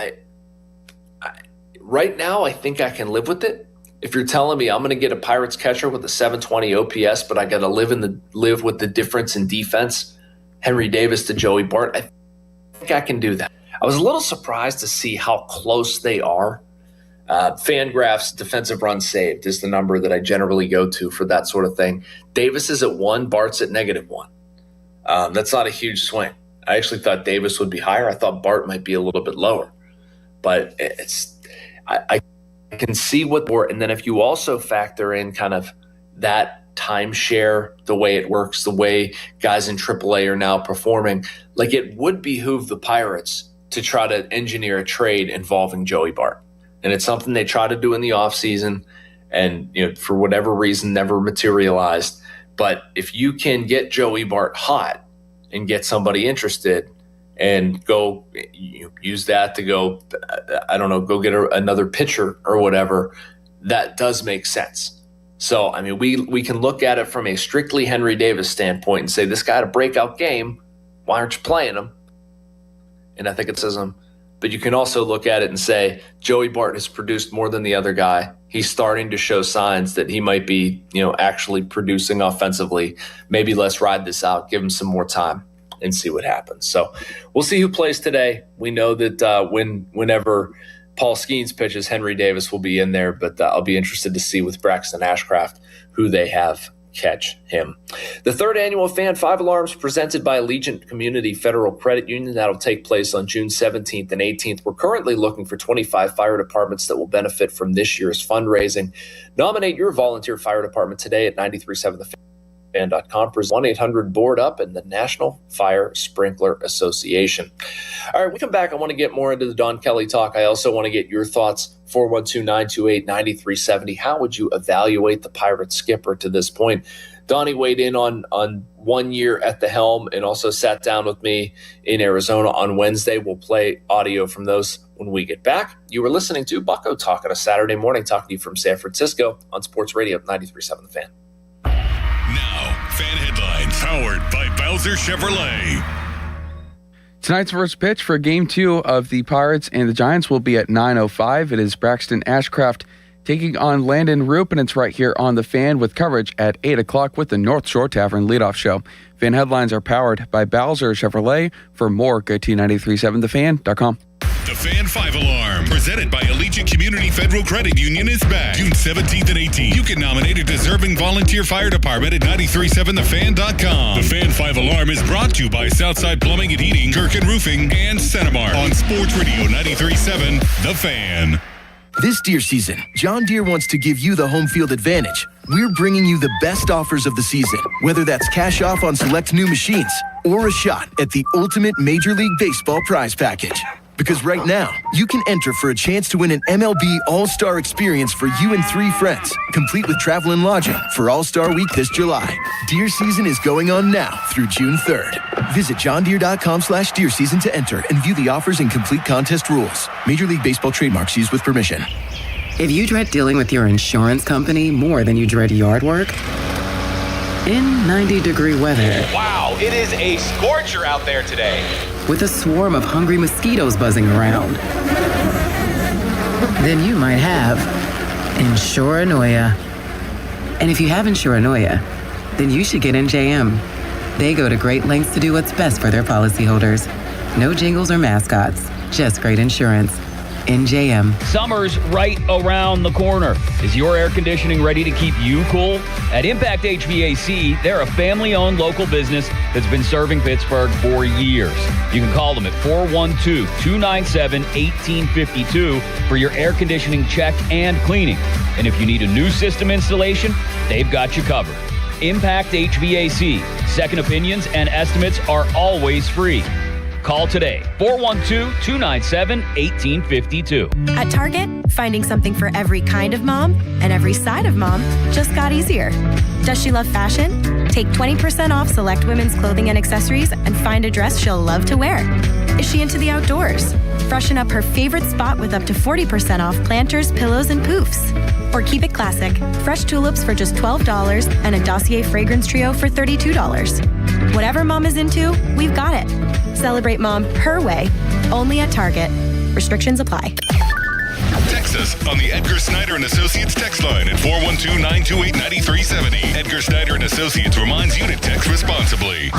right now, I think I can live with it. If you're telling me I'm going to get a Pirates catcher with a 720 OPS, but I got to live with the difference in defense, Henry Davis to Joey Bart, I think I can do that. I was a little surprised to see how close they are. Fangraphs defensive runs saved is the number that I generally go to for that sort of thing. Davis is at 1, Bart's at -1. That's not a huge swing. I actually thought Davis would be higher. I thought Bart might be a little bit lower. But I can see what more. And then if you also factor in kind of that timeshare, the way it works, the way guys in AAA are now performing, like it would behoove the Pirates to try to engineer a trade involving Joey Bart. And it's something they try to do in the offseason and, for whatever reason, never materialized. But if you can get Joey Bart hot and get somebody interested and go use that to go, go get another pitcher or whatever, that does make sense. So, I mean, we can look at it from a strictly Henry Davis standpoint and say, this guy had a breakout game. Why aren't you playing him? And I think it says him. But you can also look at it and say, Joey Bart has produced more than the other guy. He's starting to show signs that he might be, actually producing offensively. Maybe let's ride this out, give him some more time and see what happens. So we'll see who plays today. We know that whenever Paul Skeens pitches, Henry Davis will be in there, but I'll be interested to see with Braxton Ashcraft who they have catch him. The third annual Fan 5 Alarms presented by Allegiant Community Federal Credit Union, that'll take place on June 17th and 18th. We're currently looking for 25 fire departments that will benefit from this year's fundraising. Nominate your volunteer fire department today at 937thefan.com. 1-800-BOARD-UP and the National Fire Sprinkler Association. All right, we come back. I want to get more into the Don Kelly talk. I also want to get your thoughts. 412-928-9370. How would you evaluate the Pirates skipper to this point? Donnie weighed in on 1 year at the helm and also sat down with me in Arizona on Wednesday. We'll play audio from those when we get back. You were listening to Bucko Talk on a Saturday morning, talking to you from San Francisco on Sports Radio 93.7 The Fan. Now, Fan Headlines, powered by Bowser Chevrolet. Tonight's first pitch for Game 2 of the Pirates and the Giants will be at 9:05. It is Braxton Ashcraft taking on Landon Roop, and it's right here on The Fan with coverage at 8 o'clock with the North Shore Tavern leadoff show. Fan Headlines are powered by Bowser Chevrolet. For more, go to 937thefan.com. The Fan 5 Alarm, presented by Allegiant Community Federal Credit Union, is back June 17th and 18th. You can nominate a deserving volunteer fire department at 937thefan.com. The Fan 5 Alarm is brought to you by Southside Plumbing and Heating, Kirkin Roofing, and Centimar on Sports Radio 93.7 The Fan. This deer season, John Deere wants to give you the home field advantage. We're bringing you the best offers of the season, whether that's cash off on select new machines or a shot at the ultimate Major League Baseball prize package. Because right now, you can enter for a chance to win an MLB All-Star experience for you and 3 friends, complete with travel and lodging for All-Star Week this July. Deer season is going on now through June 3rd. Visit johndeere.com/deer season to enter and view the offers and complete contest rules. Major League Baseball trademarks used with permission. If you dread dealing with your insurance company more than you dread yard work, in 90-degree weather. Wow, it is a scorcher out there today. With a swarm of hungry mosquitoes buzzing around. Then you might have Insuranoia. And if you have Insuranoia, then you should get NJM. They go to great lengths to do what's best for their policyholders. No jingles or mascots, just great insurance. NJM. Summer's right around the corner. Is your air conditioning ready to keep you cool? At Impact HVAC, they're a family-owned local business that's been serving Pittsburgh for years. You can call them at 412-297-1852 for your air conditioning check and cleaning. And if you need a new system installation, they've got you covered. Impact HVAC. Second opinions and estimates are always free. Call today, 412-297-1852. At Target, finding something for every kind of mom and every side of mom just got easier. Does she love fashion? Take 20% off select women's clothing and accessories and find a dress she'll love to wear. Is she into the outdoors? Freshen up her favorite spot with up to 40% off planters, pillows, and poofs. Or keep it classic. Fresh tulips for just $12 and a Dossier fragrance trio for $32. Whatever mom is into, we've got it. Celebrate mom her way, only at Target. Restrictions apply. Text us on the Edgar Snyder and Associates text line at 412-928-9370. Edgar Snyder and Associates reminds you to text responsibly.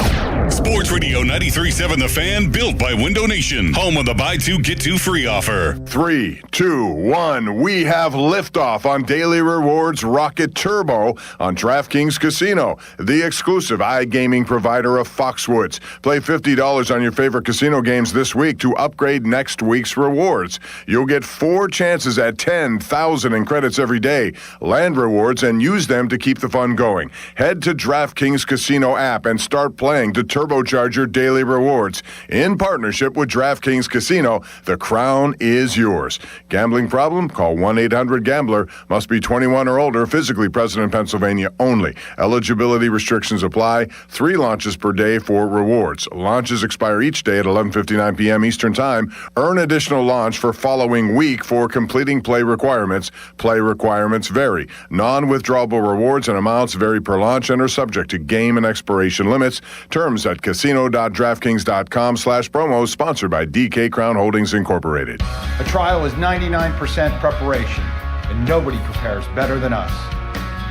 Sports Radio 93.7 The Fan, built by Window Nation. Home of the buy two, get two free offer. 3, 2, 1. We have liftoff on Daily Rewards Rocket Turbo on DraftKings Casino, the exclusive iGaming provider of Foxwoods. Play $50 on your favorite casino games this week to upgrade next week's rewards. You'll get 4 chances at 10,000 in credits every day, land rewards, and use them to keep the fun going. Head to DraftKings Casino app and start playing to turbocharge your daily rewards. In partnership with DraftKings Casino, the crown is yours. Gambling problem? Call 1-800-GAMBLER. Must be 21 or older, physically present in Pennsylvania only. Eligibility restrictions apply. 3 launches per day for rewards. Launches expire each day at 11:59 p.m. Eastern Time. Earn additional launch for following week for completing play requirements. Play requirements vary. Non-withdrawable rewards and amounts vary per launch and are subject to game and expiration limits. Terms at casino.draftkings.com/promos, sponsored by DK Crown Holdings Incorporated. A trial is 99% preparation, and nobody prepares better than us.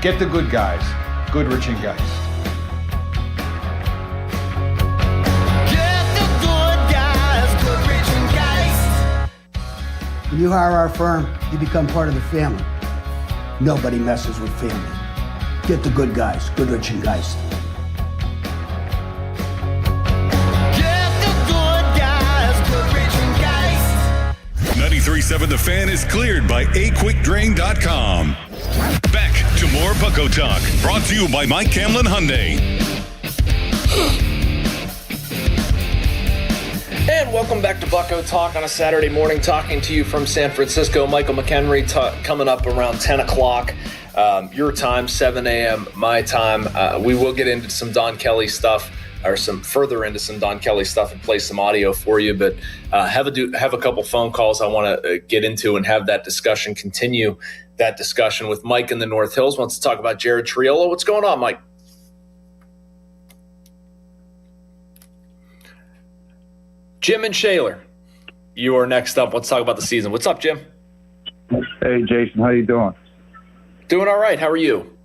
Get the good guys, Goodrich and Geist. When you hire our firm, you become part of the family. Nobody messes with family. Get the good guys, Goodrich and Geist. Get the good guys, Goodrich and Geist. 93.7 The Fan is cleared by aquickdrain.com. Back to more Bucko Talk, brought to you by Mike Camlin Hyundai. And welcome back to Bucko Talk on a Saturday morning, talking to you from San Francisco. Michael McHenry coming up around 10 o'clock, your time, 7 a.m., my time. We will get into some Don Kelly stuff, or some further into some Don Kelly stuff, and play some audio for you. But have a couple phone calls I want to get into and have that discussion, continue that discussion with Mike in the North Hills. Wants to talk about Jared Triolo. What's going on, Mike? Jim and Shaler, you are next up. Let's talk about the season. What's up, Jim? Hey, Jason. How you doing? Doing all right. How are you?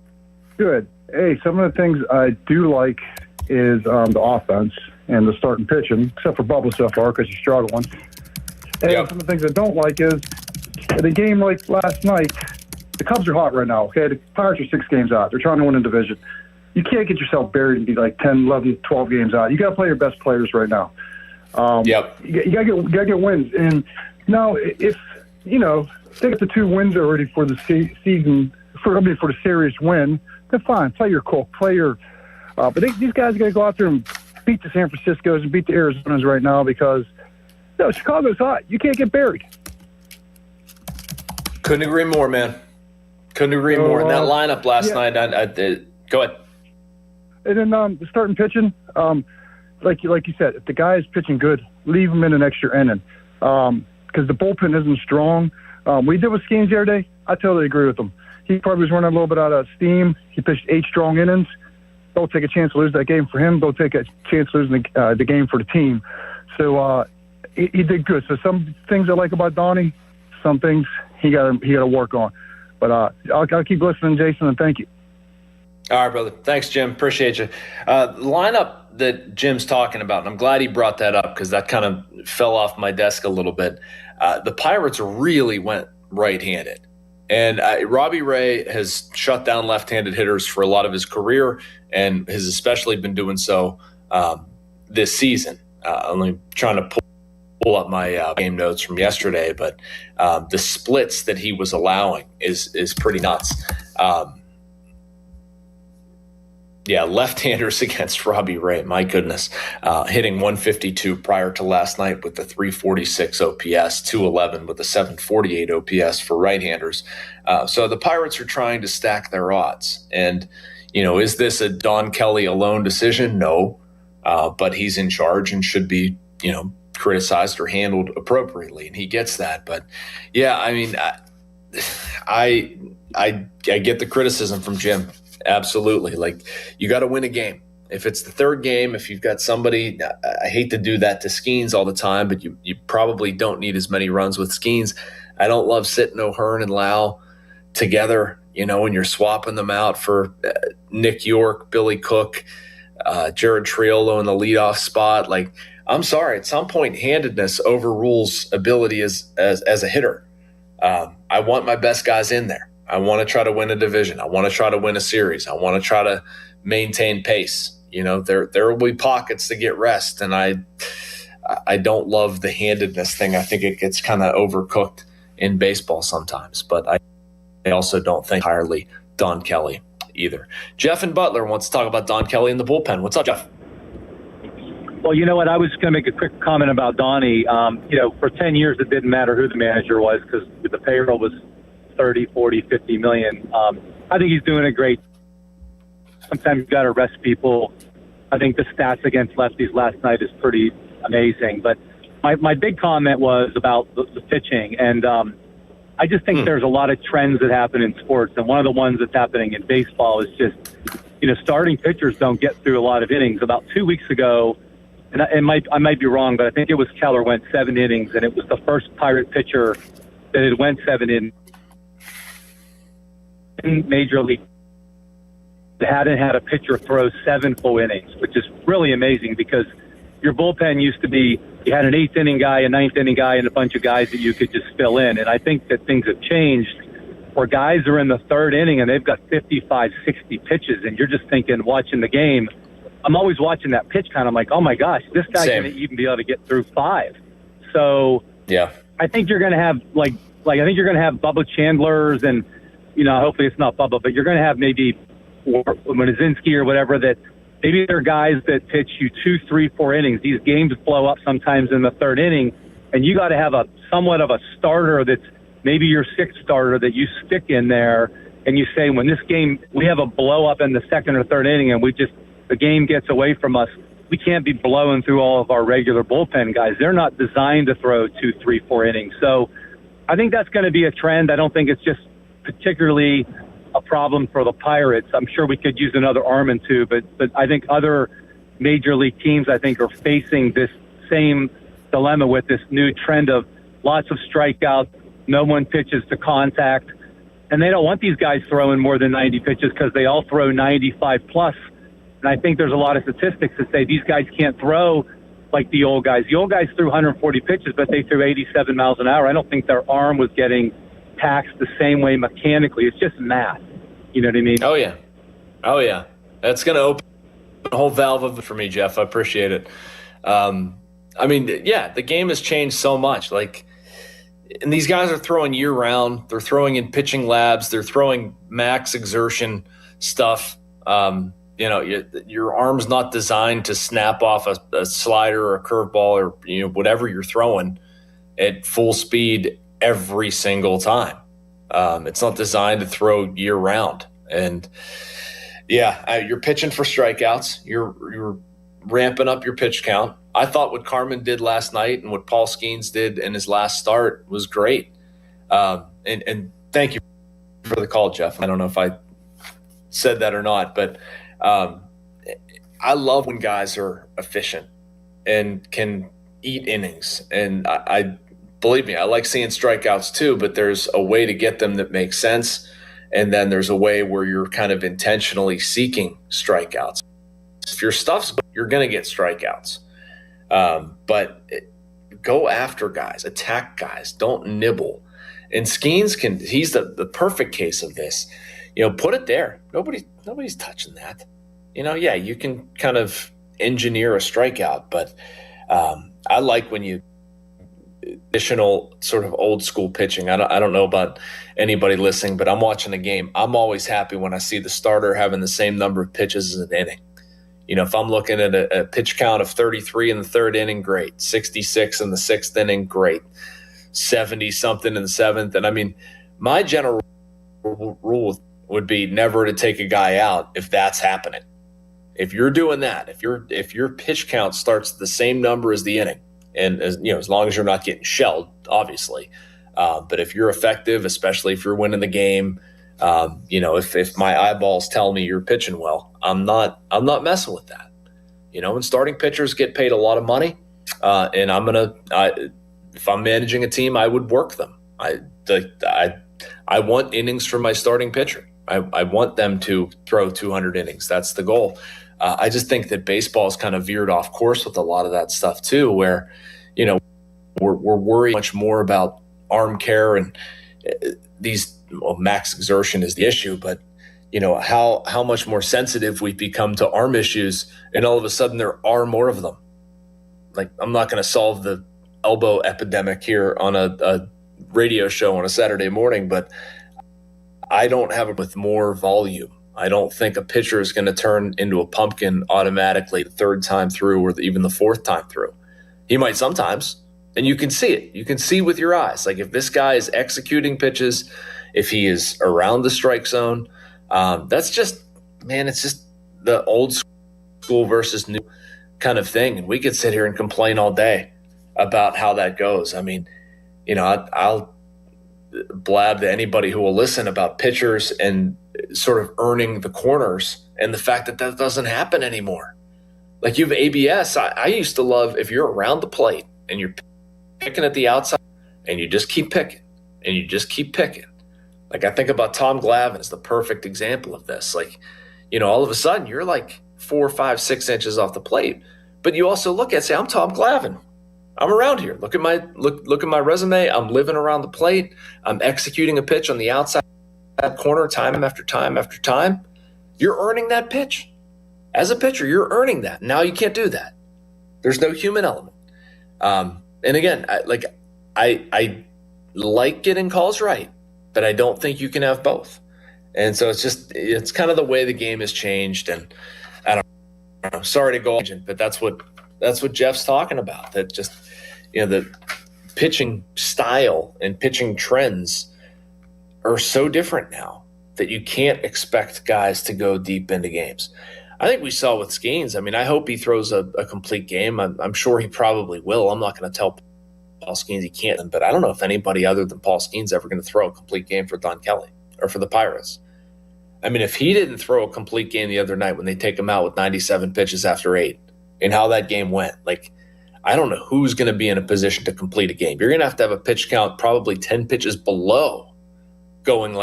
Good. Hey, some of the things I do like is the offense and the starting pitching, except for Bubba so far because he's struggling. And some of the things I don't like is in a game like last night, the Cubs are hot right now, okay? The Pirates are 6 games out. They're trying to win a division. You can't get yourself buried and be like 10, 11, 12 games out. You got to play your best players right now. You gotta get wins, and now if they get the 2 wins already for the season, for the series win, then fine. Play your Cook, play your. But these guys gotta go out there and beat the San Franciscos and beat the Arizonas right now because Chicago's hot. You can't get buried. Couldn't agree more, man. Couldn't agree more. In that lineup last night, go ahead. And then the starting pitching. Like you said, if the guy is pitching good, leave him in an extra inning because the bullpen isn't strong. We did with Skeens the other day. I totally agree with him. He probably was running a little bit out of steam. He pitched 8 strong innings. Don't take a chance to lose that game for him. Don't take a chance losing the game for the team. So he did good. So some things I like about Donnie, some things he got to work on. But I'll keep listening, Jason, and thank you. All right, brother. Thanks, Jim. Appreciate you. The lineup that Jim's talking about, and I'm glad he brought that up because that kind of fell off my desk a little bit. The Pirates really went right-handed. And Robbie Ray has shut down left-handed hitters for a lot of his career and has especially been doing so this season. I'm trying to pull up my game notes from yesterday, but the splits that he was allowing is pretty nuts. Left-handers against Robbie Ray, my goodness. Hitting 152 prior to last night with the 346 OPS, 211 with the 748 OPS for right-handers. So the Pirates are trying to stack their odds. And, is this a Don Kelly alone decision? No. But he's in charge and should be, criticized or handled appropriately, and he gets that. But yeah, I mean, I get the criticism from Jim. Absolutely. Like, you got to win a game. If it's the third game, if you've got somebody, I hate to do that to Skeens all the time, but you probably don't need as many runs with Skeens. I don't love sitting O'Hearn and Lau together, and you're swapping them out for Nick York, Billy Cook, Jared Triolo in the leadoff spot. Like, I'm sorry, at some point, handedness overrules ability as a hitter. I want my best guys in there. I want to try to win a division. I want to try to win a series. I want to try to maintain pace. There will be pockets to get rest, and I don't love the handedness thing. I think it gets kind of overcooked in baseball sometimes, but I also don't think entirely Don Kelly either. Jeff in Butler wants to talk about Don Kelly in the bullpen. What's up, Jeff? Well, you know what? I was going to make a quick comment about Donnie. For 10 years, it didn't matter who the manager was because the payroll was 30, 40, 50 million. I think he's doing a great. Sometimes you've got to rest people. I think the stats against lefties last night is pretty amazing. But my big comment was about the pitching. And I just think there's a lot of trends that happen in sports. And one of the ones that's happening in baseball is just, starting pitchers don't get through a lot of innings. About 2 weeks ago, and I might be wrong, but I think it was Keller went 7 innings, and it was the first Pirate pitcher that had went 7 innings in Major League. Hadn't had a pitcher throw 7 full innings, which is really amazing because your bullpen used to be you had an 8th inning guy, a 9th inning guy, and a bunch of guys that you could just fill in. And I think that things have changed where guys are in the 3rd inning and they've got 55, 60 pitches, and you're just thinking, watching the game, I'm always watching that pitch count. I'm like, oh my gosh, this guy can even be able to get through 5. So yeah, I think you're going to have I think you're going to have Bubba Chandlers and hopefully it's not Bubba, but you're going to have maybe Manazinski or whatever that maybe they're guys that pitch you 2, 3, 4 innings. These games blow up sometimes in the 3rd inning, and you got to have a somewhat of a starter that's maybe your 6th starter that you stick in there, and you say, when this game we have a blow up in the 2nd or 3rd inning, and the game gets away from us, we can't be blowing through all of our regular bullpen guys. They're not designed to throw 2, 3, 4 innings. So I think that's going to be a trend. I don't think it's just particularly a problem for the Pirates. I'm sure we could use another arm and two, but I think other major league teams, I think, are facing this same dilemma with this new trend of lots of strikeouts, no one pitches to contact, and they don't want these guys throwing more than 90 pitches because they all throw 95 plus. And I think there's a lot of statistics that say these guys can't throw like the old guys. The old guys threw 140 pitches, but they threw 87 miles an hour. I don't think their arm was getting taxed the same way mechanically. It's just math. You know what I mean? Oh yeah. That's going to open a whole valve of it for me, Jeff. I appreciate it. The game has changed so much. And these guys are throwing year round. They're throwing in pitching labs. They're throwing max exertion stuff. Your arm's not designed to snap off a slider or a curveball or whatever you're throwing at full speed every single time. It's not designed to throw year round. And you're pitching for strikeouts. You're ramping up your pitch count. I thought what Carmen did last night and what Paul Skeens did in his last start was great. And thank you for the call, Jeff. I don't know if I said that or not, but I love when guys are efficient and can eat innings. And I believe me, I like seeing strikeouts too, but there's a way to get them that makes sense. And then there's a way where you're kind of intentionally seeking strikeouts. If your stuff's, you're going to get strikeouts. But go after guys, attack guys, don't nibble. And Skeens he's the perfect case of this. Put it there. Nobody's touching that. You can kind of engineer a strikeout, but I like when you additional sort of old school pitching. I don't know about anybody listening, but I'm watching a game. I'm always happy when I see the starter having the same number of pitches as an inning. If I'm looking at a pitch count of 33 in the 3rd inning, great. 66 in the 6th inning, great. 70 something in the 7th. And my general rule would be never to take a guy out if that's happening. If you're doing that, if your pitch count starts the same number as the inning And as long as you're not getting shelled, obviously. But if you're effective, especially if you're winning the game, if my eyeballs tell me you're pitching well, I'm not messing with that. And starting pitchers get paid a lot of money, and if I'm managing a team, I would work them. I want innings from my starting pitcher. I want them to throw 200 innings. That's the goal. I just think that baseball's kind of veered off course with a lot of that stuff too, where, we're worried much more about arm care and max exertion is the issue, but how much more sensitive we've become to arm issues, and all of a sudden there are more of them. Like, I'm not going to solve the elbow epidemic here on a radio show on a Saturday morning, but I don't have it with more volume. I don't think a pitcher is going to turn into a pumpkin automatically the third time through or even the fourth time through. He might sometimes, and you can see it. You can see with your eyes. Like, if this guy is executing pitches, if he is around the strike zone, it's just the old school versus new kind of thing. And we could sit here and complain all day about how that goes. I mean, I'll blab to anybody who will listen about pitchers and sort of earning the corners and the fact that doesn't happen anymore. Like, you have ABS. I used to love if you're around the plate and you're picking at the outside and you just keep picking and you just keep picking. Like, I think about Tom Glavine as the perfect example of this. Like, all of a sudden you're like 4, 5, 6 inches off the plate, but you also look at, say, I'm Tom Glavine. I'm around here. Look at my resume. I'm living around the plate. I'm executing a pitch on the outside corner time after time after time. You're earning that pitch. As a pitcher, you're earning that. Now you can't do that. There's no human element. And again, I like getting calls right, but I don't think you can have both. And so it's kind of the way the game has changed. And I don't know, sorry to go, but that's what Jeff's talking about. That just, the pitching style and pitching trends are so different now that you can't expect guys to go deep into games. I think we saw with Skeens. I mean, I hope he throws a complete game. I'm sure he probably will. I'm not going to tell Paul Skeens he can't, but I don't know if anybody other than Paul Skeens is ever going to throw a complete game for Don Kelly or for the Pirates. I mean, if he didn't throw a complete game the other night when they take him out with 97 pitches after 8 and how that game went, like, I don't know who's going to be in a position to complete a game. You're going to have a pitch count probably 10 pitches below going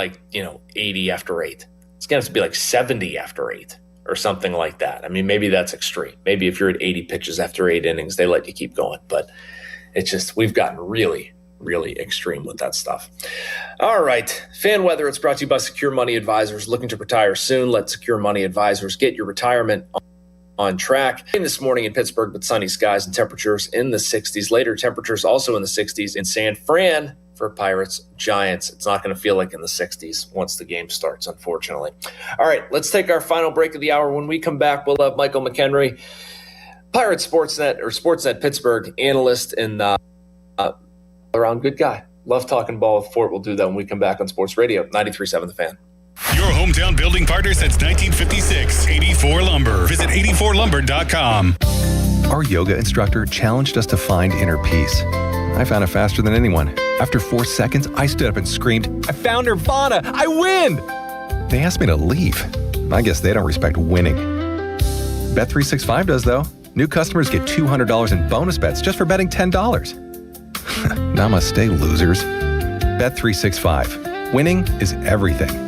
80 after 8. It's going to have to be like 70 after 8 or something like that. I mean, maybe that's extreme. Maybe if you're at 80 pitches after 8 innings, they let you keep going. But it's just, we've gotten really, really extreme with that stuff. All right. Fan Weather, it's brought to you by Secure Money Advisors. Looking to retire soon? Let Secure Money Advisors get your retirement on track. This morning in Pittsburgh, but sunny skies and temperatures in the 60s. Later, temperatures also in the 60s in San Fran for Pirates Giants. It's not going to feel like in the 60s once the game starts, unfortunately. All right, let's take our final break of the hour. When we come back, we'll have Michael McHenry, Pirates Sportsnet Pittsburgh analyst and around good guy. Love talking ball with Fort. We'll do that when we come back on Sports Radio 93.7 The Fan. Your hometown building partner since 1956, 84 Lumber. Visit 84lumber.com. Our yoga instructor challenged us to find inner peace. I found it faster than anyone. After 4 seconds, I stood up and screamed, "I found Nirvana! I win!" They asked me to leave. I guess they don't respect winning. Bet365 does, though. New customers get $200 in bonus bets just for betting $10. Namaste, losers. Bet365. Winning is everything.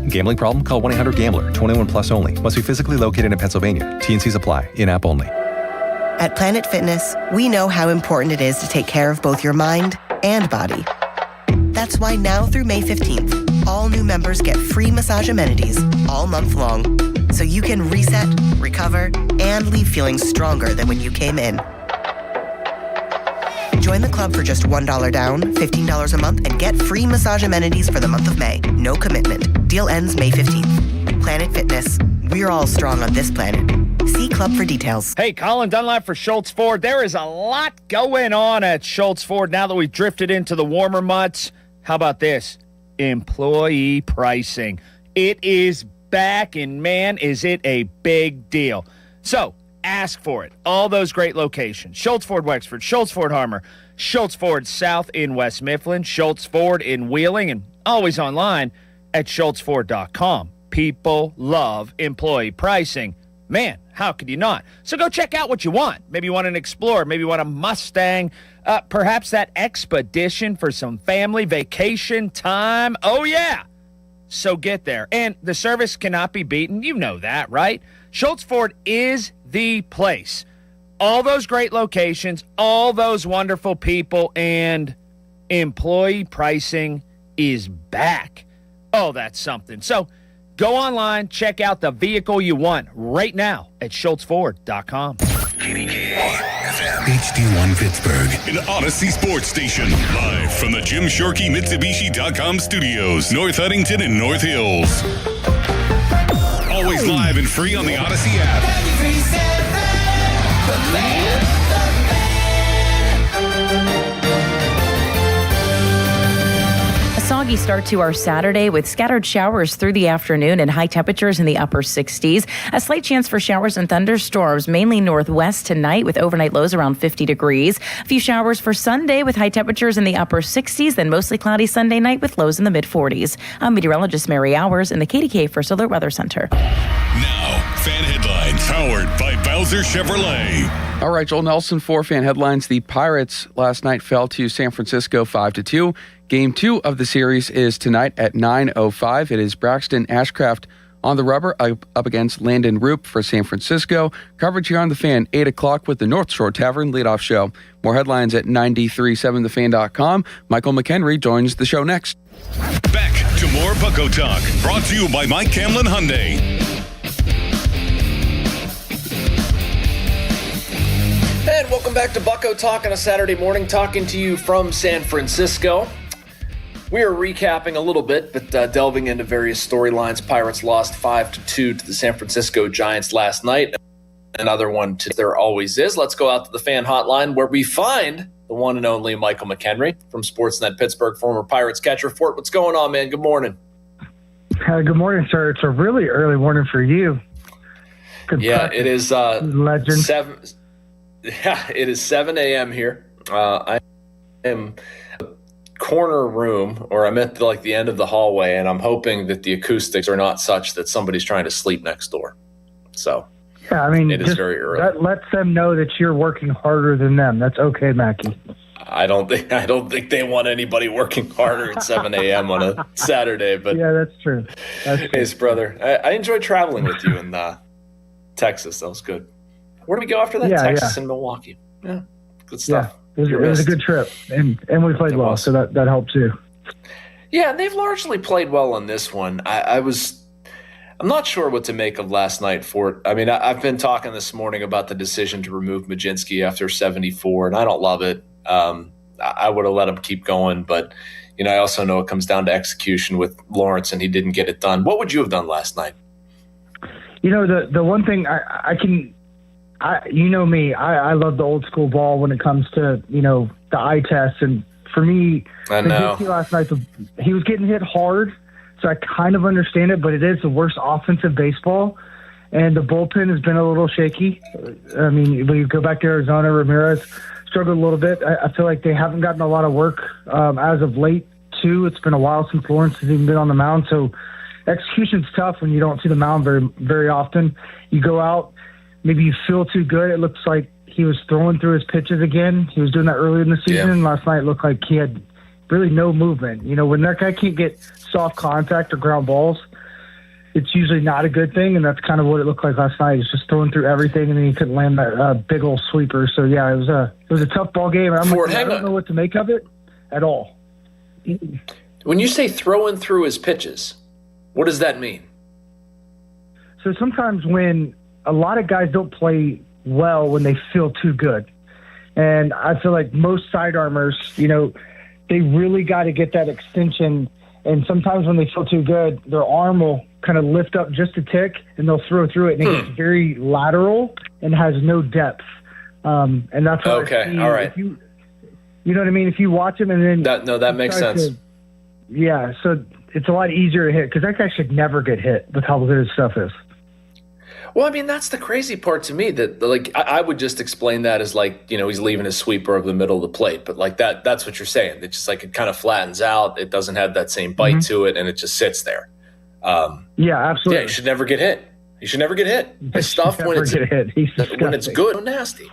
Gambling problem? Call 1-800-GAMBLER. 21 plus only. Must be physically located in Pennsylvania. T&Cs apply. In-app only. At Planet Fitness, we know how important it is to take care of both your mind and body. That's why now through May 15th, all new members get free massage amenities all month long, so you can reset, recover, and leave feeling stronger than when you came in. Join the club for just $1 down, $15 a month, and get free massage amenities for the month of May. No commitment. Deal ends May 15th. Planet Fitness. We're all strong on this planet. See club for details. Hey, Colin Dunlap for Schultz Ford. There is a lot going on at Schultz Ford now that we've drifted into the warmer months. How about this? Employee pricing. It is back, and man, is it a big deal. So, ask for it. All those great locations. Schultz Ford Wexford, Schultz Ford Harmer, Schultz Ford South in West Mifflin, Schultz Ford in Wheeling, and always online at schultzford.com. People love employee pricing. Man, how could you not? So go check out what you want. Maybe you want an Explorer. Maybe you want a Mustang. Perhaps that Expedition for some family vacation time. Oh, yeah. So get there. And the service cannot be beaten. You know that, right? Schultz Ford is the place. All those great locations, all those wonderful people, and employee pricing is back. Oh, that's something. So go online, check out the vehicle you want right now at schultzford.com. HD1 Pittsburgh, an Odyssey Sports Station. Live from the Jim Shorkey Mitsubishi.com studios, North Huntington and North Hills. Always live and free on the Odyssey app. A soggy start to our Saturday with scattered showers through the afternoon and high temperatures in the upper 60s. A slight chance for showers and thunderstorms, mainly northwest tonight with overnight lows around 50 degrees. A few showers for Sunday with high temperatures in the upper 60s, then mostly cloudy Sunday night with lows in the mid-40s. I'm meteorologist Mary Hours in the KDK First Alert Weather Center. Now, fan headlines powered by Bowser Chevrolet. All right, Joel Nelson for Fan Headlines. The Pirates last night fell to San Francisco 5-2. Game 2 of the series is tonight at 9:05. It is Braxton Ashcraft on the rubber up against Landon Roop for San Francisco. Coverage here on The Fan, 8 o'clock with the North Shore Tavern leadoff show. More headlines at 937thefan.com. Michael McHenry joins the show next. Back to more Bucko Talk, brought to you by Mike Camlin Hyundai. And welcome back to Bucko Talk on a Saturday morning, talking to you from San Francisco. We are recapping a little bit, but delving into various storylines. Pirates lost 5-2 to the San Francisco Giants last night. Another one there always is. Let's go out to the fan hotline where we find the one and only Michael McHenry from Sportsnet Pittsburgh, former Pirates catcher. Fort, what's going on, man? Good morning. Good morning, sir. It's a really early morning for you. Yeah, it is. Legend. It is 7 a.m. here. I am corner room, or I'm at the end of the hallway, and I'm hoping that the acoustics are not such that somebody's trying to sleep next door. So yeah, I mean, it is very early. That lets them know that you're working harder than them. That's okay, Mackie. I don't think they want anybody working harder at 7 a.m. on a Saturday. But yeah, that's true. Yes, brother. I enjoyed traveling with you in Texas. That was good. Where did we go after that? Texas and Milwaukee. Yeah, good stuff. Yeah. It was a good trip, and we played well, so that helped too. Yeah, and they've largely played well on this one. I'm not sure what to make of last night, Fort. I mean, I've been talking this morning about the decision to remove Mlodzinski after 74, and I don't love it. I would have let him keep going, but I also know it comes down to execution with Lawrence, and he didn't get it done. What would you have done last night? The one thing I can. You know me, I love the old school ball when it comes to, the eye test. And for me, last night, he was getting hit hard, so I kind of understand it, but it is the worst offensive baseball. And the bullpen has been a little shaky. I mean, when you go back to Arizona, Ramirez struggled a little bit. I feel like they haven't gotten a lot of work as of late, too. It's been a while since Lawrence has even been on the mound, so execution's tough when you don't see the mound very, very often. You go out, maybe you feel too good. It looks like he was throwing through his pitches again. He was doing that early in the season. Yeah. Last night it looked like he had really no movement. When that guy can't get soft contact or ground balls, it's usually not a good thing, and that's kind of what it looked like last night. He's just throwing through everything, and then he couldn't land that big old sweeper. So, yeah, it was a tough ball game. I don't know what to make of it at all. When you say throwing through his pitches, what does that mean? So sometimes when a lot of guys don't play well when they feel too good. And I feel like most sidearmers, they really got to get that extension. And sometimes when they feel too good, their arm will kind of lift up just a tick and they'll throw through it. And it gets very lateral and has no depth. And that's what okay. All right. You know what I mean? If you watch him and then that makes sense. So it's a lot easier to hit because that guy should never get hit with how good his stuff is. Well, I mean, that's the crazy part to me that, like, I would just explain that as, like, he's leaving his sweeper over the middle of the plate. But, like, that's what you're saying. It's just, like, it kind of flattens out. It doesn't have that same bite to it, and it just sits there. Yeah, absolutely. Yeah, you should never get hit. He should never get hit. His stuff, when it's good, nasty.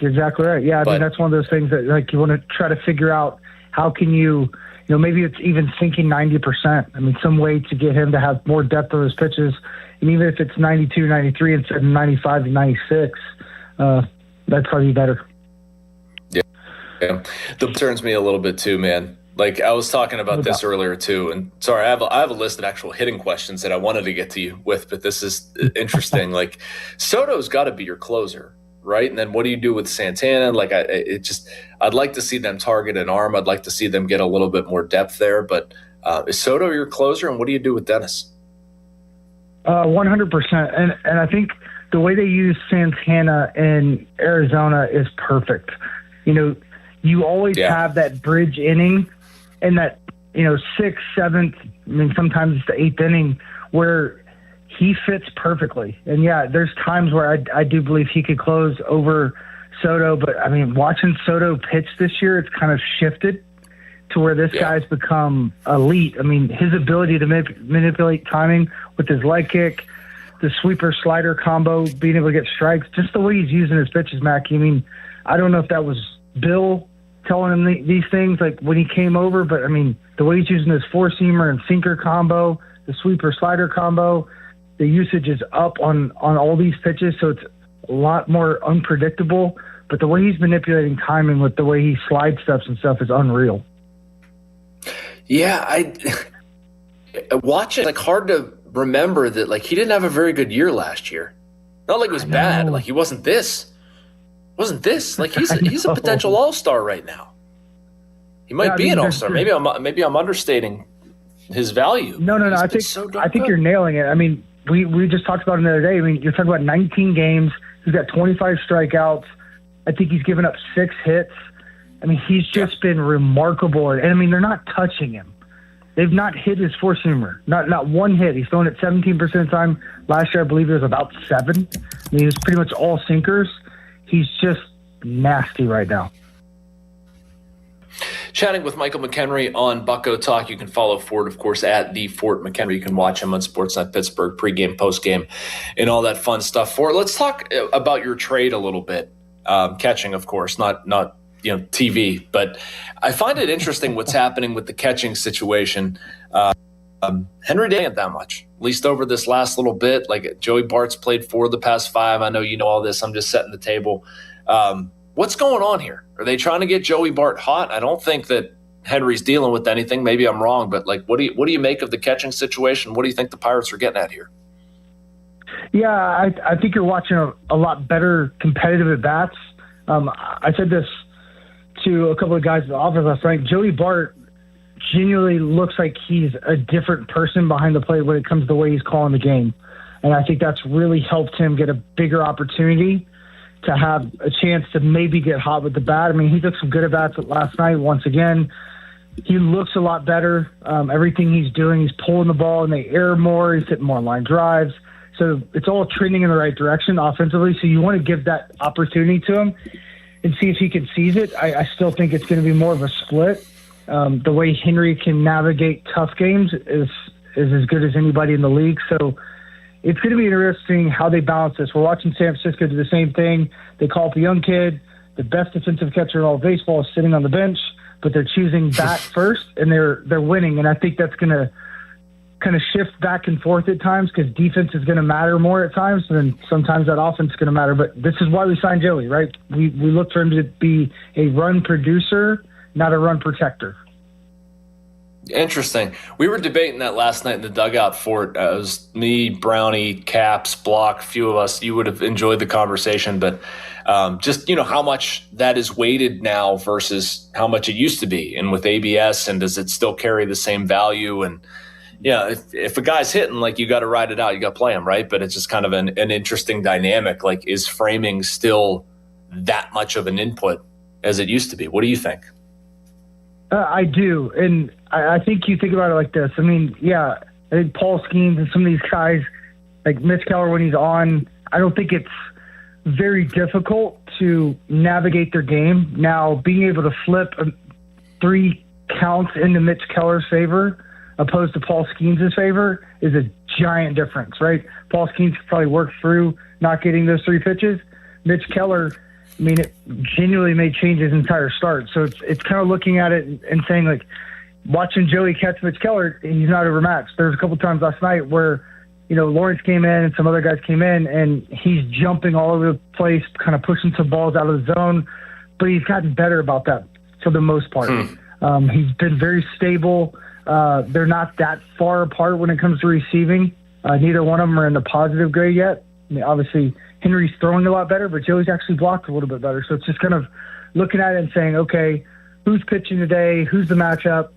Exactly right. Yeah, I mean, that's one of those things that, like, you want to try to figure out how can you, maybe it's even sinking 90%. I mean, some way to get him to have more depth of his pitches. And even if it's 92, 93 instead of 95 to 96, that's probably better. Yeah. That concerns me a little bit too, man. Like, I was talking about this earlier too, and sorry, I have a list of actual hitting questions that I wanted to get to you with, but this is interesting. Like, Soto's got to be your closer, right? And then what do you do with Santana? Like, I'd like to see them target an arm. I'd like to see them get a little bit more depth there. But is Soto your closer, and what do you do with Dennis? 100%. And I think the way they use Santana in Arizona is perfect. You always have that bridge inning and that, 6th, 7th, I mean, sometimes it's the 8th inning where he fits perfectly. And there's times where I do believe he could close over Soto, but I mean, watching Soto pitch this year, it's kind of shifted to where this guy's become elite. I mean, his ability to manipulate timing with his leg kick, the sweeper slider combo, being able to get strikes, just the way he's using his pitches, Mackie. I mean, I don't know if that was Bill telling him these things like when he came over, but I mean, the way he's using his four-seamer and sinker combo, the sweeper slider combo, the usage is up on all these pitches, so it's a lot more unpredictable. But the way he's manipulating timing with the way he slide steps and stuff is unreal. Yeah, I watch it. Like, hard to remember that. Like, he didn't have a very good year last year. Not like it was bad. Like, he wasn't this. Like, he's a potential all-star right now. He might be an all-star. Maybe I'm understating his value. No. I think you're nailing it. I mean, we just talked about him the other day. I mean, you're talking about 19 games. He's got 25 strikeouts. I think he's given up 6 hits. I mean, he's just been remarkable. And I mean, they're not touching him. They've not hit his four-seamer. Not one hit. He's thrown it 17% of the time. Last year, I believe it was about 7. I mean, it was pretty much all sinkers. He's just nasty right now. Chatting with Michael McHenry on Bucko Talk. You can follow Fort, of course, at the Fort McHenry. You can watch him on Sportsnet Pittsburgh, pregame, postgame, and all that fun stuff. Fort, let's talk about your trade a little bit. Catching, of course, not TV, but I find it interesting what's happening with the catching situation. Henry didn't get that much, at least over this last little bit. Like, Joey Bart's played 4 of the past 5. I know you know all this. I'm just setting the table. What's going on here? Are they trying to get Joey Bart hot? I don't think that Henry's dealing with anything. Maybe I'm wrong, but like, what do you make of the catching situation? What do you think the Pirates are getting at here? Yeah, I think you're watching a lot better competitive at bats. I said this to a couple of guys in the office last night. Joey Bart genuinely looks like he's a different person behind the plate when it comes to the way he's calling the game. And I think that's really helped him get a bigger opportunity to have a chance to maybe get hot with the bat. I mean, he took some good at-bats last night. Once again, he looks a lot better. Everything he's doing, he's pulling the ball in the air more. He's hitting more line drives. So it's all trending in the right direction offensively. So you want to give that opportunity to him and see if he can seize it. I still think it's going to be more of a split. The way Henry can navigate tough games is as good as anybody in the league. So it's going to be interesting how they balance this. We're watching San Francisco do the same thing. They call up a young kid. The best defensive catcher in all of baseball is sitting on the bench, but they're choosing bat first, and they're winning. And I think that's going to kind of shift back and forth at times because defense is going to matter more at times, and then sometimes that offense is going to matter. But this is why we signed Joey, right? We look for him to be a run producer, not a run protector. Interesting. We were debating that last night in the dugout, Fort. It was me, Brownie, Caps, Block, a few of us. You would have enjoyed the conversation, but just, how much that is weighted now versus how much it used to be. And with ABS, and does it still carry the same value? And, if a guy's hitting, like, you got to ride it out. You got to play him, right? But it's just kind of an interesting dynamic. Like, is framing still that much of an input as it used to be? What do you think? I do, and I think you think about it like this. I mean, I think Paul Skeens and some of these guys, like Mitch Keller when he's on, I don't think it's very difficult to navigate their game. Now, being able to flip 3 counts into Mitch Keller's favor opposed to Paul Skeens' favor is a giant difference, right? Paul Skeens could probably work through not getting those 3 pitches. Mitch Keller, I mean, it genuinely may change his entire start. So it's kind of looking at it and saying, like, watching Joey catch Mitch Keller, he's not overmatched. There was a couple times last night where, you know, Lawrence came in and some other guys came in, and he's jumping all over the place, kind of pushing some balls out of the zone, but he's gotten better about that for the most part. He's been very stable. They're not that far apart when it comes to receiving. Neither one of them are in the positive grade yet. I mean, obviously, Henry's throwing a lot better, but Joey's actually blocked a little bit better. So it's just kind of looking at it and saying, okay, who's pitching today? Who's the matchup?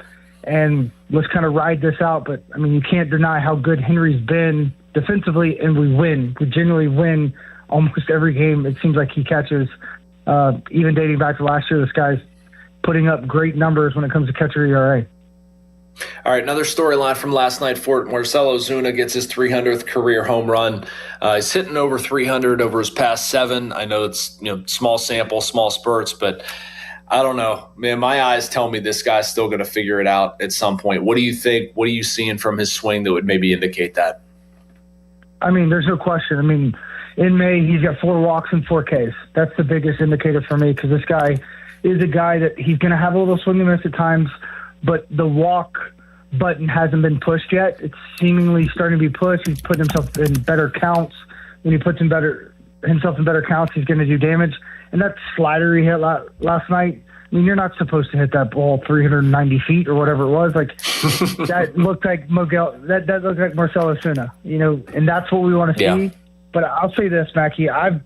And let's kind of ride this out. But, I mean, you can't deny how good Henry's been defensively, and we win. We generally win almost every game. It seems like he catches, even dating back to last year, this guy's putting up great numbers when it comes to catcher ERA. All right, another storyline from last night. Marcell Ozuna gets his 300th career home run. He's hitting over 300 over his past 7. I know it's small sample, small spurts, but I don't know. Man, my eyes tell me this guy's still going to figure it out at some point. What do you think? What are you seeing from his swing that would maybe indicate that? I mean, there's no question. I mean, in May, he's got 4 walks and 4 Ks. That's the biggest indicator for me because this guy is a guy that he's going to have a little swing and miss at times, but the walk button hasn't been pushed yet. It's seemingly starting to be pushed. He's putting himself in better counts. When he puts himself in better counts, he's going to do damage. And that slider he hit last night, I mean, you're not supposed to hit that ball 390 feet or whatever it was. Like that looked like that looked like Marcell Ozuna, and that's what we want to see. Yeah. But I'll say this, Mackie, I've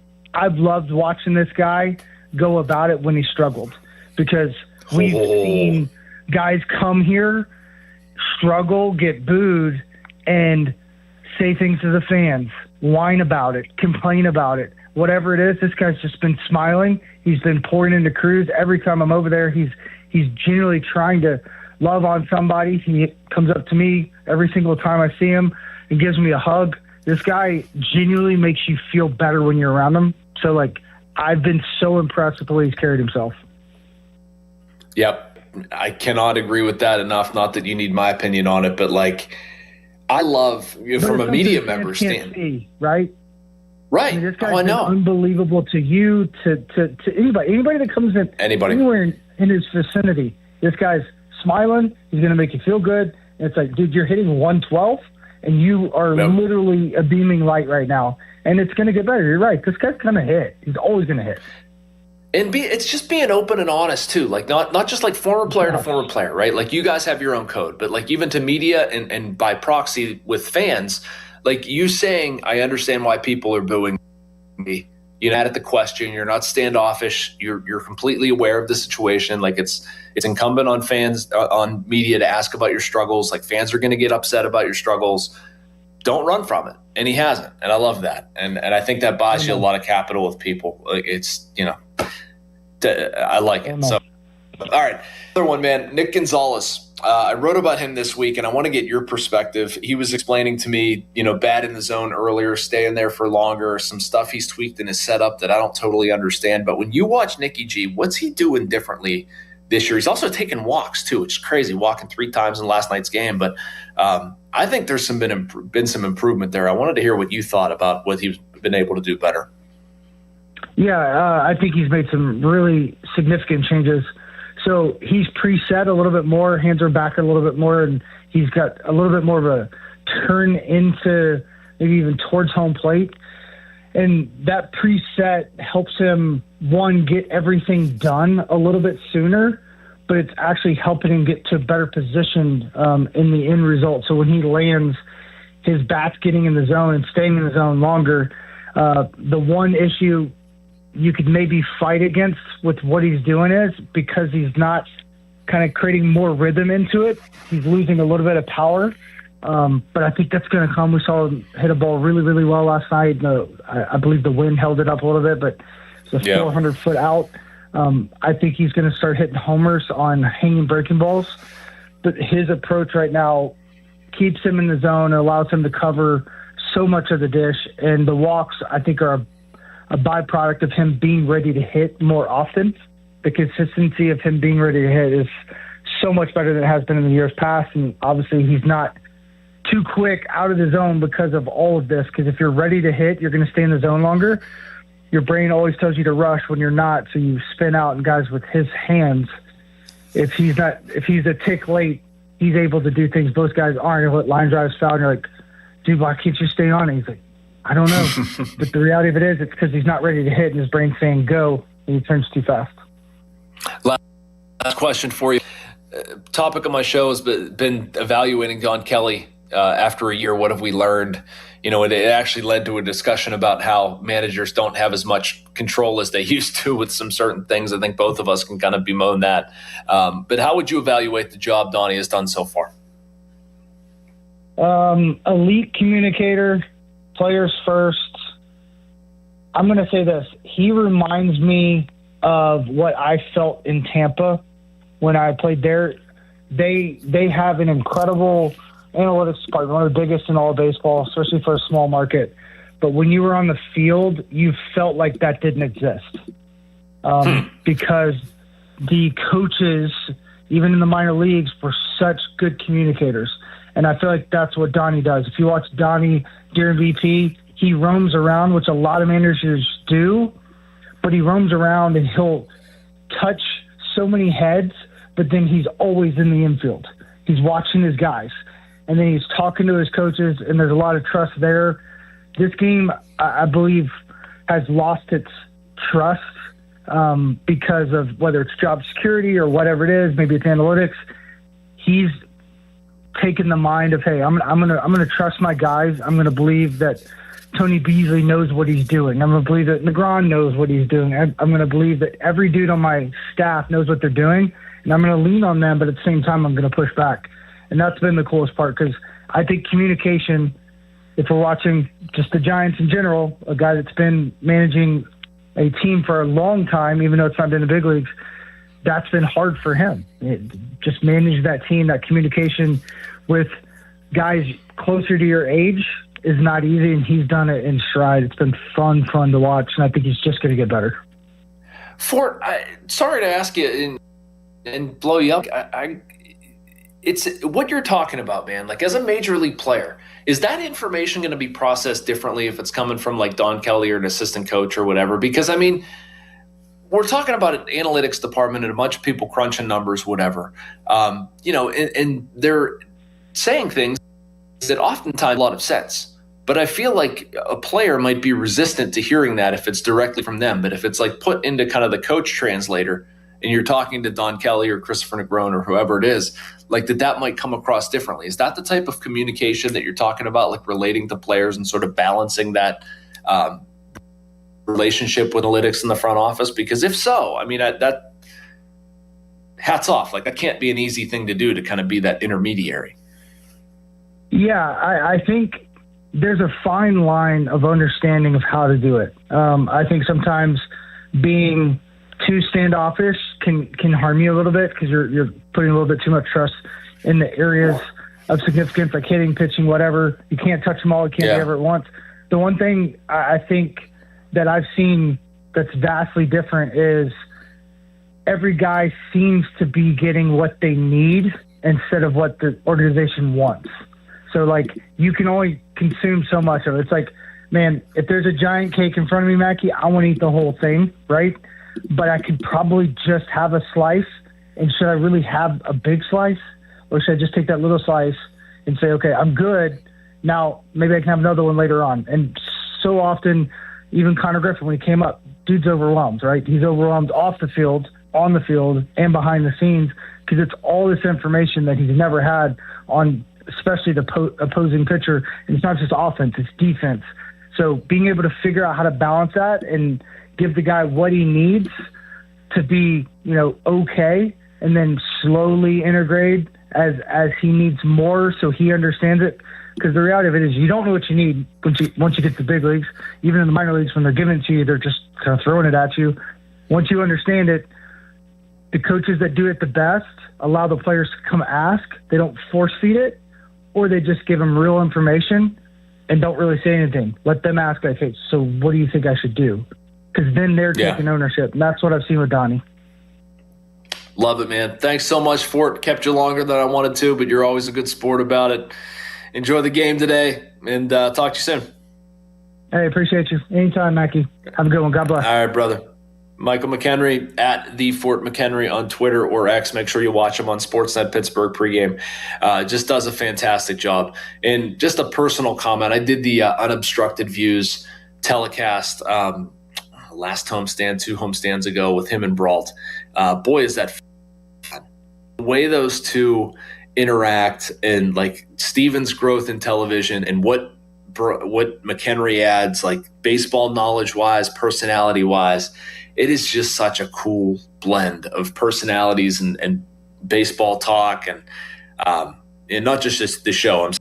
loved watching this guy go about it when he struggled because we've seen guys come here, struggle, get booed, and say things to the fans, whine about it, complain about it. Whatever it is, this guy's just been smiling. He's been pouring into crews. Every time I'm over there, he's genuinely trying to love on somebody. He comes up to me every single time I see him and gives me a hug. This guy genuinely makes you feel better when you're around him. So, like, I've been so impressed with the way he's carried himself. Yep. I cannot agree with that enough. Not that you need my opinion on it, but, like, I love, from a media member standpoint. Right? Right. I mean, this guy's been unbelievable to you, to anybody that comes in anywhere in his vicinity. This guy's smiling. He's going to make you feel good. And it's like, dude, you're hitting 112, and you are literally a beaming light right now. And it's going to get better. You're right. This guy's going to hit. He's always going to hit. And it's just being open and honest too. Like not just like former player to former player, right? Like you guys have your own code, but like even to media and by proxy with fans, like you saying, I understand why people are booing me. You're not at the question. You're not standoffish. You're completely aware of the situation. Like it's incumbent on fans, on media to ask about your struggles. Like fans are going to get upset about your struggles. Don't run from it. And he hasn't. And I love that. And I think that buys you a lot of capital with people. Like it's, I like it. So, all right. Other one, man, Nick Gonzalez. I wrote about him this week, and I want to get your perspective. He was explaining to me, bad in the zone earlier, staying there for longer, some stuff he's tweaked in his setup that I don't totally understand. But when you watch Nicky G, what's he doing differently this year? He's also taking walks, too, which is crazy, walking 3 times in last night's game. But I think there's been some improvement there. I wanted to hear what you thought about what he's been able to do better. Yeah, I think he's made some really significant changes. So he's preset a little bit more, hands are back a little bit more, and he's got a little bit more of a turn into maybe even towards home plate. And that preset helps him, one, get everything done a little bit sooner, but it's actually helping him get to a better position in the end result. So when he lands, his bat's getting in the zone and staying in the zone longer. The one issue you could maybe fight against with what he's doing is because he's not kind of creating more rhythm into it, he's losing a little bit of power. But I think that's going to come. We saw him hit a ball really, really well last night. I believe the wind held it up a little bit, but it's a 400-foot out. I think he's going to start hitting homers on hanging breaking balls. But his approach right now keeps him in the zone and allows him to cover so much of the dish, and the walks, I think, are a byproduct of him being ready to hit more often. The consistency of him being ready to hit is so much better than it has been in the years past, and obviously he's not too quick out of the zone because of all of this, because if you're ready to hit, you're going to stay in the zone longer. Your brain always tells you to rush when you're not, so you spin out, and guys with his hands, if he's a tick late, he's able to do things most guys aren't. He'll let line drives foul, and you're like, dude, why can't you stay on it? He's like, I don't know. But the reality of it is, it's because he's not ready to hit, and his brain's saying go, and he turns too fast. Last question for you. Topic of my show has been evaluating Don Kelly after a year. What have we learned? You know, it actually led to a discussion about how managers don't have as much control as they used to with some certain things. I think both of us can kind of bemoan that. But how would you evaluate the job Donnie has done so far? Elite communicator, players first. I'm going to say this. He reminds me of what I felt in Tampa when I played there. They have an incredible analytics department, one of the biggest in all of baseball, especially for a small market. But when you were on the field, you felt like that didn't exist because the coaches, even in the minor leagues, were such good communicators. And I feel like that's what Donnie does. If you watch Donnie during VP, he roams around, which a lot of managers do, but he roams around and he'll touch so many heads, but then he's always in the infield. He's watching his guys, and then he's talking to his coaches, and there's a lot of trust there. This game, I believe, has lost its trust because of whether it's job security or whatever it is, maybe it's analytics. He's taken the mind of, hey, I'm gonna trust my guys. I'm gonna believe that Tony Beasley knows what he's doing. I'm gonna believe that Negron knows what he's doing. I'm gonna believe that every dude on my staff knows what they're doing, and I'm gonna lean on them, but at the same time, I'm gonna push back. And that's been the coolest part, because I think communication, if we're watching just the Giants in general, a guy that's been managing a team for a long time, even though it's not been in the big leagues, that's been hard for him. Just manage that team, that communication with guys closer to your age is not easy, and he's done it in stride. It's been fun to watch, and I think he's just going to get better. Fort, sorry to ask you and blow you up. It's what you're talking about, man. Like, as a major league player, is that information going to be processed differently if it's coming from like Don Kelly or an assistant coach or whatever? Because, I mean, we're talking about an analytics department and a bunch of people crunching numbers, whatever. And they're saying things that oftentimes make a lot of sense. But I feel like a player might be resistant to hearing that if it's directly from them. But if it's like put into kind of the coach translator and you're talking to Don Kelly or Christopher Negron or whoever it is, like that might come across differently. Is that the type of communication that you're talking about, like relating to players and sort of balancing that relationship with analytics in the front office? Because if so, I mean, that hats off. Like, that can't be an easy thing to do, to kind of be that intermediary. Yeah, I think there's a fine line of understanding of how to do it. I think sometimes being too standoffish can harm you a little bit, because you're putting a little bit too much trust in the areas of significance, like hitting, pitching, whatever. You can't touch them all. You can't do everything at once. The one thing I think that I've seen that's vastly different is every guy seems to be getting what they need instead of what the organization wants. So, like, you can only consume so much of it. It's like, man, if there's a giant cake in front of me, Mackie, I want to eat the whole thing, right? But I could probably just have a slice. And should I really have a big slice? Or should I just take that little slice and say, okay, I'm good. Now, maybe I can have another one later on. And so often, even Connor Griffin, when he came up, dude's overwhelmed, right? He's overwhelmed off the field, on the field, and behind the scenes, because it's all this information that he's never had on, especially the opposing pitcher. And it's not just offense, it's defense. So being able to figure out how to balance that and give the guy what he needs to be, okay, and then slowly integrate as he needs more so he understands it. Because the reality of it is, you don't know what you need once you get to the big leagues. Even in the minor leagues, when they're giving it to you, they're just kind of throwing it at you. Once you understand it, the coaches that do it the best allow the players to come ask. They don't force feed it, or they just give them real information. and don't really say anything. Let them ask, like, hey, so what do you think I should do? Because then they're taking ownership. And that's what I've seen with Donnie. Love it, man. Thanks so much for it. Kept you longer than I wanted to, but you're always a good sport about it. Enjoy the game today, and talk to you soon. Hey, appreciate you. Anytime, Mackie. Have a good one. God bless. All right, brother. Michael McHenry at the Fort McHenry on Twitter or X. Make sure you watch him on Sportsnet Pittsburgh pregame. Just does a fantastic job. And just a personal comment. I did the Unobstructed Views telecast last homestand, 2 homestands ago with him and Brault. Boy, is that fun. The way those two interact and like Steven's growth in television and what McHenry adds, like baseball knowledge-wise, personality-wise, it is just such a cool blend of personalities and baseball talk and not just the show. I'm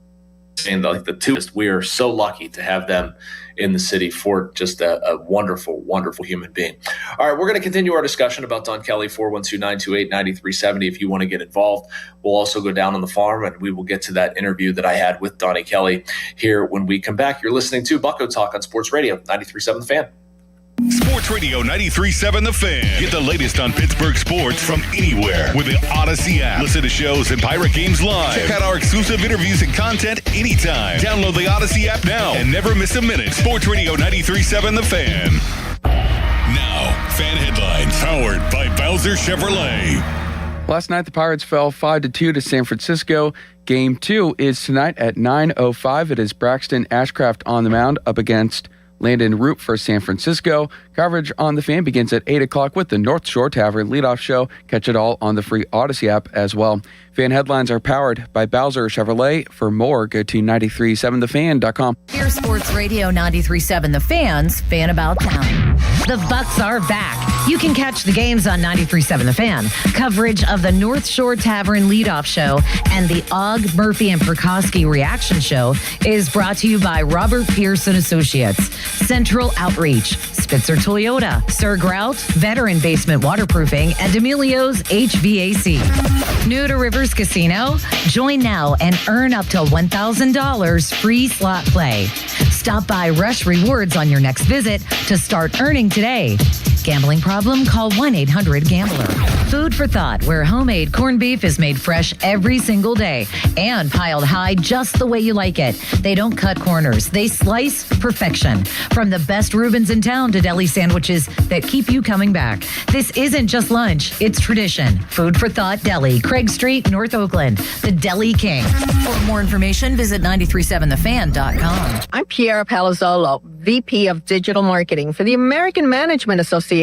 saying like the two. We are so lucky to have them in the city. Fort, just a wonderful, wonderful human being. All right, we're going to continue our discussion about Don Kelly, 412-928-9370 if you want to get involved. We'll also go down on the farm, and we will get to that interview that I had with Donnie Kelly here when we come back. You're listening to Bucko Talk on Sports Radio 93.7 The Fan. Sports Radio 93.7 The Fan. Get the latest on Pittsburgh sports from anywhere with the Odyssey app. Listen to shows and Pirate Games live. Check out our exclusive interviews and content anytime. Download the Odyssey app now and never miss a minute. Sports Radio 93.7 The Fan. Now, fan headlines powered by Bowser Chevrolet. Last night, the Pirates fell 5-2 to San Francisco. Game 2 is tonight at 9:05. It is Braxton Ashcraft on the mound up against Landon Root for San Francisco. Coverage on The Fan begins at 8 o'clock with the North Shore Tavern leadoff show. Catch it all on the free Odyssey app as well. Fan headlines are powered by Bowser Chevrolet. For more, go to 937thefan.com. Here's Sports Radio 93.7 The Fan's Fan About Town. The Bucks are back. You can catch the games on 93.7 The Fan. Coverage of the North Shore Tavern leadoff show and the Og, Murphy, and Prokowski reaction show is brought to you by Robert Pearson Associates, Central Outreach, Spitzer Toyota, Sir Grout, Veteran Basement Waterproofing, and D'Amelio's HVAC. New to Rivers Casino? Join now and earn up to $1,000 free slot play. Stop by Rush Rewards on your next visit to start earning today. Gambling problem? Call 1-800-GAMBLER. Food for thought, where homemade corned beef is made fresh every single day and piled high just the way you like it. They don't cut corners. They slice perfection. From the best Reubens in town to deli sandwiches that keep you coming back. This isn't just lunch. It's tradition. Food for Thought Deli, Craig Street, North Oakland. The Deli King. For more information, visit 937thefan.com. I'm Piera Palazzolo, VP of Digital Marketing for the American Management Association,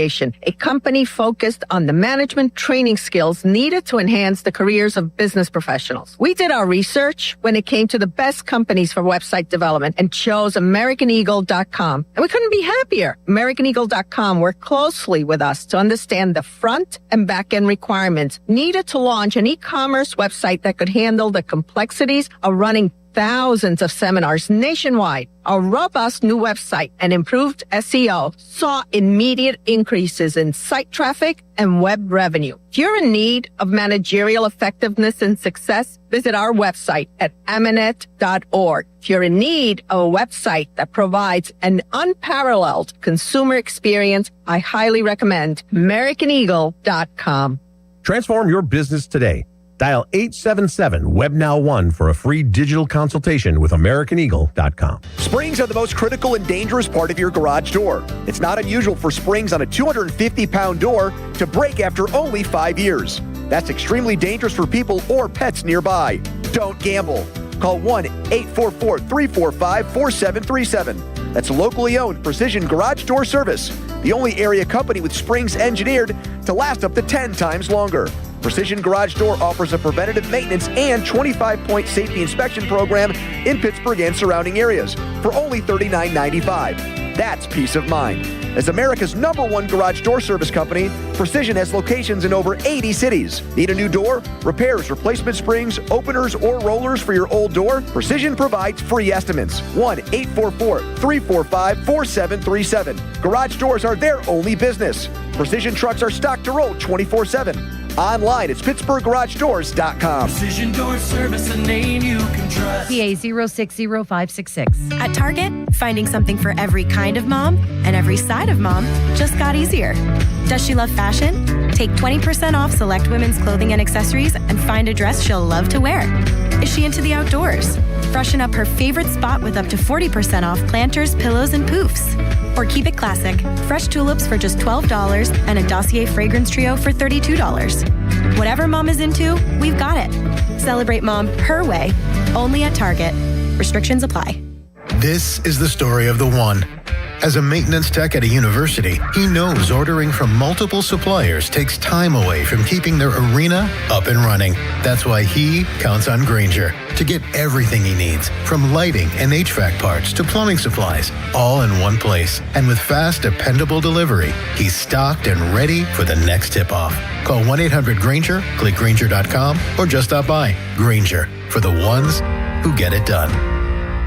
a company focused on the management training skills needed to enhance the careers of business professionals. We did our research when it came to the best companies for website development and chose AmericanEagle.com. And we couldn't be happier. AmericanEagle.com worked closely with us to understand the front and back end requirements needed to launch an e-commerce website that could handle the complexities of running thousands of seminars nationwide. Our robust new website and improved SEO saw immediate increases in site traffic and web revenue. If you're in need of managerial effectiveness and success, visit our website at amanet.org. If you're in need of a website that provides an unparalleled consumer experience, I highly recommend AmericanEagle.com. Transform your business today. Dial 877-WebNow1 for a free digital consultation with AmericanEagle.com. Springs are the most critical and dangerous part of your garage door. It's not unusual for springs on a 250-pound door to break after only 5 years. That's extremely dangerous for people or pets nearby. Don't gamble. Call 1-844-345-4737. That's locally owned Precision Garage Door Service, the only area company with springs engineered to last up to 10 times longer. Precision Garage Door offers a preventative maintenance and 25-point safety inspection program in Pittsburgh and surrounding areas for only $39.95. That's peace of mind. As America's #1 garage door service company, Precision has locations in over 80 cities. Need a new door? Repairs, replacement springs, openers, or rollers for your old door? Precision provides free estimates. 1-844-345-4737. Garage doors are their only business. Precision trucks are stocked to roll 24/7. Online, it's PittsburghGarageDoors.com. Precision Door Service, a name you can trust. PA 060566. At Target, finding something for every kind of mom and every side of mom just got easier. Does she love fashion? Take 20% off select women's clothing and accessories and find a dress she'll love to wear. Is she into the outdoors? Freshen up her favorite spot with up to 40% off planters, pillows, and poofs. Or keep it classic. Fresh tulips for just $12 and a Dossier fragrance trio for $32. Whatever mom is into, we've got it. Celebrate mom her way, only at Target. Restrictions apply. This is the story of the one. As a maintenance tech at a university, he knows ordering from multiple suppliers takes time away from keeping their arena up and running. That's why he counts on Grainger to get everything he needs, from lighting and HVAC parts to plumbing supplies, all in one place. And with fast, dependable delivery, he's stocked and ready for the next tip-off. Call 1-800-GRAINGER, click Grainger.com, or just stop by. Grainger, for the ones who get it done.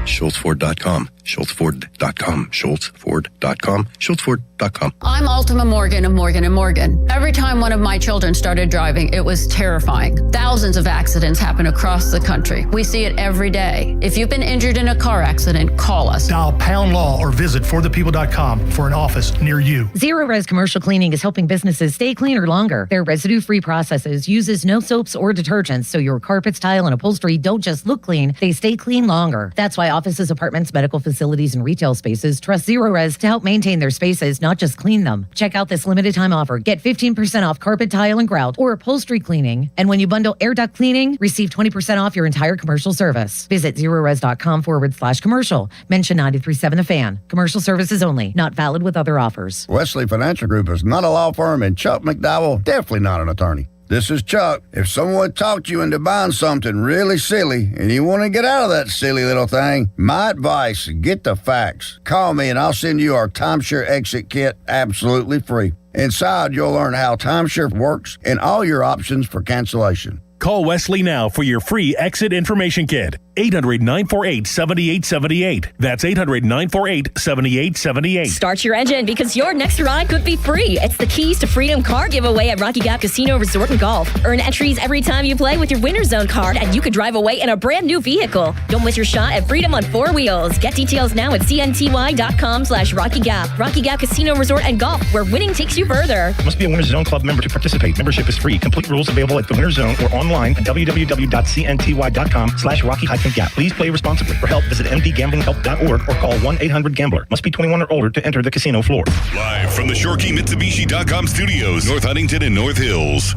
SchultzFord.com, SchultzFord.com, SchultzFord.com, SchultzFord.com. I'm Ultima Morgan of Morgan & Morgan. Every time one of my children started driving, it was terrifying. Thousands of accidents happen across the country. We see it every day. If you've been injured in a car accident, call us. Dial pound law or visit forthepeople.com for an office near you. Zero Res Commercial Cleaning is helping businesses stay cleaner longer. Their residue-free processes uses no soaps or detergents, so your carpets, tile, and upholstery don't just look clean, they stay clean longer. That's why offices, apartments, medical facilities, and retail spaces trust Zero Res to help maintain their spaces, not just clean them. Check out this limited time offer. Get 15% off carpet, tile, and grout, or upholstery cleaning. And when you bundle air duct cleaning, receive 20% off your entire commercial service. Visit zerores.com/commercial. Mention 93.7 The Fan. Commercial services only. Not valid with other offers. Wesley Financial Group is not a law firm, and Chuck McDowell definitely not an attorney. This is Chuck. If someone talked you into buying something really silly and you want to get out of that silly little thing, my advice, get the facts. Call me and I'll send you our timeshare exit kit absolutely free. Inside, you'll learn how timeshare works and all your options for cancellation. Call Wesley now for your free exit information kit. 800-948-7878. That's 800-948-7878. Start your engine because your next ride could be free. It's the Keys to Freedom car giveaway at Rocky Gap Casino Resort and Golf. Earn entries every time you play with your Winner's Zone card, and you could drive away in a brand new vehicle. Don't miss your shot at freedom on 4 wheels. Get details now at cnty.com/Rocky Gap. Rocky Gap Casino Resort and Golf, where winning takes you further. Must be a Winner's Zone Club member to participate. Membership is free. Complete rules available at the Winner's Zone or online at www.cnty.com/Rocky-Gap. Please play responsibly. For help, visit mdgamblinghelp.org or call 1-800-GAMBLER. Must be 21 or older to enter the casino floor. Live from the ShoreKeyMitsubishi.com studios, North Huntington and North Hills.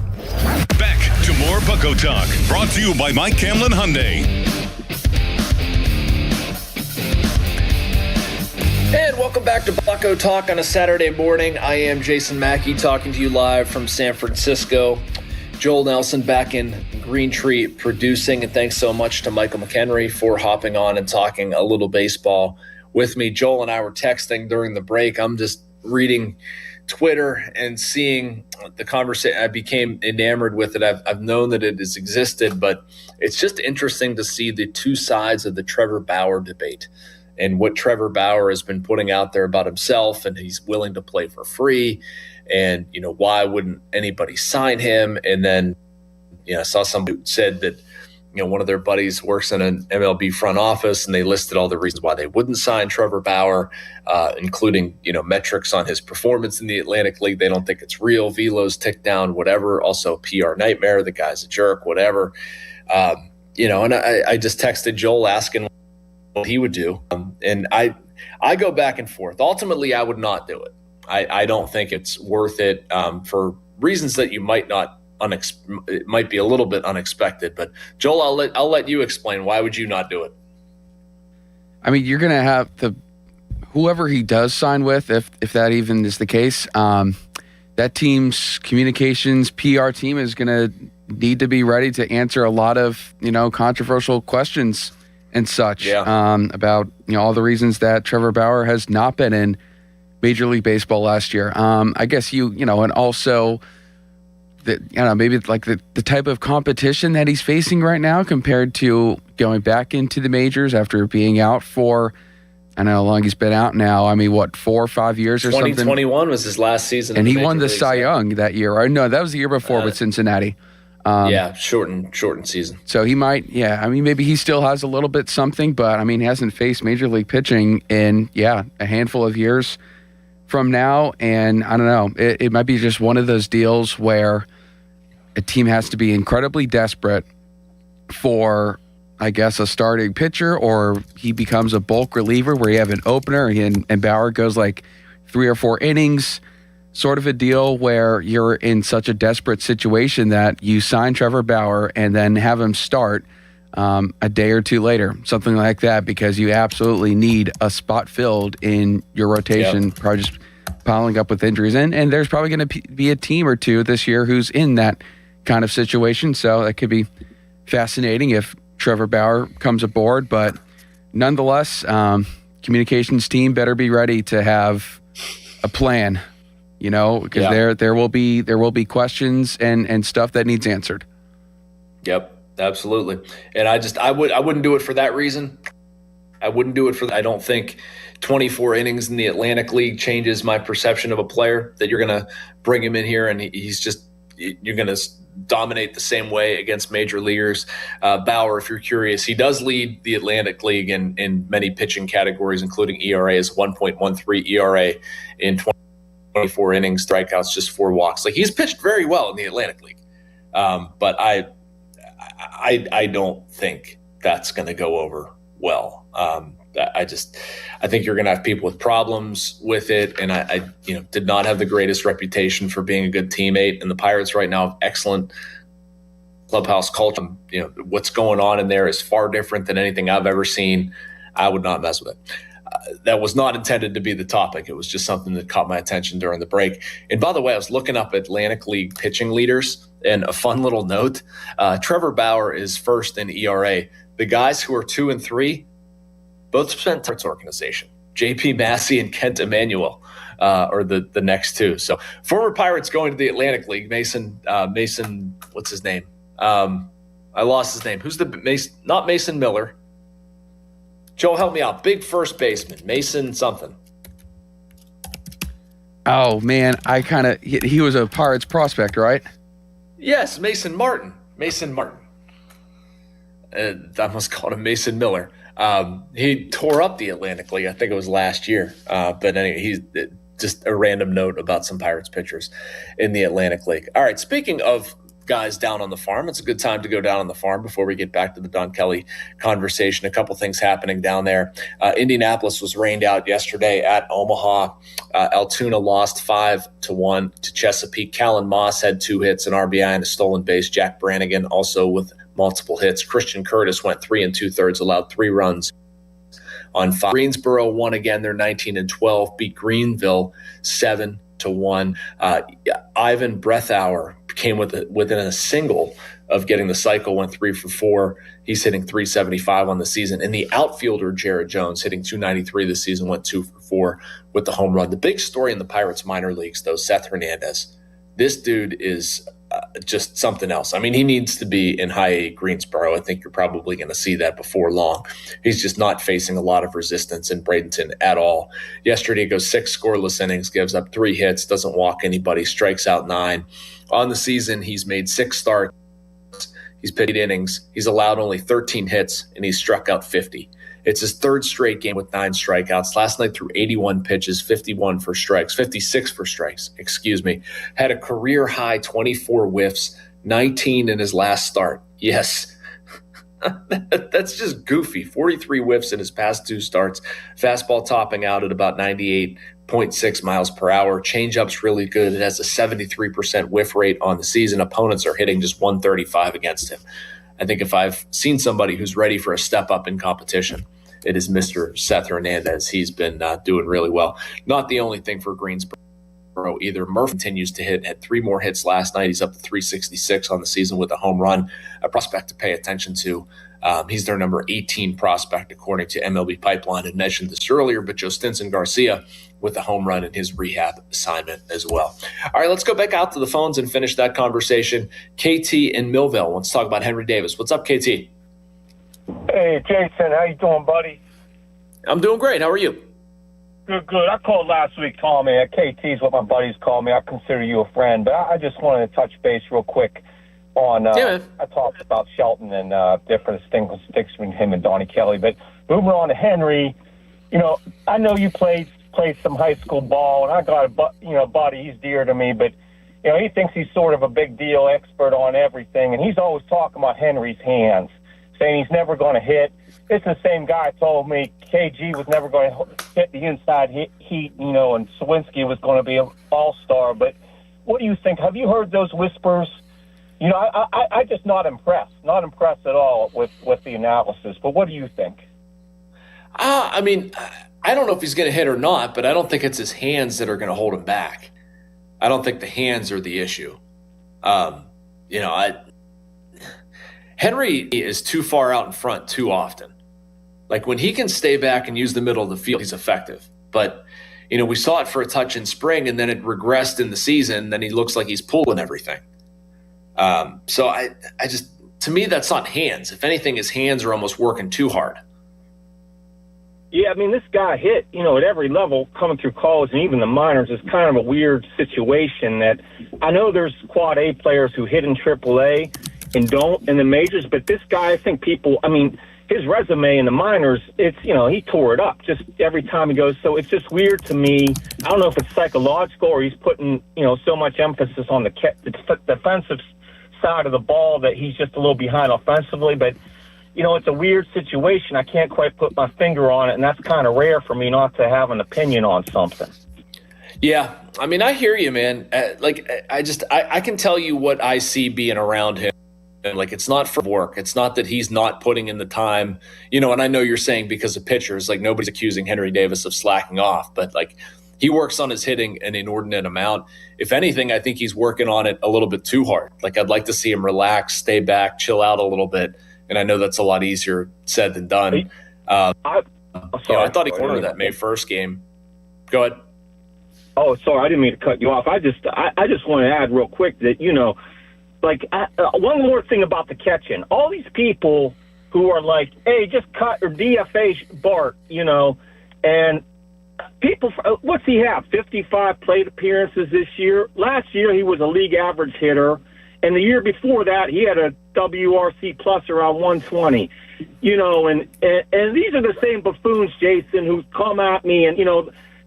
Back to more Bucko Talk, brought to you by Mike Camlin Hyundai. And welcome back to Bucko Talk on a Saturday morning. I am Jason Mackey talking to you live from San Francisco. Joel Nelson back in Green Tree producing, and thanks so much to Michael McHenry for hopping on and talking a little baseball with me. Joel and I were texting during the break. I'm just reading Twitter and seeing the conversation. I became enamored with it. I've known that it has existed, but it's just interesting to see the two sides of the Trevor Bauer debate and what Trevor Bauer has been putting out there about himself, and he's willing to play for free. And, why wouldn't anybody sign him? And then, I saw somebody who said that, one of their buddies works in an MLB front office, and they listed all the reasons why they wouldn't sign Trevor Bauer, including, metrics on his performance in the Atlantic League. They don't think it's real. Velo's ticked down, whatever. Also PR nightmare. The guy's a jerk, whatever. And I just texted Joel asking what he would do. And I go back and forth. Ultimately, I would not do it. I don't think it's worth it for reasons that you might not. It might be a little bit unexpected, but Joel, I'll let you explain. Why would you not do it? I mean, you're going to have whoever he does sign with, if that even is the case. That team's communications PR team is going to need to be ready to answer a lot of controversial questions and such about all the reasons that Trevor Bauer has not been in Major League Baseball last year. I guess and also maybe like the type of competition that he's facing right now compared to going back into the majors after being out for I know how long he's been out now. I mean, what, 4 or 5 years or something? 2021 was his last season. And he won the Cy Young that year. Or no, that was the year before with Cincinnati. Shortened season. So he might, I mean, maybe he still has a little bit something, but I mean, he hasn't faced Major League pitching in, a handful of years from now. And I don't know, it might be just one of those deals where a team has to be incredibly desperate for, I guess, a starting pitcher, or he becomes a bulk reliever where you have an opener and Bauer goes like 3 or 4 innings, sort of a deal where you're in such a desperate situation that you sign Trevor Bauer and then have him start a day or two later, something like that, because you absolutely need a spot filled in your rotation, probably just piling up with injuries. And there's probably going to be a team or two this year who's in that kind of situation, so that could be fascinating if Trevor Bauer comes aboard, but nonetheless, communications team better be ready to have a plan, because there will be questions and stuff that needs answered. Yep, absolutely. And I wouldn't do it for that reason. I don't think 24 innings in the Atlantic League changes my perception of a player, that you're going to bring him in here and you're going to dominate the same way against major leaguers. Bauer, if you're curious, he does lead the Atlantic League in many pitching categories, including ERA, is 1.13 ERA in 24 innings, strikeouts, just 4 walks. Like, he's pitched very well in the Atlantic League. But I don't think that's going to go over well. I think you're going to have people with problems with it, and I did not have the greatest reputation for being a good teammate. And the Pirates right now have excellent clubhouse culture. What's going on in there is far different than anything I've ever seen. I would not mess with it. That was not intended to be the topic. It was just something that caught my attention during the break. And by the way, I was looking up Atlantic League pitching leaders, and a fun little note: Trevor Bauer is first in ERA. The guys who are 2 and 3. Both spent Pirates organization. J.P. Massey and Kent Emanuel are the next two. So former Pirates going to the Atlantic League. Mason, what's his name? I lost his name. Who's not Mason Miller. Joe, help me out. Big first baseman. Mason something. Oh, man. He was a Pirates prospect, right? Yes, Mason Martin. I almost called him Mason Miller. He tore up the Atlantic League. I think it was last year. But anyway, he's just a random note about some Pirates pitchers in the Atlantic League. All right, speaking of guys down on the farm, it's a good time to go down on the farm before we get back to the Don Kelly conversation. A couple things happening down there. Indianapolis was rained out yesterday at Omaha. Altoona lost 5-1 to Chesapeake. Callan Moss had 2 hits, an RBI, and a stolen base. Jack Brannigan also with multiple hits. Christian Curtis went 3 2/3, allowed 3 runs on 5. Greensboro won again. They're 19-12, beat Greenville 7-1. Ivan Breathauer came within a single of getting the cycle, went 3 for 4. He's hitting .375 on the season. And the outfielder, Jared Jones, hitting .293 this season, went 2 for 4 with the home run. The big story in the Pirates minor leagues, though, Seth Hernandez. This dude is just something else. I mean, he needs to be in high A Greensboro. I think you're probably going to see that before long. He's just not facing a lot of resistance in Bradenton at all. Yesterday, he goes 6 scoreless innings, gives up 3 hits, doesn't walk anybody, strikes out 9. On the season, he's made 6 starts. He's pitched 8 innings. He's allowed only 13 hits, and he's struck out 50. It's his 3rd straight game with 9 strikeouts. Last night threw 81 pitches, 56 for strikes, Had a career high 24 whiffs, 19 in his last start. Yes, that's just goofy. 43 whiffs in his past 2 starts. Fastball topping out at about 98.6 miles per hour. Changeup's really good. It has a 73% whiff rate on the season. Opponents are hitting just 135 against him. I think if I've seen somebody who's ready for a step up in competition, it is Mr. Seth Hernandez. He's been doing really well. Not the only thing for Greensboro either. Murphy continues to hit, had 3 more hits last night. He's up to .366 on the season with a home run. A prospect to pay attention to. He's their number 18 prospect, according to MLB Pipeline. I mentioned this earlier, but Joe Stinson Garcia with a home run in his rehab assignment as well. All right, let's go back out to the phones and finish that conversation. KT in Millville wants to talk about Henry Davis. What's up, KT? Hey, Jason, how you doing, buddy? I'm doing great. How are you? Good. I called last week, Tommy. KT's what my buddies call me. I consider you a friend, but I just wanted to touch base real quick on. I talked about Shelton and different sticks between him and Donnie Kelly, but moving on to Henry. I know you played some high school ball, and I got a buddy. He's dear to me, but he thinks he's sort of a big deal expert on everything, and he's always talking about Henry's hands, saying he's never going to hit. It's the same guy told me KG was never going to hit the inside heat, and Sawinski was going to be an all-star. But what do you think? Have you heard those whispers? I just not impressed at all with the analysis. But what do you think? I don't know if he's going to hit or not, but I don't think it's his hands that are going to hold him back. I don't think the hands are the issue. Henry is too far out in front too often. Like when he can stay back and use the middle of the field, he's effective. But, we saw it for a touch in spring and then it regressed in the season. Then he looks like he's pulling everything. So I just, to me, that's not hands. If anything, his hands are almost working too hard. Yeah, this guy hit, at every level coming through college and even the minors is kind of a weird situation that I know there's quad A players who hit in AAA and don't in the majors, but this guy, I think his resume in the minors, it's, he tore it up just every time he goes. So it's just weird to me. I don't know if it's psychological or he's putting, so much emphasis on the defensive side of the ball that he's just a little behind offensively. But, it's a weird situation. I can't quite put my finger on it, and that's kind of rare for me not to have an opinion on something. Yeah. I hear you, man. I can tell you what I see being around him. Like, it's not for work. It's not that he's not putting in the time, and I know you're saying because of pitchers, like nobody's accusing Henry Davis of slacking off, but like he works on his hitting an inordinate amount. If anything, I think he's working on it a little bit too hard. Like I'd like to see him relax, stay back, chill out a little bit. And I know that's a lot easier said than done. I thought he cornered that May 1st game. Go ahead. Oh, sorry. I didn't mean to cut you off. I just want to add real quick that, one more thing about the catching. All these people who are like, hey, just cut or DFA Bart, and people, what's he have? 55 plate appearances this year. Last year, he was a league average hitter. And the year before that, he had a WRC plus around 120. And these are the same buffoons, Jason, who come at me and,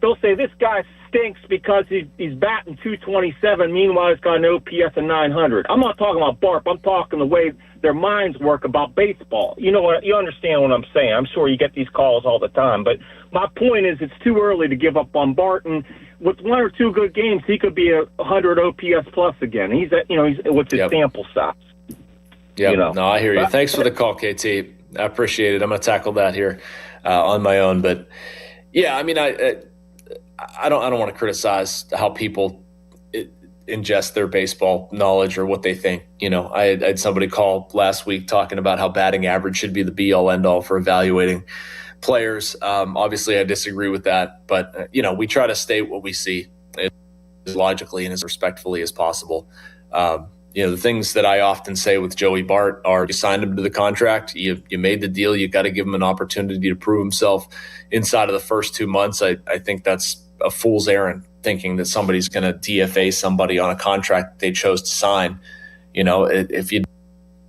they'll say this guy stinks because he's batting 227. Meanwhile, he's got an OPS of 900. I'm not talking about Barp. I'm talking the way their minds work about baseball. You understand what I'm saying. I'm sure you get these calls all the time. But my point is it's too early to give up on Barton. With one or two good games, he could be a 100 OPS plus again. He's what's his sample size. Yeah, no, I hear you. Thanks for the call, KT. I appreciate it. I'm going to tackle that here on my own. But yeah, I don't want to criticize how people ingest their baseball knowledge or what they think. I had somebody call last week talking about how batting average should be the be-all, end-all for evaluating players. Obviously, I disagree with that. But, we try to state what we see as logically and as respectfully as possible. The things that I often say with Joey Bart are you signed him to the contract, you made the deal, you got to give him an opportunity to prove himself inside of the first 2 months. I think that's a fool's errand, thinking that somebody's going to DFA somebody on a contract they chose to sign. If you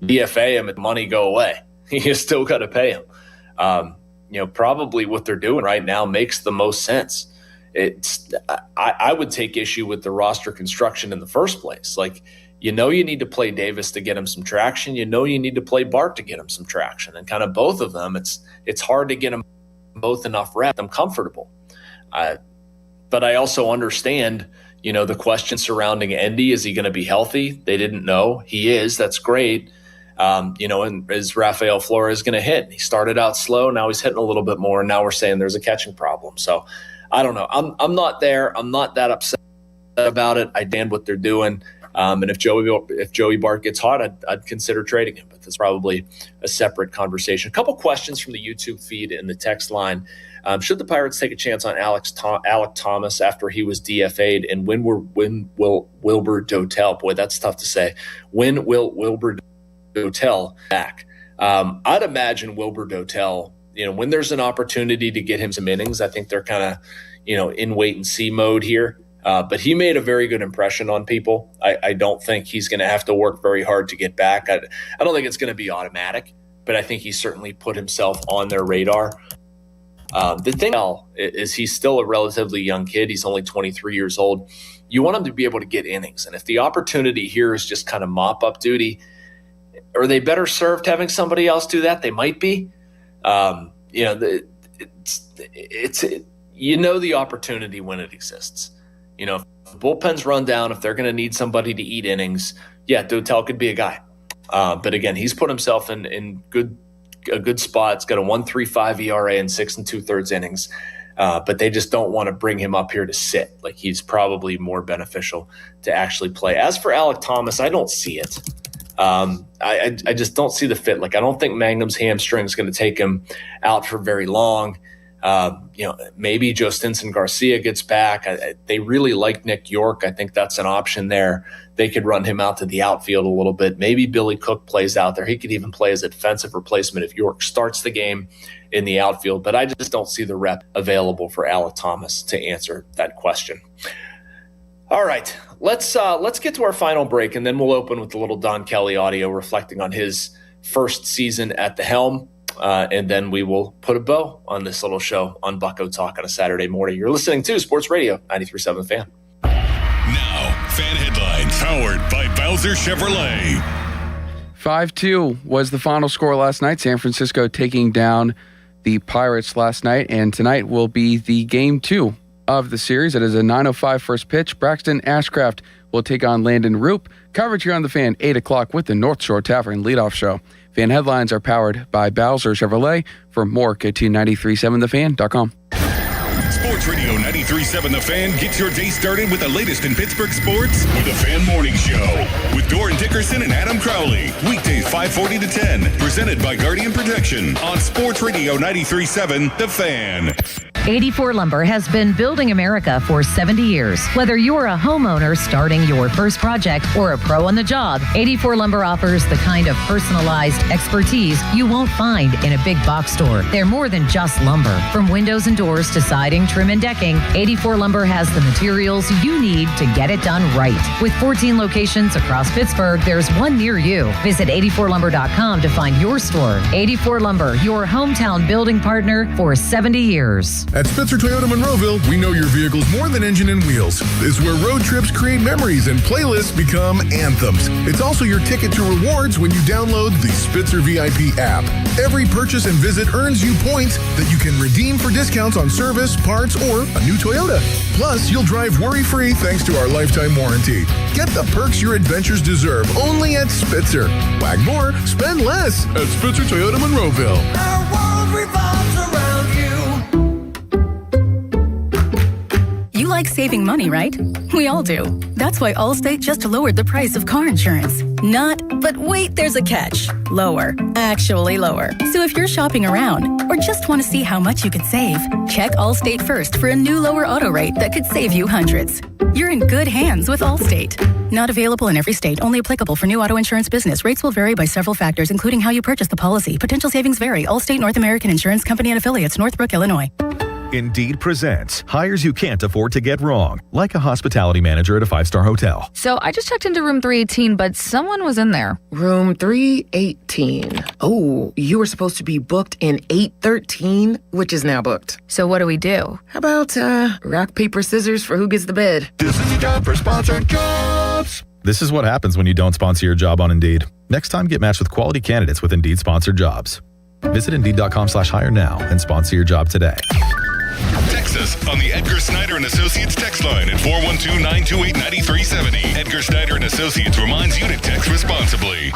DFA him and money go away, you still got to pay him. Probably what they're doing right now makes the most sense. I would take issue with the roster construction in the first place. Like, you need to play Davis to get him some traction. You need to play Bart to get him some traction. And kind of both of them, it's hard to get them both enough reps. I'm comfortable. But I also understand, the question surrounding Endy. Is he going to be healthy? They didn't know. He is. That's great. And is Rafael Flores going to hit? He started out slow. Now he's hitting a little bit more. And now we're saying there's a catching problem. So I don't know. I'm not there. I'm not that upset about it. I understand what they're doing. And if Joey Bart gets hot, I'd consider trading him. But that's probably a separate conversation. A couple questions from the YouTube feed and the text line. Should the Pirates take a chance on Alec Thomas after he was DFA'd? And when will Wilber Dotel? Boy, that's tough to say. When will Wilber Dotel back? I'd imagine Wilber Dotel when there's an opportunity to get him some innings, I think they're kind of, in wait and see mode here. But he made a very good impression on people. I don't think he's going to have to work very hard to get back. I don't think it's going to be automatic, but I think he certainly put himself on their radar. The thing is he's still a relatively young kid. He's only 23 years old. You want him to be able to get innings. And if the opportunity here is just kind of mop-up duty, are they better served having somebody else do that? They might be. The opportunity when it exists. If the bullpen's run down, if they're going to need somebody to eat innings, Dotel could be a guy. But again, he's put himself in a good spot. It's got a 1.35 ERA and 6 2/3 innings. But they just don't want to bring him up here to sit. Like, he's probably more beneficial to actually play. As for Alek Thomas, I don't see it. I just don't see the fit. Like, I don't think Magnum's hamstring is going to take him out for very long. Maybe Joe Stinson Garcia gets back. They really like Nick York. I think that's an option there. They could run him out to the outfield a little bit. Maybe Billy Cook plays out there. He could even play as a defensive replacement if York starts the game in the outfield. But I just don't see the rep available for Alek Thomas to answer that question. All right, let's get to our final break, and then we'll open with a little Don Kelly audio reflecting on his first season at the helm. And then we will put a bow on this little show on Bucko Talk on a Saturday morning. You're listening to Sports Radio 93.7 The Fan. Now, Fan Headlines, powered by Bowser Chevrolet. 5-2 was the final score last night. San Francisco taking down the Pirates last night, and tonight will be the Game 2 of the series. It is a 9:05 first pitch. Braxton Ashcraft will take on Landon Roop. Coverage here on The Fan, 8 o'clock with the North Shore Tavern leadoff show. Fan Headlines are powered by Bowser Chevrolet. For more, go to 937thefan.com. Sports Radio 93.7 The Fan gets your day started with the latest in Pittsburgh sports with the Fan Morning Show with Doran Dickerson and Adam Crowley. Weekdays 5:40 to 10. Presented by Guardian Protection on Sports Radio 93.7 The Fan. 84 Lumber has been building America for 70 years. Whether you're a homeowner starting your first project or a pro on the job, 84 Lumber offers the kind of personalized expertise you won't find in a big box store. They're more than just lumber. From windows and doors to siding, trim, and decking, 84 Lumber has the materials you need to get it done right. With 14 locations across Pittsburgh, there's one near you. Visit 84lumber.com to find your store. 84 Lumber, your hometown building partner for 70 years. At Spitzer Toyota Monroeville, we know your vehicle's more than engine and wheels. It's where road trips create memories and playlists become anthems. It's also your ticket to rewards when you download the Spitzer VIP app. Every purchase and visit earns you points that you can redeem for discounts on service, parts, or a new Toyota. Plus, you'll drive worry-free thanks to our lifetime warranty. Get the perks your adventures deserve only at Spitzer. Wag more, spend less at Spitzer Toyota Monroeville. Our world revolves around you. You like saving money, right? We all do. That's why Allstate just lowered the price of car insurance. But wait, there's a catch. Lower. Actually lower. So if you're shopping around or just want to see how much you could save, check Allstate first for a new lower auto rate that could save you hundreds. You're in good hands with Allstate. Not available in every state. Only applicable for new auto insurance business. Rates will vary by several factors, including how you purchase the policy. Potential savings vary. Allstate North American Insurance Company and Affiliates, Northbrook, Illinois. Indeed presents hires you can't afford to get wrong, like a hospitality manager at a 5-star hotel. So I just checked into room 318, but someone was in there. Room 318. Oh, you were supposed to be booked in 813, which is now booked. So what do we do? How about rock, paper, scissors for who gets the bid? This is your job for sponsored jobs. This is what happens when you don't sponsor your job on Indeed. Next time, get matched with quality candidates with Indeed sponsored jobs. Visit Indeed.com/hire now and sponsor your job today. Text us on the Edgar Snyder and Associates text line at 412-928-9370. Edgar Snyder and Associates reminds you to text responsibly.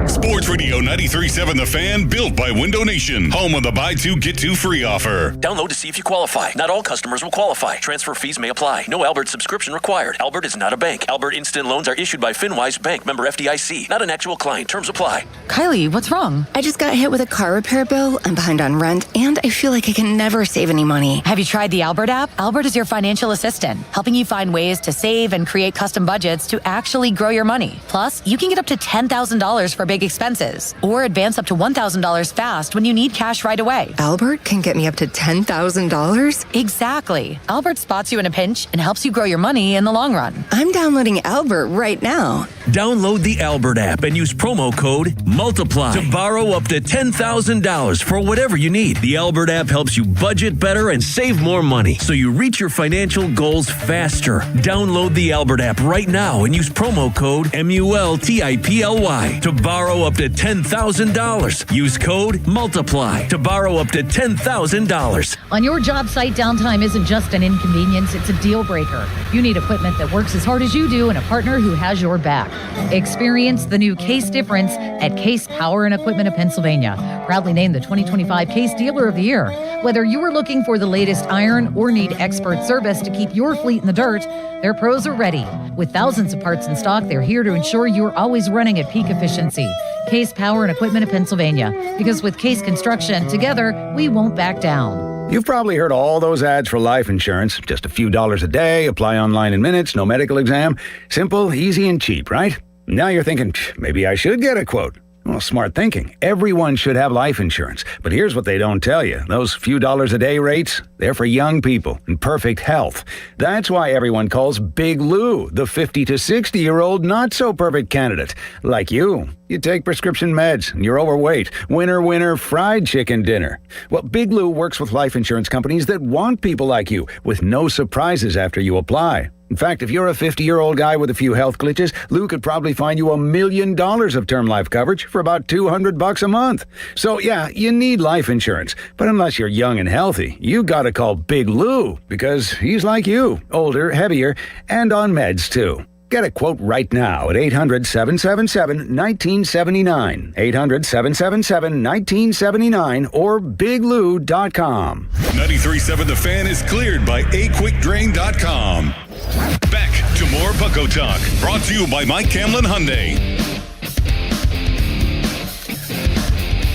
Sports Radio 93.7 The Fan, built by Window Nation, home of the buy two, get two free offer. Download to see if you qualify. Not all customers will qualify. Transfer fees may apply. No Albert subscription required. Albert is not a bank. Albert Instant Loans are issued by FinWise Bank, member FDIC. Not an actual client. Terms apply. Kylie, what's wrong? I just got hit with a car repair bill. I'm behind on rent, and I feel like I can never save any money. Have you tried tried the Albert app? Albert is your financial assistant, helping you find ways to save and create custom budgets to actually grow your money. Plus, you can get up to $10,000 for big expenses or advance up to $1,000 fast when you need cash right away. Albert can get me up to $10,000? Exactly. Albert spots you in a pinch and helps you grow your money in the long run. I'm downloading Albert right now. Download the Albert app and use promo code MULTIPLY to borrow up to $10,000 for whatever you need. The Albert app helps you budget better and save more money so you reach your financial goals faster. Download the Albert app right now and use promo code MULTIPLY to borrow up to $10,000. Use code MULTIPLY to borrow up to $10,000. On your job site, downtime isn't just an inconvenience, it's a deal breaker. You need equipment that works as hard as you do and a partner who has your back. Experience the new Case difference at Case Power and Equipment of Pennsylvania. Proudly named the 2025 Case Dealer of the Year. Whether you are looking for the latest iron or need expert service to keep your fleet in the dirt, their pros are ready. With thousands of parts in stock, they're here to ensure you're always running at peak efficiency. Case Power and Equipment of Pennsylvania. Because with Case Construction, together, we won't back down. You've probably heard all those ads for life insurance. Just a few dollars a day, apply online in minutes, no medical exam. Simple, easy, and cheap, right? Now you're thinking, maybe I should get a quote. Well, smart thinking. Everyone should have life insurance. But here's what they don't tell you. Those few dollars a day rates, they're for young people in perfect health. That's why everyone calls Big Lou the 50 to 60-year-old not-so-perfect candidate. Like you. You take prescription meds, and you're overweight. Winner, fried chicken dinner. Well, Big Lou works with life insurance companies that want people like you, with no surprises after you apply. In fact, if you're a 50-year-old guy with a few health glitches, Lou could probably find you $1 million of term life coverage for about $200 a month. So yeah, you need life insurance. But unless you're young and healthy, you gotta call Big Lou, because he's like you, older, heavier, and on meds too. Get a quote right now at 800-777-1979, 800-777-1979, or biglou.com. 93.7 The Fan is cleared by aquickdrain.com. Back to more Bucko Talk, brought to you by Mike Camlin Hyundai.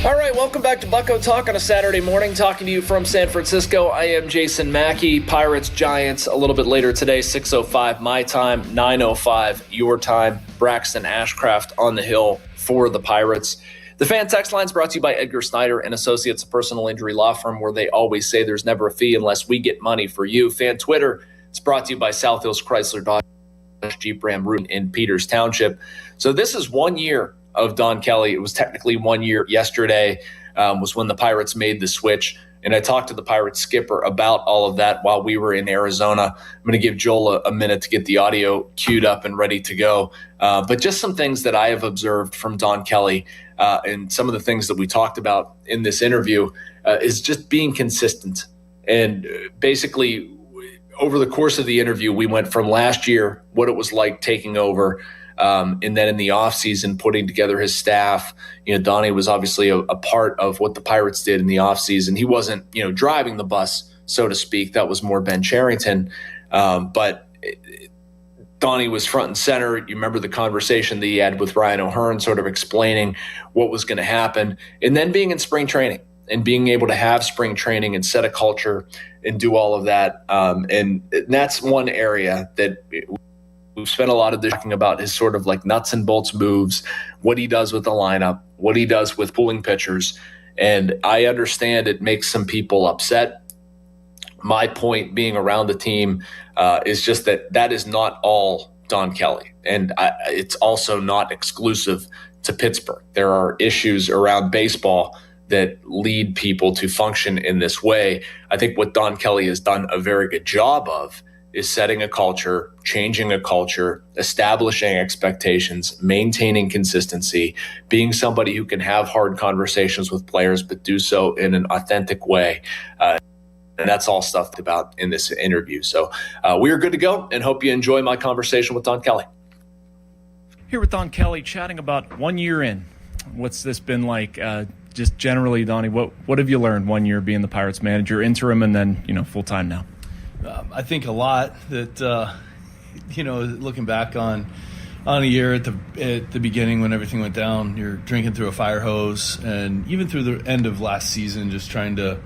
All right, welcome back to Bucko Talk on a Saturday morning. Talking to you from San Francisco, I am Jason Mackey. Pirates, Giants, a little bit later today, 6:05 my time, 9:05 your time. Braxton Ashcraft on the hill for the Pirates. The Fan text line is brought to you by Edgar Snyder and Associates, a personal injury law firm where they always say there's never a fee unless we get money for you. Fan Twitter, it's brought to you by South Hills Chrysler Dodge Jeep Ram Route in Peters Township. So this is 1 year of Don Kelly. It was technically 1 year yesterday, was when the Pirates made the switch. And I talked to the Pirates skipper about all of that while we were in Arizona. I'm going to give Joel a minute to get the audio queued up and ready to go. But just some things that I have observed from Don Kelly and some of the things that we talked about in this interview is just being consistent. And basically, over the course of the interview, we went from last year, what it was like taking over, and then in the offseason, putting together his staff. Donnie was obviously a part of what the Pirates did in the offseason. He wasn't, driving the bus, so to speak. That was more Ben Cherington. But Donnie was front and center. You remember the conversation that he had with Ryan O'Hearn, sort of explaining what was going to happen. And then being in spring training and being able to have spring training and set a culture and do all of that. And that's one area that we've spent a lot of this talking about, his sort of like nuts and bolts moves, what he does with the lineup, what he does with pulling pitchers. And I understand it makes some people upset. My point being around the team is just that is not all Don Kelly. And it's also not exclusive to Pittsburgh. There are issues around baseball that lead people to function in this way. I think what Don Kelly has done a very good job of is setting a culture, changing a culture, establishing expectations, maintaining consistency, being somebody who can have hard conversations with players, but do so in an authentic way. And that's all stuff about in this interview. So we are good to go, and hope you enjoy my conversation with Don Kelly. Here with Don Kelly, chatting about 1 year in. What's this been like? Just generally, Donnie, what have you learned 1 year being the Pirates manager, interim, and then full-time now? I think a lot that, looking back on a year at the beginning when everything went down, you're drinking through a fire hose, and even through the end of last season, just trying to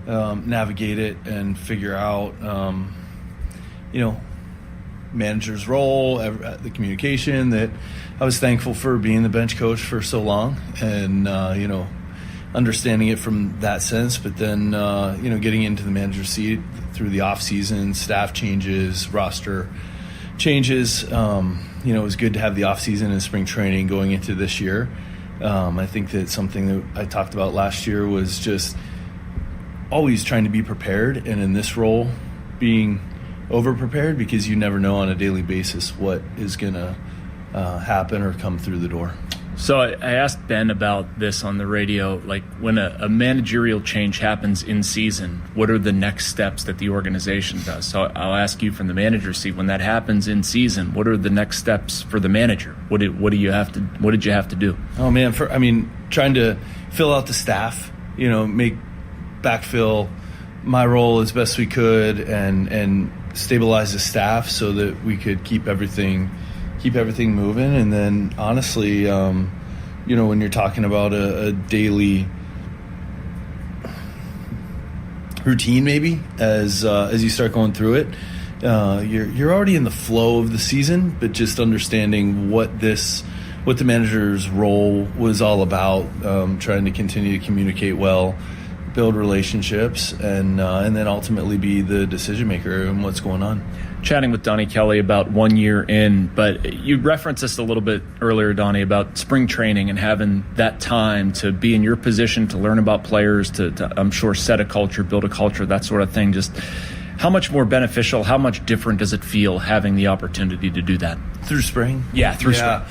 navigate it and figure out, manager's role, the communication. That I was thankful for being the bench coach for so long, and understanding it from that sense. But then getting into the manager's seat through the off season, staff changes, roster changes. It was good to have the off season and spring training going into this year. I think that something that I talked about last year was just always trying to be prepared, and in this role being over-prepared, because you never know on a daily basis what is going to happen or come through the door. So I asked Ben about this on the radio, like when a managerial change happens in season, what are the next steps that the organization does? So I'll ask you from the manager's seat, when that happens in season, what are the next steps for the manager? What did you have to do? Oh man, trying to fill out the staff, make backfill my role as best we could and stabilize the staff so that we could keep everything moving. And then honestly, when you're talking about a daily routine, maybe as you start going through it, you're already in the flow of the season, but just understanding what the manager's role was all about, trying to continue to communicate well, build relationships, and then ultimately be the decision maker in what's going on. Chatting with Donnie Kelly about 1 year in, but you referenced this a little bit earlier, Donnie, about spring training and having that time to be in your position, to learn about players, to I'm sure set a culture, build a culture, that sort of thing. Just how much more beneficial, how much different does it feel having the opportunity to do that? Through spring? Yeah, through spring.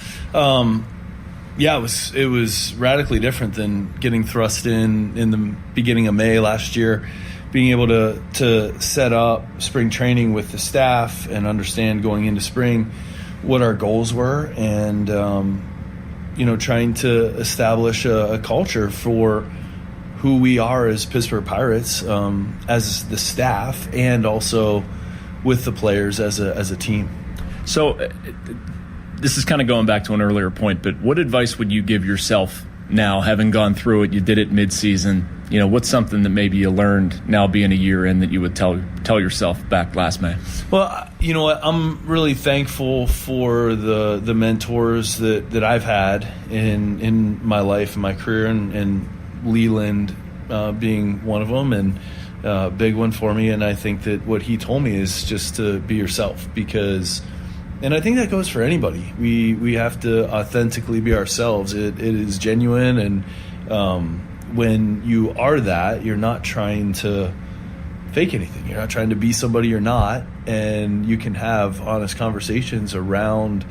It was radically different than getting thrust in the beginning of May last year. Being able to set up spring training with the staff and understand going into spring what our goals were, and trying to establish a culture for who we are as Pittsburgh Pirates, as the staff, and also with the players as a team. So this is kind of going back to an earlier point, but what advice would you give yourself now, having gone through it? You did it mid-season. What's something that maybe you learned now being a year in that you would tell yourself back last May? Well, you know what? I'm really thankful for the mentors that I've had in my life and my career, and Leland being one of them, and a big one for me. And I think that what he told me is just to be yourself, and I think that goes for anybody. We have to authentically be ourselves. It is genuine, and when you are that, you're not trying to fake anything. You're not trying to be somebody you're not, and you can have honest conversations around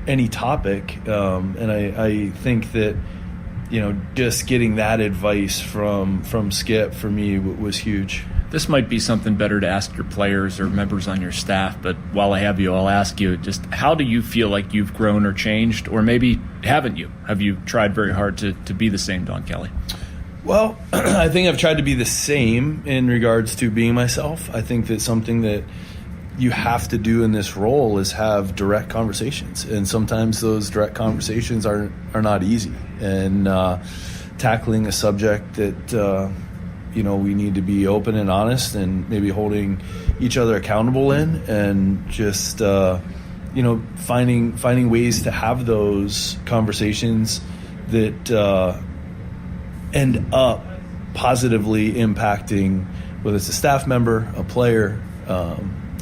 any topic. And I think that just getting that advice from Skip for me was huge. This might be something better to ask your players or members on your staff, but while I have you, I'll ask you, just how do you feel like you've grown or changed, or maybe haven't you? Have you tried very hard to be the same Don Kelly? Well, I think I've tried to be the same in regards to being myself. I think that something that you have to do in this role is have direct conversations, and sometimes those direct conversations are not easy. And tackling a subject that we need to be open and honest, and maybe holding each other accountable in, and just finding ways to have those conversations that end up positively impacting, whether it's a staff member, a player,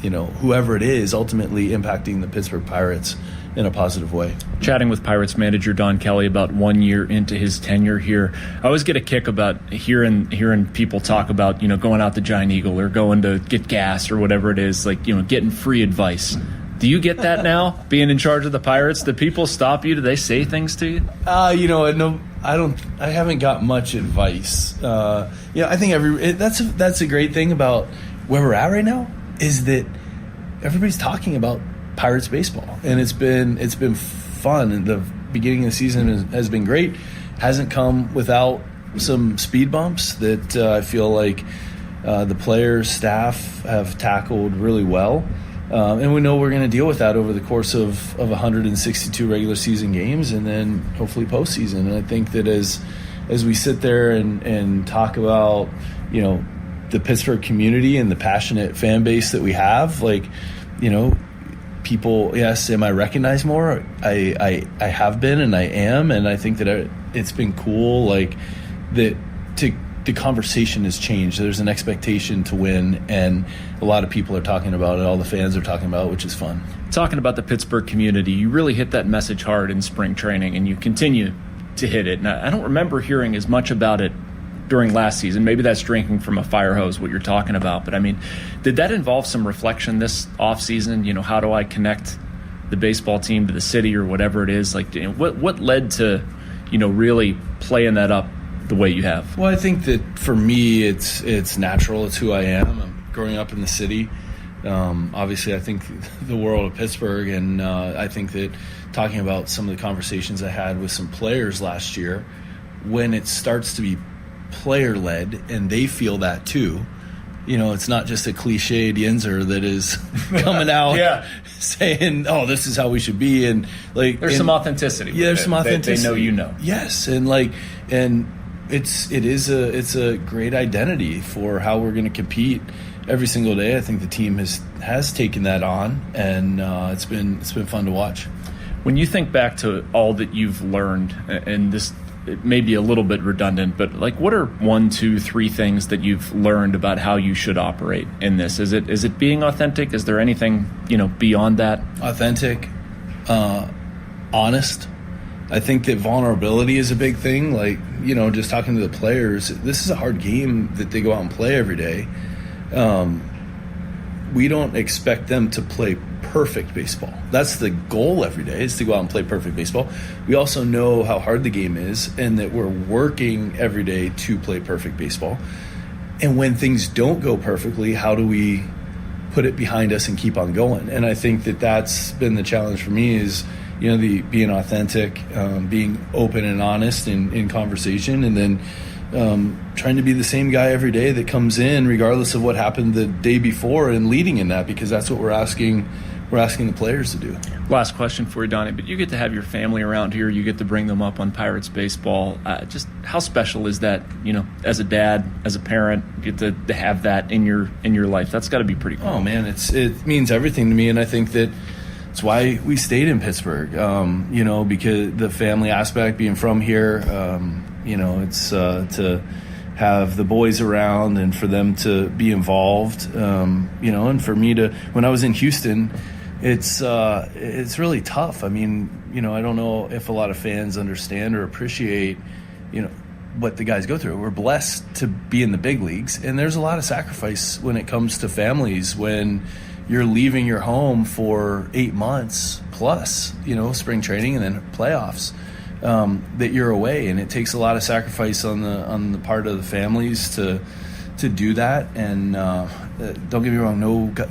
whoever it is, ultimately impacting the Pittsburgh Pirates in a positive way. Chatting with Pirates manager Don Kelly about 1 year into his tenure here. I always get a kick about hearing people talk about, going out to Giant Eagle or going to get gas or whatever it is, like, getting free advice. Do you get that now, being in charge of the Pirates? Do people stop you? Do they say things to you? No, I don't. I haven't got much advice. I think that's a great thing about where we're at right now, is that everybody's talking about Pirates baseball, and it's been fun. And the beginning of the season has been great. Hasn't come without some speed bumps that I feel like the players, staff have tackled really well. And we know we're going to deal with that over the course of 162 regular season games, and then hopefully postseason. And I think that as we sit there and talk about, the Pittsburgh community and the passionate fan base that we have, like, people, yes, am I recognized more? I have been, and I am, and I think that it's been cool, like, that the conversation has changed. There's an expectation to win, and a lot of people are talking about it. All the fans are talking about it, which is fun. Talking about the Pittsburgh community, you really hit that message hard in spring training, and you continue to hit it. And I don't remember hearing as much about it during last season. Maybe that's drinking from a fire hose, what you're talking about. But, I mean, did that involve some reflection this offseason? How do I connect the baseball team to the city or whatever it is? Like, what led to, really playing that up the way you have? Well, I think that for me, it's natural. It's who I am. I'm growing up in the city. Obviously, I think the world of Pittsburgh, and I think that talking about some of the conversations I had with some players last year, when it starts to be player-led and they feel that too, it's not just a cliched Yinzer that is coming out saying, oh, this is how we should be, and like there's some authenticity. Yeah, there's some authenticity. They know. Yes, and it's a great identity for how we're going to compete every single day. I think the team has taken that on, and it's been fun to watch. When you think back to all that you've learned, and this it may be a little bit redundant, but like, what are 1, 2, 3 things that you've learned about how you should operate in this? Is it being authentic? Is there anything beyond that? Authentic, honest. I think that vulnerability is a big thing. Like, just talking to the players, this is a hard game that they go out and play every day. We don't expect them to play perfect baseball. That's the goal every day, is to go out and play perfect baseball. We also know how hard the game is, and that we're working every day to play perfect baseball. And when things don't go perfectly, how do we put it behind us and keep on going? And I think that that's been the challenge for me, is being authentic, being open and honest in conversation, and then trying to be the same guy every day that comes in, regardless of what happened the day before, and leading in that, because that's what we're asking the players to do. Last question for you, Donnie, but you get to have your family around here. You get to bring them up on Pirates baseball. Just how special is that, as a dad, as a parent, you get to have that in your life? That's got to be pretty cool. Oh, man, it means everything to me, and I think that it's why we stayed in Pittsburgh, because the family aspect, being from here, it's to have the boys around and for them to be involved, and for me to, when I was in Houston, it's really tough. I mean, I don't know if a lot of fans understand or appreciate, what the guys go through. We're blessed to be in the big leagues, and there's a lot of sacrifice when it comes to families, when you're leaving your home for 8 months plus, spring training and then playoffs, that you're away, and it takes a lot of sacrifice on the part of the families to do that. And don't get me wrong,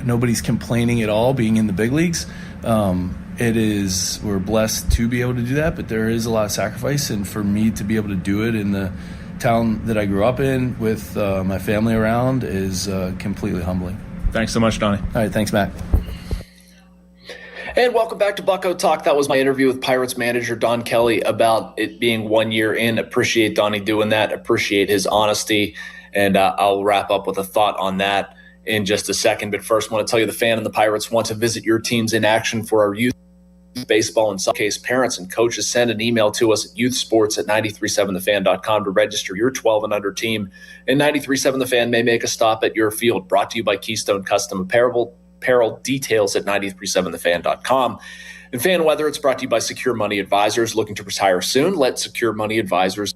nobody's complaining at all being in the big leagues. We're blessed to be able to do that, but there is a lot of sacrifice, and for me to be able to do it in the town that I grew up in with my family around is completely humbling. Thanks so much, Donnie. All right, thanks, Matt. And welcome back to Bucko Talk. That was my interview with Pirates manager Don Kelly about it being 1 year in. Appreciate Donnie doing that. Appreciate his honesty. And I'll wrap up with a thought on that in just a second. But first, I want to tell you the Fan and the Pirates want to visit your teams in action for our youth baseball. In some case, parents and coaches, send an email to us at youthsports@937thefan.com to register your 12 and under team. And 93.7 The Fan may make a stop at your field. Brought to you by Keystone Custom Apparel. Details at 937thefan.com. And fan weather, it's brought to you by Secure Money Advisors. Looking to retire soon? Let Secure Money Advisors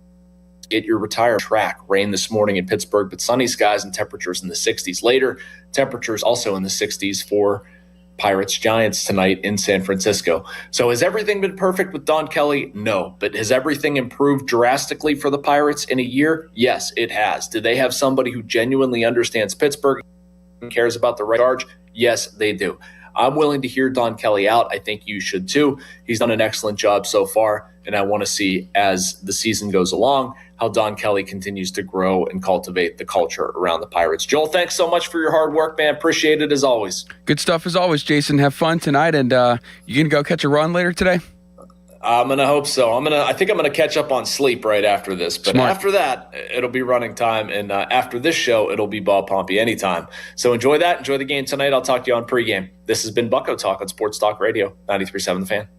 get your retire track. Rain this morning in Pittsburgh, but sunny skies and temperatures in the 60s later. Temperatures also in the 60s for Pirates Giants tonight in San Francisco. So has everything been perfect with Don Kelly? No. But has everything improved drastically for the Pirates in a year? Yes, it has. Do they have somebody who genuinely understands Pittsburgh and cares about the Red Arch? Yes, they do. I'm willing to hear Don Kelly out. I think you should too. He's done an excellent job so far, and I want to see, as the season goes along, how Don Kelly continues to grow and cultivate the culture around the Pirates. Joel, thanks so much for your hard work, man. Appreciate it as always. Good stuff as always, Jason. Have fun tonight, and you going to go catch a run later today? I'm gonna hope so. I think I'm gonna catch up on sleep right after this. But Smart. after that, it'll be running time, and after this show, it'll be Bob Pompey anytime. So enjoy that. Enjoy the game tonight. I'll talk to you on pregame. This has been Bucko Talk on Sports Talk Radio 93.7 The Fan.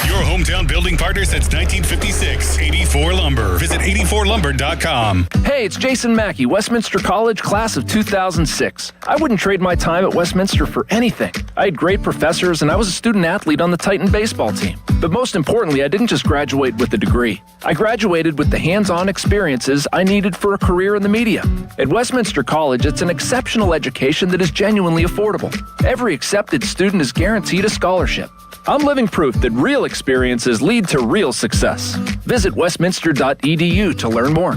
Your hometown building partner since 1956. 84 Lumber. Visit 84lumber.com. Hey, it's Jason Mackey, Westminster College, class of 2006. I wouldn't trade my time at Westminster for anything. I had great professors, and I was a student athlete on the Titan baseball team. But most importantly, I didn't just graduate with a degree. I graduated with the hands-on experiences I needed for a career in the media. At Westminster College, it's an exceptional education that is genuinely affordable. Every accepted student is guaranteed a scholarship. I'm living proof that real experiences lead to real success. Visit westminster.edu to learn more.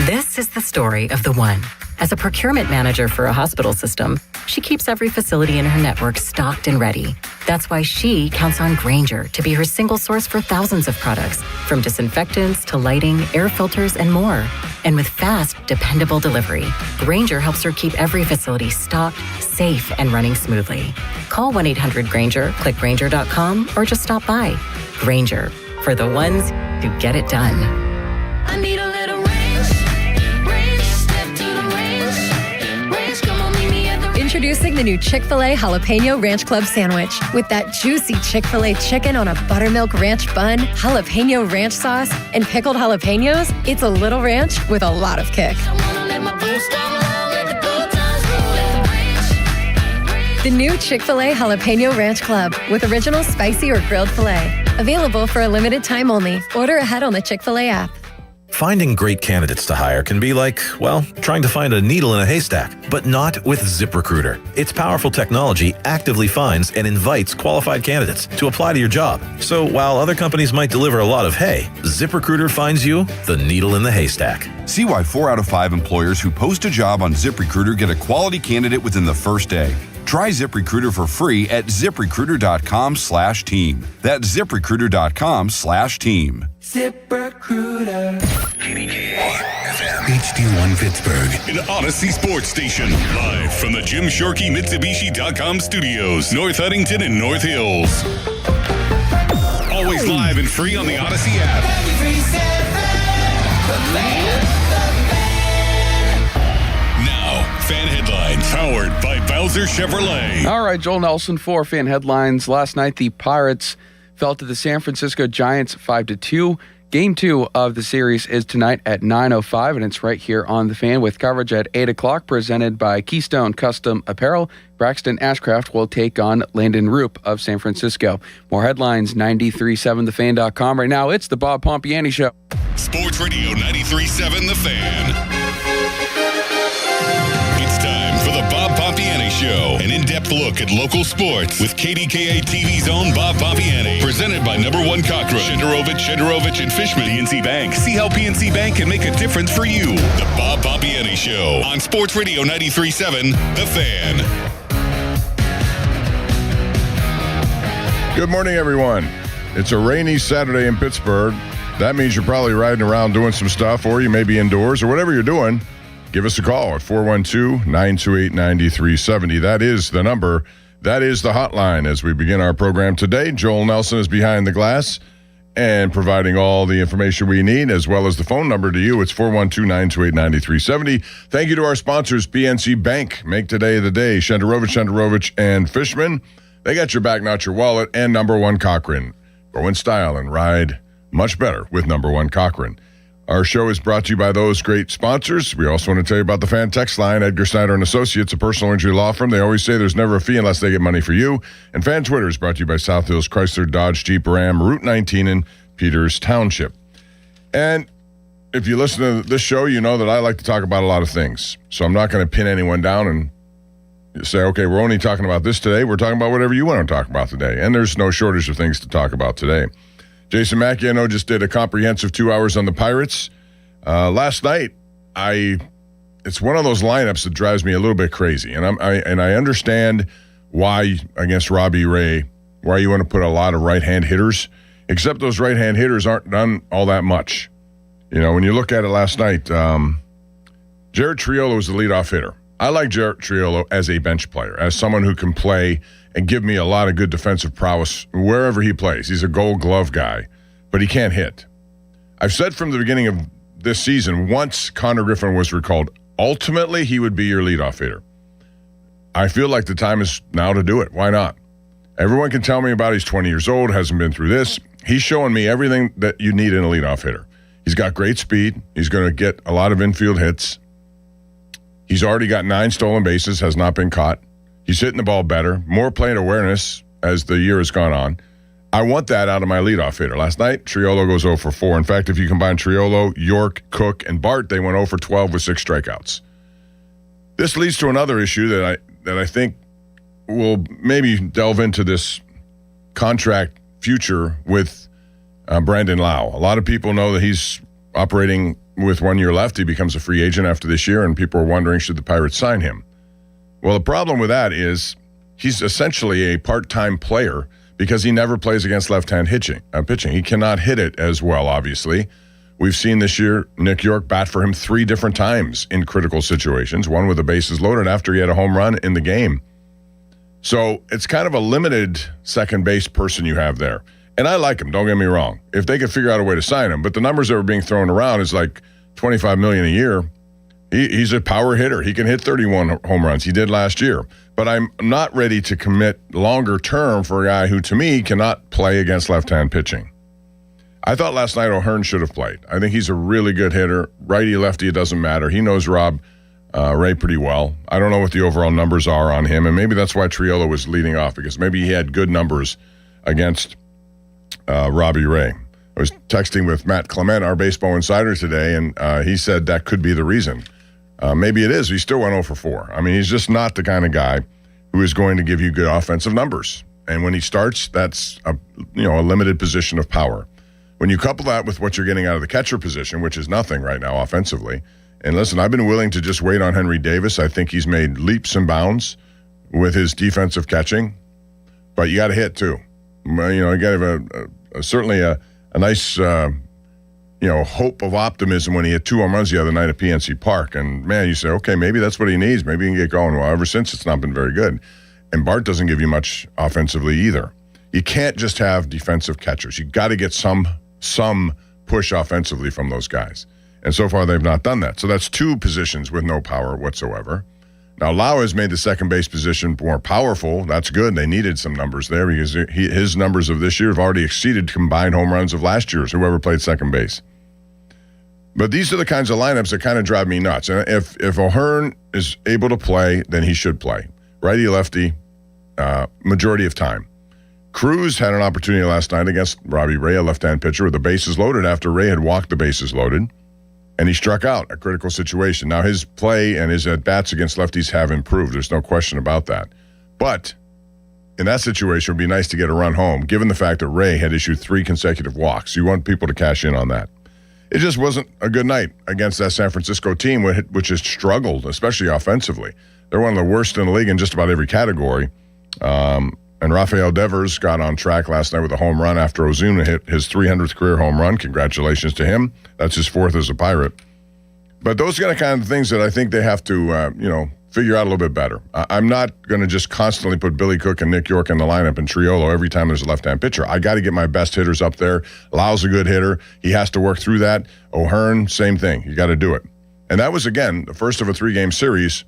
This is the story of the one. As a procurement manager for a hospital system, she keeps every facility in her network stocked and ready. That's why she counts on Grainger to be her single source for thousands of products, from disinfectants to lighting, air filters, and more. And with fast, dependable delivery, Grainger helps her keep every facility stocked, safe, and running smoothly. Call 1-800-GRAINGER, click Grainger.com, or just stop by. Grainger, for the ones who get it done. I need a little range, step to the range, come on, meet me at the Introducing the new Chick-fil-A Jalapeno Ranch Club Sandwich. With that juicy Chick-fil-A chicken on a buttermilk ranch bun, jalapeno ranch sauce, and pickled jalapenos, it's a little ranch with a lot of kick. The new Chick-fil-A Jalapeno Ranch Club with original spicy or grilled filet. Available for a limited time only. Order ahead on the Chick-fil-A app. Finding great candidates to hire can be like, well, trying to find a needle in a haystack, but not with ZipRecruiter. Its powerful technology actively finds and invites qualified candidates to apply to your job. So while other companies might deliver a lot of hay, ZipRecruiter finds you the needle in the haystack. See why 4 out of 5 employers who post a job on ZipRecruiter get a quality candidate within the first day. Try ZipRecruiter for free at ZipRecruiter.com/team. That's ZipRecruiter.com/team. ZipRecruiter. HD1 Pittsburgh. An Odyssey Sports Station. Live from the Jim Shorkey Mitsubishi.com studios. North Huntington and North Hills. Always live and free on the Odyssey app. Now, fan headlines powered by Bowser Chevrolet. All right, Joel Nelson for Fan Headlines. Last night, the Pirates fell to the San Francisco Giants 5-2. Game 2 of the series is tonight at 9:05, and it's right here on The Fan with coverage at 8 o'clock, presented by Keystone Custom Apparel. Braxton Ashcraft will take on Landon Roop of San Francisco. More headlines, 937thefan.com. Right now, it's the Bob Pompiani Show. Sports Radio 93.7 The Fan. It's time for the Bob Pompiani Show, an in-depth look at local sports with KDKA TV's own Bob Pompiani. Presented by Number One Cochrane, Shenderovich and Fishman, PNC Bank. See how PNC Bank can make a difference for you. The Bob Pompiani Show on Sports Radio 93.7 The Fan. Good morning, everyone. It's a rainy Saturday in Pittsburgh. That means you're probably riding around doing some stuff, or you may be indoors, or whatever you're doing. Give us a call at 412-928-9370. That is the number. That is the hotline as we begin our program today. Joel Nelson is behind the glass and providing all the information we need, as well as the phone number to you. It's 412-928-9370. Thank you to our sponsors, PNC Bank. Make today the day. Shenderovich, and Fishman. They got your back, not your wallet. And Number One Cochrane. Go in style and ride much better with Number One Cochrane. Our show is brought to you by those great sponsors. We also want to tell you about the Fan Text Line. Edgar Snyder and Associates, a personal injury law firm. They always say there's never a fee unless they get money for you. And Fan Twitter is brought to you by South Hills Chrysler, Dodge, Jeep, Ram, Route 19 in Peters Township. And if you listen to this show, you know that I like to talk about a lot of things. So I'm not going to pin anyone down and say, okay, we're only talking about this today. We're talking about whatever you want to talk about today. And there's no shortage of things to talk about today. Jason Mackey, I know, just did a comprehensive 2 hours on the Pirates. Last night, it's one of those lineups that drives me a little bit crazy. And I understand why, against Robbie Ray, why you want to put a lot of right-hand hitters, except those right-hand hitters aren't done all that much. You know, when you look at it last night, Jared Triolo was the leadoff hitter. I like Jarrett Triolo as a bench player, as someone who can play and give me a lot of good defensive prowess wherever he plays. He's a Gold Glove guy, but he can't hit. I've said from the beginning of this season, once Connor Griffin was recalled, ultimately he would be your leadoff hitter. I feel like the time is now to do it. Why not? Everyone can tell me about he's 20 years old, hasn't been through this. He's showing me everything that you need in a leadoff hitter. He's got great speed. He's going to get a lot of infield hits. He's already got 9 stolen bases, has not been caught. He's hitting the ball better, more plate awareness as the year has gone on. I want that out of my leadoff hitter. Last night, Triolo goes 0 for 4. In fact, if you combine Triolo, York, Cook, and Bart, they went 0 for 12 with 6 strikeouts. This leads to another issue that I think will maybe delve into this contract future with Brandon Lau. A lot of people know that he's operating with 1 year left. He becomes a free agent after this year, and people are wondering, should the Pirates sign him? Well, the problem with that is he's essentially a part-time player because he never plays against left-hand pitching. He cannot hit it as well, obviously. We've seen this year Nick York bat for him 3 different times in critical situations, one with the bases loaded after he had a home run in the game. So it's kind of a limited second base person you have there. And I like him, don't get me wrong, if they could figure out a way to sign him. But the numbers that were being thrown around is like $25 million a year. He's a power hitter. He can hit 31 home runs. He did last year. But I'm not ready to commit longer term for a guy who, to me, cannot play against left-hand pitching. I thought last night O'Hearn should have played. I think he's a really good hitter. Righty, lefty, it doesn't matter. He knows Rob Ray pretty well. I don't know what the overall numbers are on him, and maybe that's why Triolo was leading off, because maybe he had good numbers against Robbie Ray. I was texting with Matt Clement, our baseball insider, today, and he said that could be the reason. Maybe it is. He still went 0 for 4. I mean, he's just not the kind of guy who is going to give you good offensive numbers. And when he starts, that's a limited position of power. When you couple that with what you're getting out of the catcher position, which is nothing right now offensively, and listen, I've been willing to just wait on Henry Davis. I think he's made leaps and bounds with his defensive catching, but you got to hit too. You got to have certainly a nice hope of optimism when he hit 2 home runs the other night at PNC Park. And man, you say, okay, maybe that's what he needs. Maybe he can get going. Well, ever since, it's not been very good. And Bart doesn't give you much offensively either. You can't just have defensive catchers. You got to get some push offensively from those guys. And so far, they've not done that. So that's 2 positions with no power whatsoever. Now, Lau has made the second base position more powerful. That's good. They needed some numbers there because his numbers of this year have already exceeded combined home runs of last year's, whoever played second base. But these are the kinds of lineups that kind of drive me nuts. And if O'Hearn is able to play, then he should play. Righty-lefty, majority of time. Cruz had an opportunity last night against Robbie Ray, a left-hand pitcher, with the bases loaded after Ray had walked the bases loaded. And he struck out, a critical situation. Now, his play and his at-bats against lefties have improved. There's no question about that. But in that situation, it would be nice to get a run home, given the fact that Ray had issued 3 consecutive walks. You want people to cash in on that. It just wasn't a good night against that San Francisco team, which has struggled, especially offensively. They're one of the worst in the league in just about every category. And Rafael Devers got on track last night with a home run after Ozuna hit his 300th career home run. Congratulations to him. That's his 4th as a Pirate. But those are the kind of things that I think they have to, figure out a little bit better. I'm not going to just constantly put Billy Cook and Nick York in the lineup and Triolo every time there's a left-hand pitcher. I got to get my best hitters up there. Lau's a good hitter. He has to work through that. O'Hearn, same thing. You got to do it. And that was, again, the first of a 3-game series.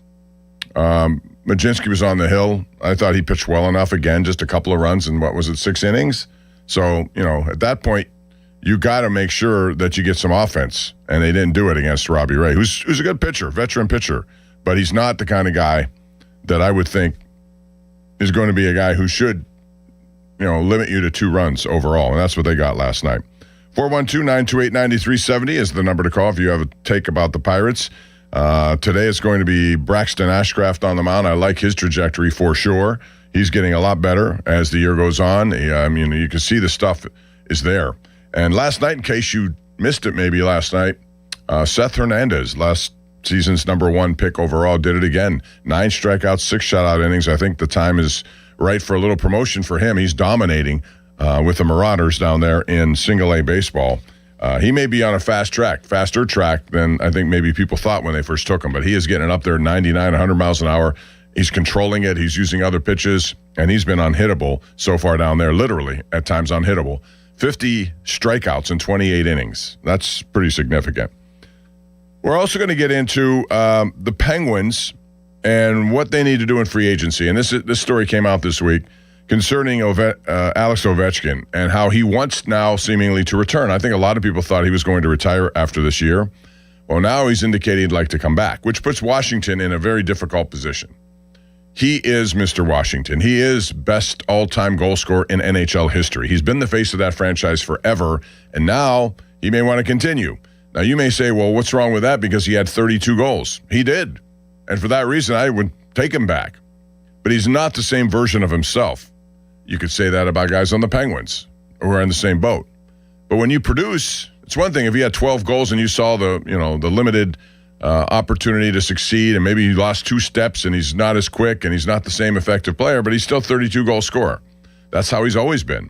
Mlodzinski was on the hill. I thought he pitched well enough. Again, just a couple of runs in, 6 innings? So, at that point, you got to make sure that you get some offense. And they didn't do it against Robbie Ray, who's a good pitcher, veteran pitcher. But he's not the kind of guy that I would think is going to be a guy who should, limit you to 2 runs overall. And that's what they got last night. 412-928-9370 is the number to call if you have a take about the Pirates. Today it's going to be Braxton Ashcraft on the mound. I like his trajectory for sure. He's getting a lot better as the year goes on. You can see the stuff is there. And last night, in case you missed it maybe last night, Seth Hernandez, last season's number 1 pick overall, did it again. 9 strikeouts, 6 shutout innings. I think the time is right for a little promotion for him. He's dominating with the Marauders down there in single-A baseball. He may be on a faster track than I think maybe people thought when they first took him, but he is getting up there 99, 100 miles an hour. He's controlling it. He's using other pitches, and he's been unhittable so far down there, literally, at times unhittable. 50 strikeouts in 28 innings. That's pretty significant. We're also going to get into the Penguins and what they need to do in free agency. And this story came out this week concerning Alex Ovechkin and how he wants now seemingly to return. I think a lot of people thought he was going to retire after this year. Well, now he's indicating he'd like to come back, which puts Washington in a very difficult position. He is Mr. Washington. He is best all-time goal scorer in NHL history. He's been the face of that franchise forever, and now he may want to continue. Now, you may say, well, what's wrong with that? Because he had 32 goals. He did. And for that reason, I would take him back. But he's not the same version of himself. You could say that about guys on the Penguins who are in the same boat. But when you produce, it's one thing if he had 12 goals and you saw the limited opportunity to succeed, and maybe he lost 2 steps and he's not as quick and he's not the same effective player, but he's still 32-goal scorer. That's how he's always been.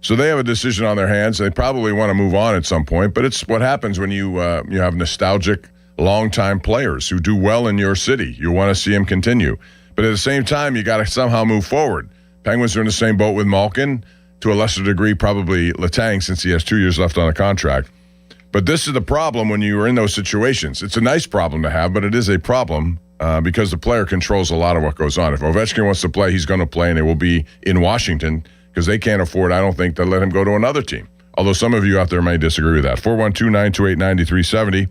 So they have a decision on their hands. They probably want to move on at some point, but it's what happens when you have nostalgic, long-time players who do well in your city. You want to see them continue. But at the same time, you got to somehow move forward. Penguins are in the same boat with Malkin, to a lesser degree probably Letang, since he has 2 years left on a contract. But this is the problem when you are in those situations. It's a nice problem to have, but it is a problem because the player controls a lot of what goes on. If Ovechkin wants to play, he's going to play, and it will be in Washington because they can't afford, I don't think, to let him go to another team. Although some of you out there may disagree with that. 412-928-9370.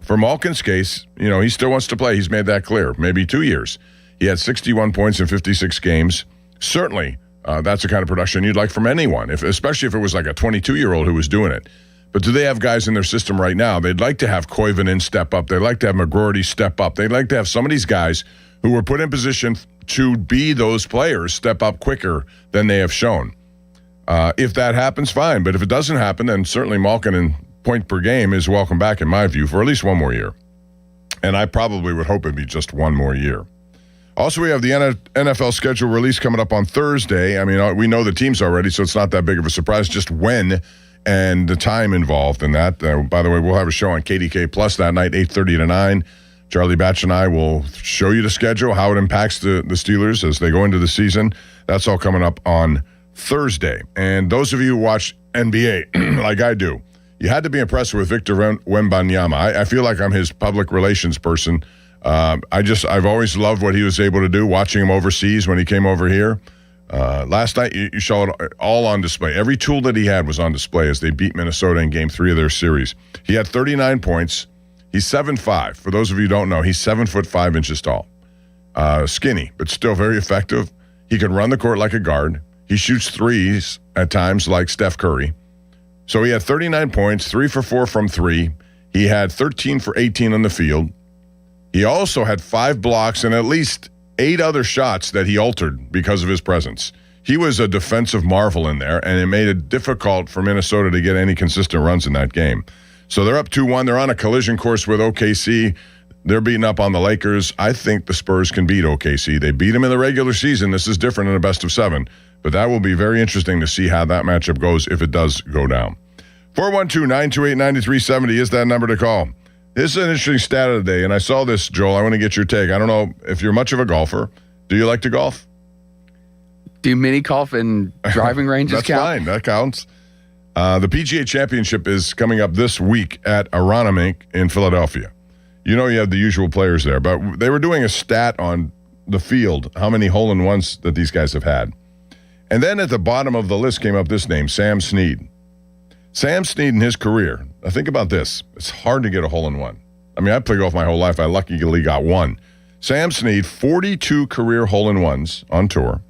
For Malkin's case, he still wants to play. He's made that clear. Maybe 2 years. He had 61 points in 56 games. Certainly, that's the kind of production you'd like from anyone, especially if it was like a 22-year-old who was doing it. But do they have guys in their system right now? They'd like to have Koivunen step up. They'd like to have McGroarty step up. They'd like to have some of these guys who were put in position to be those players step up quicker than they have shown. If that happens, fine. But if it doesn't happen, then certainly Malkin in point per game is welcome back, in my view, for at least one more year. And I probably would hope it'd be just one more year. Also, we have the NFL schedule release coming up on Thursday. I mean, we know the teams already, so it's not that big of a surprise, just when and the time involved in that. By the way, we'll have a show on KDK Plus that night, 8:30 to 9. Charlie Batch and I will show you the schedule, how it impacts the Steelers as they go into the season. That's all coming up on Thursday. And those of you who watch NBA, like I do, you had to be impressed with Victor Wembanyama. I feel like I'm his public relations person. I've always loved what he was able to do, watching him overseas when he came over here. Last night, you saw it all on display. Every tool that he had was on display as they beat Minnesota in Game 3 of their series. He had 39 points. He's 7'5". For those of you who don't know, he's 7'5" tall. Skinny, but still very effective. He can run the court like a guard. He shoots threes at times like Steph Curry. So he had 39 points, 3 for 4 from 3. He had 13 for 18 on the field. He also had 5 blocks and at least 8 other shots that he altered because of his presence. He was a defensive marvel in there, and it made it difficult for Minnesota to get any consistent runs in that game. So they're up 2-1. They're on a collision course with OKC. They're beating up on the Lakers. I think the Spurs can beat OKC. They beat them in the regular season. This is different in a best of 7. But that will be very interesting to see how that matchup goes if it does go down. 412-928-9370 is that number to call. This is an interesting stat of the day, and I saw this, Joel. I want to get your take. I don't know if you're much of a golfer. Do you like to golf? Do mini golf and driving ranges That's count? fine. That counts. The PGA Championship is coming up this week at Aronimink in Philadelphia. You know you have the usual players there, but they were doing a stat on the field, how many hole-in-ones that these guys have had. And then at the bottom of the list came up this name, Sam Snead. Sam Snead in his career, now think about this. It's hard to get a hole-in-one. I mean, I played golf my whole life. I luckily got one. Sam Snead, 42 career hole-in-ones on tour.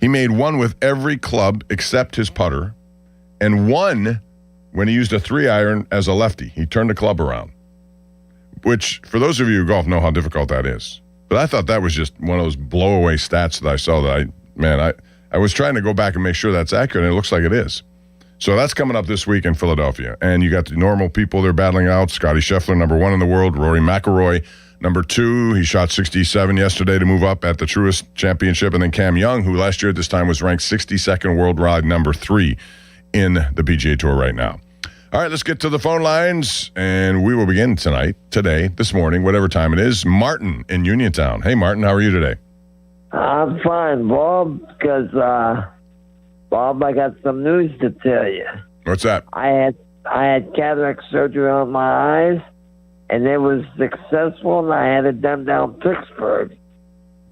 He made one with every club except his putter, and one when he used a 3-iron as a lefty. He turned the club around, which, for those of you who golf, know how difficult that is. But I thought that was just one of those blow-away stats that I saw that I was trying to go back and make sure that's accurate, and it looks like it is. So that's coming up this week in Philadelphia. And you got the normal people they're battling out. Scotty Scheffler, number 1 in the world. Rory McIlroy, number 2. He shot 67 yesterday to move up at the Truist Championship. And then Cam Young, who last year at this time was ranked 62nd worldwide, number 3 in the PGA Tour right now. All right, let's get to the phone lines, and we will begin today, this morning, whatever time it is. Martin in Uniontown. Hey, Martin, how are you today? I'm fine, Bob, because, Bob, I got some news to tell you. What's that? I had cataract surgery on my eyes, and it was successful, and I had it done down Pittsburgh.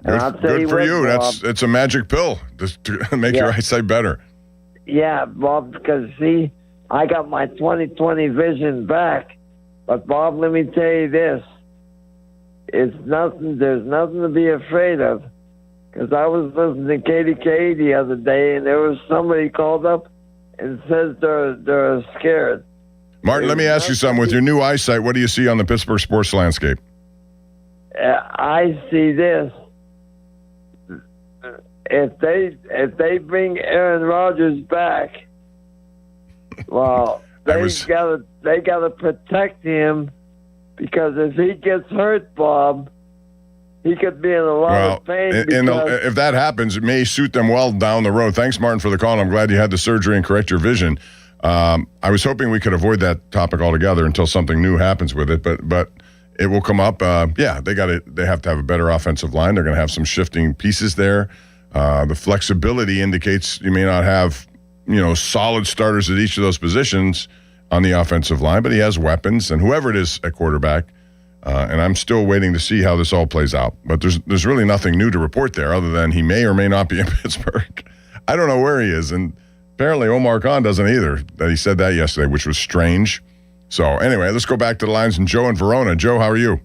And I'll tell Good for what, you. Bob, It's a magic pill to make your eyesight better. Yeah, Bob, because, see, I got my 20/20 vision back. But, Bob, let me tell you this. There's nothing to be afraid of. Because I was listening to KDK the other day, and there was somebody called up and says they're scared. Martin, let me ask you something. With your new eyesight, what do you see on the Pittsburgh sports landscape? I see this. If they bring Aaron Rodgers back, well, they gotta protect him, because if he gets hurt, Bob, he could be in a lot of pain. If that happens, it may suit them well down the road. Thanks, Martin, for the call. I'm glad you had the surgery and correct your vision. I was hoping we could avoid that topic altogether until something new happens with it, but it will come up. They have to have a better offensive line. They're going to have some shifting pieces there. The flexibility indicates you may not have, solid starters at each of those positions on the offensive line, but he has weapons, and whoever it is at quarterback. And I'm still waiting to see how this all plays out. But there's really nothing new to report there other than he may or may not be in Pittsburgh. I don't know where he is, and apparently Omar Khan doesn't either. That he said that yesterday, which was strange. So anyway, let's go back to the lines and Joe in Verona. Joe, how are you?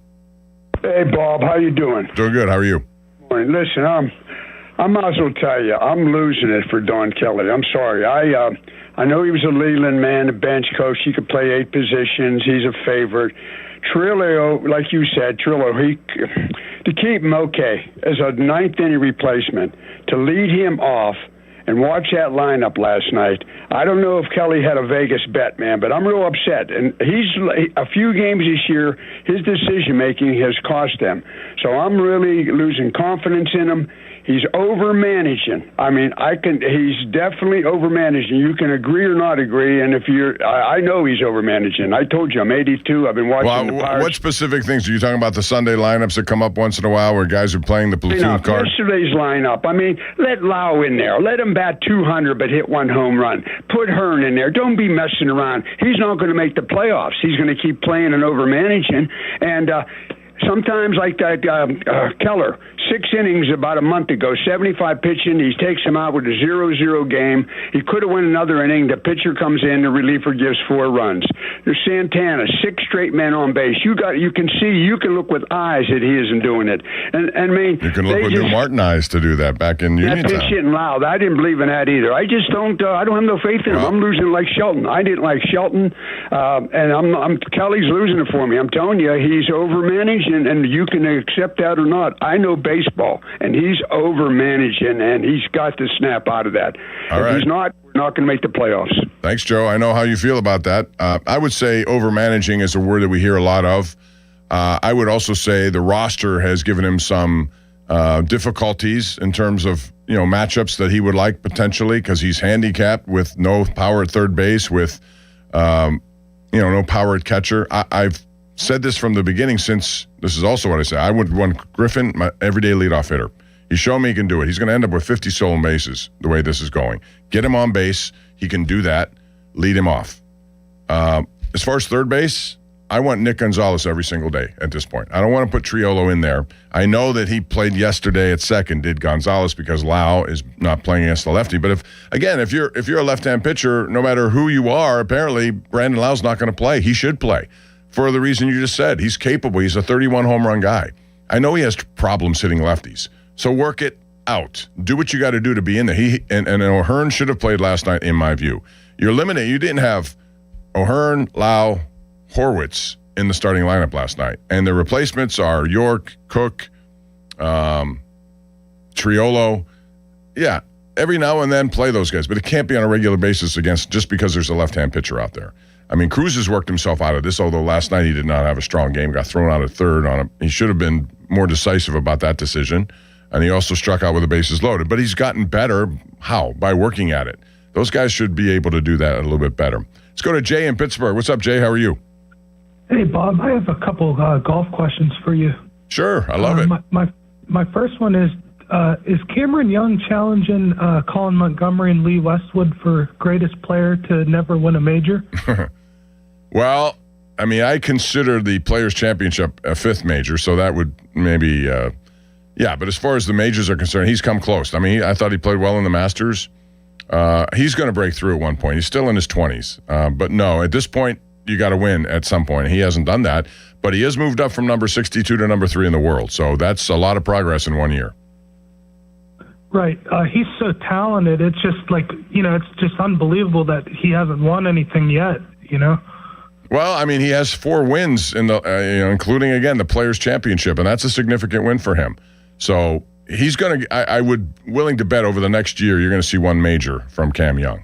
Hey, Bob, how you doing? Doing good. How are you? Morning. Listen, I might as well tell you, I'm losing it for Don Kelly. I'm sorry. I know he was a Leland man, a bench coach. He could play 8 positions. He's a favorite. Trillo, like you said, to keep him okay as a ninth inning replacement, to lead him off and watch that lineup last night. I don't know if Kelly had a Vegas bet, man, but I'm real upset. And he's a few games this year, his decision making has cost them. So I'm really losing confidence in him. He's over-managing. I mean, he's definitely over-managing. You can agree or not agree, and I know he's over-managing. I told you, I'm 82. I've been watching the Pirates. What specific things? Are you talking about the Sunday lineups that come up once in a while where guys are playing the platoon card? Yesterday's lineup. I mean, let Lau in there. Let him bat 200 but hit 1 home run. Put Hearn in there. Don't be messing around. He's not going to make the playoffs. He's going to keep playing and over-managing. And sometimes like that Keller, 6 innings about a month ago, 75 pitching. He takes him out with a 0-0 game. He could have won another inning. The pitcher comes in. The reliever gives 4 runs. There's Santana, 6 straight men on base. You can look with eyes that he isn't doing it. And I mean, you can look with New Martin eyes to do that back in Uniontown. That pitch hitting loud. I didn't believe in that either. I just don't. I don't have no faith in him. I'm losing like Shelton. I didn't like Shelton, and Kelly's losing it for me. I'm telling you, he's overmanaged, and you can accept that or not. I know baseball, and he's over-managing, and he's got to snap out of that. All if right. he's not, we're not going to make the playoffs. Thanks, Joe. I know how you feel about that. I would say over-managing is a word that we hear a lot of. I would also say the roster has given him some difficulties in terms of matchups that he would like potentially, because he's handicapped with no power at third base, with no power at catcher. I've said this from the beginning, since this is also what I say. I would want Griffin, my everyday leadoff hitter. He's shown me he can do it. He's going to end up with 50 stolen bases the way this is going. Get him on base. He can do that. Lead him off. As far as third base, I want Nick Gonzalez every single day at this point. I don't want to put Triolo in there. I know that he played yesterday at second, did Gonzalez, because Lau is not playing against the lefty. But if you're a left-hand pitcher, no matter who you are, apparently Brandon Lau's not going to play. He should play. For the reason you just said, he's capable. He's a 31 home run guy. I know he has problems hitting lefties, so work it out. Do what you got to do to be in there. And O'Hearn should have played last night, in my view. You're limited. You didn't have O'Hearn, Lau, Horwitz in the starting lineup last night, and the replacements are York, Cook, Triolo. Yeah, every now and then play those guys, but it can't be on a regular basis just because there's a left-hand pitcher out there. I mean, Cruz has worked himself out of this, although last night he did not have a strong game, got thrown out at third on him. He should have been more decisive about that decision, and he also struck out with the bases loaded. But he's gotten better. How? By working at it. Those guys should be able to do that a little bit better. Let's go to Jay in Pittsburgh. What's up, Jay? How are you? Hey, Bob. I have a couple golf questions for you. Sure. I love it. My first one is Cameron Young challenging Colin Montgomery and Lee Westwood for greatest player to never win a major? Well, I mean, I consider the Players' Championship a fifth major, so that would maybe, but as far as the majors are concerned, he's come close. I mean, I thought he played well in the Masters. He's going to break through at one point. He's still in his 20s. But no, at this point, you got to win at some point. He hasn't done that, but he has moved up from number 62 to number 3 in the world, so that's a lot of progress in 1 year. Right. He's so talented. It's just like, it's just unbelievable that he hasn't won anything yet, Well, I mean, he has 4 wins in the, including again the Players' Championship, and that's a significant win for him. So he's going to. I would willing to bet over the next year you're going to see one major from Cam Young.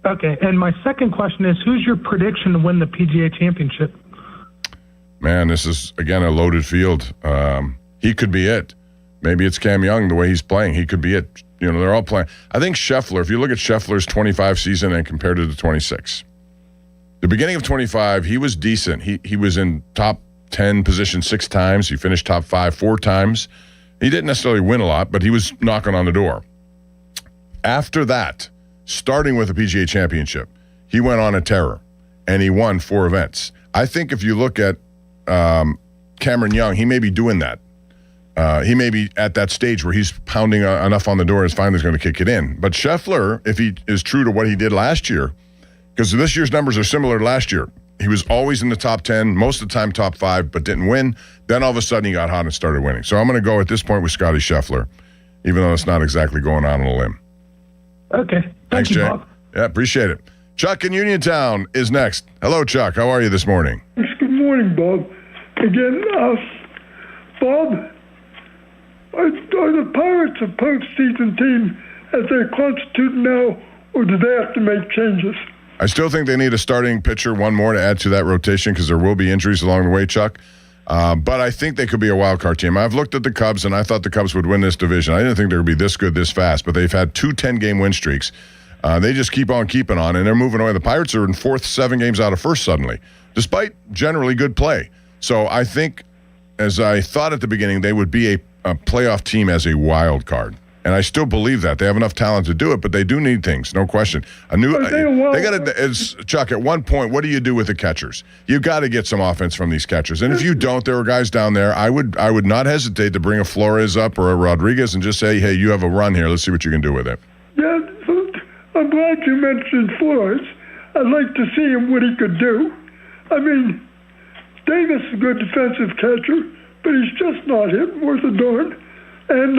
Okay, and my second question is, who's your prediction to win the PGA Championship? Man, this is again a loaded field. He could be it. Maybe it's Cam Young the way he's playing. He could be it. They're all playing. I think Scheffler. If you look at Scheffler's 25 season and compared to the 26. The beginning of 25, he was decent. He was in top 10 position 6 times. He finished top 5 4 times. He didn't necessarily win a lot, but he was knocking on the door. After that, starting with the PGA Championship, he went on a tear, and he won 4 events. I think if you look at Cameron Young, he may be doing that. He may be at that stage where he's pounding enough on the door, is finally going to kick it in. But Scheffler, if he is true to what he did last year, because this year's numbers are similar to last year. He was always in the top 10, most of the time top 5, but didn't win. Then all of a sudden he got hot and started winning. So I'm going to go at this point with Scotty Scheffler, even though it's not exactly going out on a limb. Okay. Thanks, you, Jay. Bob. Yeah, appreciate it. Chuck in Uniontown is next. Hello, Chuck. How are you this morning? Good morning, Bob. Again, Bob, are the Pirates a postseason team as they're constituted now, or do they have to make changes? I still think they need a starting pitcher, one more to add to that rotation because there will be injuries along the way, Chuck. But I think they could be a wild card team. I've looked at the Cubs, and I thought the Cubs would win this division. I didn't think they would be this good this fast, but they've had 2 10-game win streaks. They just keep on keeping on, and they're moving away. The Pirates are in 4th, 7 games out of 1st suddenly, despite generally good play. So I think, as I thought at the beginning, they would be a playoff team as a wild card. And I still believe that. They have enough talent to do it, but they do need things, no question. They got to, Chuck, at one point, what do you do with the catchers? You got to get some offense from these catchers. And if you don't, there are guys down there, I would not hesitate to bring a Flores up or a Rodriguez and just say, hey, you have a run here. Let's see what you can do with it. Yeah, I'm glad you mentioned Flores. I'd like to see him what he could do. I mean, Davis is a good defensive catcher, but he's just not hitting worth a darn. And,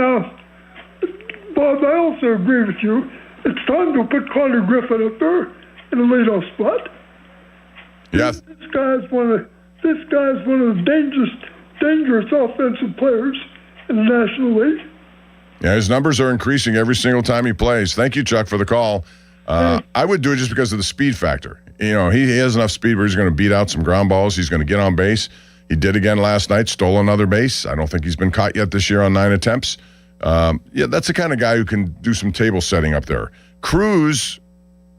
Bob, I also agree with you. It's time to put Carter Griffin up there in the leadoff spot. Yes. This guy's one of the dangerous offensive players in the National League. Yeah, his numbers are increasing every single time he plays. Thank you, Chuck, for the call. I would do it just because of the speed factor. He has enough speed where he's going to beat out some ground balls. He's going to get on base. He did again last night, stole another base. I don't think he's been caught yet this year on 9 attempts. That's the kind of guy who can do some table setting up there. Cruz,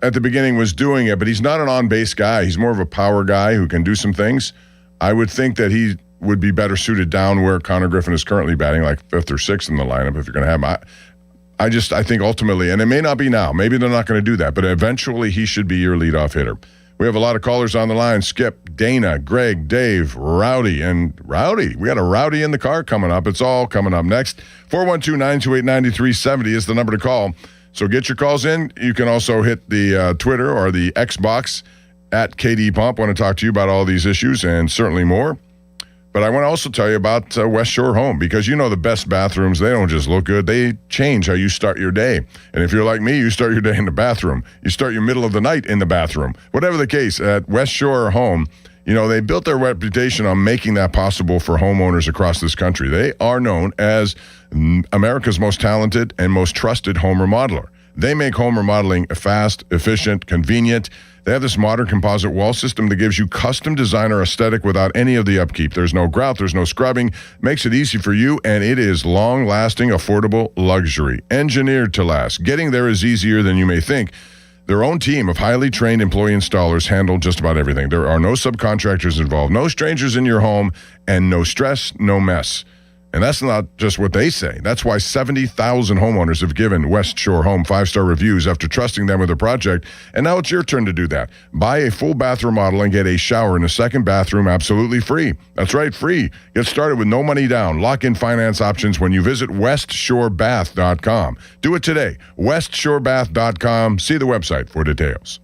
at the beginning, was doing it, but he's not an on-base guy. He's more of a power guy who can do some things. I would think that he would be better suited down where Connor Griffin is currently batting, like 5th or 6th in the lineup if you're going to have him. I think ultimately, and it may not be now, maybe they're not going to do that, but eventually he should be your leadoff hitter. We have a lot of callers on the line. Skip, Dana, Greg, Dave, Rowdy, and Rowdy. We got a Rowdy in the car coming up. It's all coming up next. 412-928-9370 is the number to call. So get your calls in. You can also hit the Twitter or the Xbox at KD Pump. I want to talk to you about all these issues and certainly more. But I want to also tell you about West Shore Home, because the best bathrooms, they don't just look good. They change how you start your day. And if you're like me, you start your day in the bathroom. You start your middle of the night in the bathroom. Whatever the case, at West Shore Home, they built their reputation on making that possible for homeowners across this country. They are known as America's most talented and most trusted home remodeler. They make home remodeling fast, efficient, convenient. They have this modern composite wall system that gives you custom designer aesthetic without any of the upkeep. There's no grout, there's no scrubbing. Makes it easy for you, and it is long-lasting, affordable luxury. Engineered to last. Getting there is easier than you may think. Their own team of highly trained employee installers handle just about everything. There are no subcontractors involved, no strangers in your home, and no stress, no mess. And that's not just what they say. That's why 70,000 homeowners have given West Shore Home 5-star reviews after trusting them with their project. And now it's your turn to do that. Buy a full bath remodel and get a shower and a second bathroom absolutely free. That's right, free. Get started with no money down. Lock in finance options when you visit westshorebath.com. Do it today. westshorebath.com. See the website for details.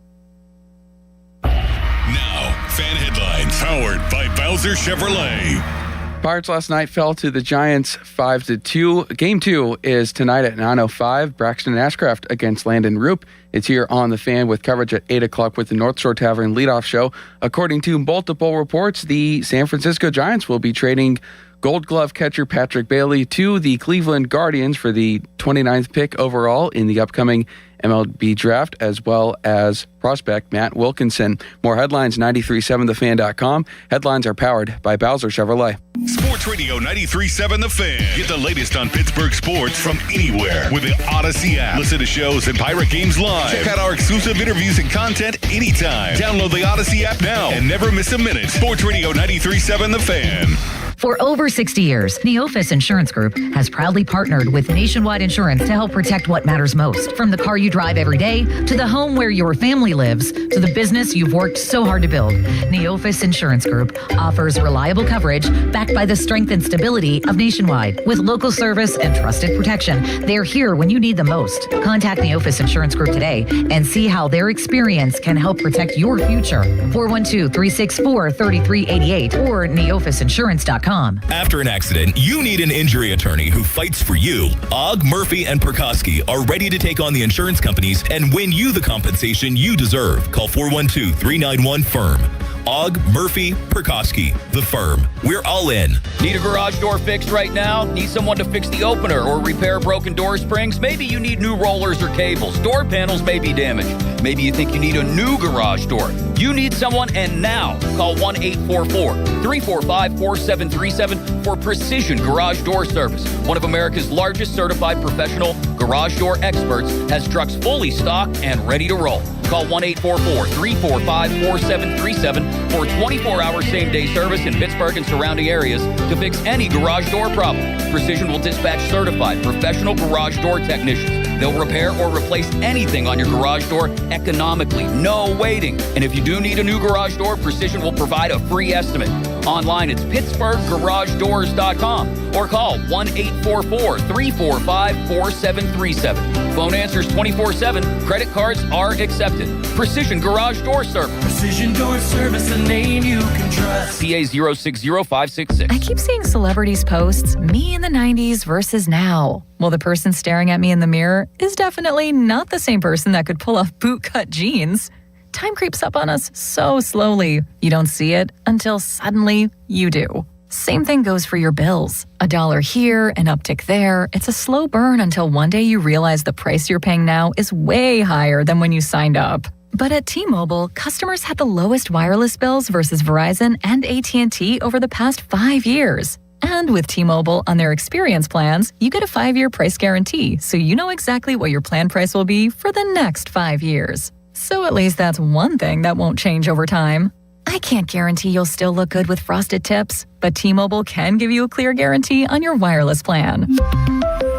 Now, fan headlines powered by Bowser Chevrolet. Pirates last night fell to the Giants 5-2. Game 2 is tonight at 9:05. Braxton Ashcraft against Landon Roop. It's here on The Fan with coverage at 8 o'clock with the North Shore Tavern leadoff show. According to multiple reports, the San Francisco Giants will be trading Gold Glove catcher Patrick Bailey to the Cleveland Guardians for the 29th pick overall in the upcoming MLB draft, as well as prospect Matt Wilkinson. More headlines, 937thefan.com. Headlines are powered by Bowser Chevrolet. Sports Radio 93.7 The Fan. Get the latest on Pittsburgh sports from anywhere with the Odyssey app. Listen to shows and Pirate games live. Check out our exclusive interviews and content anytime. Download the Odyssey app now and never miss a minute. Sports Radio 93.7 The Fan. For over 60 years, Neophis Insurance Group has proudly partnered with Nationwide Insurance to help protect what matters most. From the car you drive every day, to the home where your family lives, to the business you've worked so hard to build. Neophis Insurance Group offers reliable coverage backed by the strength and stability of Nationwide. With local service and trusted protection, they're here when you need them most. Contact Neophis Insurance Group today and see how their experience can help protect your future. 412-364-3388 or neophisinsurance.com. After an accident, you need an injury attorney who fights for you. Ogg, Murphy, and Perkoski are ready to take on the insurance companies and win you the compensation you deserve. Call 412-391-FIRM. Ogg, Murphy, Perkoski, the firm. We're all in. Need a garage door fixed right now? Need someone to fix the opener or repair broken door springs? Maybe you need new rollers or cables. Door panels may be damaged. Maybe you think you need a new garage door. You need someone, and now. Call 1-844-345-4737 for Precision Garage Door Service. One of America's largest certified professional garage door experts has trucks fully stocked and ready to roll. Call 1-844-345-4737 for 24-hour same-day service in Pittsburgh and surrounding areas to fix any garage door problem. Precision will dispatch certified professional garage door technicians. They'll repair or replace anything on your garage door economically. No waiting. And if you do need a new garage door, Precision will provide a free estimate. Online, it's PittsburghGarageDoors.com or call 1-844-345-4737. Phone answers 24/7. Credit cards are accepted. Precision Garage Door Service. Precision Door Service, the name you can trust. PA 060566. I keep seeing celebrities posts, me in the 90s versus now. Well, the person staring at me in the mirror is definitely not the same person that could pull off bootcut jeans. Time creeps up on us so slowly. You don't see it until suddenly you do. Same thing goes for your bills. $1 here, an uptick there. It's a slow burn until one day you realize the price you're paying now is way higher than when you signed up. But at T-Mobile, customers had the lowest wireless bills versus Verizon and AT&T over the past 5 years. And with T-Mobile on their experience plans, you get a 5-year price guarantee, so you know exactly what your plan price will be for the next 5 years. So at least that's one thing that won't change over time. I can't guarantee you'll still look good with frosted tips, but T-Mobile can give you a clear guarantee on your wireless plan.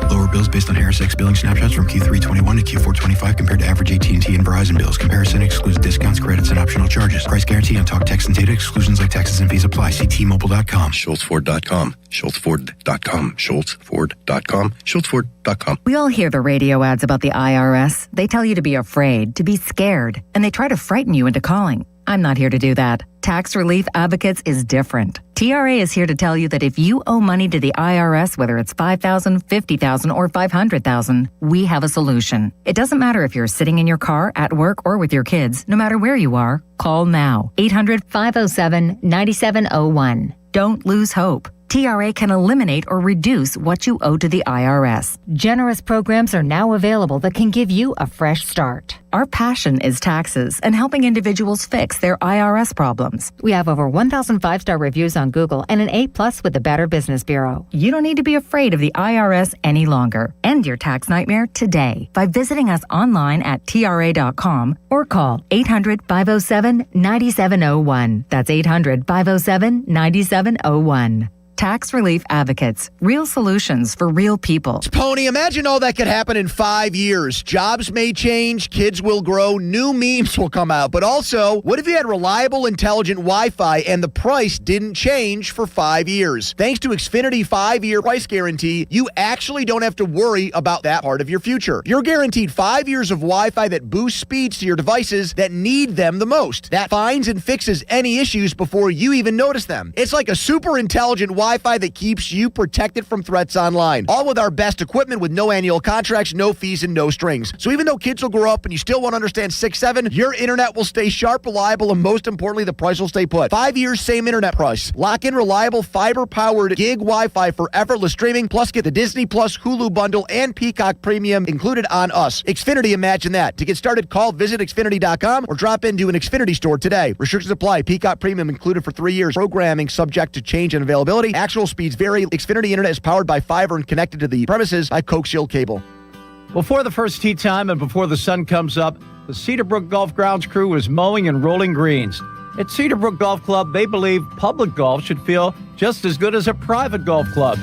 Lower bills based on HarrisX billing snapshots from Q3 21 to Q4 25 compared to average AT&T and Verizon bills. Comparison excludes discounts, credits, and optional charges. Price guarantee on talk, text, and data. Exclusions like taxes and fees apply. See T-Mobile.com. SchultzFord.com. SchultzFord.com. SchultzFord.com. SchultzFord.com. We all hear the radio ads about the IRS. They tell you to be afraid, to be scared, and they try to frighten you into calling. I'm not here to do that. Tax Relief Advocates is different. TRA is here to tell you that if you owe money to the IRS, whether it's $5,000, $50,000, or $500,000, we have a solution. It doesn't matter if you're sitting in your car, at work, or with your kids. No matter where you are, call now. 800-507-9701. Don't lose hope. TRA can eliminate or reduce what you owe to the IRS. Generous programs are now available that can give you a fresh start. Our passion is taxes and helping individuals fix their IRS problems. We have over 1,000 5-star reviews on Google and an A+ with the Better Business Bureau. You don't need to be afraid of the IRS any longer. End your tax nightmare today by visiting us online at TRA.com or call 800-507-9701. That's 800-507-9701. Tax Relief Advocates. Real solutions for real people. Pony, imagine all that could happen in 5 years. Jobs may change, kids will grow, new memes will come out. But also, what if you had reliable, intelligent Wi-Fi and the price didn't change for 5 years? Thanks to Xfinity 5-year price guarantee, you actually don't have to worry about that part of your future. You're guaranteed 5 years of Wi-Fi that boosts speeds to your devices that need them the most. That finds and fixes any issues before you even notice them. It's like a super intelligent Wi-Fi that keeps you protected from threats online. All with our best equipment with no annual contracts, no fees, and no strings. So even though kids will grow up and you still won't understand 6-7, your internet will stay sharp, reliable, and most importantly, the price will stay put. 5 years, same internet price. Lock in reliable fiber-powered gig Wi-Fi for effortless streaming, plus get the Disney Plus Hulu bundle and Peacock Premium included on us. Xfinity, imagine that. To get started, visit Xfinity.com or drop into an Xfinity store today. Restrictions apply. Peacock Premium included for 3 years. Programming subject to change and availability. Actual speeds vary. Xfinity Internet is powered by fiber and connected to the premises by coaxial cable. Before the first tee time and before the sun comes up, the Cedarbrook Golf Grounds crew is mowing and rolling greens. At Cedarbrook Golf Club, they believe public golf should feel just as good as a private golf club.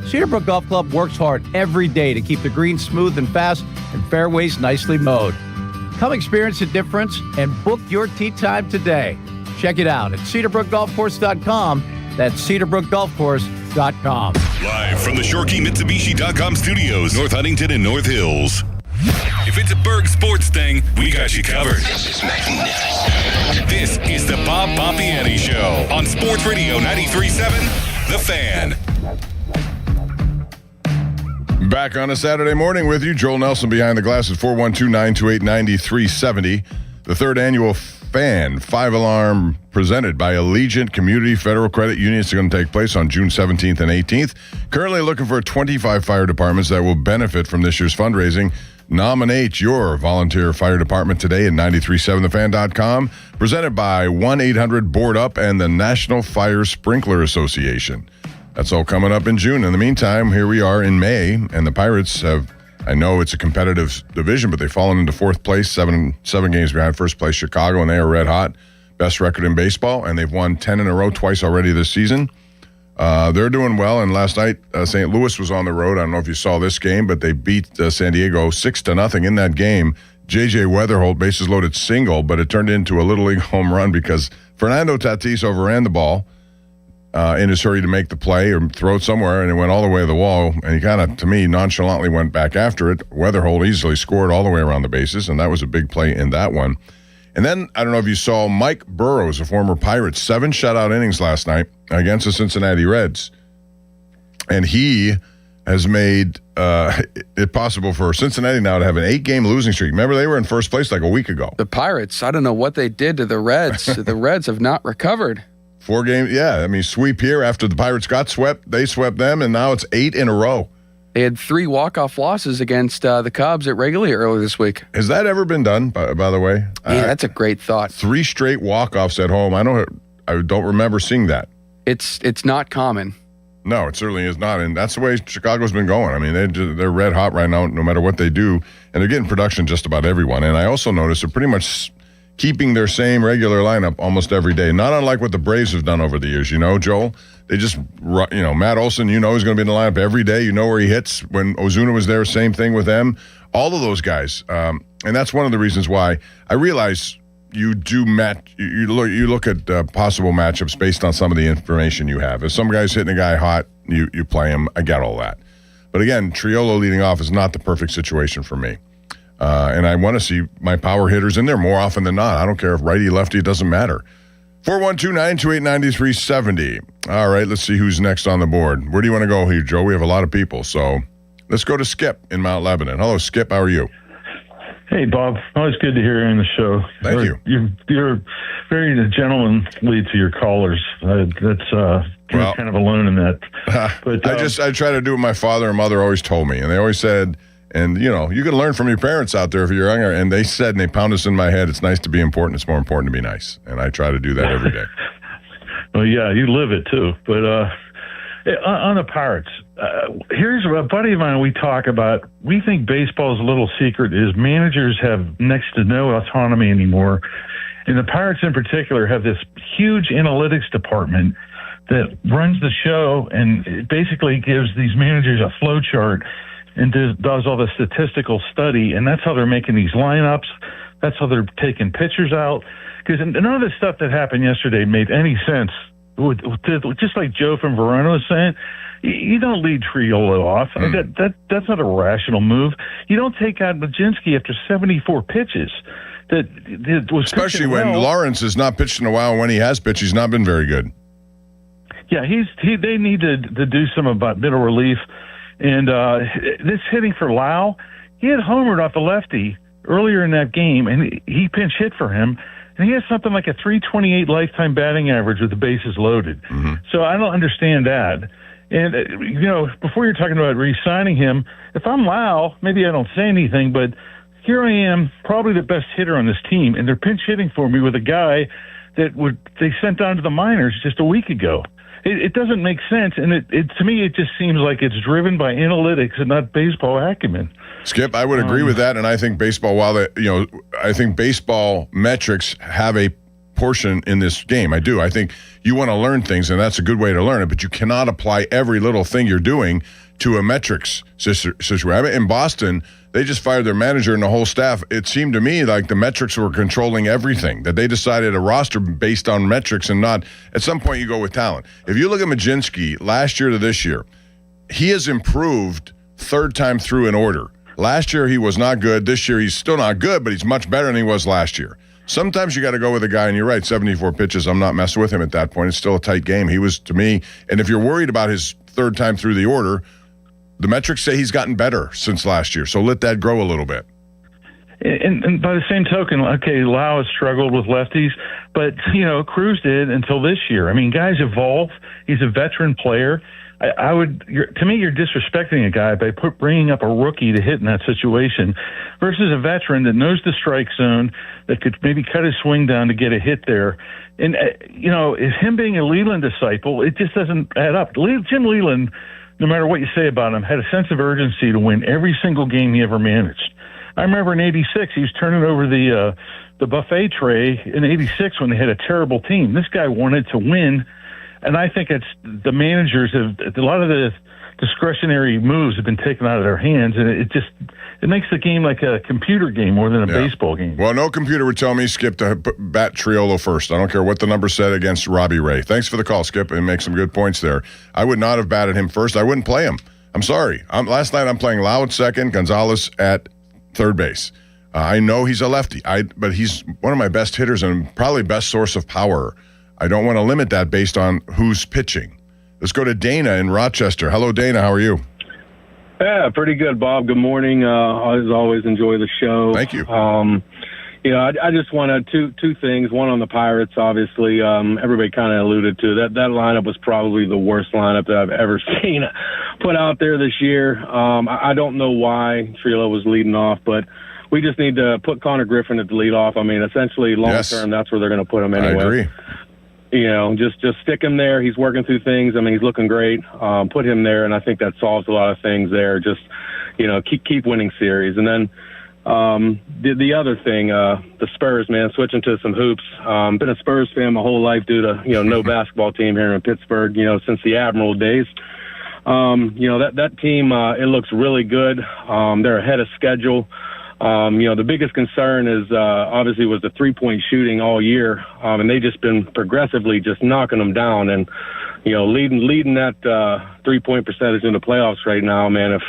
Cedarbrook Golf Club works hard every day to keep the greens smooth and fast and fairways nicely mowed. Come experience the difference and book your tee time today. Check it out at CedarbrookGolfCourse.com. That's CedarbrookGolfCourse.com. Live from the ShoreKeyMitsubishi.com studios, North Huntington and North Hills. If it's a Berg sports thing, we got you covered. This is magnificent. This is the Bob Pompiani Show on Sports Radio 93.7, The Fan. Back on a Saturday morning with you, Joel Nelson behind the glass at 412-928-9370. The third annual Fan 5-Alarm presented by Allegiant Community Federal Credit Union is going to take place on June 17th and 18th. Currently looking for 25 fire departments that will benefit from this year's fundraising. Nominate your volunteer fire department today at 937thefan.com. Presented by 1-800-BOARD-UP and the National Fire Sprinkler Association. That's all coming up in June. In the meantime, here we are in May, and the Pirates have, I know it's a competitive division, but they've fallen into fourth place, seven games behind first place Chicago, and they are red hot. Best record in baseball, and they've won 10 in a row twice already this season. They're doing well, and last night St. Louis was on the road. I don't know if you saw this game, but they beat San Diego 6-0 in that game. J.J. Weatherholt, bases loaded single, but it turned into a Little League home run because Fernando Tatis overran the ball in his hurry to make the play or throw it somewhere, and it went all the way to the wall, and he kind of, to me, nonchalantly went back after it. Weatherholt easily scored all the way around the bases, and that was a big play in that one. And then, I don't know if you saw Mike Burrows, a former Pirate, 7 shutout innings last night against the Cincinnati Reds. And he has made it possible for Cincinnati now to have an 8-game losing streak. Remember, they were in first place like a week ago. The Pirates, I don't know what they did to the Reds. The Reds have not recovered. 4 games, yeah. I mean, sweep here after the Pirates got swept. They swept them, and now it's 8 in a row. They had 3 walk-off losses against the Cubs at Wrigley earlier this week. Has that ever been done, by the way? Yeah, that's a great thought. 3 straight walk-offs at home. I don't remember seeing that. It's not common. No, it certainly is not, and that's the way Chicago's been going. I mean, they're red hot right now, no matter what they do, and they're getting production just about everyone. And I also noticed they're pretty much keeping their same regular lineup almost every day, not unlike what the Braves have done over the years. You know, Joel, they just, Matt Olson, he's going to be in the lineup every day. You know where he hits. When Ozuna was there, same thing with them. All of those guys, and that's one of the reasons why I realize you do match. You look at possible matchups based on some of the information you have. If some guy's hitting a guy hot, you play him. I get all that, but again, Triolo leading off is not the perfect situation for me. And I want to see my power hitters in there more often than not. I don't care if righty, lefty, it doesn't matter. 412-928-9370. All right, let's see who's next on the board. Where do you want to go here, Joe? We have a lot of people, so let's go to Skip in Mount Lebanon. Hello, Skip. How are you? Hey, Bob. Always good to hear you on the show. Thank you. You're very gentlemanly to your callers. You're kind of alone in that. But I try to do what my father and mother always told me, and they always said, and you can learn from your parents out there if you're younger. And they said, and they pound us in my head, it's nice to be important. It's more important to be nice, and I try to do that every day. Well, yeah, you live it too. But on the Pirates, here's a buddy of mine we talk about. We think baseball's little secret is managers have next to no autonomy anymore. And the Pirates in particular have this huge analytics department that runs the show and it basically gives these managers a flow chart and does all the statistical study. And that's how they're making these lineups. That's how they're taking pitchers out. Because none of the stuff that happened yesterday made any sense. Just like Joe from Verona was saying, you don't lead Triolo off. That's not a rational move. You don't take out Majinski after 74 pitches. That was especially when Lawrence has not pitched in a while. When he has pitched, he's not been very good. Yeah, they need to do some about middle relief. And this hitting for Lau, he had homered off the lefty earlier in that game, and he pinch hit for him. And he has something like a 328 lifetime batting average with the bases loaded. Mm-hmm. So I don't understand that. And, before you're talking about re-signing him, if I'm Lau, maybe I don't say anything, but here I am, probably the best hitter on this team, and they're pinch hitting for me with a guy that they sent down to the minors just a week ago. It doesn't make sense, and to me, it just seems like it's driven by analytics and not baseball acumen. Skip, I would agree with that, and I think baseball, I think baseball metrics have a portion in this game. I do. I think you want to learn things, and that's a good way to learn it, but you cannot apply every little thing you're doing to a metrics situation. In Boston, they just fired their manager and the whole staff. It seemed to me like the metrics were controlling everything, that they decided a roster based on metrics and not, at some point you go with talent. If you look at Majinski last year to this year, he has improved third time through in order. Last year he was not good. This year he's still not good, but he's much better than he was last year. Sometimes you got to go with a guy, and you're right, 74 pitches. I'm not messing with him at that point. It's still a tight game. He was, to me, and if you're worried about his third time through the order, the metrics say he's gotten better since last year. So let that grow a little bit. And by the same token, okay, Lau has struggled with lefties, but, Cruz did until this year. I mean, guys evolve. He's a veteran player. To me, you're disrespecting a guy by bringing up a rookie to hit in that situation versus a veteran that knows the strike zone, that could maybe cut his swing down to get a hit there. And, if him being a Leland disciple, it just doesn't add up. Jim Leland, no matter what you say about him, had a sense of urgency to win every single game he ever managed. I remember in '86, he was turning over the buffet tray in '86 when they had a terrible team. This guy wanted to win. And I think it's the managers a lot of the discretionary moves have been taken out of their hands, and it makes the game like a computer game more than a baseball game. Well, no computer would tell me, Skip, to bat Triolo first. I don't care what the number said against Robbie Ray. Thanks for the call, Skip, and make some good points there. I would not have batted him first. I wouldn't play him. I'm sorry. Last night I'm playing Lau at second, Gonzalez at third base. I know he's a lefty, but he's one of my best hitters and probably best source of power. I don't want to limit that based on who's pitching. Let's go to Dana in Rochester. Hello, Dana. How are you? Yeah, pretty good, Bob. Good morning. As always, enjoy the show. Thank you. I just wanted two things. One on the Pirates, obviously. Everybody kind of alluded to that. That lineup was probably the worst lineup that I've ever seen put out there this year. I don't know why Triolo was leading off, but we just need to put Connor Griffin at the leadoff. I mean, essentially, long term, that's where they're going to put him anyway. I agree. Just stick him there. He's working through things. I mean, he's looking great. Put him there, and I think that solves a lot of things there. Just, keep winning series. And then the other thing, the Spurs, man, switching to some hoops. Been a Spurs fan my whole life due to, no basketball team here in Pittsburgh, since the Admiral days. That team, it looks really good. They're ahead of schedule. The biggest concern is obviously was the three-point shooting all year, and they just been progressively just knocking them down and, leading that three-point percentage in the playoffs right now, man. If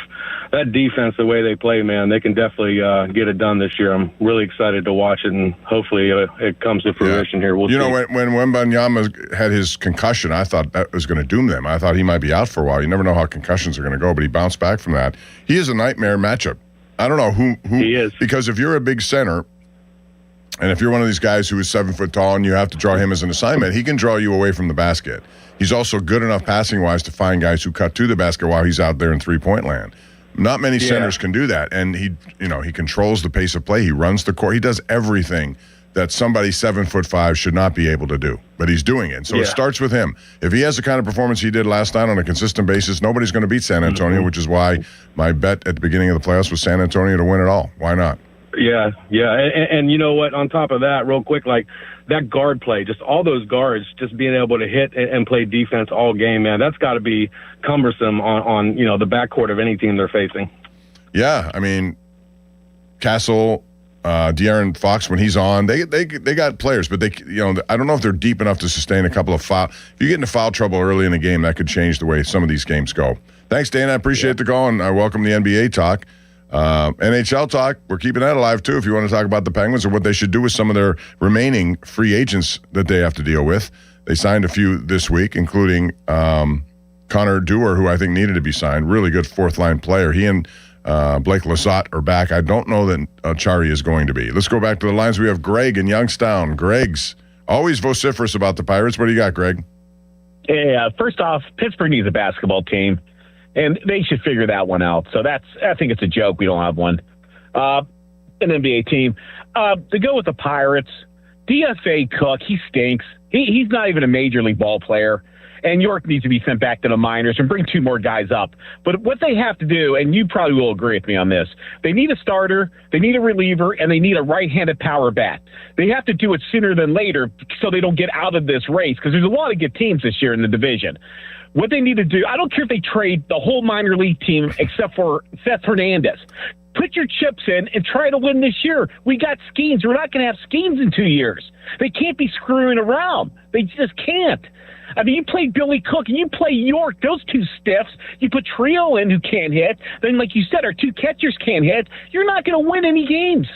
that defense, the way they play, man, they can definitely get it done this year. I'm really excited to watch it, and hopefully it comes to fruition here. We'll see. When Wembanyama had his concussion, I thought that was going to doom them. I thought he might be out for a while. You never know how concussions are going to go, but he bounced back from that. He is a nightmare matchup. I don't know who he is. Because if you're a big center, and if you're one of these guys who is 7 foot tall and you have to draw him as an assignment, he can draw you away from the basket. He's also good enough passing-wise to find guys who cut to the basket while he's out there in three-point land. Not many centers can do that, and he controls the pace of play. He runs the court. He does everything that somebody 7'5" should not be able to do, but he's doing it. So it starts with him. If he has the kind of performance he did last night on a consistent basis, nobody's going to beat San Antonio, which is why my bet at the beginning of the playoffs was San Antonio to win it all. Why not? Yeah. And you know what? On top of that, real quick, like that guard play, just all those guards just being able to hit and play defense all game, man, that's got to be cumbersome on the backcourt of any team they're facing. Yeah, I mean, Castle, De'Aaron Fox, when he's on, they got players, but they I don't know if they're deep enough to sustain a couple of foul. If you get into foul trouble early in the game, that could change the way some of these games go. Thanks, Dan. I appreciate the call, and I welcome the NBA talk. NHL talk, we're keeping that alive too. If you want to talk about the Penguins or what they should do with some of their remaining free agents that they have to deal with. They signed a few this week, including Connor Dewar, who I think needed to be signed. Really good fourth line player. He and Blake Lizotte are back. I don't know that Chari is going to be. Let's go back to the lines. We have Greg in Youngstown. Greg's always vociferous about the Pirates. What do you got, Greg? Yeah, first off, Pittsburgh needs a basketball team, and they should figure that one out. So I think it's a joke we don't have one. An NBA team. To go with the Pirates, DFA Cook, he stinks. He's not even a major league ball player. And York needs to be sent back to the minors and bring two more guys up. But what they have to do, and you probably will agree with me on this, they need a starter, they need a reliever, and they need a right-handed power bat. They have to do it sooner than later so they don't get out of this race, because there's a lot of good teams this year in the division. What they need to do, I don't care if they trade the whole minor league team except for Seth Hernandez. Put your chips in and try to win this year. We got Skeens. We're not going to have Skeens in 2 years. They can't be screwing around. They just can't. I mean, you play Billy Cook and you play York, those two stiffs. You put Trio in who can't hit. Then, like you said, our two catchers can't hit. You're not going to win any games.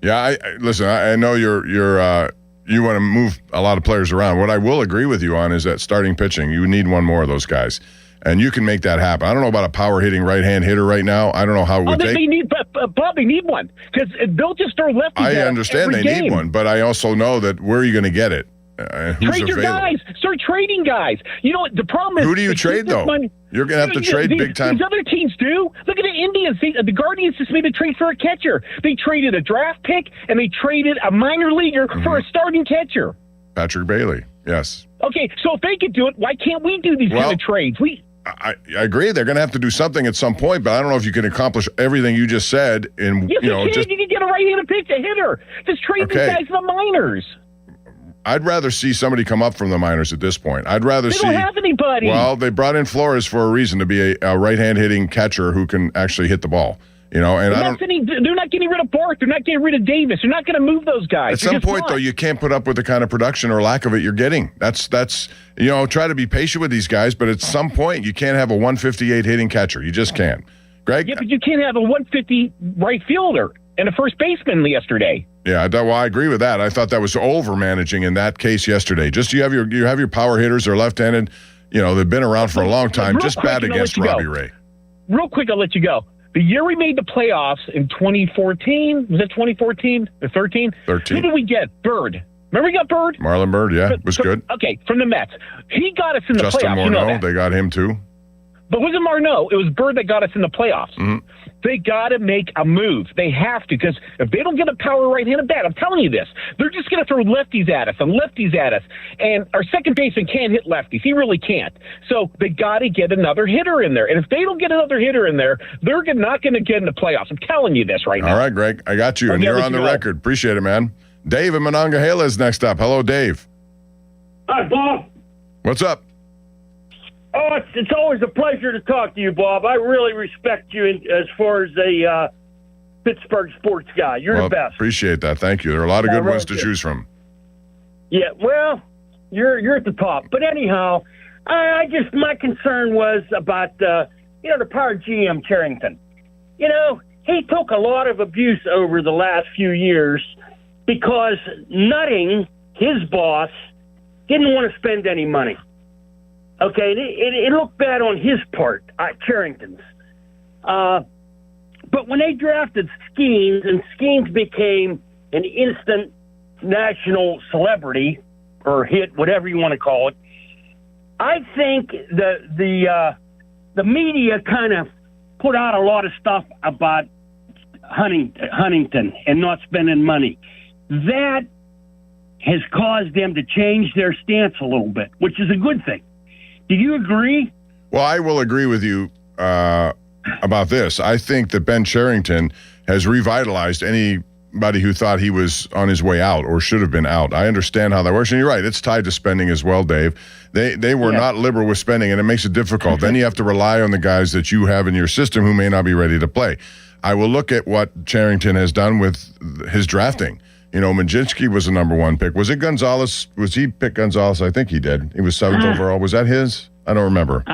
Yeah, listen, I know you want to move a lot of players around. What I will agree with you on is that starting pitching, you need one more of those guys. And you can make that happen. I don't know about a power-hitting right-hand hitter right now. I don't know how it would take. They need, Bob, they need one. Because they'll just throw lefties I understand they need one, but I also know that where are you going to get it? Trade your guys. Start trading guys. You know what? The problem is... Who do you trade, though? You're going to have to trade big time. These other teams do. Look at the Indians. The Guardians just made a trade for a catcher. They traded a draft pick, and they traded a minor leaguer for a starting catcher. Patrick Bailey, yes. Okay, so if they could do it, why can't we do these kind of trades? I agree. They're going to have to do something at some point, but I don't know if you can accomplish everything you just said. Yes, you can get a right-handed pitch, a hitter. Just trade these guys in the minors. I'd rather see somebody come up from the minors at this point. I'd rather see. They don't have anybody. Well, they brought in Flores for a reason, to be a right-hand hitting catcher who can actually hit the ball. And they're not getting rid of Barth. They're not getting rid of Davis. They're not going to move those guys. At some point, though, you can't put up with the kind of production or lack of it you're getting. That's try to be patient with these guys, but at some point, you can't have a 158 hitting catcher. You just can't. Greg? Yeah, but you can't have a 150 right fielder and a first baseman yesterday. Yeah, I agree with that. I thought that was over-managing in that case yesterday. Just you have your power hitters, they're left-handed. They've been around for a long time. Just bat against Robbie Ray. Real quick, I'll let you go. The year we made the playoffs in 2014, was it 2014 or 13? 13. Who did we get? Bird. Remember we got Bird? Marlon Bird, yeah, was good. Okay, from the Mets. He got us in the playoffs. Justin Morneau, they got him too. But it wasn't Marneau. It was Bird that got us in the playoffs. Mm-hmm. They got to make a move. They have to, because if they don't get a power right-handed bat, I'm telling you this, they're just going to throw lefties at us and lefties at us. And our second baseman can't hit lefties. He really can't. So they got to get another hitter in there. And if they don't get another hitter in there, they're not going to get in the playoffs. I'm telling you this right now. All right, Greg, I got you, and you're on the record. Appreciate it, man. Dave in Monongahela is next up. Hello, Dave. Hi, Bob. What's up? Oh, it's always a pleasure to talk to you, Bob. I really respect you as far as a Pittsburgh sports guy. You're the best. Appreciate that. Thank you. There are a lot of good ones to choose from. Yeah, well, you're at the top. But anyhow, my concern was about the Pirate GM Carrington. He took a lot of abuse over the last few years because Nutting, his boss, didn't want to spend any money. Okay, it looked bad on his part, Carrington's. But But when they drafted Skeens, and Skeens became an instant national celebrity or hit, whatever you want to call it, I think the media kind of put out a lot of stuff about Huntington and not spending money. That has caused them to change their stance a little bit, which is a good thing. Do you agree? Well, I will agree with you about this. I think that Ben Cherington has revitalized anybody who thought he was on his way out or should have been out. I understand how that works, and you're right. It's tied to spending as well, Dave. They were not liberal with spending, and it makes it difficult. Then you have to rely on the guys that you have in your system who may not be ready to play. I will look at what Cherington has done with his drafting. You know, Majinski was the number 1 pick. Was it Gonzalez? Was he picked Gonzalez? I think he did. He was 7th overall. Was that his? I don't remember.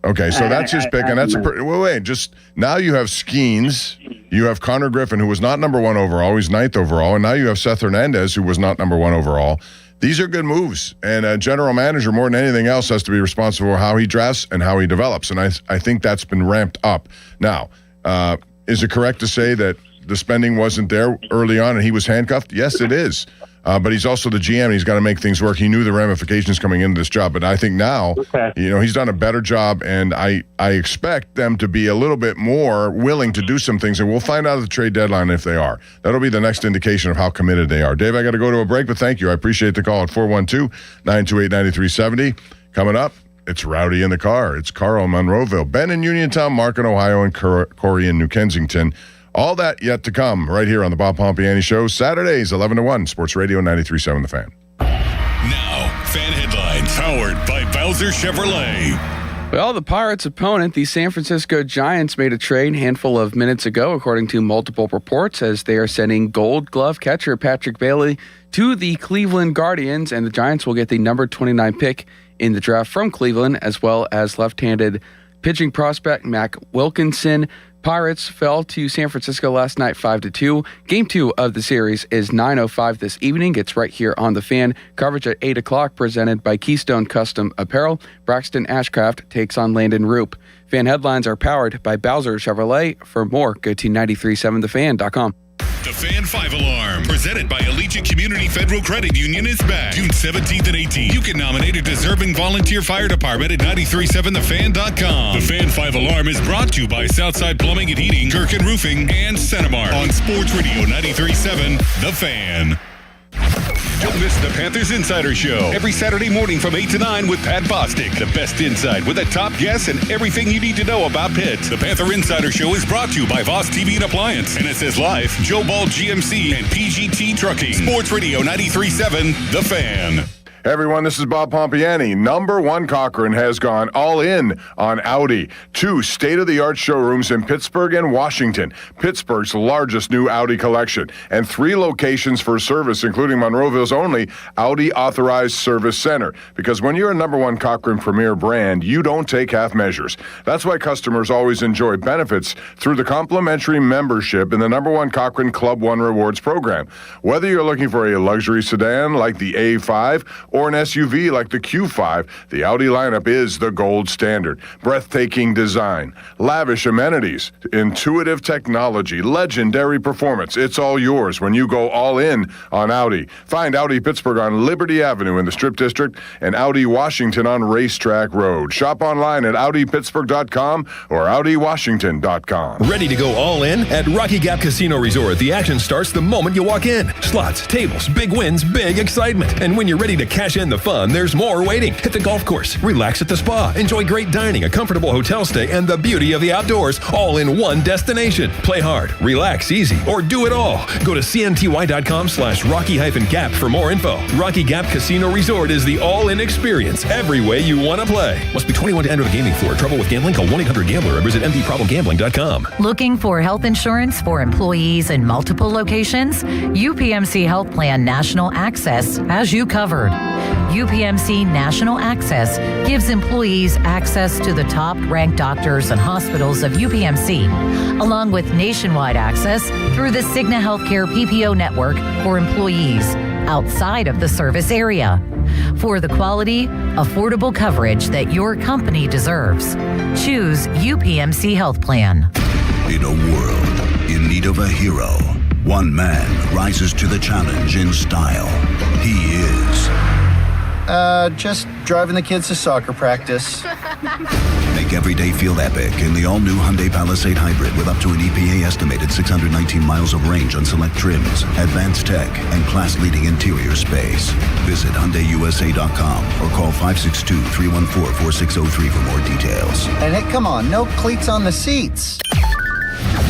Okay, so that's his pick, and that's wait. Just now you have Skeens, you have Connor Griffin, who was not number 1 overall, he's 9th overall, and now you have Seth Hernandez, who was not number 1 overall. These are good moves, and a general manager, more than anything else, has to be responsible for how he drafts and how he develops, and I think that's been ramped up. Now, is it correct to say that the spending wasn't there early on and he was handcuffed? Yes, it is. But he's also the GM, and he's got to make things work. He knew the ramifications coming into this job. But I think now, he's done a better job, and I expect them to be a little bit more willing to do some things, and we'll find out at the trade deadline if they are. That'll be the next indication of how committed they are. Dave, I got to go to a break, but thank you. I appreciate the call at 412-928-9370. Coming up, it's Rowdy in the Car. It's Carl in Monroeville, Ben in Uniontown, Mark in Ohio, and Corey in New Kensington. All that yet to come right here on the Bob Pompiani Show, Saturdays, 11 to 1, Sports Radio 93.7 The Fan. Now, fan headlines powered by Bowser Chevrolet. Well, the Pirates' opponent, the San Francisco Giants, made a trade a handful of minutes ago, according to multiple reports, as they are sending Gold Glove catcher Patrick Bailey to the Cleveland Guardians, and the Giants will get the number 29 pick in the draft from Cleveland, as well as left-handed pitching prospect Mac Wilkinson. Pirates fell to San Francisco last night 5-2. Game 2 of the series is 9:05 this evening. It's right here on The Fan. Coverage at 8 o'clock presented by Keystone Custom Apparel. Braxton Ashcraft takes on Landon Roop. Fan headlines are powered by Bowser Chevrolet. For more, go to 937thefan.com. The Fan 5 Alarm, presented by Allegiant Community Federal Credit Union, is back June 17th and 18th. You can nominate a deserving volunteer fire department at 937thefan.com. The Fan 5 Alarm is brought to you by Southside Plumbing and Heating, Kirkin Roofing, and Centimar on Sports Radio 93.7 The Fan. Don't miss the Panthers Insider Show every Saturday morning from 8 to 9 with Pat Bostic. The best insight with the top guests and everything you need to know about Pitt. The Panther Insider Show is brought to you by Voss TV and Appliance, NSS Life, Joe Ball GMC, and PGT Trucking. Sports Radio 93.7 The Fan. Hey everyone, this is Bob Pompiani. Number 1 Cochran has gone all in on Audi. 2 state-of-the-art showrooms in Pittsburgh and Washington, Pittsburgh's largest new Audi collection, and 3 locations for service, including Monroeville's only Audi Authorized Service Center. Because when you're a number 1 Cochran Premier brand, you don't take half measures. That's why customers always enjoy benefits through the complimentary membership in the number 1 Cochran Club One Rewards program. Whether you're looking for a luxury sedan like the A5 or an SUV like the Q5, the Audi lineup is the gold standard. Breathtaking design, lavish amenities, intuitive technology, legendary performance. It's all yours when you go all in on Audi. Find Audi Pittsburgh on Liberty Avenue in the Strip District and Audi Washington on Racetrack Road. Shop online at AudiPittsburgh.com or AudiWashington.com. Ready to go all in? At Rocky Gap Casino Resort, the action starts the moment you walk in. Slots, tables, big wins, big excitement. And when you're ready to cash in the fun, there's more waiting. Hit the golf course, relax at the spa, enjoy great dining, a comfortable hotel stay, and the beauty of the outdoors, all in one destination. Play hard, relax easy, or do it all. Go to cnty.com/Rocky-Gap for more info. Rocky Gap Casino Resort is the all-in experience every way you want to play. Must be 21 to enter the gaming floor. Trouble with gambling? Call 1-800-GAMBLER or visit mdproblemgambling.com. Looking for health insurance for employees in multiple locations? UPMC Health Plan National Access has you covered. UPMC National Access gives employees access to the top-ranked doctors and hospitals of UPMC, along with nationwide access through the Cigna Healthcare PPO network for employees outside of the service area. For the quality, affordable coverage that your company deserves, choose UPMC Health Plan. In a world in need of a hero, one man rises to the challenge in style. He is... just driving the kids to soccer practice. Make every day feel epic in the all-new Hyundai Palisade Hybrid with up to an EPA-estimated 619 miles of range on select trims, advanced tech, and class-leading interior space. Visit HyundaiUSA.com or call 562-314-4603 for more details. And hey, come on, no cleats on the seats.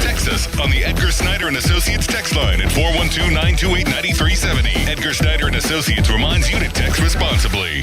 Text us on the Edgar Snyder and Associates text line at 412-928-9370. Edgar Snyder and Associates reminds you to text responsibly.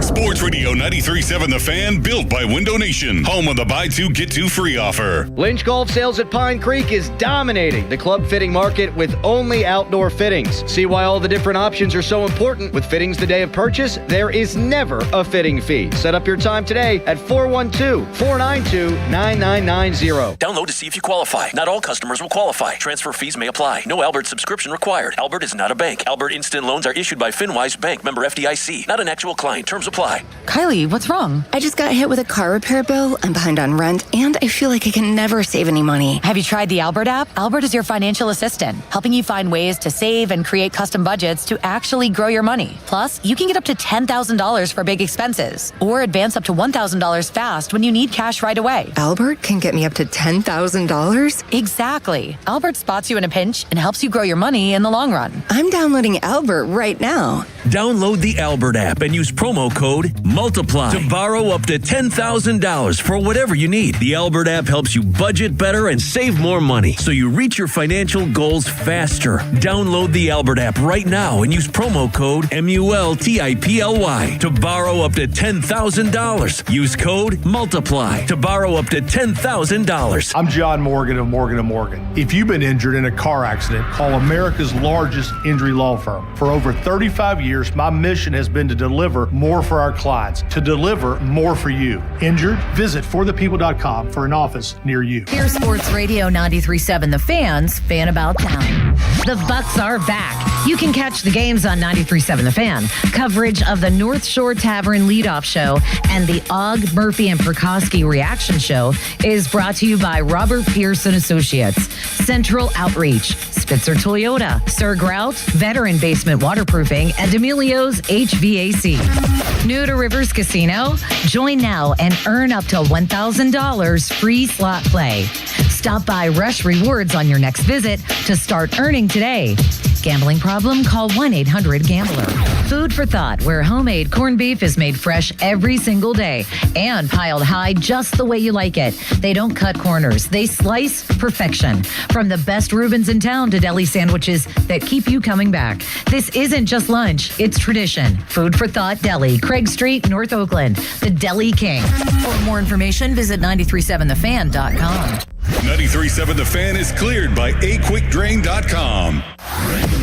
Sports Radio 93.7 The Fan, built by Window Nation, home of the buy two, get two free offer. Lynch Golf Sales at Pine Creek is dominating the club fitting market with only outdoor fittings. See why all the different options are so important. With fittings the day of purchase, there is never a fitting fee. Set up your time today at 412-492-9990. Download to see if you qualify. Not all customers will qualify. Transfer fees may apply. No Albert subscription required. Albert is not a bank. Albert Instant Loans are issued by FinWise Bank, member FDIC. Not an actual client. Terms apply. Kylie, what's wrong? I just got hit with a car repair bill. I'm behind on rent, and I feel like I can never save any money. Have you tried the Albert app? Albert is your financial assistant, helping you find ways to save and create custom budgets to actually grow your money. Plus, you can get up to $10,000 for big expenses, or advance up to $1,000 fast when you need cash right away. Albert can get me up to $10,000? Exactly. Albert spots you in a pinch and helps you grow your money in the long run. I'm downloading Albert right now. Download the Albert app and use promo code MULTIPLY to borrow up to $10,000 for whatever you need. The Albert app helps you budget better and save more money so you reach your financial goals faster. Download the Albert app right now and use promo code MULTIPLY to borrow up to $10,000. Use code MULTIPLY to borrow up to $10,000. I'm John Morgan of Morgan & Morgan. If you've been injured in a car accident, call America's largest injury law firm. For over 35 years, my mission has been to deliver more for our clients, to deliver more for you. Injured? Visit forthepeople.com for an office near you. Here's Sports Radio 93.7 The Fan's Fan About Town. The Bucks are back. You can catch the games on 93.7 The Fan. Coverage of the North Shore Tavern leadoff show and the Og, Murphy, and Prokosky reaction show is brought to you by Robert Pearson Associates, Central Outreach, Spitzer Toyota, Sir Grout, Veteran Basement Waterproofing, and D'Amelio's HVAC. New to Rivers Casino? Join now and earn up to $1,000 free slot play. Stop by Rush Rewards on your next visit to start earning today. Gambling problem? Call 1-800-GAMBLER. Food for thought, where homemade corned beef is made fresh every single day and piled high just the way you like it. They don't cut corners. They slice perfection. From the best Reubens in town to deli sandwiches that keep you coming back. This isn't just lunch. It's tradition. Food for Thought Deli, Craig Street, North Oakland. The Deli King. For more information, visit 937thefan.com. 93.7 The Fan is cleared by aquickdrain.com.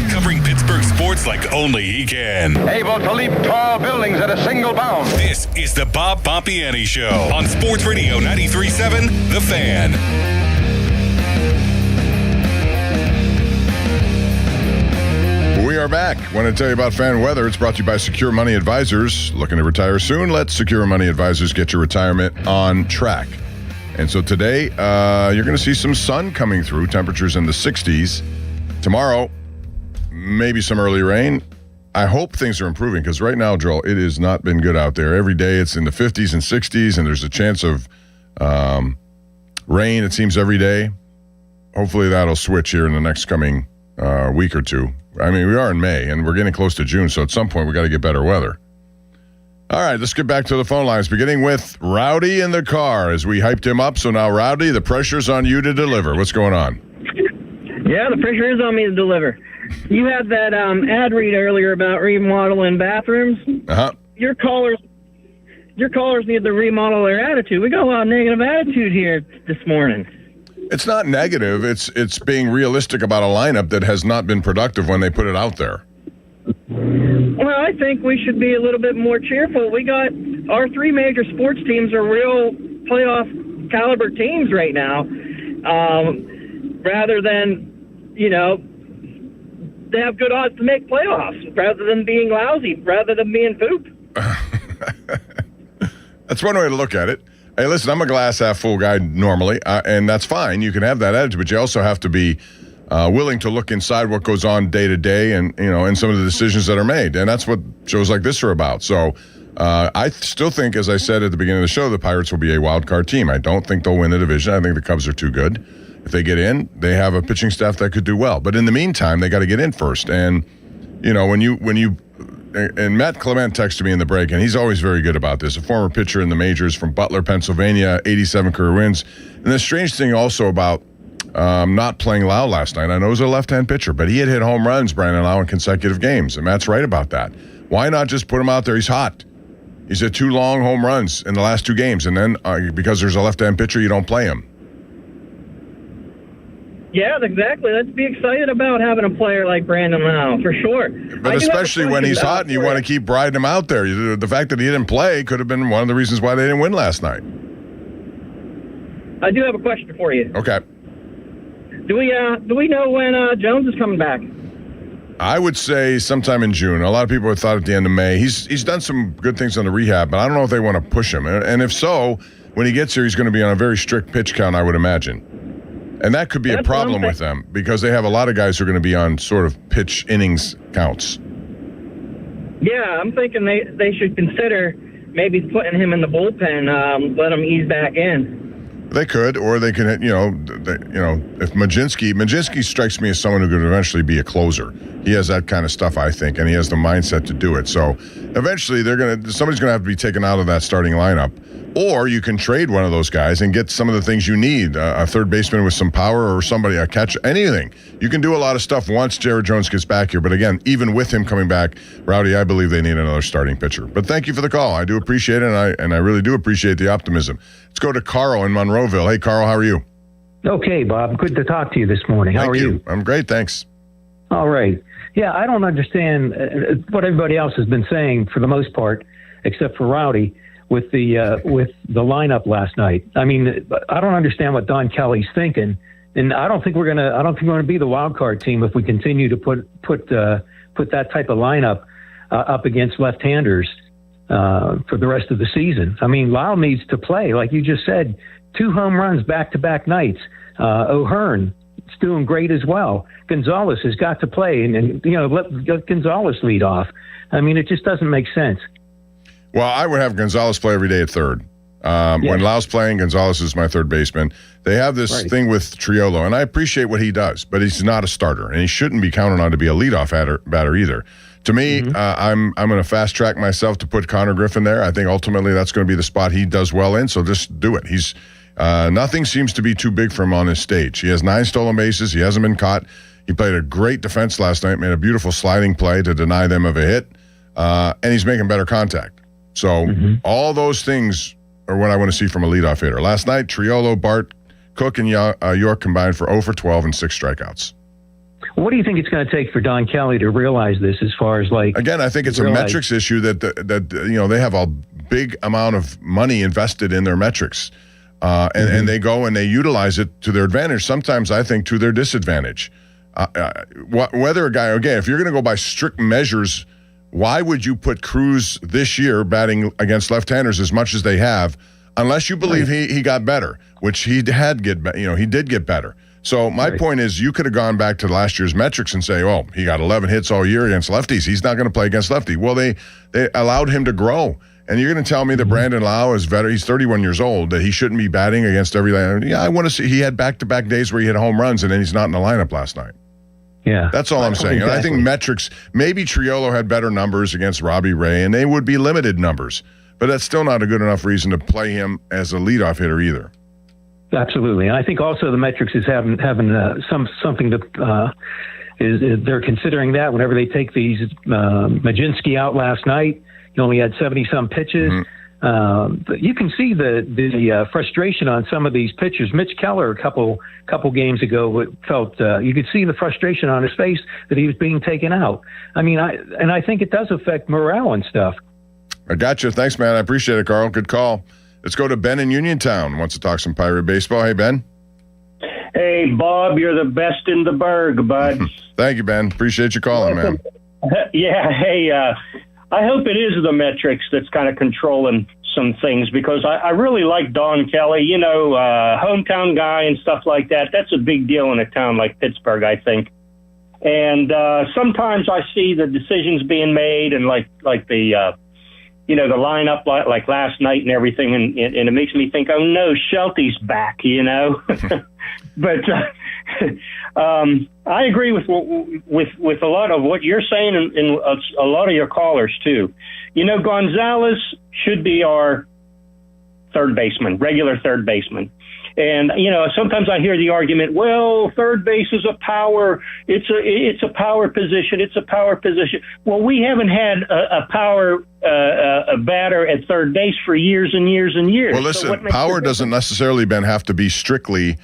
Covering Pittsburgh sports like only he can. Able to leap tall buildings at a single bound. This is the Bob Pompiani Show on Sports Radio 93.7 The Fan. We are back. Want to tell you about fan weather. It's brought to you by Secure Money Advisors. Looking to retire soon? Let Secure Money Advisors get your retirement on track. And so today, you're going to see some sun coming through. Temperatures in the 60s. Tomorrow, maybe some early rain. I hope things are improving because right now, Joel, it has not been good out there. Every day it's in the 50s and 60s, and there's a chance of rain, it seems, every day. Hopefully that'll switch here in the next coming week or two. I mean, we are in May, and we're getting close to June, so at some point we got to get better weather. All right, let's get back to the phone lines, beginning with Rowdy in the car as we hyped him up. So now, Rowdy, the pressure's on you to deliver. What's going on? Yeah, the pressure is on me to deliver. You had that ad read earlier about remodeling bathrooms. Uh-huh. Your callers need to remodel their attitude. We got a lot of negative attitude here this morning. It's not negative. It's being realistic about a lineup that has not been productive when they put it out there. Well, I think we should be a little bit more cheerful. We got our three major sports teams are real playoff caliber teams right now. Rather than, they have good odds to make playoffs rather than being lousy, rather than being poop. That's one way to look at it. Hey, listen, I'm a glass half full guy normally, and that's fine. You can have that attitude, but you also have to be willing to look inside what goes on day to day, and and some of the decisions that are made, and that's what shows like this are about. So, I still think, as I said at the beginning of the show, the Pirates will be a wild card team. I don't think they'll win the division. I think the Cubs are too good. If they get in, they have a pitching staff that could do well. But in the meantime, they got to get in first. And and Matt Clement texted me in the break, and he's always very good about this, a former pitcher in the majors from Butler, Pennsylvania, 87 career wins. And the strange thing also about not playing Lau last night, I know he's a left-hand pitcher, but he had hit home runs, Brandon Lau, in consecutive games, and Matt's right about that. Why not just put him out there? He's hot. He's hit 2 long home runs in the last 2 games, and then because there's a left-hand pitcher, you don't play him. Yeah, exactly. Let's be excited about having a player like Brandon Lau, for sure. But especially when he's hot and you want to keep riding him out there. The fact that he didn't play could have been one of the reasons why they didn't win last night. I do have a question for you. Okay. Do we know when Jones is coming back? I would say sometime in June. A lot of people have thought at the end of May. He's done some good things on the rehab, but I don't know if they want to push him. And if so, when he gets here, he's going to be on a very strict pitch count, I would imagine. And that could be a problem with them because they have a lot of guys who are going to be on sort of pitch innings counts. Yeah, I'm thinking they should consider maybe putting him in the bullpen, let him ease back in. They could, or they can, if Majinski strikes me as someone who could eventually be a closer. He has that kind of stuff, I think, and he has the mindset to do it. So eventually somebody's going to have to be taken out of that starting lineup. Or you can trade one of those guys and get some of the things you need, a third baseman with some power or somebody, a catcher, anything. You can do a lot of stuff once Jared Jones gets back here. But again, even with him coming back, Rowdy, I believe they need another starting pitcher. But thank you for the call. I do appreciate it, and I really do appreciate the optimism. Let's go to Carl in Monroeville. Hey, Carl, how are you? Okay, Bob. Good to talk to you this morning. How are you? I'm great, thanks. All right. Yeah, I don't understand what everybody else has been saying for the most part, except for Rowdy. With the lineup last night, I mean, I don't understand what Don Kelly's thinking, and I don't think we're gonna be the wild card team if we continue to put that type of lineup up against left-handers for the rest of the season. I mean, Lyle needs to play, like you just said, 2 home runs back-to-back nights. O'Hearn is doing great as well. Gonzalez has got to play, and let Gonzalez lead off. I mean, it just doesn't make sense. Well, I would have Gonzalez play every day at third. When Lau's playing, Gonzalez is my third baseman. They have this thing with Triolo, and I appreciate what he does, but he's not a starter, and he shouldn't be counted on to be a leadoff batter either. To me, I'm going to fast track myself to put Connor Griffin there. I think ultimately that's going to be the spot he does well in, so just do it. He's nothing seems to be too big for him on his stage. He has 9 stolen bases. He hasn't been caught. He played a great defense last night, made a beautiful sliding play to deny them of a hit, and he's making better contact. So all those things are what I want to see from a leadoff hitter. Last night, Triolo, Bart, Cook, and York combined for 0 for 12 and 6 strikeouts. What do you think it's going to take for Don Kelly to realize this as far as Again, I think it's a metrics issue that they have a big amount of money invested in their metrics. And they go and they utilize it to their advantage, sometimes I think to their disadvantage. Whether a guy, again, if you're going to go by strict measures, why would you put Cruz this year batting against left-handers as much as they have, unless you believe he got better, which he did get better. So my point is, you could have gone back to last year's metrics and say, oh, he got 11 hits all year against lefties. He's not going to play against lefty. Well, they allowed him to grow. And you're going to tell me that Brandon Lau is veteran, he's 31 years old, that he shouldn't be batting against every. Yeah, I want to see. He had back-to-back days where he hit home runs, and then he's not in the lineup last night. Yeah. That's all I'm saying. Exactly. And I think metrics, maybe Triolo had better numbers against Robbie Ray, and they would be limited numbers. But that's still not a good enough reason to play him as a leadoff hitter either. Absolutely. And I think also the metrics is having something to is they're considering that whenever they take these Majinski out last night. He only had 70-some pitches. You can see the frustration on some of these pitchers. Mitch Keller, a couple games ago, felt you could see the frustration on his face that he was being taken out. I mean, I think it does affect morale and stuff. I got you. Thanks, man. I appreciate it, Carl. Good call. Let's go to Ben in Uniontown. Wants to talk some Pirate baseball. Hey, Ben. Hey, Bob. You're the best in the burg, bud. Thank you, Ben. Appreciate you calling, man. Yeah. Hey. I hope it is the metrics that's kind of controlling some things because I really like Don Kelly, hometown guy and stuff like that. That's a big deal in a town like Pittsburgh, I think. And sometimes I see the decisions being made and like the lineup like last night and everything, and it makes me think, oh no, Shelty's back, But I agree with a lot of what you're saying and a lot of your callers too. Gonzalez should be our regular third baseman. And, sometimes I hear the argument, well, third base is a power. It's a power position. It's a power position. Well, we haven't had a power a batter at third base for years and years and years. Well, listen, power doesn't necessarily have to be strictly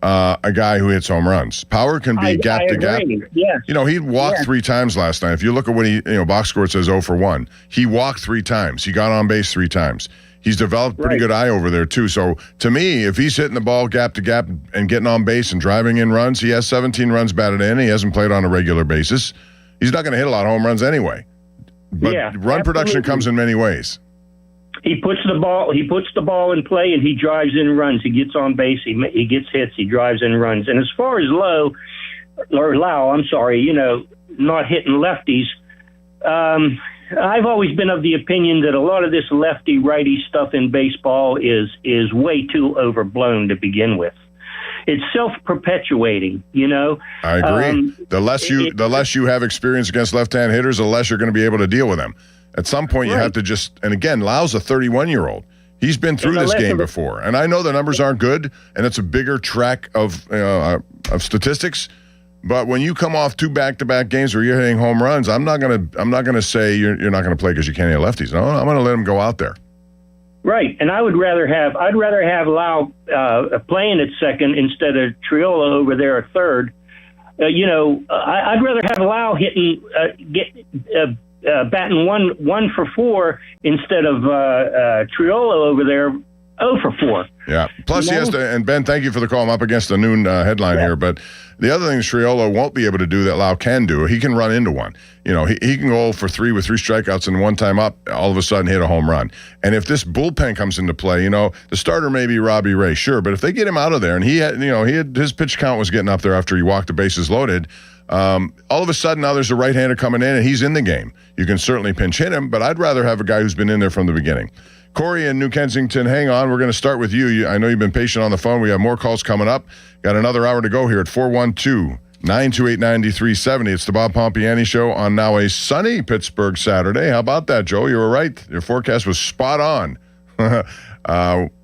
a guy who hits home runs. Power can be gap to gap. Yes. He walked 3 times last night. If you look at what box score, it says 0 for 1. He walked 3 times. He got on base 3 times. He's developed pretty good eye over there, too. So, to me, if he's hitting the ball gap to gap and getting on base and driving in runs, he has 17 runs batted in. He hasn't played on a regular basis. He's not going to hit a lot of home runs anyway. But run production comes in many ways. He puts the ball in play, and he drives in runs. He gets on base. He gets hits. He drives in runs. And as far as Lau, not hitting lefties, I've always been of the opinion that a lot of this lefty-righty stuff in baseball is way too overblown to begin with. It's self-perpetuating, I agree. The less you have experience against left-hand hitters, the less you're going to be able to deal with them. At some point, you have to and again, Lau's a 31-year-old. He's been through this game before. And I know the numbers aren't good, and it's a bigger track of statistics. But when you come off 2 back-to-back games where you're hitting home runs, I'm not gonna say you're not gonna play because you can't hit lefties. No, I'm gonna let him go out there. Right, and I'd rather have Lau playing at second instead of Triolo over there at third. I'd rather have Lau hitting batting 1 for 4 instead of Triolo over there 0 for 4. Yeah. Plus, he has to, and Ben, thank you for the call. I'm up against the noon headline here, but the other thing Triolo won't be able to do that Lau can do, he can run into one. He can go for 3 with 3 strikeouts and 1 time up, all of a sudden hit a home run. And if this bullpen comes into play, the starter may be Robbie Ray, sure, but if they get him out of there, and he had his pitch count was getting up there after he walked the bases loaded. All of a sudden now there's a right-hander coming in and he's in the game. You can certainly pinch hit him, but I'd rather have a guy who's been in there from the beginning. Corey in New Kensington, hang on. We're going to start with you. I know you've been patient on the phone. We have more calls coming up. Got another hour to go here at 412-928-9370. It's the Bob Pompiani Show on now a sunny Pittsburgh Saturday. How about that, Joe? You were right. Your forecast was spot on.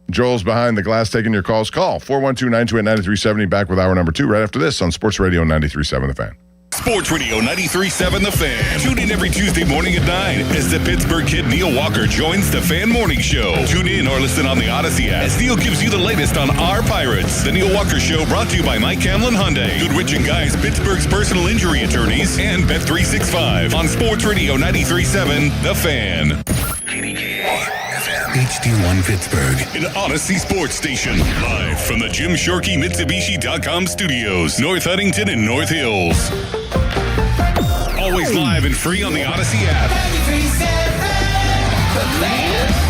Joel's behind the glass taking your calls. Call 412-928-9370. Back with hour number 2 right after this on Sports Radio 93.7 The Fan. Sports Radio 93.7 The Fan. Tune in every Tuesday morning at 9 as the Pittsburgh kid Neil Walker joins the Fan Morning Show. Tune in or listen on the Odyssey app as Neil gives you the latest on our Pirates. The Neil Walker Show brought to you by Mike Camlin Hyundai, Goodrich & Guys, Pittsburgh's personal injury attorneys, and Bet365 on Sports Radio 93.7 The Fan. HD1 Pittsburgh, an Odyssey sports station, live from the Jim Shorkey Mitsubishi.com studios, North Huntington and North Hills. Always live and free on the Odyssey app. 93.7 The Fan.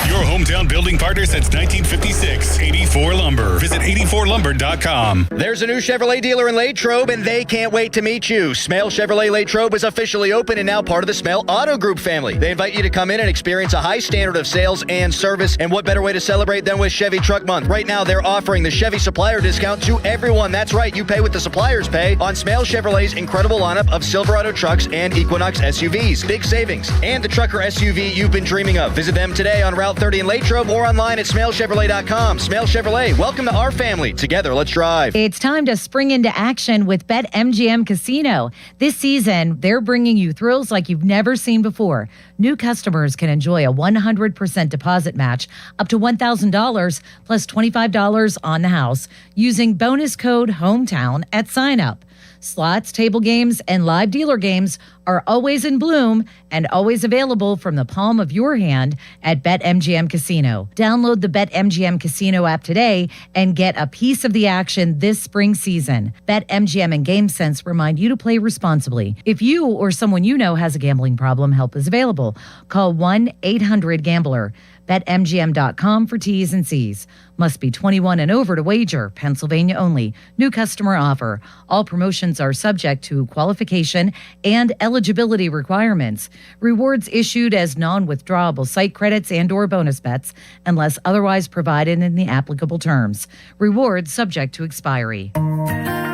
Your hometown building partner since 1956. 84 Lumber. Visit 84lumber.com. There's a new Chevrolet dealer in Latrobe, and they can't wait to meet you. Smale Chevrolet Latrobe is officially open and now part of the Smale Auto Group family. They invite you to come in and experience a high standard of sales and service. And what better way to celebrate than with Chevy Truck Month? Right now, they're offering the Chevy supplier discount to everyone. That's right, you pay what the suppliers pay on Smale Chevrolet's incredible lineup of Silverado trucks and Equinox SUVs. Big savings. And the trucker SUV you've been dreaming of. Visit them today on Route 30 in Latrobe or online at SmaleChevrolet.com. Smale Chevrolet, welcome to our family. Together, let's drive. It's time to spring into action with BetMGM Casino. This season, they're bringing you thrills like you've never seen before. New customers can enjoy a 100% deposit match up to $1,000 plus $25 on the house using bonus code HOMETOWN at sign up. Slots, table games, and live dealer games are always in bloom and always available from the palm of your hand at BetMGM Casino. Download the BetMGM Casino app today and get a piece of the action this spring season. BetMGM and GameSense remind you to play responsibly. If you or someone you know has a gambling problem, help is available. eligible. Call 1-800-GAMBLER. BetMGM.com for T's and C's. Must be 21 and over to wager. Pennsylvania only. New customer offer. All promotions are subject to qualification and eligibility requirements. Rewards issued as non-withdrawable site credits and/or bonus bets unless otherwise provided in the applicable terms. Rewards subject to expiry.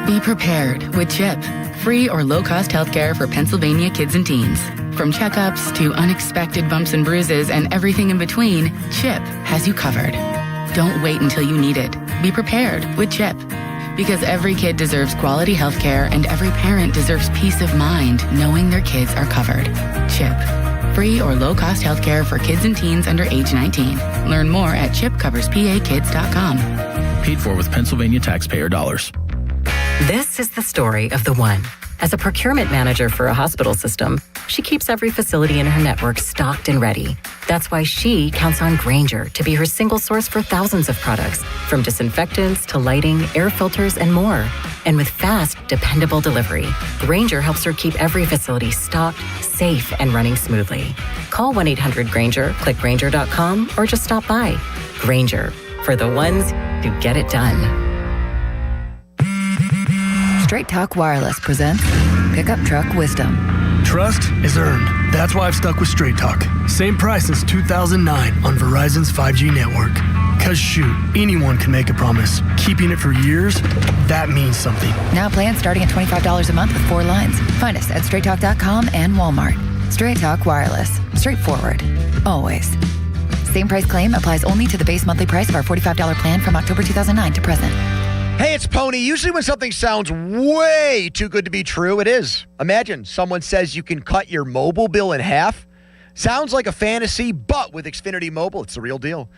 Be prepared with CHIP. Free or low-cost healthcare for Pennsylvania kids and teens. From checkups to unexpected bumps and bruises and everything in between, CHIP has you covered. Don't wait until you need it. Be prepared with CHIP. Because every kid deserves quality healthcare and every parent deserves peace of mind knowing their kids are covered. CHIP. Free or low-cost healthcare for kids and teens under age 19. Learn more at chipcoverspakids.com. Paid for with Pennsylvania taxpayer dollars. This is the story of the one. As a procurement manager for a hospital system, she keeps every facility in her network stocked and ready. That's why she counts on Grainger to be her single source for thousands of products, from disinfectants to lighting, air filters, and more. And with fast, dependable delivery, Grainger helps her keep every facility stocked, safe, and running smoothly. Call 1-800-GRAINGER, click Grainger.com, or just stop by. Grainger, for the ones who get it done. Straight Talk Wireless presents Pickup Truck Wisdom. Trust is earned. That's why I've stuck with Straight Talk. Same price since 2009 on Verizon's 5G network. Cause shoot, anyone can make a promise. Keeping it for years, that means something. Now plans starting at $25 a month with 4 lines. Find us at straighttalk.com and Walmart. Straight Talk Wireless. Straightforward. Always. Same price claim applies only to the base monthly price of our $45 plan from October 2009 to present. Hey, it's Pony. Usually when something sounds way too good to be true, it is. Imagine someone says you can cut your mobile bill in half. Sounds like a fantasy, but with Xfinity Mobile, it's the real deal.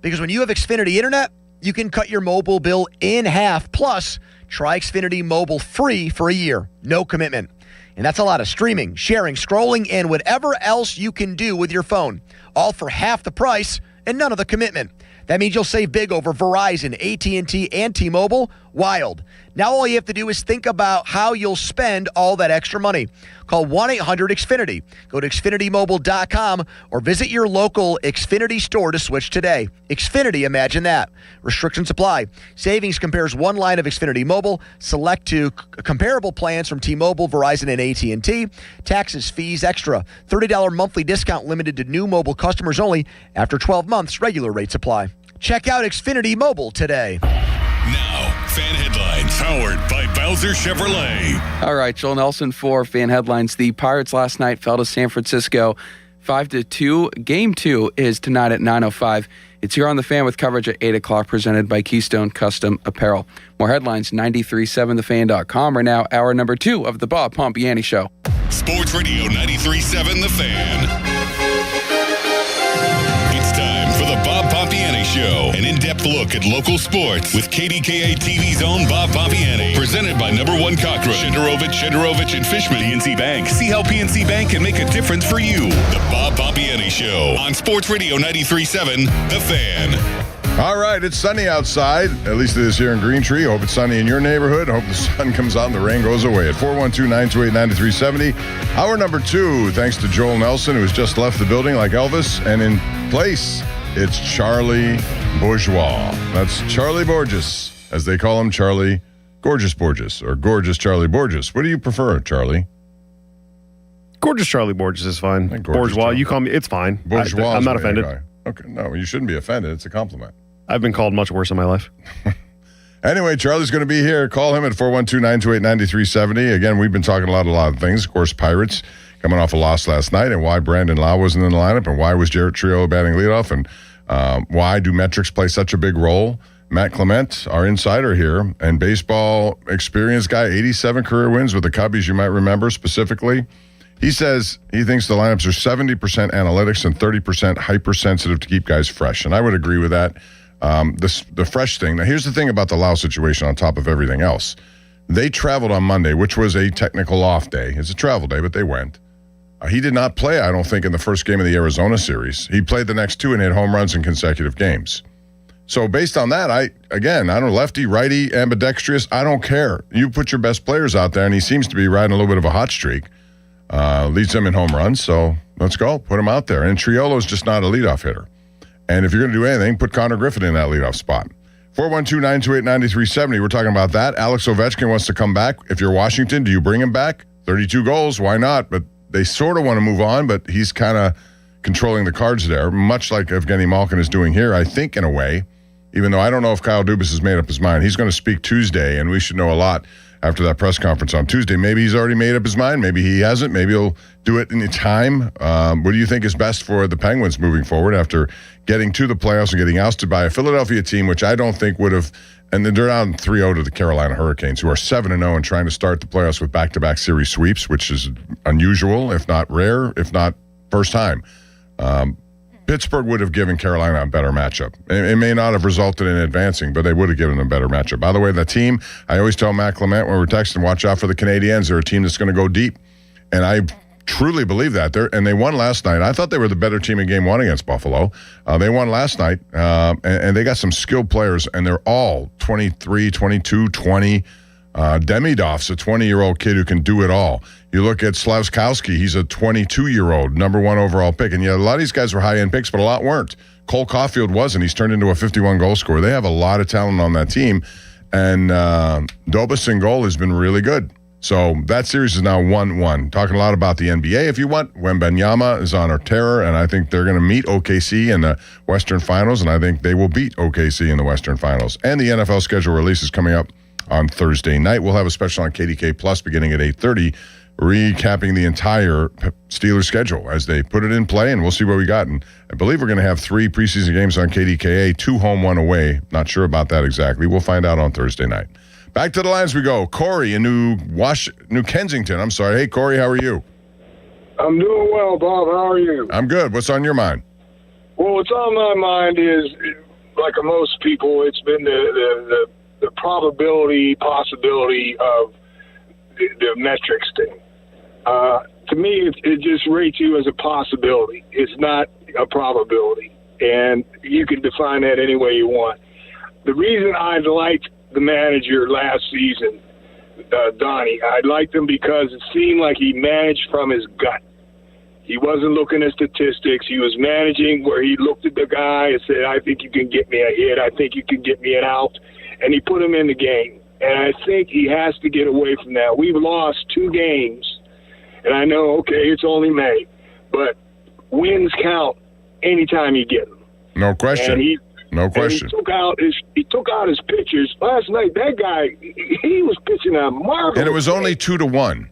Because when you have Xfinity Internet, you can cut your mobile bill in half. Plus, try Xfinity Mobile free for a year. No commitment. And that's a lot of streaming, sharing, scrolling, and whatever else you can do with your phone. All for half the price and none of the commitment. That means you'll save big over Verizon, AT&T, and T-Mobile. Wild. Now all you have to do is think about how you'll spend all that extra money. Call 1-800-XFINITY. Go to XfinityMobile.com or visit your local Xfinity store to switch today. Xfinity, imagine that. Restrictions apply. Savings compares one line of Xfinity Mobile. Select to comparable plans from T-Mobile, Verizon, and AT&T. Taxes, fees, extra. $30 monthly discount limited to new mobile customers only. After 12 months, regular rates apply. Check out Xfinity Mobile today. Now, Fan Headlines, powered by Bowser Chevrolet. All right, Joel Nelson for Fan Headlines. The Pirates last night fell to San Francisco 5-2. Game 2 is tonight at 9:05. It's here on The Fan with coverage at 8 o'clock, presented by Keystone Custom Apparel. More headlines, 937thefan.com. Right now, hour number 2 of the Bob Pompiani Show. Sports Radio 93.7 The Fan. It's time for the Bob Pompiani Show, an in-depth look at local sports with KDKA TV's own Bob Pompiani. Presented by Number One Cockroach, Shedrovich and Fishman, PNC Bank. See how PNC Bank can make a difference for you. The Bob Pompiani Show on Sports Radio 93.7 The Fan. All right, it's sunny outside. At least it is here in Green Tree. Hope it's sunny in your neighborhood. Hope the sun comes out and the rain goes away. At 412-928-9370. Hour number 2, thanks to Joel Nelson, who has just left the building like Elvis. And in place, it's Charlie Bourgeois. That's Charlie Borges, as they call him, Charlie Gorgeous Borges, or Gorgeous Charlie Borges. What do you prefer, Charlie? Gorgeous Charlie Borges is fine. Bourgeois, Charlie. You call me, it's fine. Bourgeois. I'm not offended. Okay, no, you shouldn't be offended. It's a compliment. I've been called much worse in my life. Anyway, Charlie's going to be here. Call him at 412-928-9370. Again, we've been talking a lot of things. Of course, Pirates coming off a loss last night, and why Brandon Lau wasn't in the lineup, and why was Jarrett Trio batting leadoff, and why do metrics play such a big role. Matt Clement, our insider here, and baseball experienced guy, 87 career wins with the Cubbies, you might remember specifically. He says he thinks the lineups are 70% analytics and 30% hypersensitive to keep guys fresh, and I would agree with that. The fresh thing. Now, here's the thing about the Lau situation on top of everything else. They traveled on Monday, which was a technical off day. It's a travel day, but they went. He did not play, I don't think, in the first game of the Arizona series. He played the next 2 and hit home runs in consecutive games. So based on that, I don't know, lefty, righty, ambidextrous, I don't care. You put your best players out there, and he seems to be riding a little bit of a hot streak. Leads them in home runs, so Let's go. Put him out there. And Triolo's just not a leadoff hitter. And if you're going to do anything, put Connor Griffin in that leadoff spot. 412-928-9370. We're talking about that. Alex Ovechkin wants to come back. If you're Washington, do you bring him back? 32 goals. Why not? But they sort of want to move on, but he's kind of controlling the cards there, much like Evgeny Malkin is doing here, I think, in a way, even though I don't know if Kyle Dubas has made up his mind. He's going to speak Tuesday, and we should know a lot after that press conference on Tuesday. Maybe he's already made up his mind. Maybe he hasn't. Maybe he'll do it in time. What do you think is best for the Penguins moving forward after getting to the playoffs and getting ousted by a Philadelphia team, which I don't think would have, and then they're down 3-0 to the Carolina Hurricanes, who are 7-0 and trying to start the playoffs with back-to-back series sweeps, which is unusual, if not rare, if not first time. Pittsburgh would have given Carolina a better matchup. It may not have resulted in advancing, but they would have given them a better matchup. By the way, the team, I always tell Matt Clement when we're texting, watch out for the Canadiens. They're a team that's going to go deep. And I truly believe that. And they won last night. I thought they were the better team in Game 1 against Buffalo. They won last night, and they got some skilled players, and they're all 23, 22, 20. Demidov's a 20-year-old kid who can do it all. You look at Slavskowski, he's a 22-year-old, number 1 overall pick. And yeah, a lot of these guys were high-end picks, but a lot weren't. Cole Caulfield wasn't. He's turned into a 51-goal scorer. They have a lot of talent on that team. And Dobas in goal has been really good. So that series is now 1-1. Talking a lot about the NBA if you want. Wembanyama is on a terror, and I think they're going to meet OKC in the Western Finals, and I think they will beat OKC in the Western Finals. And the NFL schedule release is coming up on Thursday night. We'll have a special on KDK Plus beginning at 8:30, recapping the entire Steelers schedule as they put it in play, and we'll see what we got. And I believe we're going to have 3 preseason games on KDKA, 2 home, 1 away. Not sure about that exactly. We'll find out on Thursday night. Back to the lines we go. Corey in New Kensington. I'm sorry. Hey, Corey, how are you? I'm doing well, Bob. How are you? I'm good. What's on your mind? Well, what's on my mind is, like most people, it's been the possibility of the metrics thing. To me, it just rates you as a possibility. It's not a probability. And you can define that any way you want. The reason I liked the manager last season, Donnie, I liked him because it seemed like he managed from his gut. He wasn't looking at statistics. He was managing where he looked at the guy and said, I think you can get me a hit. I think you can get me an out. And he put him in the game. And I think he has to get away from that. We've lost 2 games. And I know, okay, it's only May. But wins count anytime you get them. No question. No question. He took out his pitchers. Last night, that guy, he was pitching a marvelous. And it was only 2-1.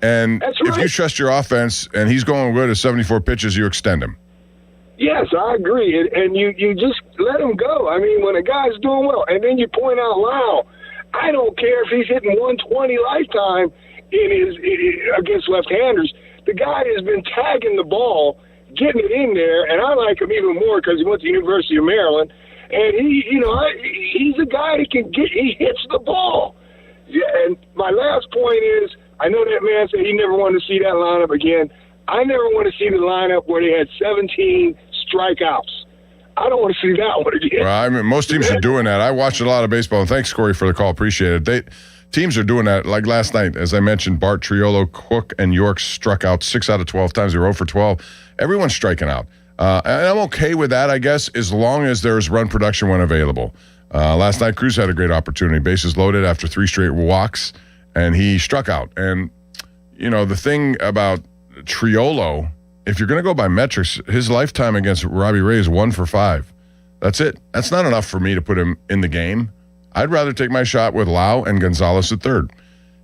And if you trust your offense and he's going good at 74 pitches, you extend him. Yes, I agree. And you just let him go. I mean, when a guy's doing well, and then you point out Lau, I don't care if he's hitting 120 lifetime against left-handers. The guy has been tagging the ball, getting it in there, and I like him even more because he went to the University of Maryland. And he's a guy that he hits the ball. Yeah, and my last point is, I know that man said he never wanted to see that lineup again. I never want to see the lineup where they had 17 strikeouts. I don't want to see that one again. Well, I mean, most teams are doing that. I watched a lot of baseball, and thanks, Corey, for the call. Appreciate it. Teams are doing that. Like last night, as I mentioned, Bart, Triolo, Cook, and York struck out 6 out of 12 times. They were 0 for 12. Everyone's striking out. And I'm okay with that, I guess, as long as there's run production when available. Last night, Cruz had a great opportunity. Bases loaded after 3 straight walks, and he struck out. And, the thing about Triolo, if you're going to go by metrics, his lifetime against Robbie Ray is 1 for 5. That's it. That's not enough for me to put him in the game. I'd rather take my shot with Lau and Gonzalez at third.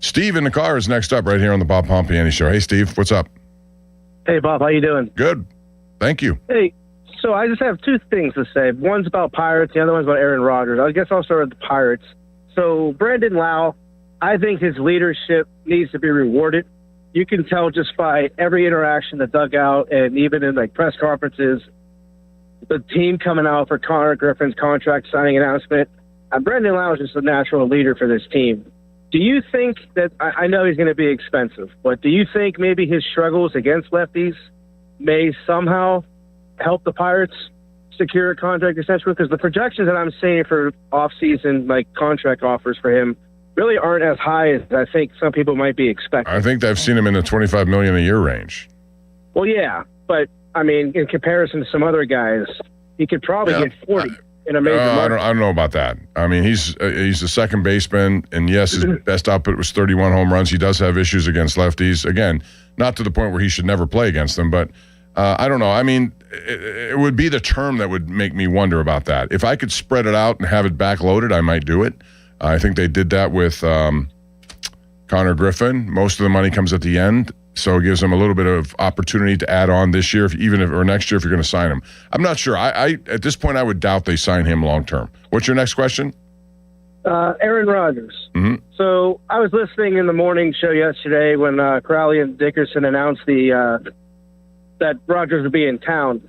Steve in the car is next up right here on the Bob Pompiani Show. Hey, Steve, what's up? Hey, Bob, how you doing? Good. Thank you. Hey, so I just have 2 things to say. One's about Pirates, the other one's about Aaron Rodgers. I guess I'll start with the Pirates. So Brandon Lau, I think his leadership needs to be rewarded. You can tell just by every interaction, the dugout, and even in press conferences, the team coming out for Connor Griffin's contract signing announcement. Brandon Lau is just a natural leader for this team. Do you think that, I know he's going to be expensive, but do you think maybe his struggles against lefties may somehow help the Pirates secure a contract extension? Because the projections that I'm seeing for off-season contract offers for him really aren't as high as I think some people might be expecting. I think I've seen him in the $25 million a year range. Well, yeah, but I mean, in comparison to some other guys, he could probably get 40 in a major market. I don't know about that. I mean, he's the second baseman, and yes, his best output was 31 home runs. He does have issues against lefties. Again, not to the point where he should never play against them, but I don't know. I mean, it would be the term that would make me wonder about that. If I could spread it out and have it backloaded, I might do it. I think they did that with Connor Griffin. Most of the money comes at the end, so it gives them a little bit of opportunity to add on this year, or next year if you're going to sign him. I'm not sure. I at this point, I would doubt they sign him long term. What's your next question? Aaron Rodgers. Mm-hmm. So I was listening in the morning show yesterday when Crowley and Dickerson announced that Rodgers would be in town.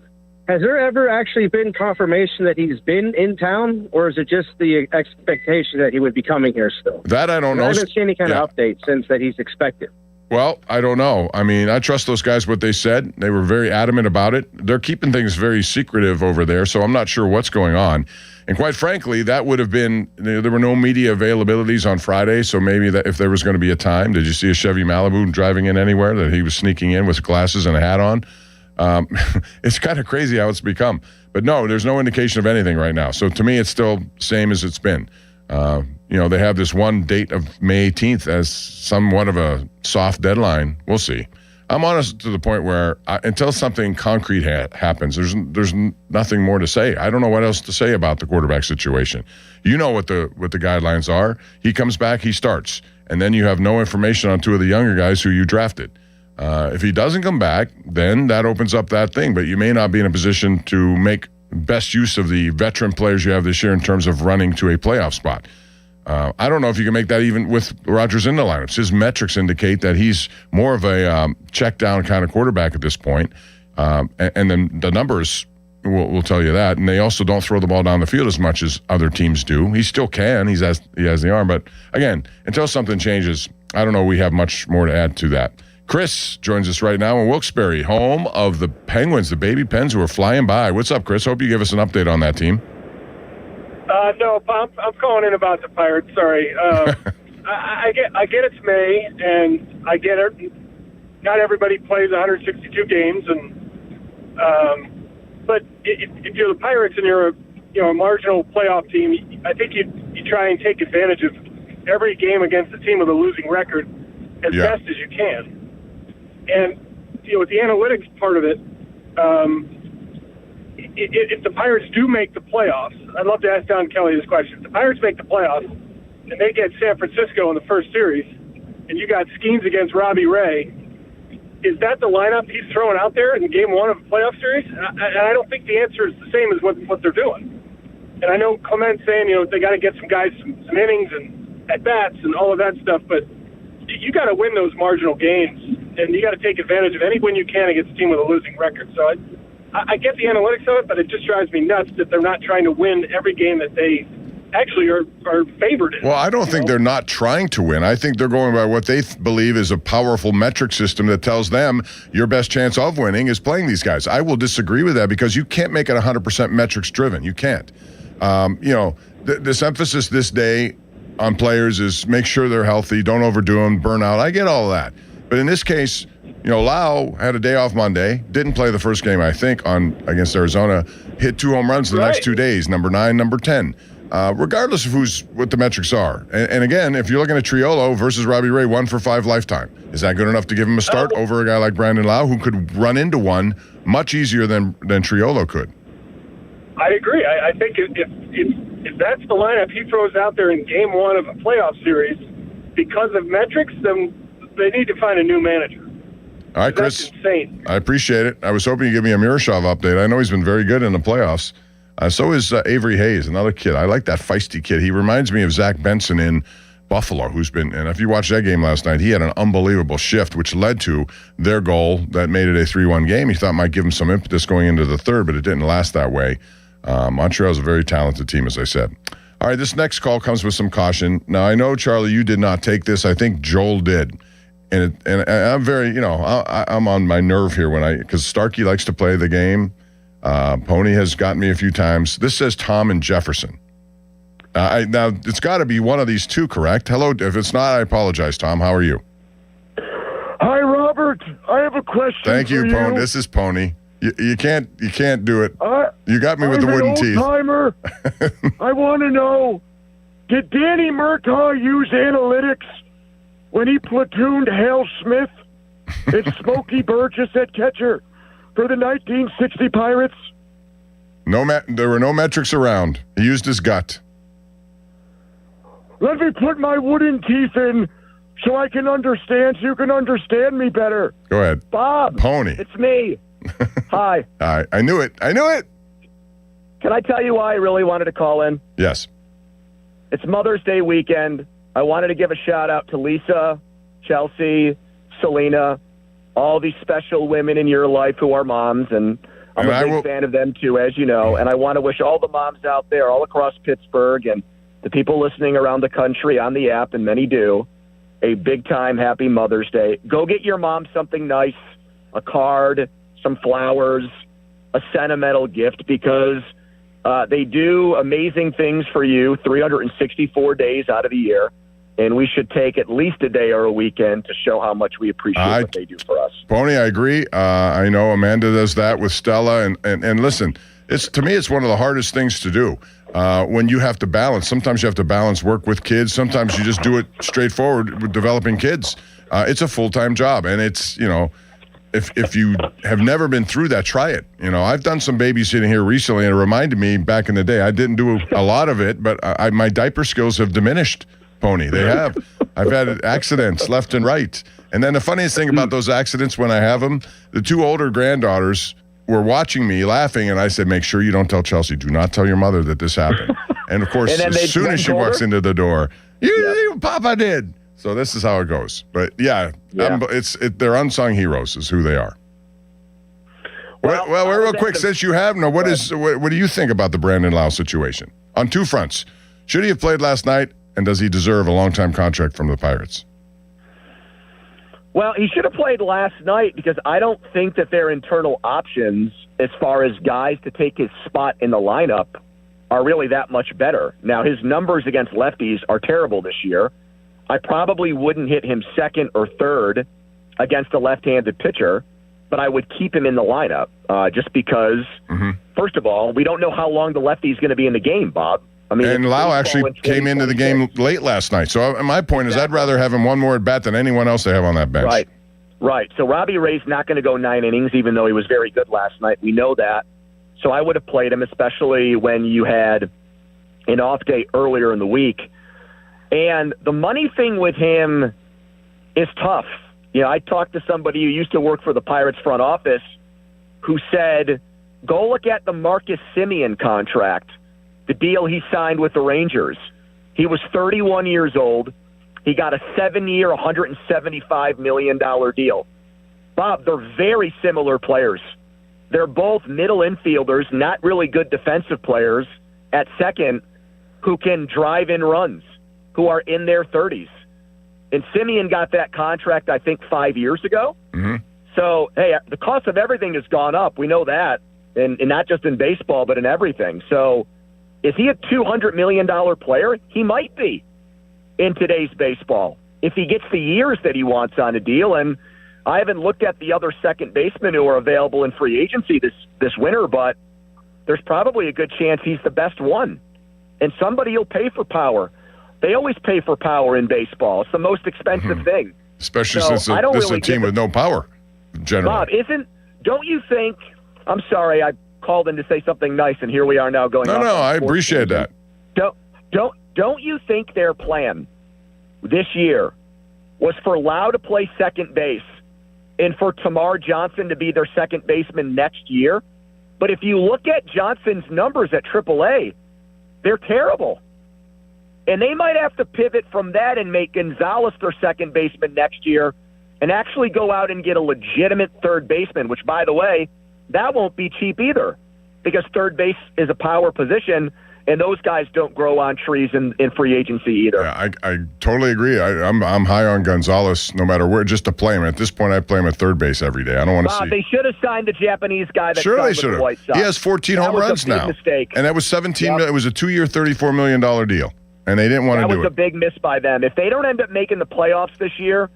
Has there ever actually been confirmation that he's been in town, or is it just the expectation that he would be coming here still? That I don't know. I haven't seen any kind of update since that he's expected. Well, I don't know. I mean, I trust those guys, what they said. They were very adamant about it. They're keeping things very secretive over there, so I'm not sure what's going on. And quite frankly, that would have been, there were no media availabilities on Friday, so maybe that if there was going to be a time, did you see a Chevy Malibu driving in anywhere that he was sneaking in with glasses and a hat on? It's kind of crazy how it's become. But no, there's no indication of anything right now. So to me, it's still same as it's been. They have this one date of May 18th as somewhat of a soft deadline. We'll see. I'm honest to the point where until something concrete happens, there's nothing more to say. I don't know what else to say about the quarterback situation. You know what the guidelines are. He comes back, he starts. And then you have no information on two of the younger guys who you drafted. If he doesn't come back, then that opens up that thing. But you may not be in a position to make best use of the veteran players you have this year in terms of running to a playoff spot. I don't know if you can make that even with Rodgers in the lineups. His metrics indicate that he's more of a check-down kind of quarterback at this point. And then the numbers will tell you that. And they also don't throw the ball down the field as much as other teams do. He still can. He has the arm. But, again, until something changes, I don't know we have much more to add to that. Chris joins us right now in Wilkes-Barre, home of the Penguins, the Baby Pens, who are flying by. What's up, Chris? Hope you give us an update on that team. No, I'm calling in about the Pirates. Sorry. I get it's May, and I get it. Not everybody plays 162 games, but if you're the Pirates and you're a marginal playoff team, I think you try and take advantage of every game against a team with a losing record as best as you can. And with the analytics part of it, if the Pirates do make the playoffs, I'd love to ask Don Kelly this question. If the Pirates make the playoffs and they get San Francisco in the first series, and you got Skeens against Robbie Ray, is that the lineup he's throwing out there in game one of a playoff series? And I don't think the answer is the same as what they're doing. And I know Clement's saying, they got to get some guys some innings and at-bats and all of that stuff, but you got to win those marginal games, and you got to take advantage of any win you can against a team with a losing record. So I get the analytics of it, but it just drives me nuts that they're not trying to win every game that they actually are favored in. Well, I don't think they're not trying to win. I think they're going by what they believe is a powerful metric system that tells them your best chance of winning is playing these guys. I will disagree with that because you can't make it 100% metrics driven. You can't. This emphasis this day on players is make sure they're healthy, don't overdo them, burn out. I get all of that. But in this case, Lau had a day off Monday, didn't play the first game, I think, against Arizona, hit 2 home runs the next 2 days, number 9, number 10. Regardless of what the metrics are. And again, if you're looking at Triolo versus Robbie Ray, 1 for 5 lifetime, is that good enough to give him a start over a guy like Brandon Lau, who could run into one much easier than Triolo could? I agree. I think if that's the lineup he throws out there in game one of a playoff series, because of metrics, then they need to find a new manager. All right, Chris. That's insane. I appreciate it. I was hoping you'd give me a Miroshov update. I know he's been very good in the playoffs. So is Avery Hayes, another kid. I like that feisty kid. He reminds me of Zach Benson in Buffalo, and if you watched that game last night, he had an unbelievable shift, which led to their goal that made it a 3-1 game. He thought might give him some impetus going into the third, but it didn't last that way. Montreal's a very talented team, as I said. All right, this next call comes with some caution. Now, I know, Charlie, you did not take this. I think Joel did. And I'm very, I'm on my nerve here because Starkey likes to play the game. Pony has gotten me a few times. This says Tom and Jefferson. Now, it's got to be one of these two, correct? Hello. If it's not, I apologize, Tom. How are you? Hi, Robert. I have a question. Thank you, for Pony. This is Pony. You can't do it. You got me with I'm the wooden an teeth. old-timer. I want to know, did Danny Murtaugh use analytics when he platooned Hal Smith and Smokey Burgess at catcher for the 1960 Pirates? There were no metrics around. He used his gut. Let me put my wooden teeth in so I can understand, so you can understand me better. Go ahead. Bob. Pony. It's me. Hi. I knew it. Can I tell you why I really wanted to call in? Yes. It's Mother's Day weekend. I wanted to give a shout-out to Lisa, Chelsea, Selena, all these special women in your life who are moms, and I'm a big fan of them too, as you know. And I want to wish all the moms out there all across Pittsburgh and the people listening around the country on the app, and many do, a big-time happy Mother's Day. Go get your mom something nice, a card, some flowers, a sentimental gift, because they do amazing things for you 364 days out of the year, and we should take at least a day or a weekend to show how much we appreciate what they do for us. Pony, I agree. I know Amanda does that with Stella, and listen, to me, it's one of the hardest things to do. When you have to balance. Sometimes you have to balance work with kids. Sometimes you just do it straightforward with developing kids. It's a full-time job, and it's, if you have never been through that, try it. I've done some babysitting here recently, and it reminded me back in the day. I didn't do a lot of it, but my diaper skills have diminished, Pony. They have. I've had accidents left and right. And then the funniest thing about those accidents when I have them, the two older granddaughters were watching me laughing, and I said, make sure you don't tell Chelsea. Do not tell your mother that this happened. And, of course, as soon as she walks into the door, Papa did. So this is how it goes. But, they're unsung heroes is who they are. Well, real quick, since you have, what do you think about the Brandon Lau situation? On two fronts. Should he have played last night, and does he deserve a long-time contract from the Pirates? Well, he should have played last night because I don't think that their internal options as far as guys to take his spot in the lineup are really that much better. Now, his numbers against lefties are terrible this year. I probably wouldn't hit him second or third against a left-handed pitcher, but I would keep him in the lineup just because, first of all, we don't know how long the lefty's going to be in the game, Bob. And Lau actually came into the game late last night. So my point is I'd rather have him one more at-bat than anyone else they have on that bench. Right. So Robbie Ray's not going to go 9 innings, even though he was very good last night. We know that. So I would have played him, especially when you had an off day earlier in the week. And the money thing with him is tough. I talked to somebody who used to work for the Pirates front office who said, go look at the Marcus Semien contract. The deal he signed with the Rangers. He was 31 years old. He got a 7-year, $175 million deal. Bob, they're very similar players. They're both middle infielders, not really good defensive players at second who can drive in runs, who are in their 30s. And Semien got that contract, I think, 5 years ago. So, hey, the cost of everything has gone up. We know that, and not just in baseball, but in everything. So, is he a $200 million player? He might be in today's baseball if he gets the years that he wants on a deal. And I haven't looked at the other second basemen who are available in free agency this winter, but there's probably a good chance he's the best one. And somebody will pay for power. They always pay for power in baseball. It's the most expensive thing. Especially since this is a team with no power, generally. Bob, don't you think, I'm sorry, I called in to say something nice, and here we are now going. No, I appreciate that. Don't you think their plan this year was for Lau to play second base and for Tamar Johnson to be their second baseman next year? But if you look at Johnson's numbers at AAA, they're terrible. And they might have to pivot from that and make Gonzalez their second baseman next year and actually go out and get a legitimate third baseman, which, by the way, that won't be cheap either because third base is a power position, and those guys don't grow on trees in free agency either. Yeah, I totally agree. I'm high on Gonzalez no matter where, just to play him. At this point, I play him at third base every day. I don't want to see. They should have signed the Japanese guy that signed with the White Sox. He has 14 home runs now. Mistake. And that was 17. It was a 2-year, $34 million deal, and they didn't want to do it. That was a big miss by them. If they don't end up making the playoffs this year,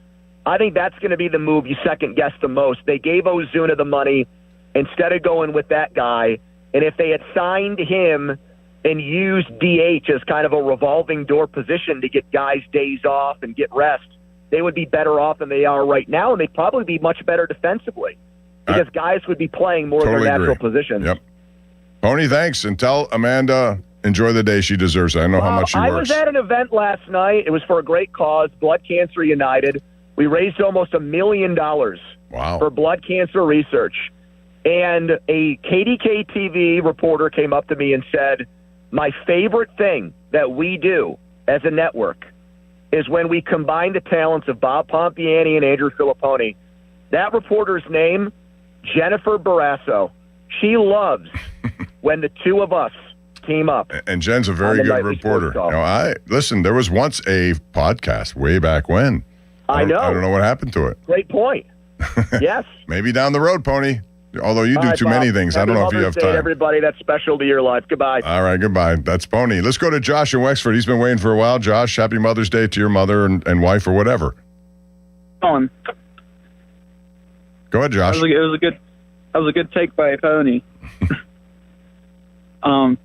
I think that's going to be the move you second guess the most. They gave Ozuna the money instead of going with that guy. And if they had signed him and used DH as kind of a revolving door position to get guys days off and get rest, they would be better off than they are right now, and they'd probably be much better defensively because guys would be playing more totally of their natural agree. positions. Yep. Pony, thanks, and tell Amanda enjoy the day. She deserves it. I know how much she I works. was at an event last night. It was for a great cause, Blood Cancer United. We raised almost $1 million for blood cancer research. And a KDK TV reporter came up to me and said, my favorite thing that we do as a network is when we combine the talents of Bob Pompiani and Andrew Filipponi. That reporter's name, Jennifer Barrasso. She loves when the two of us team up. And Jen's a very good reporter. Listen, there was once a podcast way back when. I know. I don't know what happened to it. Great point. Yes. Maybe down the road, Pony. Although you do All right, too Bob. many things. I don't know if you have Mother's Day, time. everybody, that's special to your life. Goodbye. All right, goodbye. That's Pony. Let's go to Josh in Wexford. He's been waiting for a while. Josh, happy Mother's Day to your mother and wife or whatever. On. Go ahead, Josh. That was a good take by Pony. I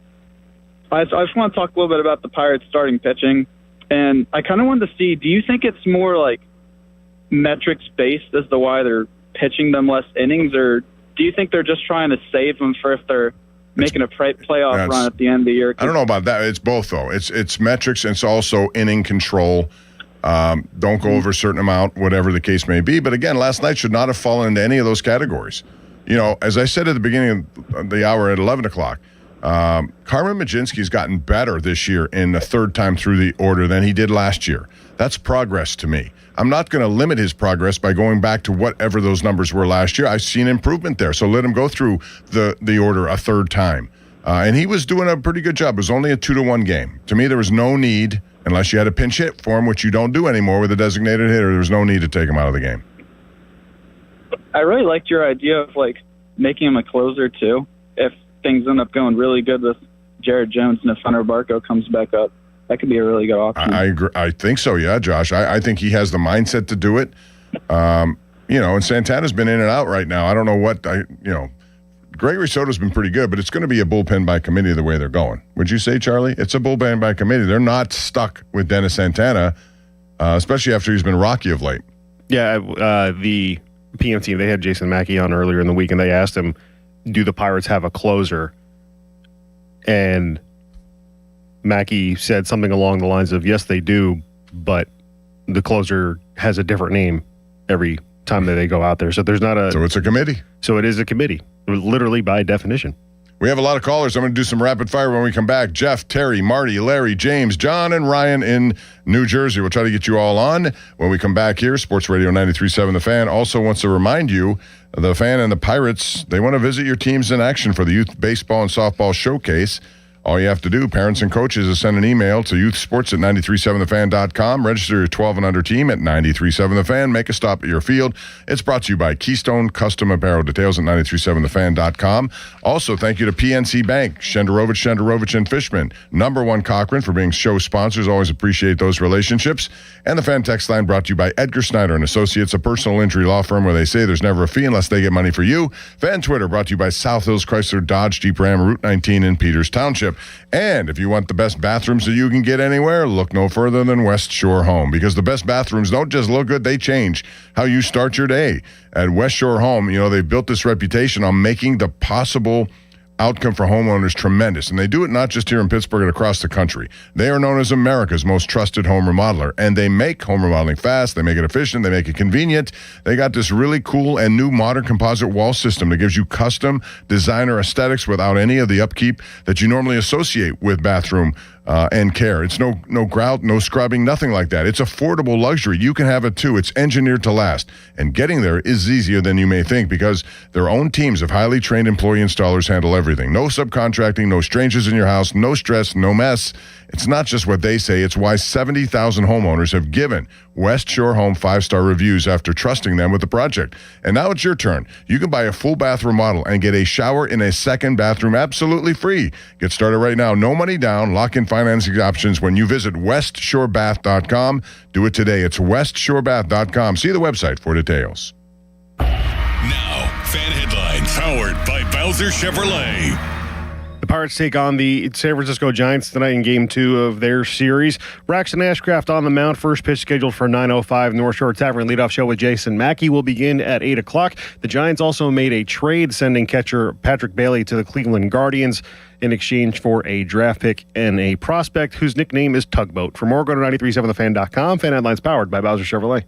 just want to talk a little bit about the Pirates starting pitching, and I kind of wanted to see, do you think it's more like metrics based as to why they're pitching them less innings, or do you think they're just trying to save them for if they're making a playoff run at the end of the year? I don't know about that. It's both, though. It's metrics, and it's also inning control. Don't go over a certain amount, whatever the case may be. But again, last night should not have fallen into any of those categories. You know, as I said at the beginning of the hour at 11 o'clock, Carmen Mlodzinski's gotten better this year in the third time through the order than he did last year. That's progress to me. I'm not going to limit his progress by going back to whatever those numbers were last year. I've seen improvement there, so let him go through the order a third time. And he was doing a pretty good job. It was only a 2-1 game. To me, there was no need, unless you had a pinch hit for him, which you don't do anymore with a designated hitter, there was no need to take him out of the game. I really liked your idea of like making him a closer too. If things end up going really good with Jared Jones and if Hunter Barco comes back up, that could be a really good option. I agree. I think so, yeah, Josh. I think he has the mindset to do it. And Santana's been in and out right now. I don't know what Gregory Soto's been pretty good, but it's going to be a bullpen by committee the way they're going. Would you say, Charlie? It's a bullpen by committee. They're not stuck with Dennis Santana, especially after he's been rocky of late. Yeah, the PM team, they had Jason Mackey on earlier in the week, and they asked him, do the Pirates have a closer? And Mackey said something along the lines of, yes, they do, but the closer has a different name every time that they go out there. So there's not a... So it's a committee. So it is a committee, literally by definition. We have a lot of callers. I'm going to do some rapid fire when we come back. Jeff, Terry, Marty, Larry, James, John, and Ryan in New Jersey. We'll try to get you all on when we come back here. Sports Radio 93.7 The Fan also wants to remind you, the Fan and the Pirates, they want to visit your teams in action for the Youth Baseball and Softball Showcase. All you have to do, parents and coaches, is send an email to youthsports@937thefan.com. Register your 12 and under team at 93.7 The Fan. Make a stop at your field. It's brought to you by Keystone Custom Apparel. Details at 937thefan.com. Also, thank you to PNC Bank, Shenderovich, and Fishman. Number One Cochran for being show sponsors. Always appreciate those relationships. And the Fan Text Line brought to you by Edgar Snyder and Associates, a personal injury law firm where they say there's never a fee unless they get money for you. Fan Twitter brought to you by South Hills Chrysler Dodge Jeep Ram, Route 19 in Peters Township. And if you want the best bathrooms that you can get anywhere, look no further than West Shore Home, because the best bathrooms don't just look good, they change how you start your day. At West Shore Home, they've built this reputation on making the possible outcome for homeowners tremendous. And they do it not just here in Pittsburgh and across the country. They are known as America's most trusted home remodeler, and they make home remodeling fast, they make it efficient, they make it convenient. They got this really cool and new modern composite wall system that gives you custom designer aesthetics without any of the upkeep that you normally associate with bathroom and care. It's no grout, no scrubbing, nothing like that. It's affordable luxury. You can have it too. It's engineered to last. And getting there is easier than you may think, because their own teams of highly trained employee installers handle everything. No subcontracting, no strangers in your house, no stress, no mess. It's not just what they say. It's why 70,000 homeowners have given West Shore Home 5-star reviews after trusting them with the project. And now it's your turn. You can buy a full bath remodel and get a shower in a second bathroom absolutely free. Get started right now. No money down. Lock in financing options when you visit westshorebath.com. Do it today. It's westshorebath.com. See the website for details. Now, fan headlines powered by Bowser Chevrolet. The Pirates take on the San Francisco Giants tonight in Game 2 of their series. Braxton Ashcraft on the mound. First pitch scheduled for 9:05. North Shore Tavern leadoff show with Jason Mackey will begin at 8 o'clock. The Giants also made a trade, sending catcher Patrick Bailey to the Cleveland Guardians in exchange for a draft pick and a prospect whose nickname is Tugboat. For more, go to 937thefan.com. Fan headlines powered by Bowser Chevrolet.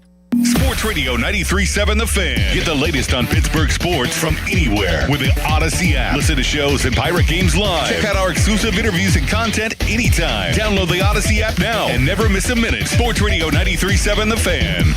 Sports Radio 93.7 The Fan. Get the latest on Pittsburgh sports from anywhere with the Odyssey app. Listen to shows and Pirate Games live. Check out our exclusive interviews and content anytime. Download the Odyssey app now and never miss a minute. Sports Radio 93.7 The Fan.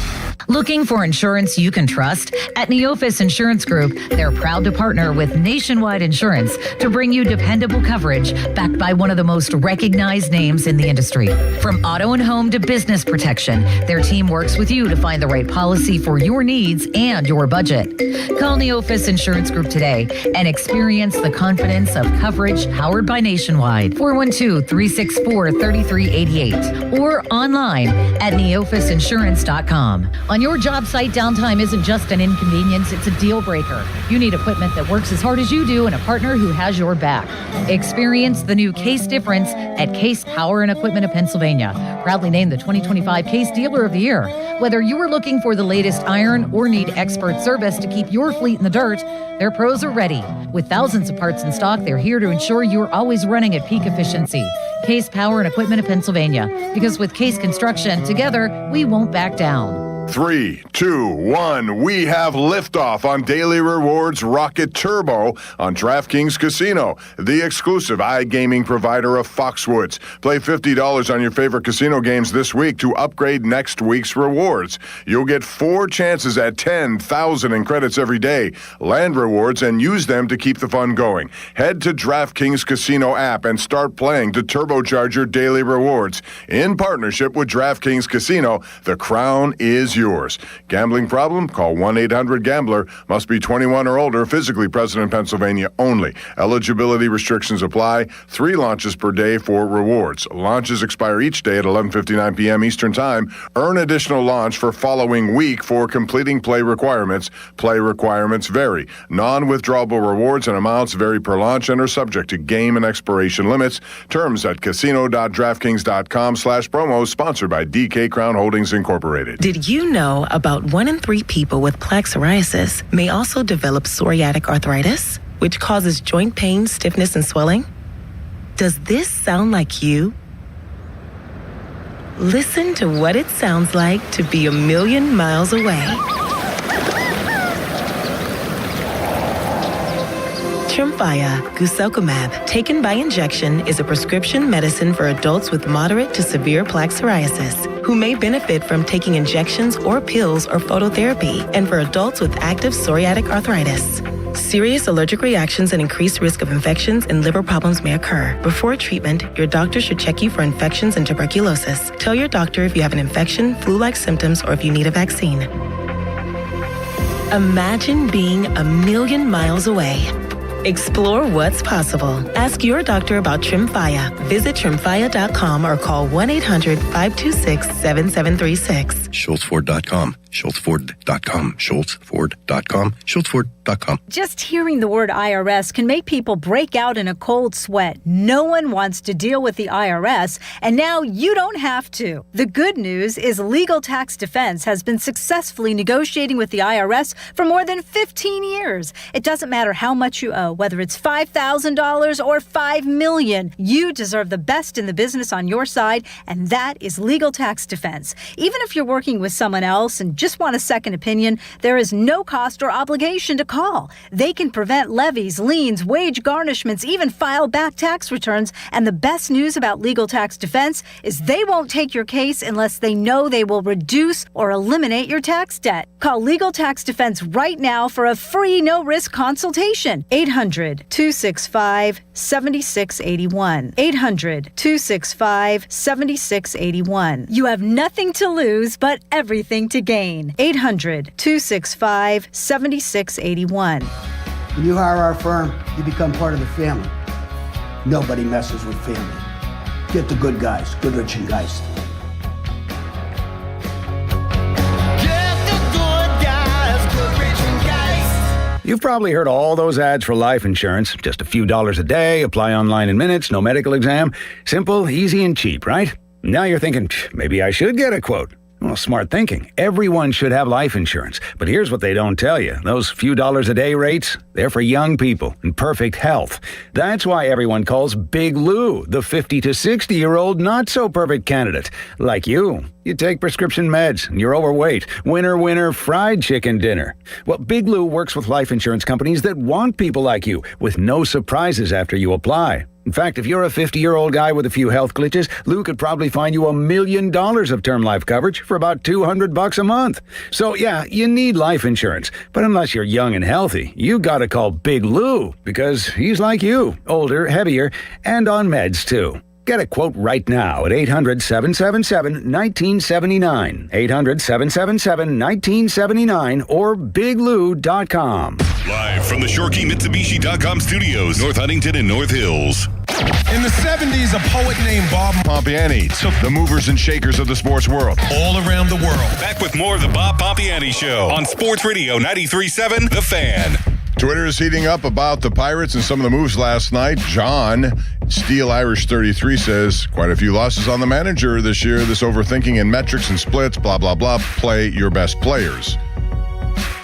Looking for insurance you can trust? At Neophis Insurance Group, they're proud to partner with Nationwide Insurance to bring you dependable coverage backed by one of the most recognized names in the industry. From auto and home to business protection, their team works with you to find the right policy for your needs and your budget. Call Neophis Insurance Group today and experience the confidence of coverage powered by Nationwide. 412-364-3388 or online at neophisinsurance.com. On your job site, downtime isn't just an inconvenience, it's a deal breaker. You need equipment that works as hard as you do and a partner who has your back. Experience the new Case difference at Case Power and Equipment of Pennsylvania. Proudly named the 2025 Case Dealer of the Year. Whether you are looking for the latest iron or need expert service to keep your fleet in the dirt, their pros are ready. With thousands of parts in stock, they're here to ensure you're always running at peak efficiency. Case Power and Equipment of Pennsylvania. Because with Case Construction, together, we won't back down. 3, 2, 1. We have liftoff on Daily Rewards Rocket Turbo on DraftKings Casino, the exclusive iGaming provider of Foxwoods. Play $50 on your favorite casino games this week to upgrade next week's rewards. You'll get 4 chances at 10,000 in credits every day, land rewards, and use them to keep the fun going. Head to DraftKings Casino app and start playing to turbocharge your daily rewards. In partnership with DraftKings Casino, the crown is yours. Gambling problem? Call 1-800-GAMBLER. Must be 21 or older, physically present in Pennsylvania only. Eligibility restrictions apply. 3 launches per day for rewards. Launches expire each day at 11:59 p.m. Eastern Time. Earn additional launch for following week for completing play requirements. Play requirements vary. Non-withdrawable rewards and amounts vary per launch and are subject to game and expiration limits. Terms at casino.draftkings.com/promo. Sponsored by DK Crown Holdings Incorporated. Did you know about 1 in 3 people with plaque psoriasis may also develop psoriatic arthritis, which causes joint pain, stiffness, and swelling? Does this sound like you? Listen to what it sounds like to be a million miles away. Tremfya guselkumab, taken by injection, is a prescription medicine for adults with moderate to severe plaque psoriasis who may benefit from taking injections or pills or phototherapy, and for adults with active psoriatic arthritis. Serious allergic reactions and increased risk of infections and liver problems may occur. Before treatment, your doctor should check you for infections and tuberculosis. Tell your doctor if you have an infection, flu-like symptoms, or if you need a vaccine. Imagine being a million miles away. Explore what's possible. Ask your doctor about Tremfya. Visit Tremfya.com or call 1-800-526-7736. SchultzFord.com. SchultzFord.com. SchultzFord.com. SchultzFord.com. Just hearing the word IRS can make people break out in a cold sweat. No one wants to deal with the IRS, and now you don't have to. The good news is Legal Tax Defense has been successfully negotiating with the IRS for more than 15 years. It doesn't matter how much you owe, whether it's $5,000 or $5 million. You deserve the best in the business on your side, and that is Legal Tax Defense. Even if you're working with someone else and just want a second opinion, there is no cost or obligation to call. They can prevent levies, liens, wage garnishments, even file back tax returns. And the best news about Legal Tax Defense is they won't take your case unless they know they will reduce or eliminate your tax debt. Call Legal Tax Defense right now for a free no-risk consultation. 800-265-7681. 800-265-7681. You have nothing to lose but everything to gain. 800-265-7681. When you hire our firm, you become part of the family. Nobody messes with family. Get the good guys, Goodrich and Geist. You've probably heard all those ads for life insurance. Just a few dollars a day, apply online in minutes, no medical exam. Simple, easy, and cheap, right? Now you're thinking, maybe I should get a quote. Well, smart thinking. Everyone should have life insurance. But here's what they don't tell you. Those few dollars a day rates, they're for young people in perfect health. That's why everyone calls Big Lou the 50 to 60-year-old not-so-perfect candidate. Like you. You take prescription meds, and you're overweight. Winner, winner, fried chicken dinner. Well, Big Lou works with life insurance companies that want people like you, with no surprises after you apply. In fact, if you're a 50-year-old guy with a few health glitches, Lou could probably find you $1 million of term life coverage for about $200 a month. So yeah, you need life insurance. But unless you're young and healthy, you gotta call Big Lou, because he's like you, older, heavier, and on meds too. Get a quote right now at 800-777-1979, 800-777-1979, or biglou.com. Live from the ShoreKeyMitsubishi.com studios, North Huntington and North Hills. In the 70s, a poet named Bob Pompiani took the movers and shakers of the sports world all around the world. Back with more of the Bob Pompiani Show on Sports Radio 93.7 The Fan. Twitter is heating up about the Pirates and some of the moves last night. John, Steel Irish 33, says, quite a few losses on the manager this year. This overthinking in metrics and splits, blah, blah, blah. Play your best players.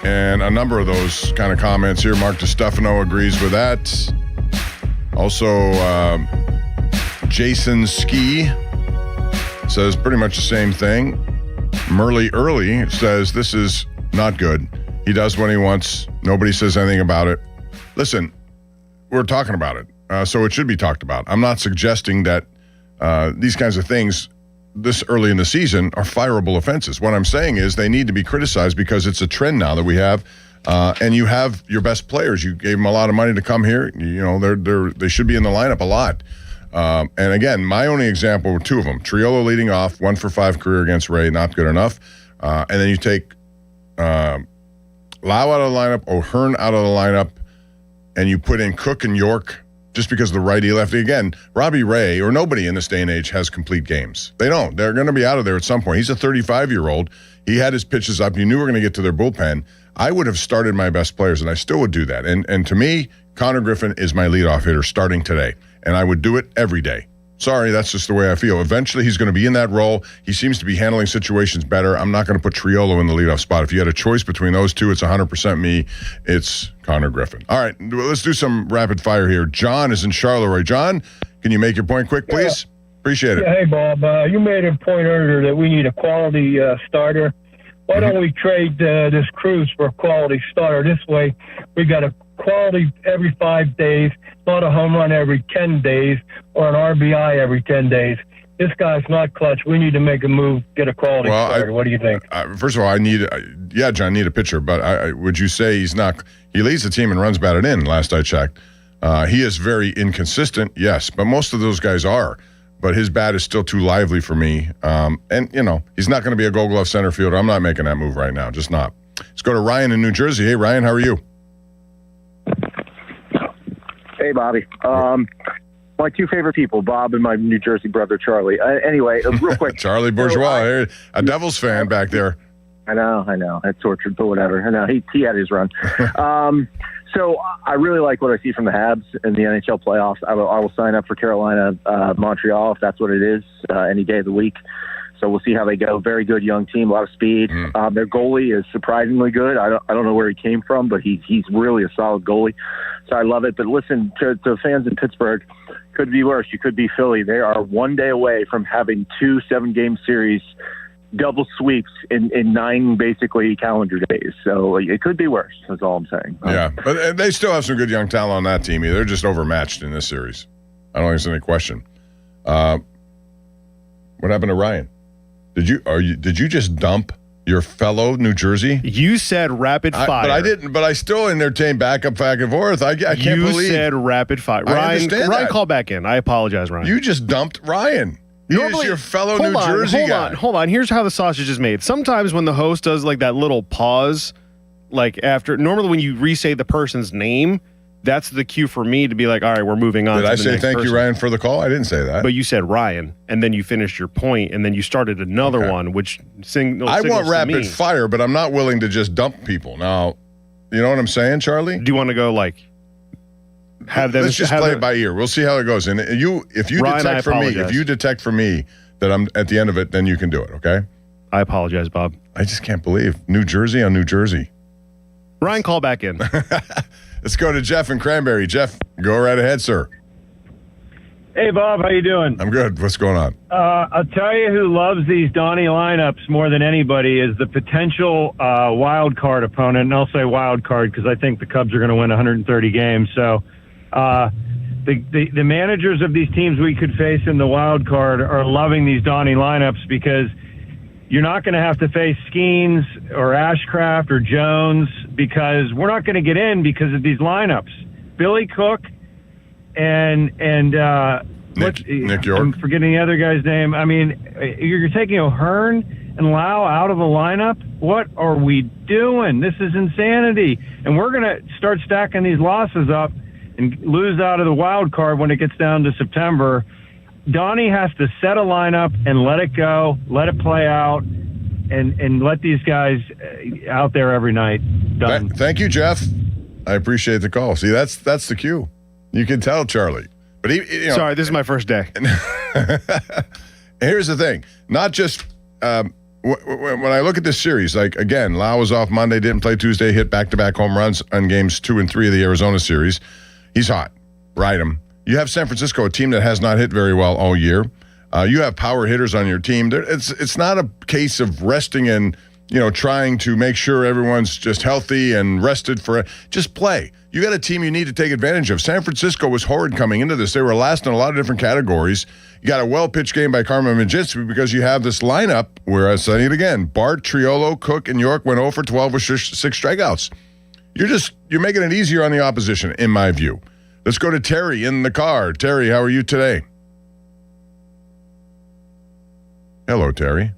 And a number of those kind of comments here. Mark DiStefano agrees with that. Also, Jason Ski says pretty much the same thing. Murley Early says this is not good. He does what he wants. Nobody says anything about it. Listen, we're talking about it, so it should be talked about. I'm not suggesting that these kinds of things this early in the season are fireable offenses. What I'm saying is they need to be criticized because it's a trend now that we have, and you have your best players. You gave them a lot of money to come here. You know, they should be in the lineup a lot. And again, my only example were two of them. Triolo leading off, 1 for 5 career against Ray, not good enough. And then you take Lau out of the lineup, O'Hearn out of the lineup, and you put in Cook and York just because the righty-lefty. Again, Robbie Ray, or nobody in this day and age, has complete games. They don't. They're going to be out of there at some point. He's a 35-year-old. He had his pitches up. You knew we were going to get to their bullpen. I would have started my best players, and I still would do that. And to me, Connor Griffin is my leadoff hitter starting today, and I would do it every day. Sorry, that's just the way I feel. Eventually, he's going to be in that role. He seems to be handling situations better. I'm not going to put Triolo in the leadoff spot. If you had a choice between those two, it's 100% me. It's Connor Griffin. All right, let's do some rapid fire here. John is in Charleroi. John, can you make your point quick, please? Appreciate it. Yeah, hey, Bob. You made a point earlier that we need a quality starter. Why don't we trade this Cruz for a quality starter? This way, we got a quality every 5 days, not a home run every 10 days, or an RBI every 10 days. This guy's not clutch. We need to make a move, get a quality starter. What do you think? First of all, John, I need a pitcher, but would you say he's not? He leads the team and runs batted in, last I checked. He is very inconsistent, yes, but most of those guys are. But his bat is still too lively for me. And, you know, he's not going to be a Gold Glove center fielder. I'm not making that move right now, just not. Let's go to Ryan in New Jersey. Hey, Ryan, how are you? Hey, Bobby. My two favorite people, Bob and my New Jersey brother, Charlie. Anyway, real quick. Charlie Bourgeois, a Devils fan back there. I know. That's tortured, but whatever. I know. He had his run. So I really like what I see from the Habs in the NHL playoffs. I will sign up for Carolina, Montreal, if that's what it is, any day of the week. So we'll see how they go. Very good young team, a lot of speed. Their goalie is surprisingly good. I don't know where he came from, but he's really a solid goalie. So I love it. But listen, to fans in Pittsburgh, could be worse. You could be Philly. They are 1 day away from having 2 7-game series double sweeps in 9 basically calendar days. So it could be worse. That's all I'm saying. Yeah, but they still have some good young talent on that team. They're just overmatched in this series. I don't think there's any question. What happened to Ryan? Did you just dump your fellow New Jersey? You said rapid fire. But I didn't. But I still entertained back and forth. I can't believe you said rapid fire. Ryan, call back in. I apologize, Ryan. You just dumped Ryan. Normally, your fellow New Jersey guy. Hold on. Here's how the sausage is made. Sometimes when the host does like that little pause, like after, normally when you re-say the person's name, that's the cue for me to be like, all right, we're moving on. Did to I the say next thank you, person. Ryan, for the call? I didn't say that. But you said Ryan, and then you finished your point, and then you started another one, which I want rapid fire, but I'm not willing to just dump people. Now, you know what I'm saying, Charlie? Do you want to go like have them? Let's just play it by ear. We'll see how it goes. And if you Ryan, detect for me that I'm at the end of it, then you can do it. Okay? I apologize, Bob. I just can't believe New Jersey on New Jersey. Ryan, call back in. Let's go to Jeff in Cranberry. Jeff, go right ahead, sir. Hey, Bob, how you doing? I'm good. What's going on? I'll tell you who loves these Donnie lineups more than anybody is the potential wild card opponent, and I'll say wild card because I think the Cubs are going to win 130 games. So the managers of these teams we could face in the wild card are loving these Donnie lineups because you're not going to have to face Skeens or Ashcraft or Jones because we're not going to get in because of these lineups. Billy Cook and Nick York. I'm forgetting the other guy's name. I mean, you're taking O'Hearn and Lau out of the lineup. What are we doing? This is insanity. And we're going to start stacking these losses up and lose out of the wild card when it gets down to September. Donnie has to set a lineup and let it go, let it play out, and let these guys out there every night. Done. Thank you, Jeff. I appreciate the call. See, that's the cue. You can tell, Charlie. But Sorry, this is my first day. Here's the thing. Not just when I look at this series, like, again, Lau was off Monday, didn't play Tuesday, hit back-to-back home runs on games 2 and 3 of the Arizona series. He's hot. Ride him. You have San Francisco, a team that has not hit very well all year. You have power hitters on your team. It's not a case of resting and trying to make sure everyone's just healthy and rested for it. Just play. You got a team you need to take advantage of. San Francisco was horrid coming into this. They were last in a lot of different categories. You got a well-pitched game by Carmen Majinski because you have this lineup where, I'm saying it again, Bart, Triolo, Cook, and York went 0 for 12 with 6 strikeouts. You're making it easier on the opposition, in my view. Let's go to Terry in the car. Terry, how are you today? Hello, Terry.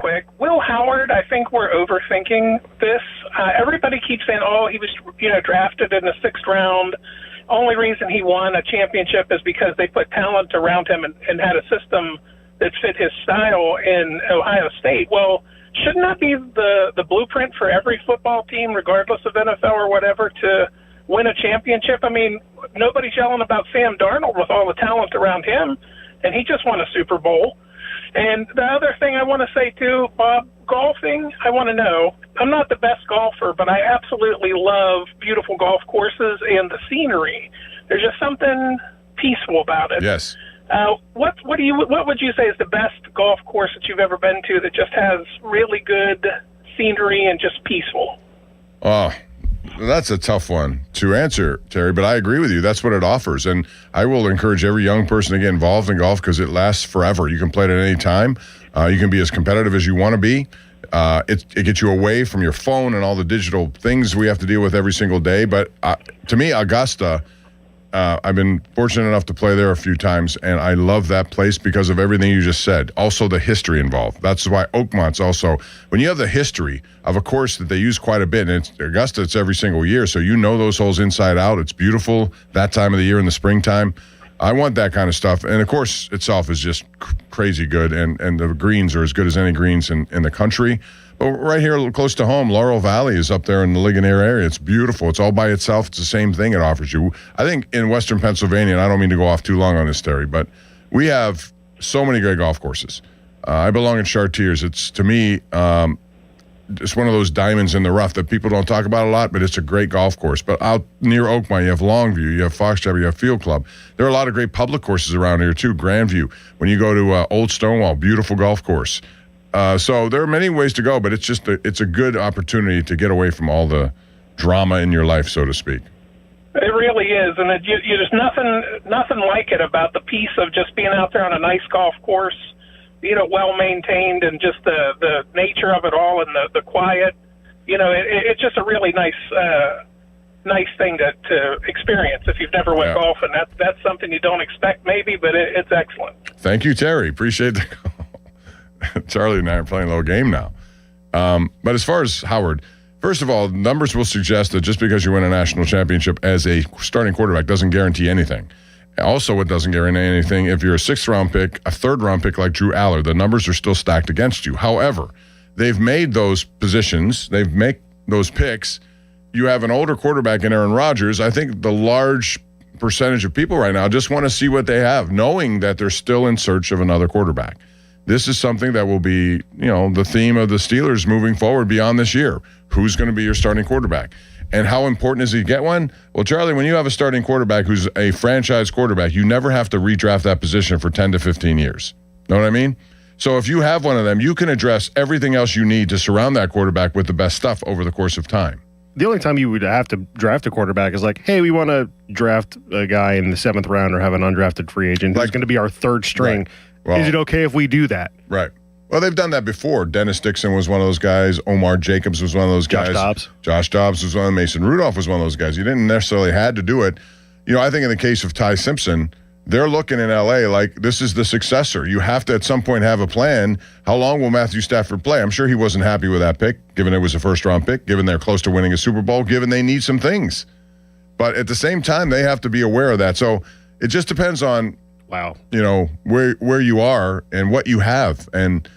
Quick. Will Howard, I think we're overthinking this. Everybody keeps saying, he was drafted in the 6th round. Only reason he won a championship is because they put talent around him and had a system that fit his style in Ohio State. Well, shouldn't that be the blueprint for every football team, regardless of NFL or whatever, to win a championship? I mean, nobody's yelling about Sam Darnold with all the talent around him, and he just won a Super Bowl. And the other thing I want to say, too, Bob, golfing, I want to know, I'm not the best golfer, but I absolutely love beautiful golf courses and the scenery. There's just something peaceful about it. Yes. What would you say is the best golf course that you've ever been to that just has really good scenery and just peaceful? Oh, that's a tough one to answer, Terry, but I agree with you. That's what it offers. And I will encourage every young person to get involved in golf because it lasts forever. You can play it at any time. You can be as competitive as you want to be. It gets you away from your phone and all the digital things we have to deal with every single day. But to me, Augusta, I've been fortunate enough to play there a few times, and I love that place because of everything you just said. Also, the history involved. That's why Oakmont's also, when you have the history of a course that they use quite a bit, and it's Augusta, it's every single year, so you know those holes inside out. It's beautiful that time of the year in the springtime. I want that kind of stuff. And the course itself is just crazy good, and the greens are as good as any greens in the country. But right here close to home, Laurel Valley is up there in the Ligonier area. It's beautiful. It's all by itself. It's the same thing it offers you. I think in Western Pennsylvania, and I don't mean to go off too long on this, Terry, but we have so many great golf courses. I belong in Chartiers. It's, to me, it's one of those diamonds in the rough that people don't talk about a lot, but it's a great golf course. But out near Oakmont, you have Longview, you have Foxtrot, you have Field Club. There are a lot of great public courses around here, too. Grandview. When you go to Old Stonewall, beautiful golf course. So there are many ways to go, but it's just it's a good opportunity to get away from all the drama in your life, so to speak. It really is, and you just nothing like it about the peace of just being out there on a nice golf course, well maintained, and just the nature of it all and the quiet. It's just a really nice thing to experience if you've never went golfing. That's something you don't expect maybe, but it's excellent. Thank you, Terry. Appreciate the call. Charlie and I are playing a little game now. But as far as Howard, First of all, numbers will suggest that just because you win a national championship as a starting quarterback doesn't guarantee anything. Also, it doesn't guarantee anything if you're a 6th-round pick, a 3rd-round pick like Drew Aller. The numbers are still stacked against you. However, they've made those positions. They've made those picks. You have an older quarterback in Aaron Rodgers. I think the large percentage of people right now just want to see what they have, knowing that they're still in search of another quarterback. This is something that will be, the theme of the Steelers moving forward beyond this year. Who's going to be your starting quarterback? And how important is he to get one? Well, Charlie, when you have a starting quarterback who's a franchise quarterback, you never have to redraft that position for 10 to 15 years. Know what I mean? So if you have one of them, you can address everything else you need to surround that quarterback with the best stuff over the course of time. The only time you would have to draft a quarterback is like, hey, we want to draft a guy in the 7th round or have an undrafted free agent who's going to be our 3rd string. Right. Well, is it okay if we do that? Right. Well, they've done that before. Dennis Dixon was one of those guys. Omar Jacobs was one of those guys. Josh Dobbs was one of them. Mason Rudolph was one of those guys. You didn't necessarily had to do it. I think in the case of Ty Simpson, they're looking in L.A. like this is the successor. You have to at some point have a plan. How long will Matthew Stafford play? I'm sure he wasn't happy with that pick, given it was a 1st-round pick, given they're close to winning a Super Bowl, given they need some things. But at the same time, they have to be aware of that. So it just depends on where you are and what you have. And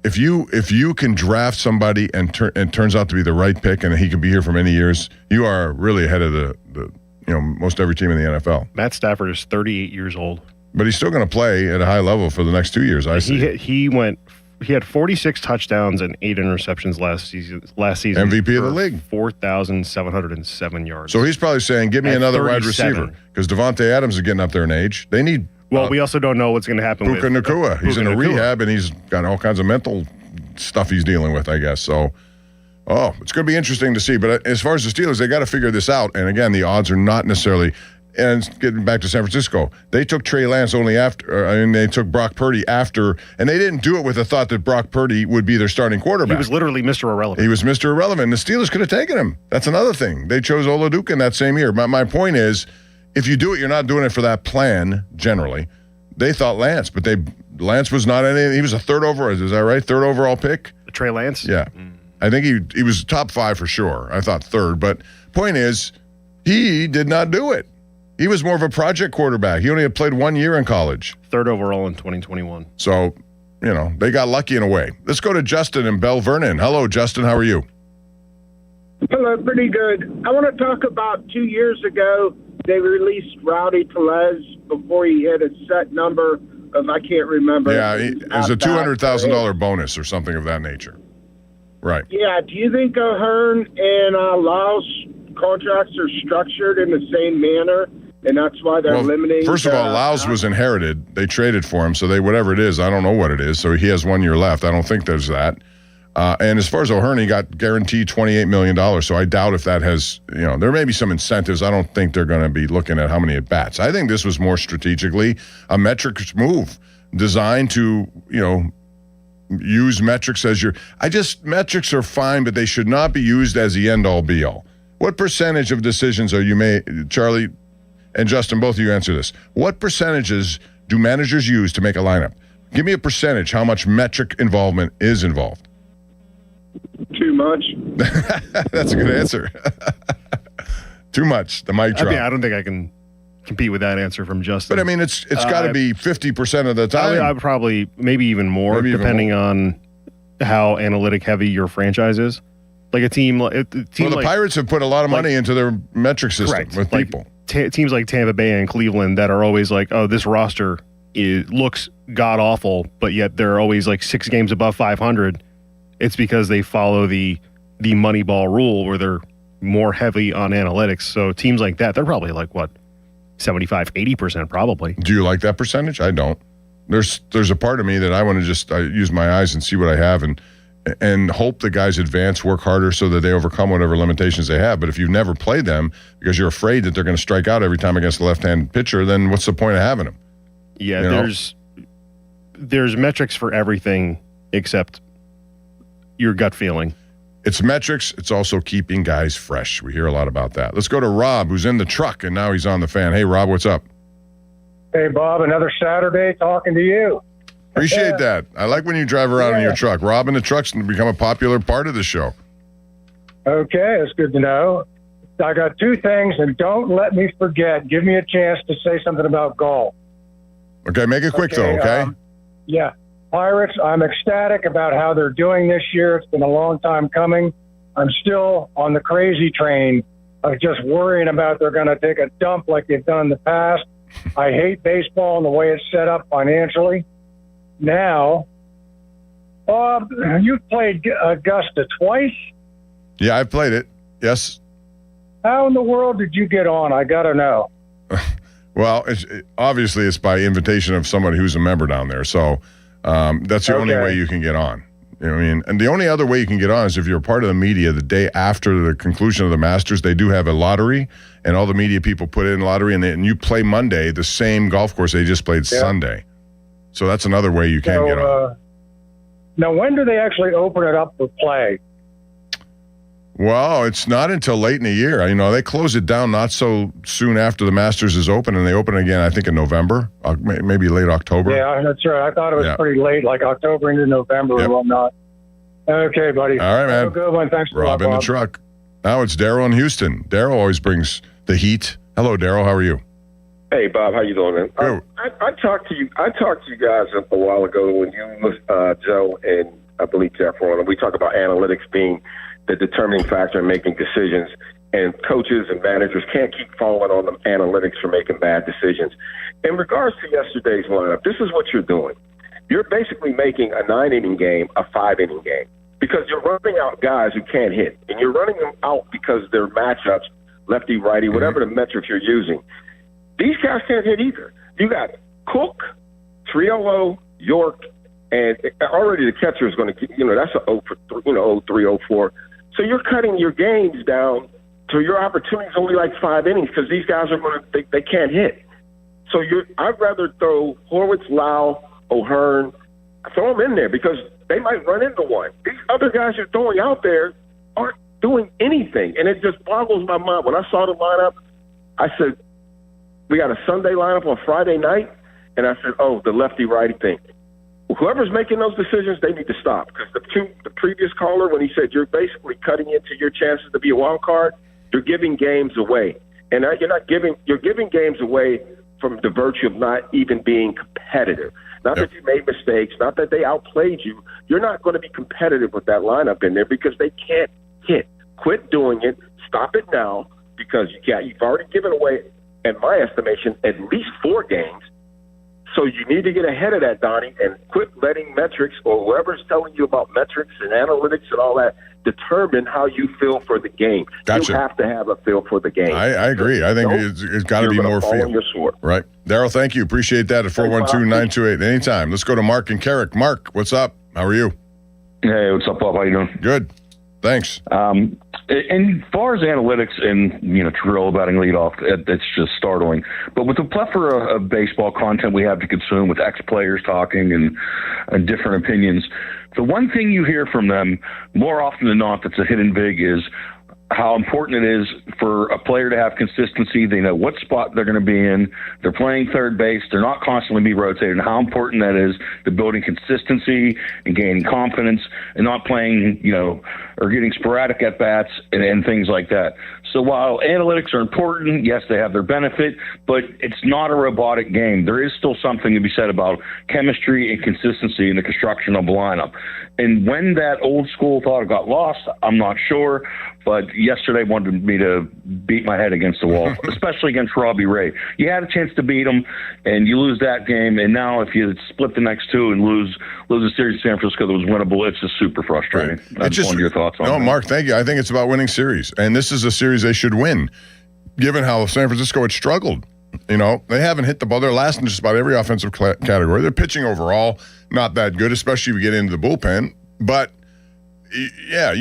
if you can draft somebody and it turns out to be the right pick and he can be here for many years, you are really ahead of the most every team in the NFL. Matt Stafford is 38 years old. But he's still going to play at a high level for the next 2 years, I see. He had 46 touchdowns and 8 interceptions last season. MVP of the league. 4,707 yards. So he's probably saying, give me another wide receiver. Because Devontae Adams is getting up there in age. They need... Well, we also don't know what's going to happen Puka Nacua. He's in a rehab, and he's got all kinds of mental stuff he's dealing with, I guess. So, it's going to be interesting to see. But as far as the Steelers, they got to figure this out. And again, the odds are not necessarily... And getting back to San Francisco, they took Trey Lance only after, and they took Brock Purdy after, and they didn't do it with the thought that Brock Purdy would be their starting quarterback. He was literally Mr. Irrelevant. He was Mr. Irrelevant. The Steelers could have taken him. That's another thing. They chose Oladuka in that same year. My point is, if you do it, you're not doing it for that plan, generally. They thought Lance, but Lance was not any, he was a 3rd overall, is that right? 3rd overall pick? Trey Lance? Yeah. I think he was top 5 for sure. I thought 3rd, but point is, he did not do it. He was more of a project quarterback. He only had played 1 year in college. 3rd overall in 2021. So, they got lucky in a way. Let's go to Justin in Bell Vernon. Hello, Justin. How are you? Hello, pretty good. I want to talk about 2 years ago, they released Rowdy Tellez before he hit a set number of, I can't remember. Yeah, it was a $200,000 bonus or something of that nature. Right. Yeah, do you think Ahern and Lau's contracts are structured in the same manner? And that's why they're eliminating. First of all, Laus was inherited. They traded for him, so whatever it is, I don't know what it is. So he has 1 year left. I don't think there's that. And as far as O'Hearn, he got guaranteed $28 million. So I doubt if that has, there may be some incentives. I don't think they're going to be looking at how many at bats. I think this was more strategically a metrics move designed to, use metrics as metrics are fine, but they should not be used as the end all be all. What percentage of decisions are you made, Charlie and Justin, both of you answer this. What percentages do managers use to make a lineup? Give me a percentage, how much metric involvement is involved. Too much. That's a good answer. Too much, the mic drop. I don't think I can compete with that answer from Justin. But it's got to be 50% of the time. I probably, maybe even more, depending on how analytic heavy your franchise is. Like a team the Pirates have put a lot of money into their metric system with people. Teams like Tampa Bay and Cleveland that are always like, oh, this roster looks god-awful, but yet they're always like 6 games above 500. It's because they follow the Moneyball rule where they're more heavy on analytics. So teams like that, they're probably like, 75, 80% probably. Do you like that percentage? I don't. There's a part of me that I want to just use my eyes and see what I have and hope the guys advance, work harder so that they overcome whatever limitations they have. But if you've never played them because you're afraid that they're going to strike out every time against the left-hand pitcher, then what's the point of having them? Yeah, there's metrics for everything except your gut feeling. It's metrics. It's also keeping guys fresh. We hear a lot about that. Let's go to Rob, who's in the truck, and now he's on the fan. Hey, Rob, what's up? Hey, Bob, another Saturday talking to you. Appreciate that. I like when you drive around in your truck. Rob in the truck's become a popular part of the show. Okay, that's good to know. I got two things, and don't let me forget. Give me a chance to say something about golf. Okay, make it quick, though, okay? Yeah. Pirates, I'm ecstatic about how they're doing this year. It's been a long time coming. I'm still on the crazy train of just worrying about they're going to take a dump like they've done in the past. I hate baseball and the way it's set up financially. Now, Bob, you've played Augusta twice. Yeah, I've played it. Yes. How in the world did you get on? I got to know. Well, obviously it's by invitation of somebody who's a member down there. So that's the only way you can get on. You know what I mean? And the only other way you can get on is if you're part of the media the day after the conclusion of the Masters. They do have a lottery, and all the media people put in lottery, and you play Monday, the same golf course they just played Sunday. So that's another way you can get on. Now, when do they actually open it up for play? Well, it's not until late in the year. You know, they close it down not so soon after the Masters is open, and they open again, I think, in November, maybe late October. Yeah, that's right. I thought it was pretty late, like October into November and whatnot. Okay, buddy. All right, man. Have a good one. Thanks for Rob in the truck. Now it's Daryl in Houston. Daryl always brings the heat. Hello, Daryl. How are you? Hey, Bob. How you doing, man? Good. I talked to you. I talked to you guys a while ago when you, Joe, and I believe Jeff were on, and we talked about analytics being the determining factor in making decisions, and coaches and managers can't keep falling on the analytics for making bad decisions. In regards to yesterday's lineup, this is what you're doing. You're basically making a 9-inning game a 5-inning game because you're running out guys who can't hit, and you're running them out because they're matchups, lefty, righty, whatever the metric you're using. These guys can't hit either. You got Cook, Triolo, York, and already the catcher is going to, that's a 0-3, 0-4. So you're cutting your games down to your opportunities only like 5 innings because these guys are going to they can't hit. So I'd rather throw Horwitz, Lau, O'Hearn, throw them in there because they might run into one. These other guys you're throwing out there aren't doing anything, and it just boggles my mind. When I saw the lineup, I said, we got a Sunday lineup on Friday night, and I said, oh, the lefty-righty thing. Whoever's making those decisions, they need to stop because the previous caller, when he said you're basically cutting into your chances to be a wild card, you're giving games away, and you're giving games away from the virtue of not even being competitive. Not that you made mistakes, not that they outplayed you. You're not going to be competitive with that lineup in there because they can't hit. Quit doing it. Stop it now because you've already given away, in my estimation, at least 4 games. So you need to get ahead of that, Donnie, and quit letting metrics or whoever's telling you about metrics and analytics and all that determine how you feel for the game. Gotcha. You have to have a feel for the game. I agree. I think it's got to be more feel. Right. Daryl, thank you. Appreciate that at 412-928. Anytime. Let's go to Mark and Carrick. Mark, what's up? How are you? Hey, what's up, Bob? How you doing? Good. Thanks. And as far as analytics and, Triolo batting leadoff, it's just startling. But with the plethora of baseball content we have to consume with ex-players talking and different opinions, the one thing you hear from them more often than not that's a hidden vig is how important it is for a player to have consistency. They know what spot they're going to be in. They're playing third base. They're not constantly being rotated, and how important that is to building consistency and gaining confidence and not playing, or getting sporadic at-bats and things like that. So while analytics are important, yes, they have their benefit, but it's not a robotic game. There is still something to be said about chemistry and consistency in the construction of a lineup. And when that old school thought got lost, I'm not sure, but yesterday wanted me to beat my head against the wall, especially against Robbie Ray. You had a chance to beat him, and you lose that game, and now if you split the next 2 and lose a series to San Francisco that was winnable, it's just super frustrating. I just wanted your thoughts on that. Mark, thank you. I think it's about winning series, and this is a series they should win, given how San Francisco had struggled. They haven't hit the ball. They're last in just about every offensive category. They're pitching overall not that good, especially if you get into the bullpen. But yeah,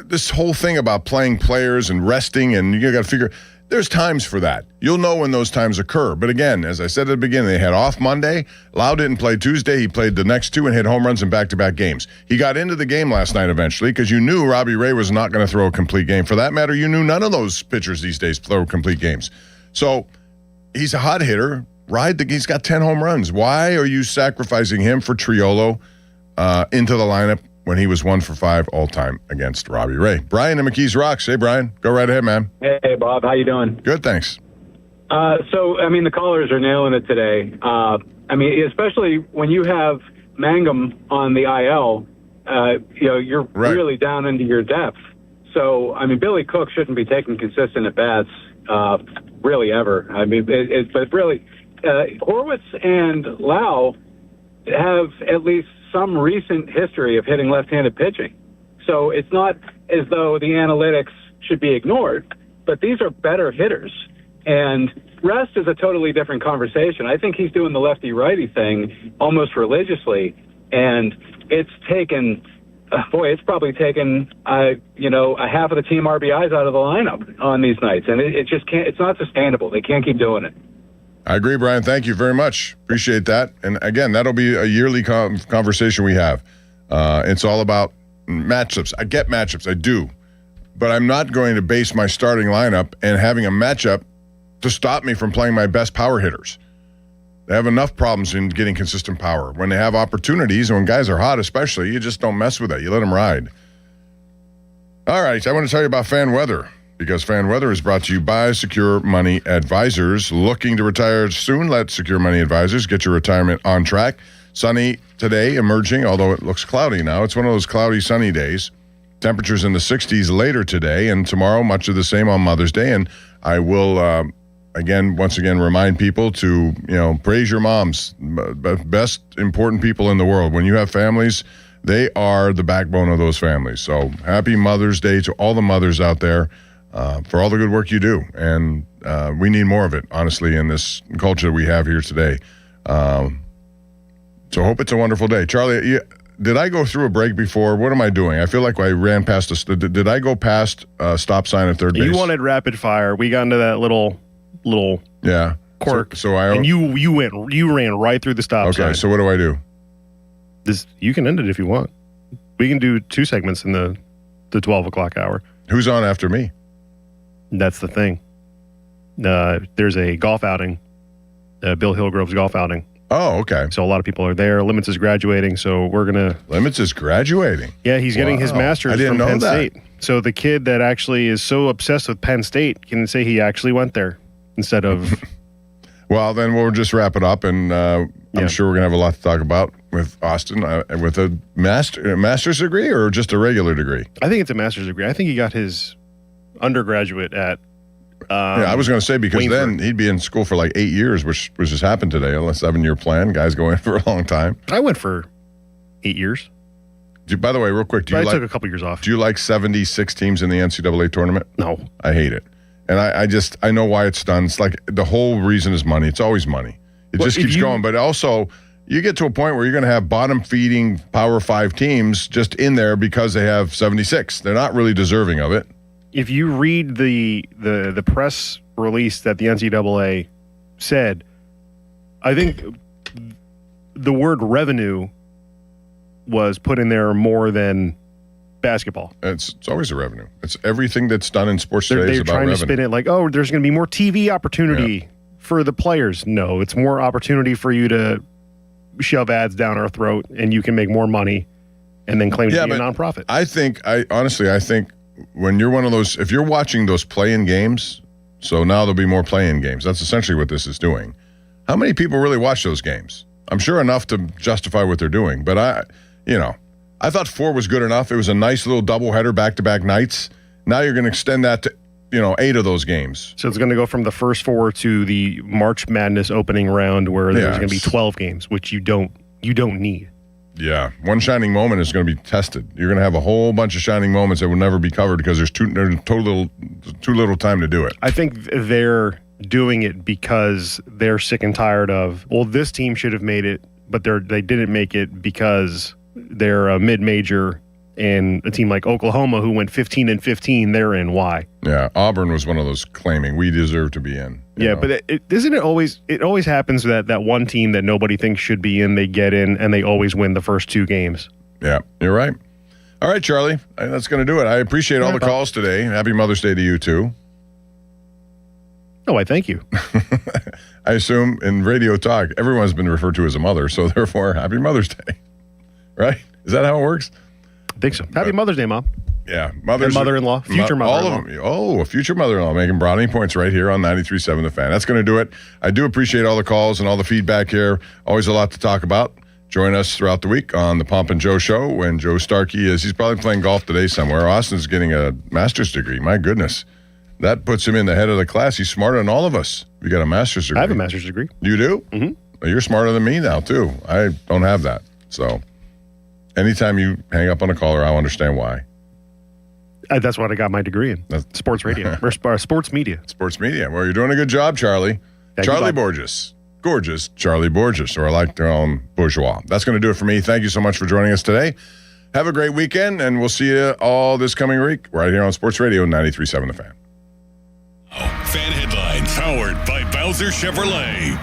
this whole thing about playing players and resting, and you got to figure there's times for that. You'll know when those times occur. But again, as I said at the beginning, they had off Monday. Lau didn't play Tuesday. He played the next 2 and hit home runs in back-to-back games. He got into the game last night eventually because you knew Robbie Ray was not going to throw a complete game. For that matter, you knew none of those pitchers these days throw complete games. So he's a hot hitter. He's got 10 home runs. Why are you sacrificing him for Triolo into the lineup when he was 1 for 5 all-time against Robbie Ray. Brian in McKees Rocks. Hey, Brian. Go right ahead, man. Hey, Bob. How you doing? Good, thanks. The callers are nailing it today. Especially when you have Mangum on the IL, you're really down into your depth. So, Billy Cook shouldn't be taking consistent at-bats really ever. But really, Horwitz and Lau have at least some recent history of hitting left-handed pitching. So it's not as though the analytics should be ignored, but these are better hitters. And Rest is a totally different conversation. I think he's doing the lefty-righty thing almost religiously, and it's taken, it's probably taken, a half of the team RBIs out of the lineup on these nights, and it just can't. It's not sustainable. They can't keep doing it. I agree, Brian. Thank you very much. Appreciate that. And again, that'll be a yearly conversation we have. It's all about matchups. I get matchups. I do. But I'm not going to base my starting lineup and having a matchup to stop me from playing my best power hitters. They have enough problems in getting consistent power. When they have opportunities, and when guys are hot especially, you just don't mess with it. You let them ride. All right, I want to tell you about Fan Weather, because Fan Weather is brought to you by Secure Money Advisors. Looking to retire soon? Let Secure Money Advisors get your retirement on track. Sunny today, emerging, although it looks cloudy now. It's one of those cloudy, sunny days. Temperatures in the 60s later today, and tomorrow much of the same on Mother's Day. And I will, once again, remind people to, praise your moms, best important people in the world. When you have families, they are the backbone of those families. So happy Mother's Day to all the mothers out there. For all the good work you do. And we need more of it, honestly, in this culture we have here today. So hope it's a wonderful day. Charlie, did I go through a break before? What am I doing? I feel like I ran past did I go past a stop sign at third base? You wanted rapid fire. We got into that little quirk. And you ran right through the stop sign. Okay, so what do I do? You can end it if you want. We can do 2 segments in the 12 o'clock hour. Who's on after me? That's the thing. There's a golf outing, Bill Hillgrove's golf outing. Oh, okay. So a lot of people are there. Limits is graduating, so we're going to... Limits is graduating? Yeah, he's getting his master's from Penn State. That. So the kid that actually is so obsessed with Penn State can say he actually went there instead of... Well, then we'll just wrap it up, and I'm sure we're going to have a lot to talk about with Austin. With a master's degree or just a regular degree? I think it's a master's degree. I think he got his undergraduate at I was going to say, because then he'd be in school for like 8 years, which just happened today. A 7-year plan. Guys go in for a long time. I went for 8 years. By the way, real quick, I took a couple years off. Do you like 76 teams in the NCAA tournament? No. I hate it. And I know why it's done. It's like the whole reason is money. It's always money. It just keeps going. But also, you get to a point where you're going to have bottom-feeding Power 5 teams just in there because they have 76. They're not really deserving of it. If you read the press release that the NCAA said, I think the word revenue was put in there more than basketball. It's always a revenue. It's everything that's done in sports today is about revenue. They're trying to spin it like, oh, there's going to be more TV opportunity for the players. No, it's more opportunity for you to shove ads down our throat and you can make more money and then claim to be a nonprofit. I think when you're one of those, if you're watching those play-in games, so now there'll be more play-in games. That's essentially what this is doing. How many people really watch those games? I'm sure enough to justify what they're doing. But I thought 4 was good enough. It was a nice little doubleheader back-to-back nights. Now you're going to extend that to, 8 of those games. So it's going to go from the first 4 to the March Madness opening round where there's going to be 12 games, which you don't need. Yeah, one shining moment is going to be tested. You're going to have a whole bunch of shining moments that will never be covered because there's too little time to do it. I think they're doing it because they're sick and tired of, well, this team should have made it, but they didn't make it because they're a mid-major, and a team like Oklahoma who went 15-15, they're in. Why? Yeah, Auburn was one of those claiming we deserve to be in. But it always happens that one team that nobody thinks should be in, they get in, and they always win the first 2 games. Yeah, you're right. All right, Charlie, that's going to do it. I appreciate all the calls today. Happy Mother's Day to you, too. Oh, I thank you. I assume in radio talk, everyone's been referred to as a mother, so therefore, happy Mother's Day. Right? Is that how it works? I think so. Happy Mother's Day, Mom. Yeah, And mother-in-law, future mother-in-law. All of them. Oh, a future mother-in-law making brownie points right here on 93.7 The Fan. That's going to do it. I do appreciate all the calls and all the feedback here. Always a lot to talk about. Join us throughout the week on the Pomp and Joe Show when Joe Starkey he's probably playing golf today somewhere. Austin's getting a master's degree. My goodness. That puts him in the head of the class. He's smarter than all of us. You got a master's degree. I have a master's degree. You do? Mm-hmm. Well, you're smarter than me now, too. I don't have that. So anytime you hang up on a caller, I'll understand why. That's what I got my degree in. Sports radio. or sports media. Sports media. Well, you're doing a good job, Charlie. Charlie Borges. Gorgeous Charlie Borges, or I like their own bourgeois. That's going to do it for me. Thank you so much for joining us today. Have a great weekend, and we'll see you all this coming week right here on Sports Radio 93.7 The Fan. Fan headlines powered by Bowser Chevrolet.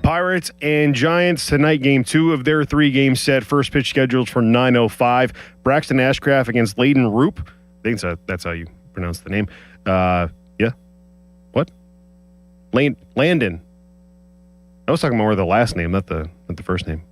Pirates and Giants tonight, game 2 of their 3-game set. First pitch scheduled for 9:05. Braxton Ashcraft against Layden Roop. I think that's how you pronounce the name. Yeah. What? Landon. I was talking more of the last name, not the first name.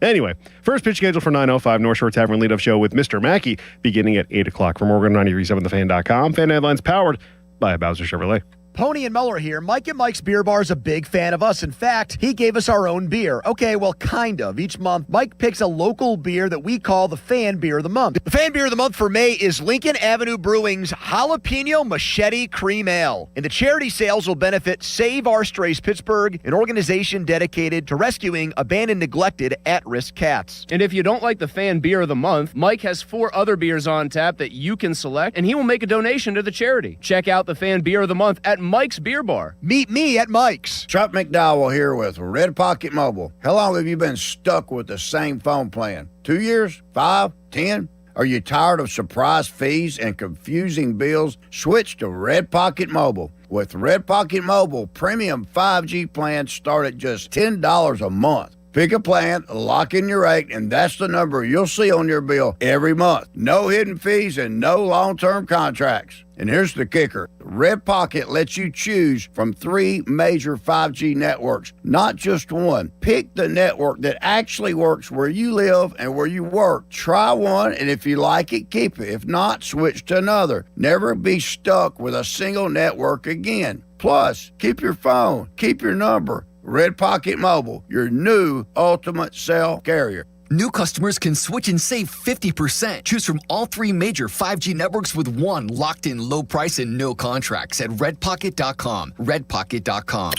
Anyway, first pitch scheduled for 9:05. North Shore Tavern leadoff show with Mr. Mackey beginning at 8 o'clock. For more, go to 93.7thefan.com. Fan headlines powered by Bowser Chevrolet. Pony and Muller here. Mike and Mike's Beer Bar is a big fan of us. In fact, he gave us our own beer. Okay, well, kind of. Each month, Mike picks a local beer that we call the Fan Beer of the Month. The Fan Beer of the Month for May is Lincoln Avenue Brewing's Jalapeno Machete Cream Ale. And the charity sales will benefit Save Our Strays Pittsburgh, an organization dedicated to rescuing abandoned, neglected, at-risk cats. And if you don't like the Fan Beer of the Month, Mike has 4 other beers on tap that you can select, and he will make a donation to the charity. Check out the Fan Beer of the Month at Mike's Beer Bar. Meet me at Mike's. Chuck McDowell here with Red Pocket Mobile. How long have you been stuck with the same phone plan? 2 years? 5? 10? Are you tired of surprise fees and confusing bills? Switch to Red Pocket Mobile. With Red Pocket Mobile, premium 5G plans start at just $10 a month. Pick a plan, lock in your rate, and that's the number you'll see on your bill every month. No hidden fees and no long-term contracts. And here's the kicker. Red Pocket lets you choose from 3 major 5G networks, not just one. Pick the network that actually works where you live and where you work. Try one, and if you like it, keep it. If not, switch to another. Never be stuck with a single network again. Plus, keep your phone, keep your number. Red Pocket Mobile, your new ultimate cell carrier. New customers can switch and save 50%. Choose from all 3 major 5G networks with one locked-in low price and no contracts at redpocket.com. Redpocket.com.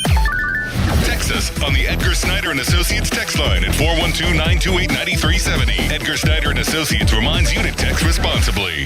Text us on the Edgar Snyder and Associates text line at 412-928-9370. Edgar Snyder and Associates reminds you to text responsibly.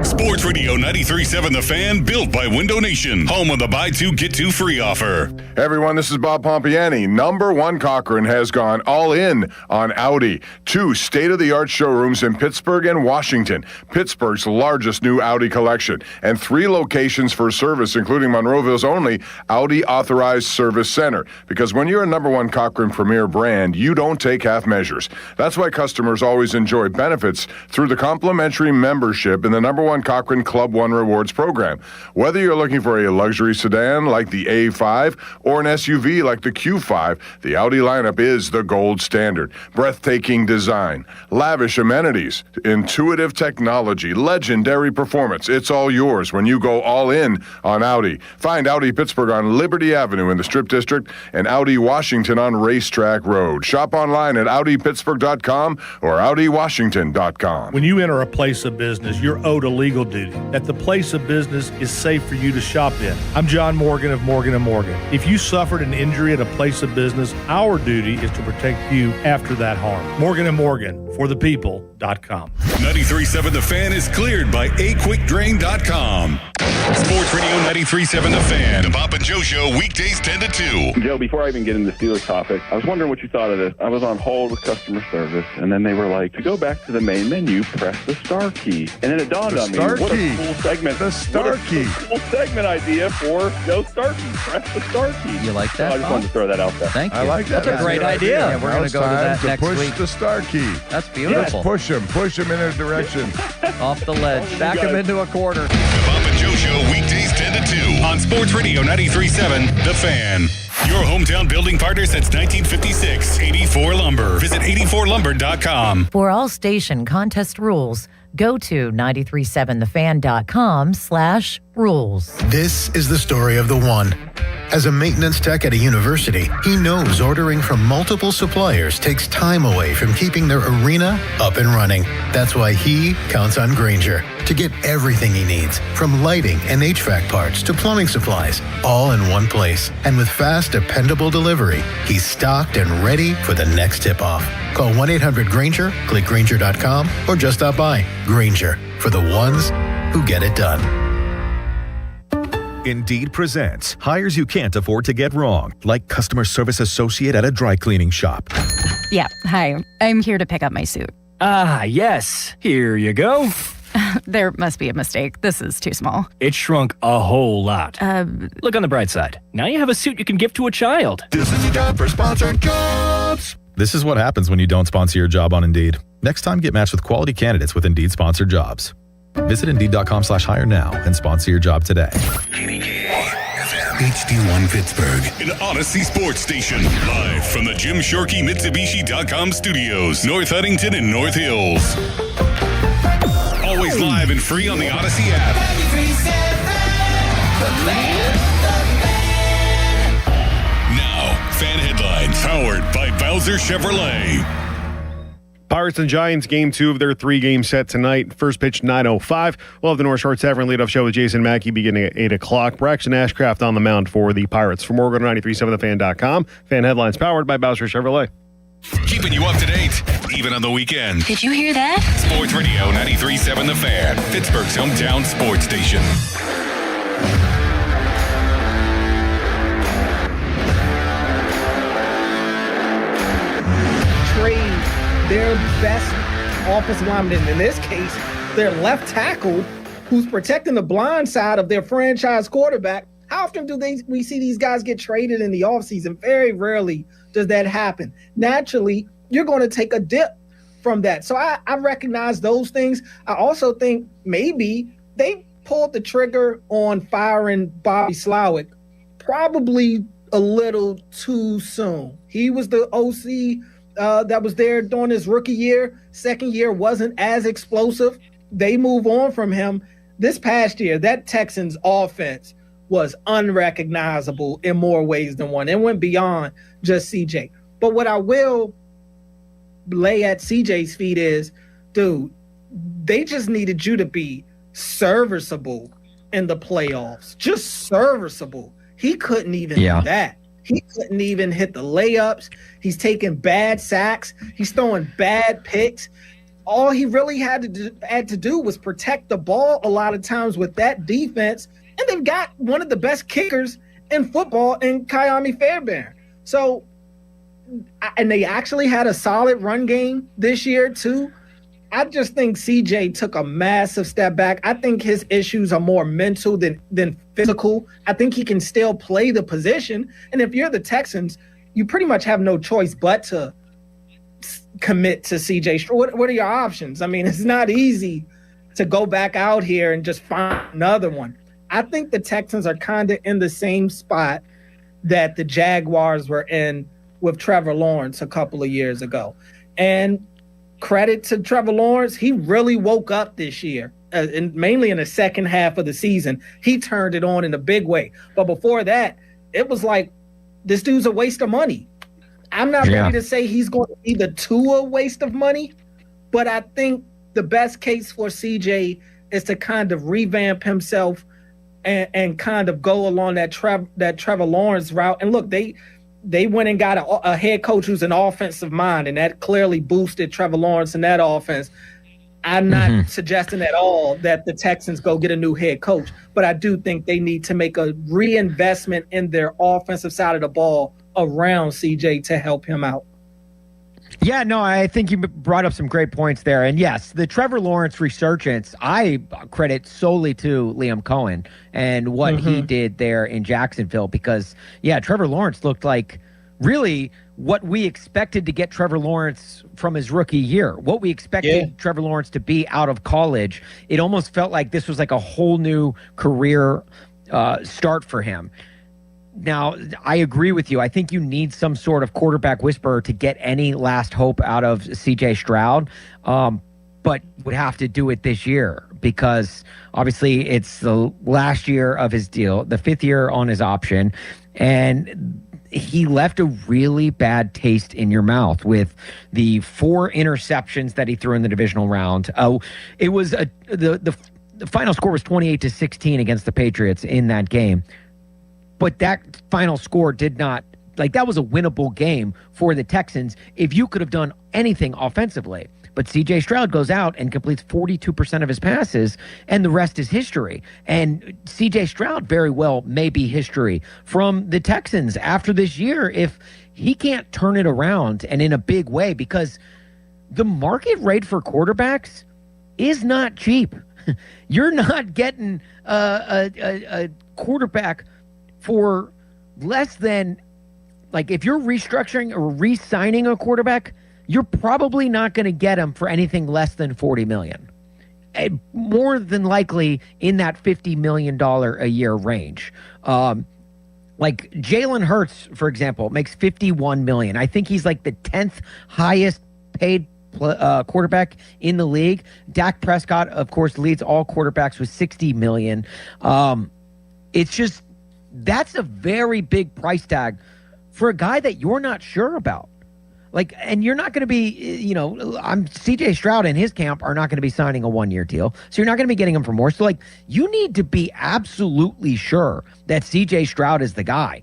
Sports Radio 93.7 The Fan, built by Window Nation. Home of the buy 2, get 2 free offer. Hey everyone, this is Bob Pompiani. Number 1 Cochran has gone all in on Audi. 2 state-of-the-art showrooms in Pittsburgh and Washington. Pittsburgh's largest new Audi collection. And 3 locations for service, including Monroeville's only Audi Authorized Service Center. Because when you're a number 1 Cochran Premier brand, you don't take half measures. That's why customers always enjoy benefits through the complimentary membership in the number 1 Cochran Club One Rewards program. Whether you're looking for a luxury sedan like the A5 or an SUV like the Q5, the Audi lineup is the gold standard. Breathtaking design, lavish amenities, intuitive technology, legendary performance. It's all yours when you go all in on Audi. Find Audi Pittsburgh on Liberty Avenue in the Strip District and Audi Washington on Racetrack Road. Shop online at AudiPittsburgh.com or AudiWashington.com. When you enter a place of business, you're owed a legal duty that the place of business is safe for you to shop in. I'm John Morgan of Morgan & Morgan. If you suffered an injury at a place of business, our duty is to protect you after that harm. Morgan & Morgan, for the people.com. 93.7 The Fan is cleared by aquickdrain.com. Sports Radio 93.7 The Fan. The Pop and Joe Show, weekdays 10 to 2. Joe, before I even get into the Steelers topic, I was wondering what you thought of this. I was on hold with customer service, and then they were like, to go back to the main menu, press the star key. And then it dawned on me, what a cool segment. The star key. Cool segment idea for no star key. Press the star key. You like that? So I just wanted to throw that out there. Thank you. I like that. That's a great idea. Yeah, we're going to go to that next push week. The star key. That's beautiful. Yes, push him in a direction. Off the ledge. Back him into a quarter. The Bob and Joe Show, weekdays 10 to 2 on Sports Radio 93.7 The Fan. Your Your hometown building partner since 1956. 84 Lumber. Visit 84lumber.com. For all station contest rules, go to 937thefan.com/rules. This is the story of the one. As a maintenance tech at a university, he knows ordering from multiple suppliers takes time away from keeping their arena up and running. That's why he counts on Grainger to get everything he needs, from lighting and HVAC parts to plumbing supplies, all in one place. And with fast, dependable delivery, he's stocked and ready for the next tip-off. Call 1-800-GRAINGER, click Grainger.com, or just stop by. Grainger, for the ones who get it done. Indeed presents hires you can't afford to get wrong, like customer service associate at a dry cleaning shop. Yeah, hi. I'm here to pick up my suit. Ah, yes. Here you go. There must be a mistake. This is too small. It shrunk a whole lot. Look on the bright side. Now you have a suit you can give to a child. This is a job for sponsored jobs. This is what happens when you don't sponsor your job on Indeed. Next time, get matched with quality candidates with Indeed sponsored jobs. Visit Indeed.com/hire now and sponsor your job today. HD1 Pittsburgh. An Odyssey Sports Station. Live from the Jim Shorkey Mitsubishi.com studios. North Huntington and North Hills. Always live and free on the Odyssey app. Now, fan headlines powered by Bowser Chevrolet. Pirates and Giants, game 2 of their 3-game set tonight. First pitch, 9:05. We'll have the North Shore Tavern leadoff show with Jason Mackey beginning at 8 o'clock. Braxton Ashcraft on the mound for the Pirates. For more, go to 937thefan.com. Fan headlines powered by Bowser Chevrolet. Keeping you up to date, even on the weekend. Did you hear that? Sports Radio 93.7 The Fan, Pittsburgh's hometown sports station. Trade their best offensive lineman, in this case, their left tackle, who's protecting the blind side of their franchise quarterback. How often do we see these guys get traded in the offseason? Very rarely does that happen. Naturally, you're going to take a dip from that. So I recognize those things. I also think maybe they pulled the trigger on firing Bobby Slowick probably a little too soon. He was the OC that was there during his rookie year. Second year wasn't as explosive. They move on from him. This past year, that Texans offense was unrecognizable in more ways than one. It went beyond just CJ. But what I will lay at CJ's feet is, dude, they just needed you to be serviceable in the playoffs. Just serviceable. He couldn't even do that. He couldn't even hit the layups. He's taking bad sacks. He's throwing bad picks. All he really had to do was protect the ball a lot of times with that defense. And they've got one of the best kickers in football in Kayami Fairbairn. So, and they actually had a solid run game this year too. I just think CJ took a massive step back. I think his issues are more mental than physical. I think he can still play the position. And if you're the Texans, you pretty much have no choice but to commit to CJ. What are your options? I mean, it's not easy to go back out here and just find another one. I think the Texans are kind of in the same spot that the Jaguars were in with Trevor Lawrence a couple of years ago. And credit to Trevor Lawrence, he really woke up this year, and mainly in the second half of the season. He turned it on in a big way. But before that, it was like, this dude's a waste of money. I'm not ready to say he's going to be the Tua waste of money, but I think the best case for CJ is to kind of revamp himself and kind of go along that Trevor Lawrence route. And look, they went and got a head coach who's an offensive mind, and that clearly boosted Trevor Lawrence in that offense. I'm not suggesting at all that the Texans go get a new head coach, but I do think they need to make a reinvestment in their offensive side of the ball around CJ to help him out. Yeah, no, I think you brought up some great points there. And yes, the Trevor Lawrence resurgence, I credit solely to Liam Cohen and what he did there in Jacksonville, because, yeah, Trevor Lawrence looked like really what we expected to get Trevor Lawrence from his rookie year, what we expected Trevor Lawrence to be out of college. It almost felt like this was like a whole new career start for him. Now, I agree with you. I think you need some sort of quarterback whisperer to get any last hope out of C.J. Stroud, but would have to do it this year because obviously it's the last year of his deal, the 5th year on his option, and he left a really bad taste in your mouth with the 4 interceptions that he threw in the divisional round. It was the final score was 28-16 against the Patriots in that game. But that final score did not, that was a winnable game for the Texans if you could have done anything offensively. But C.J. Stroud goes out and completes 42% of his passes, and the rest is history. And C.J. Stroud very well may be history from the Texans after this year if he can't turn it around and in a big way, because the market rate for quarterbacks is not cheap. You're not getting a quarterback for less than, if you're restructuring or re-signing a quarterback, you're probably not going to get him for anything less than $40 million. More than likely in that $50 million a year range. Jalen Hurts, for example, makes $51 million. I think he's the 10th highest paid quarterback in the league. Dak Prescott, of course, leads all quarterbacks with $60 million. It's just, that's a very big price tag for a guy that you're not sure about. And you're not going to be, CJ Stroud and his camp are not going to be signing a 1-year deal. So you're not going to be getting him for more. So you need to be absolutely sure that CJ Stroud is the guy.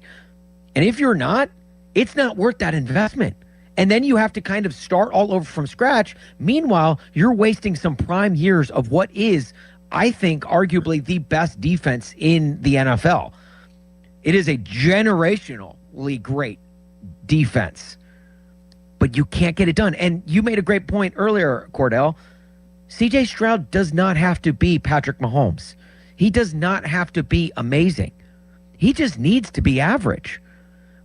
And if you're not, it's not worth that investment. And then you have to kind of start all over from scratch. Meanwhile, you're wasting some prime years of what is, I think, arguably the best defense in the NFL. It is a generationally great defense, but you can't get it done. And you made a great point earlier, Cordell. CJ Stroud does not have to be Patrick Mahomes. He does not have to be amazing. He just needs to be average.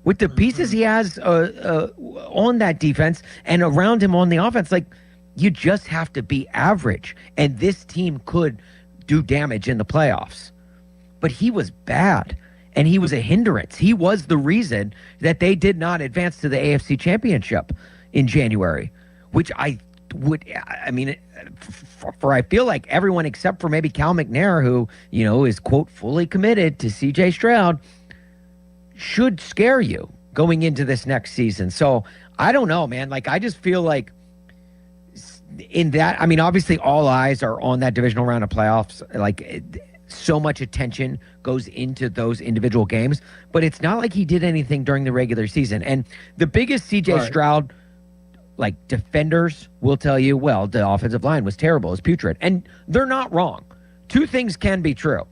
With the pieces he has on that defense and around him on the offense, you just have to be average. And this team could do damage in the playoffs. But he was bad. And he was a hindrance. He was the reason that they did not advance to the AFC Championship in January, which I feel like everyone except for maybe Cal McNair, who, is, quote, fully committed to CJ Stroud, should scare you going into this next season. So I don't know, man. I just feel like in that, obviously all eyes are on that divisional round of playoffs. So much attention goes into those individual games, but it's not like he did anything during the regular season. And the biggest CJ Stroud, defenders will tell you, well, the offensive line was terrible, it's putrid. And they're not wrong. 2 things can be true.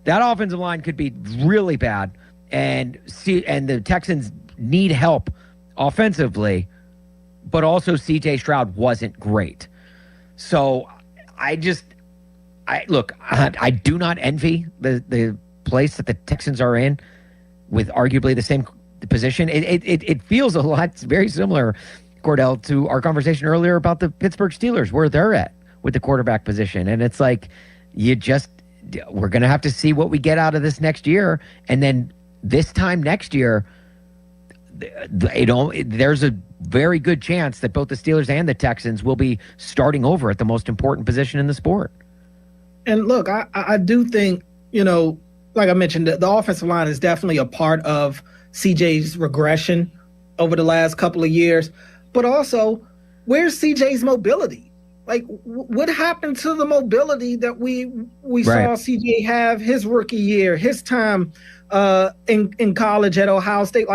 That offensive line could be really bad, and the Texans need help offensively, but also CJ Stroud wasn't great. So I do not envy the place that the Texans are in with arguably the same position. It feels a lot, it's very similar, Cordell, to our conversation earlier about the Pittsburgh Steelers, where they're at with the quarterback position. And it's we're going to have to see what we get out of this next year. And then this time next year, there's a very good chance that both the Steelers and the Texans will be starting over at the most important position in the sport. And look, I do think, like I mentioned, the offensive line is definitely a part of CJ's regression over the last couple of years. But also, where's CJ's mobility? What happened to the mobility that we saw CJ have his rookie year, his time in college at Ohio State?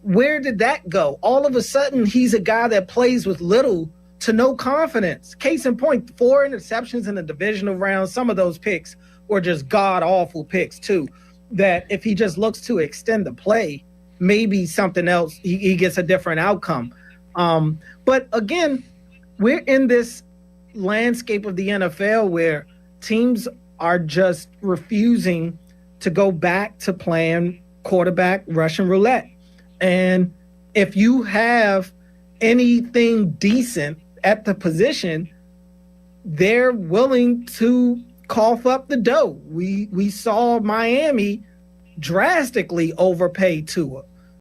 Where did that go? All of a sudden, he's a guy that plays with little to no confidence. Case in point, 4 interceptions in the divisional round. Some of those picks were just god-awful picks, too, that if he just looks to extend the play, maybe something else, he gets a different outcome. But again, we're in this landscape of the NFL where teams are just refusing to go back to playing quarterback Russian roulette. And if you have anything decent at the position, they're willing to cough up the dough. We saw Miami drastically overpaid Tua.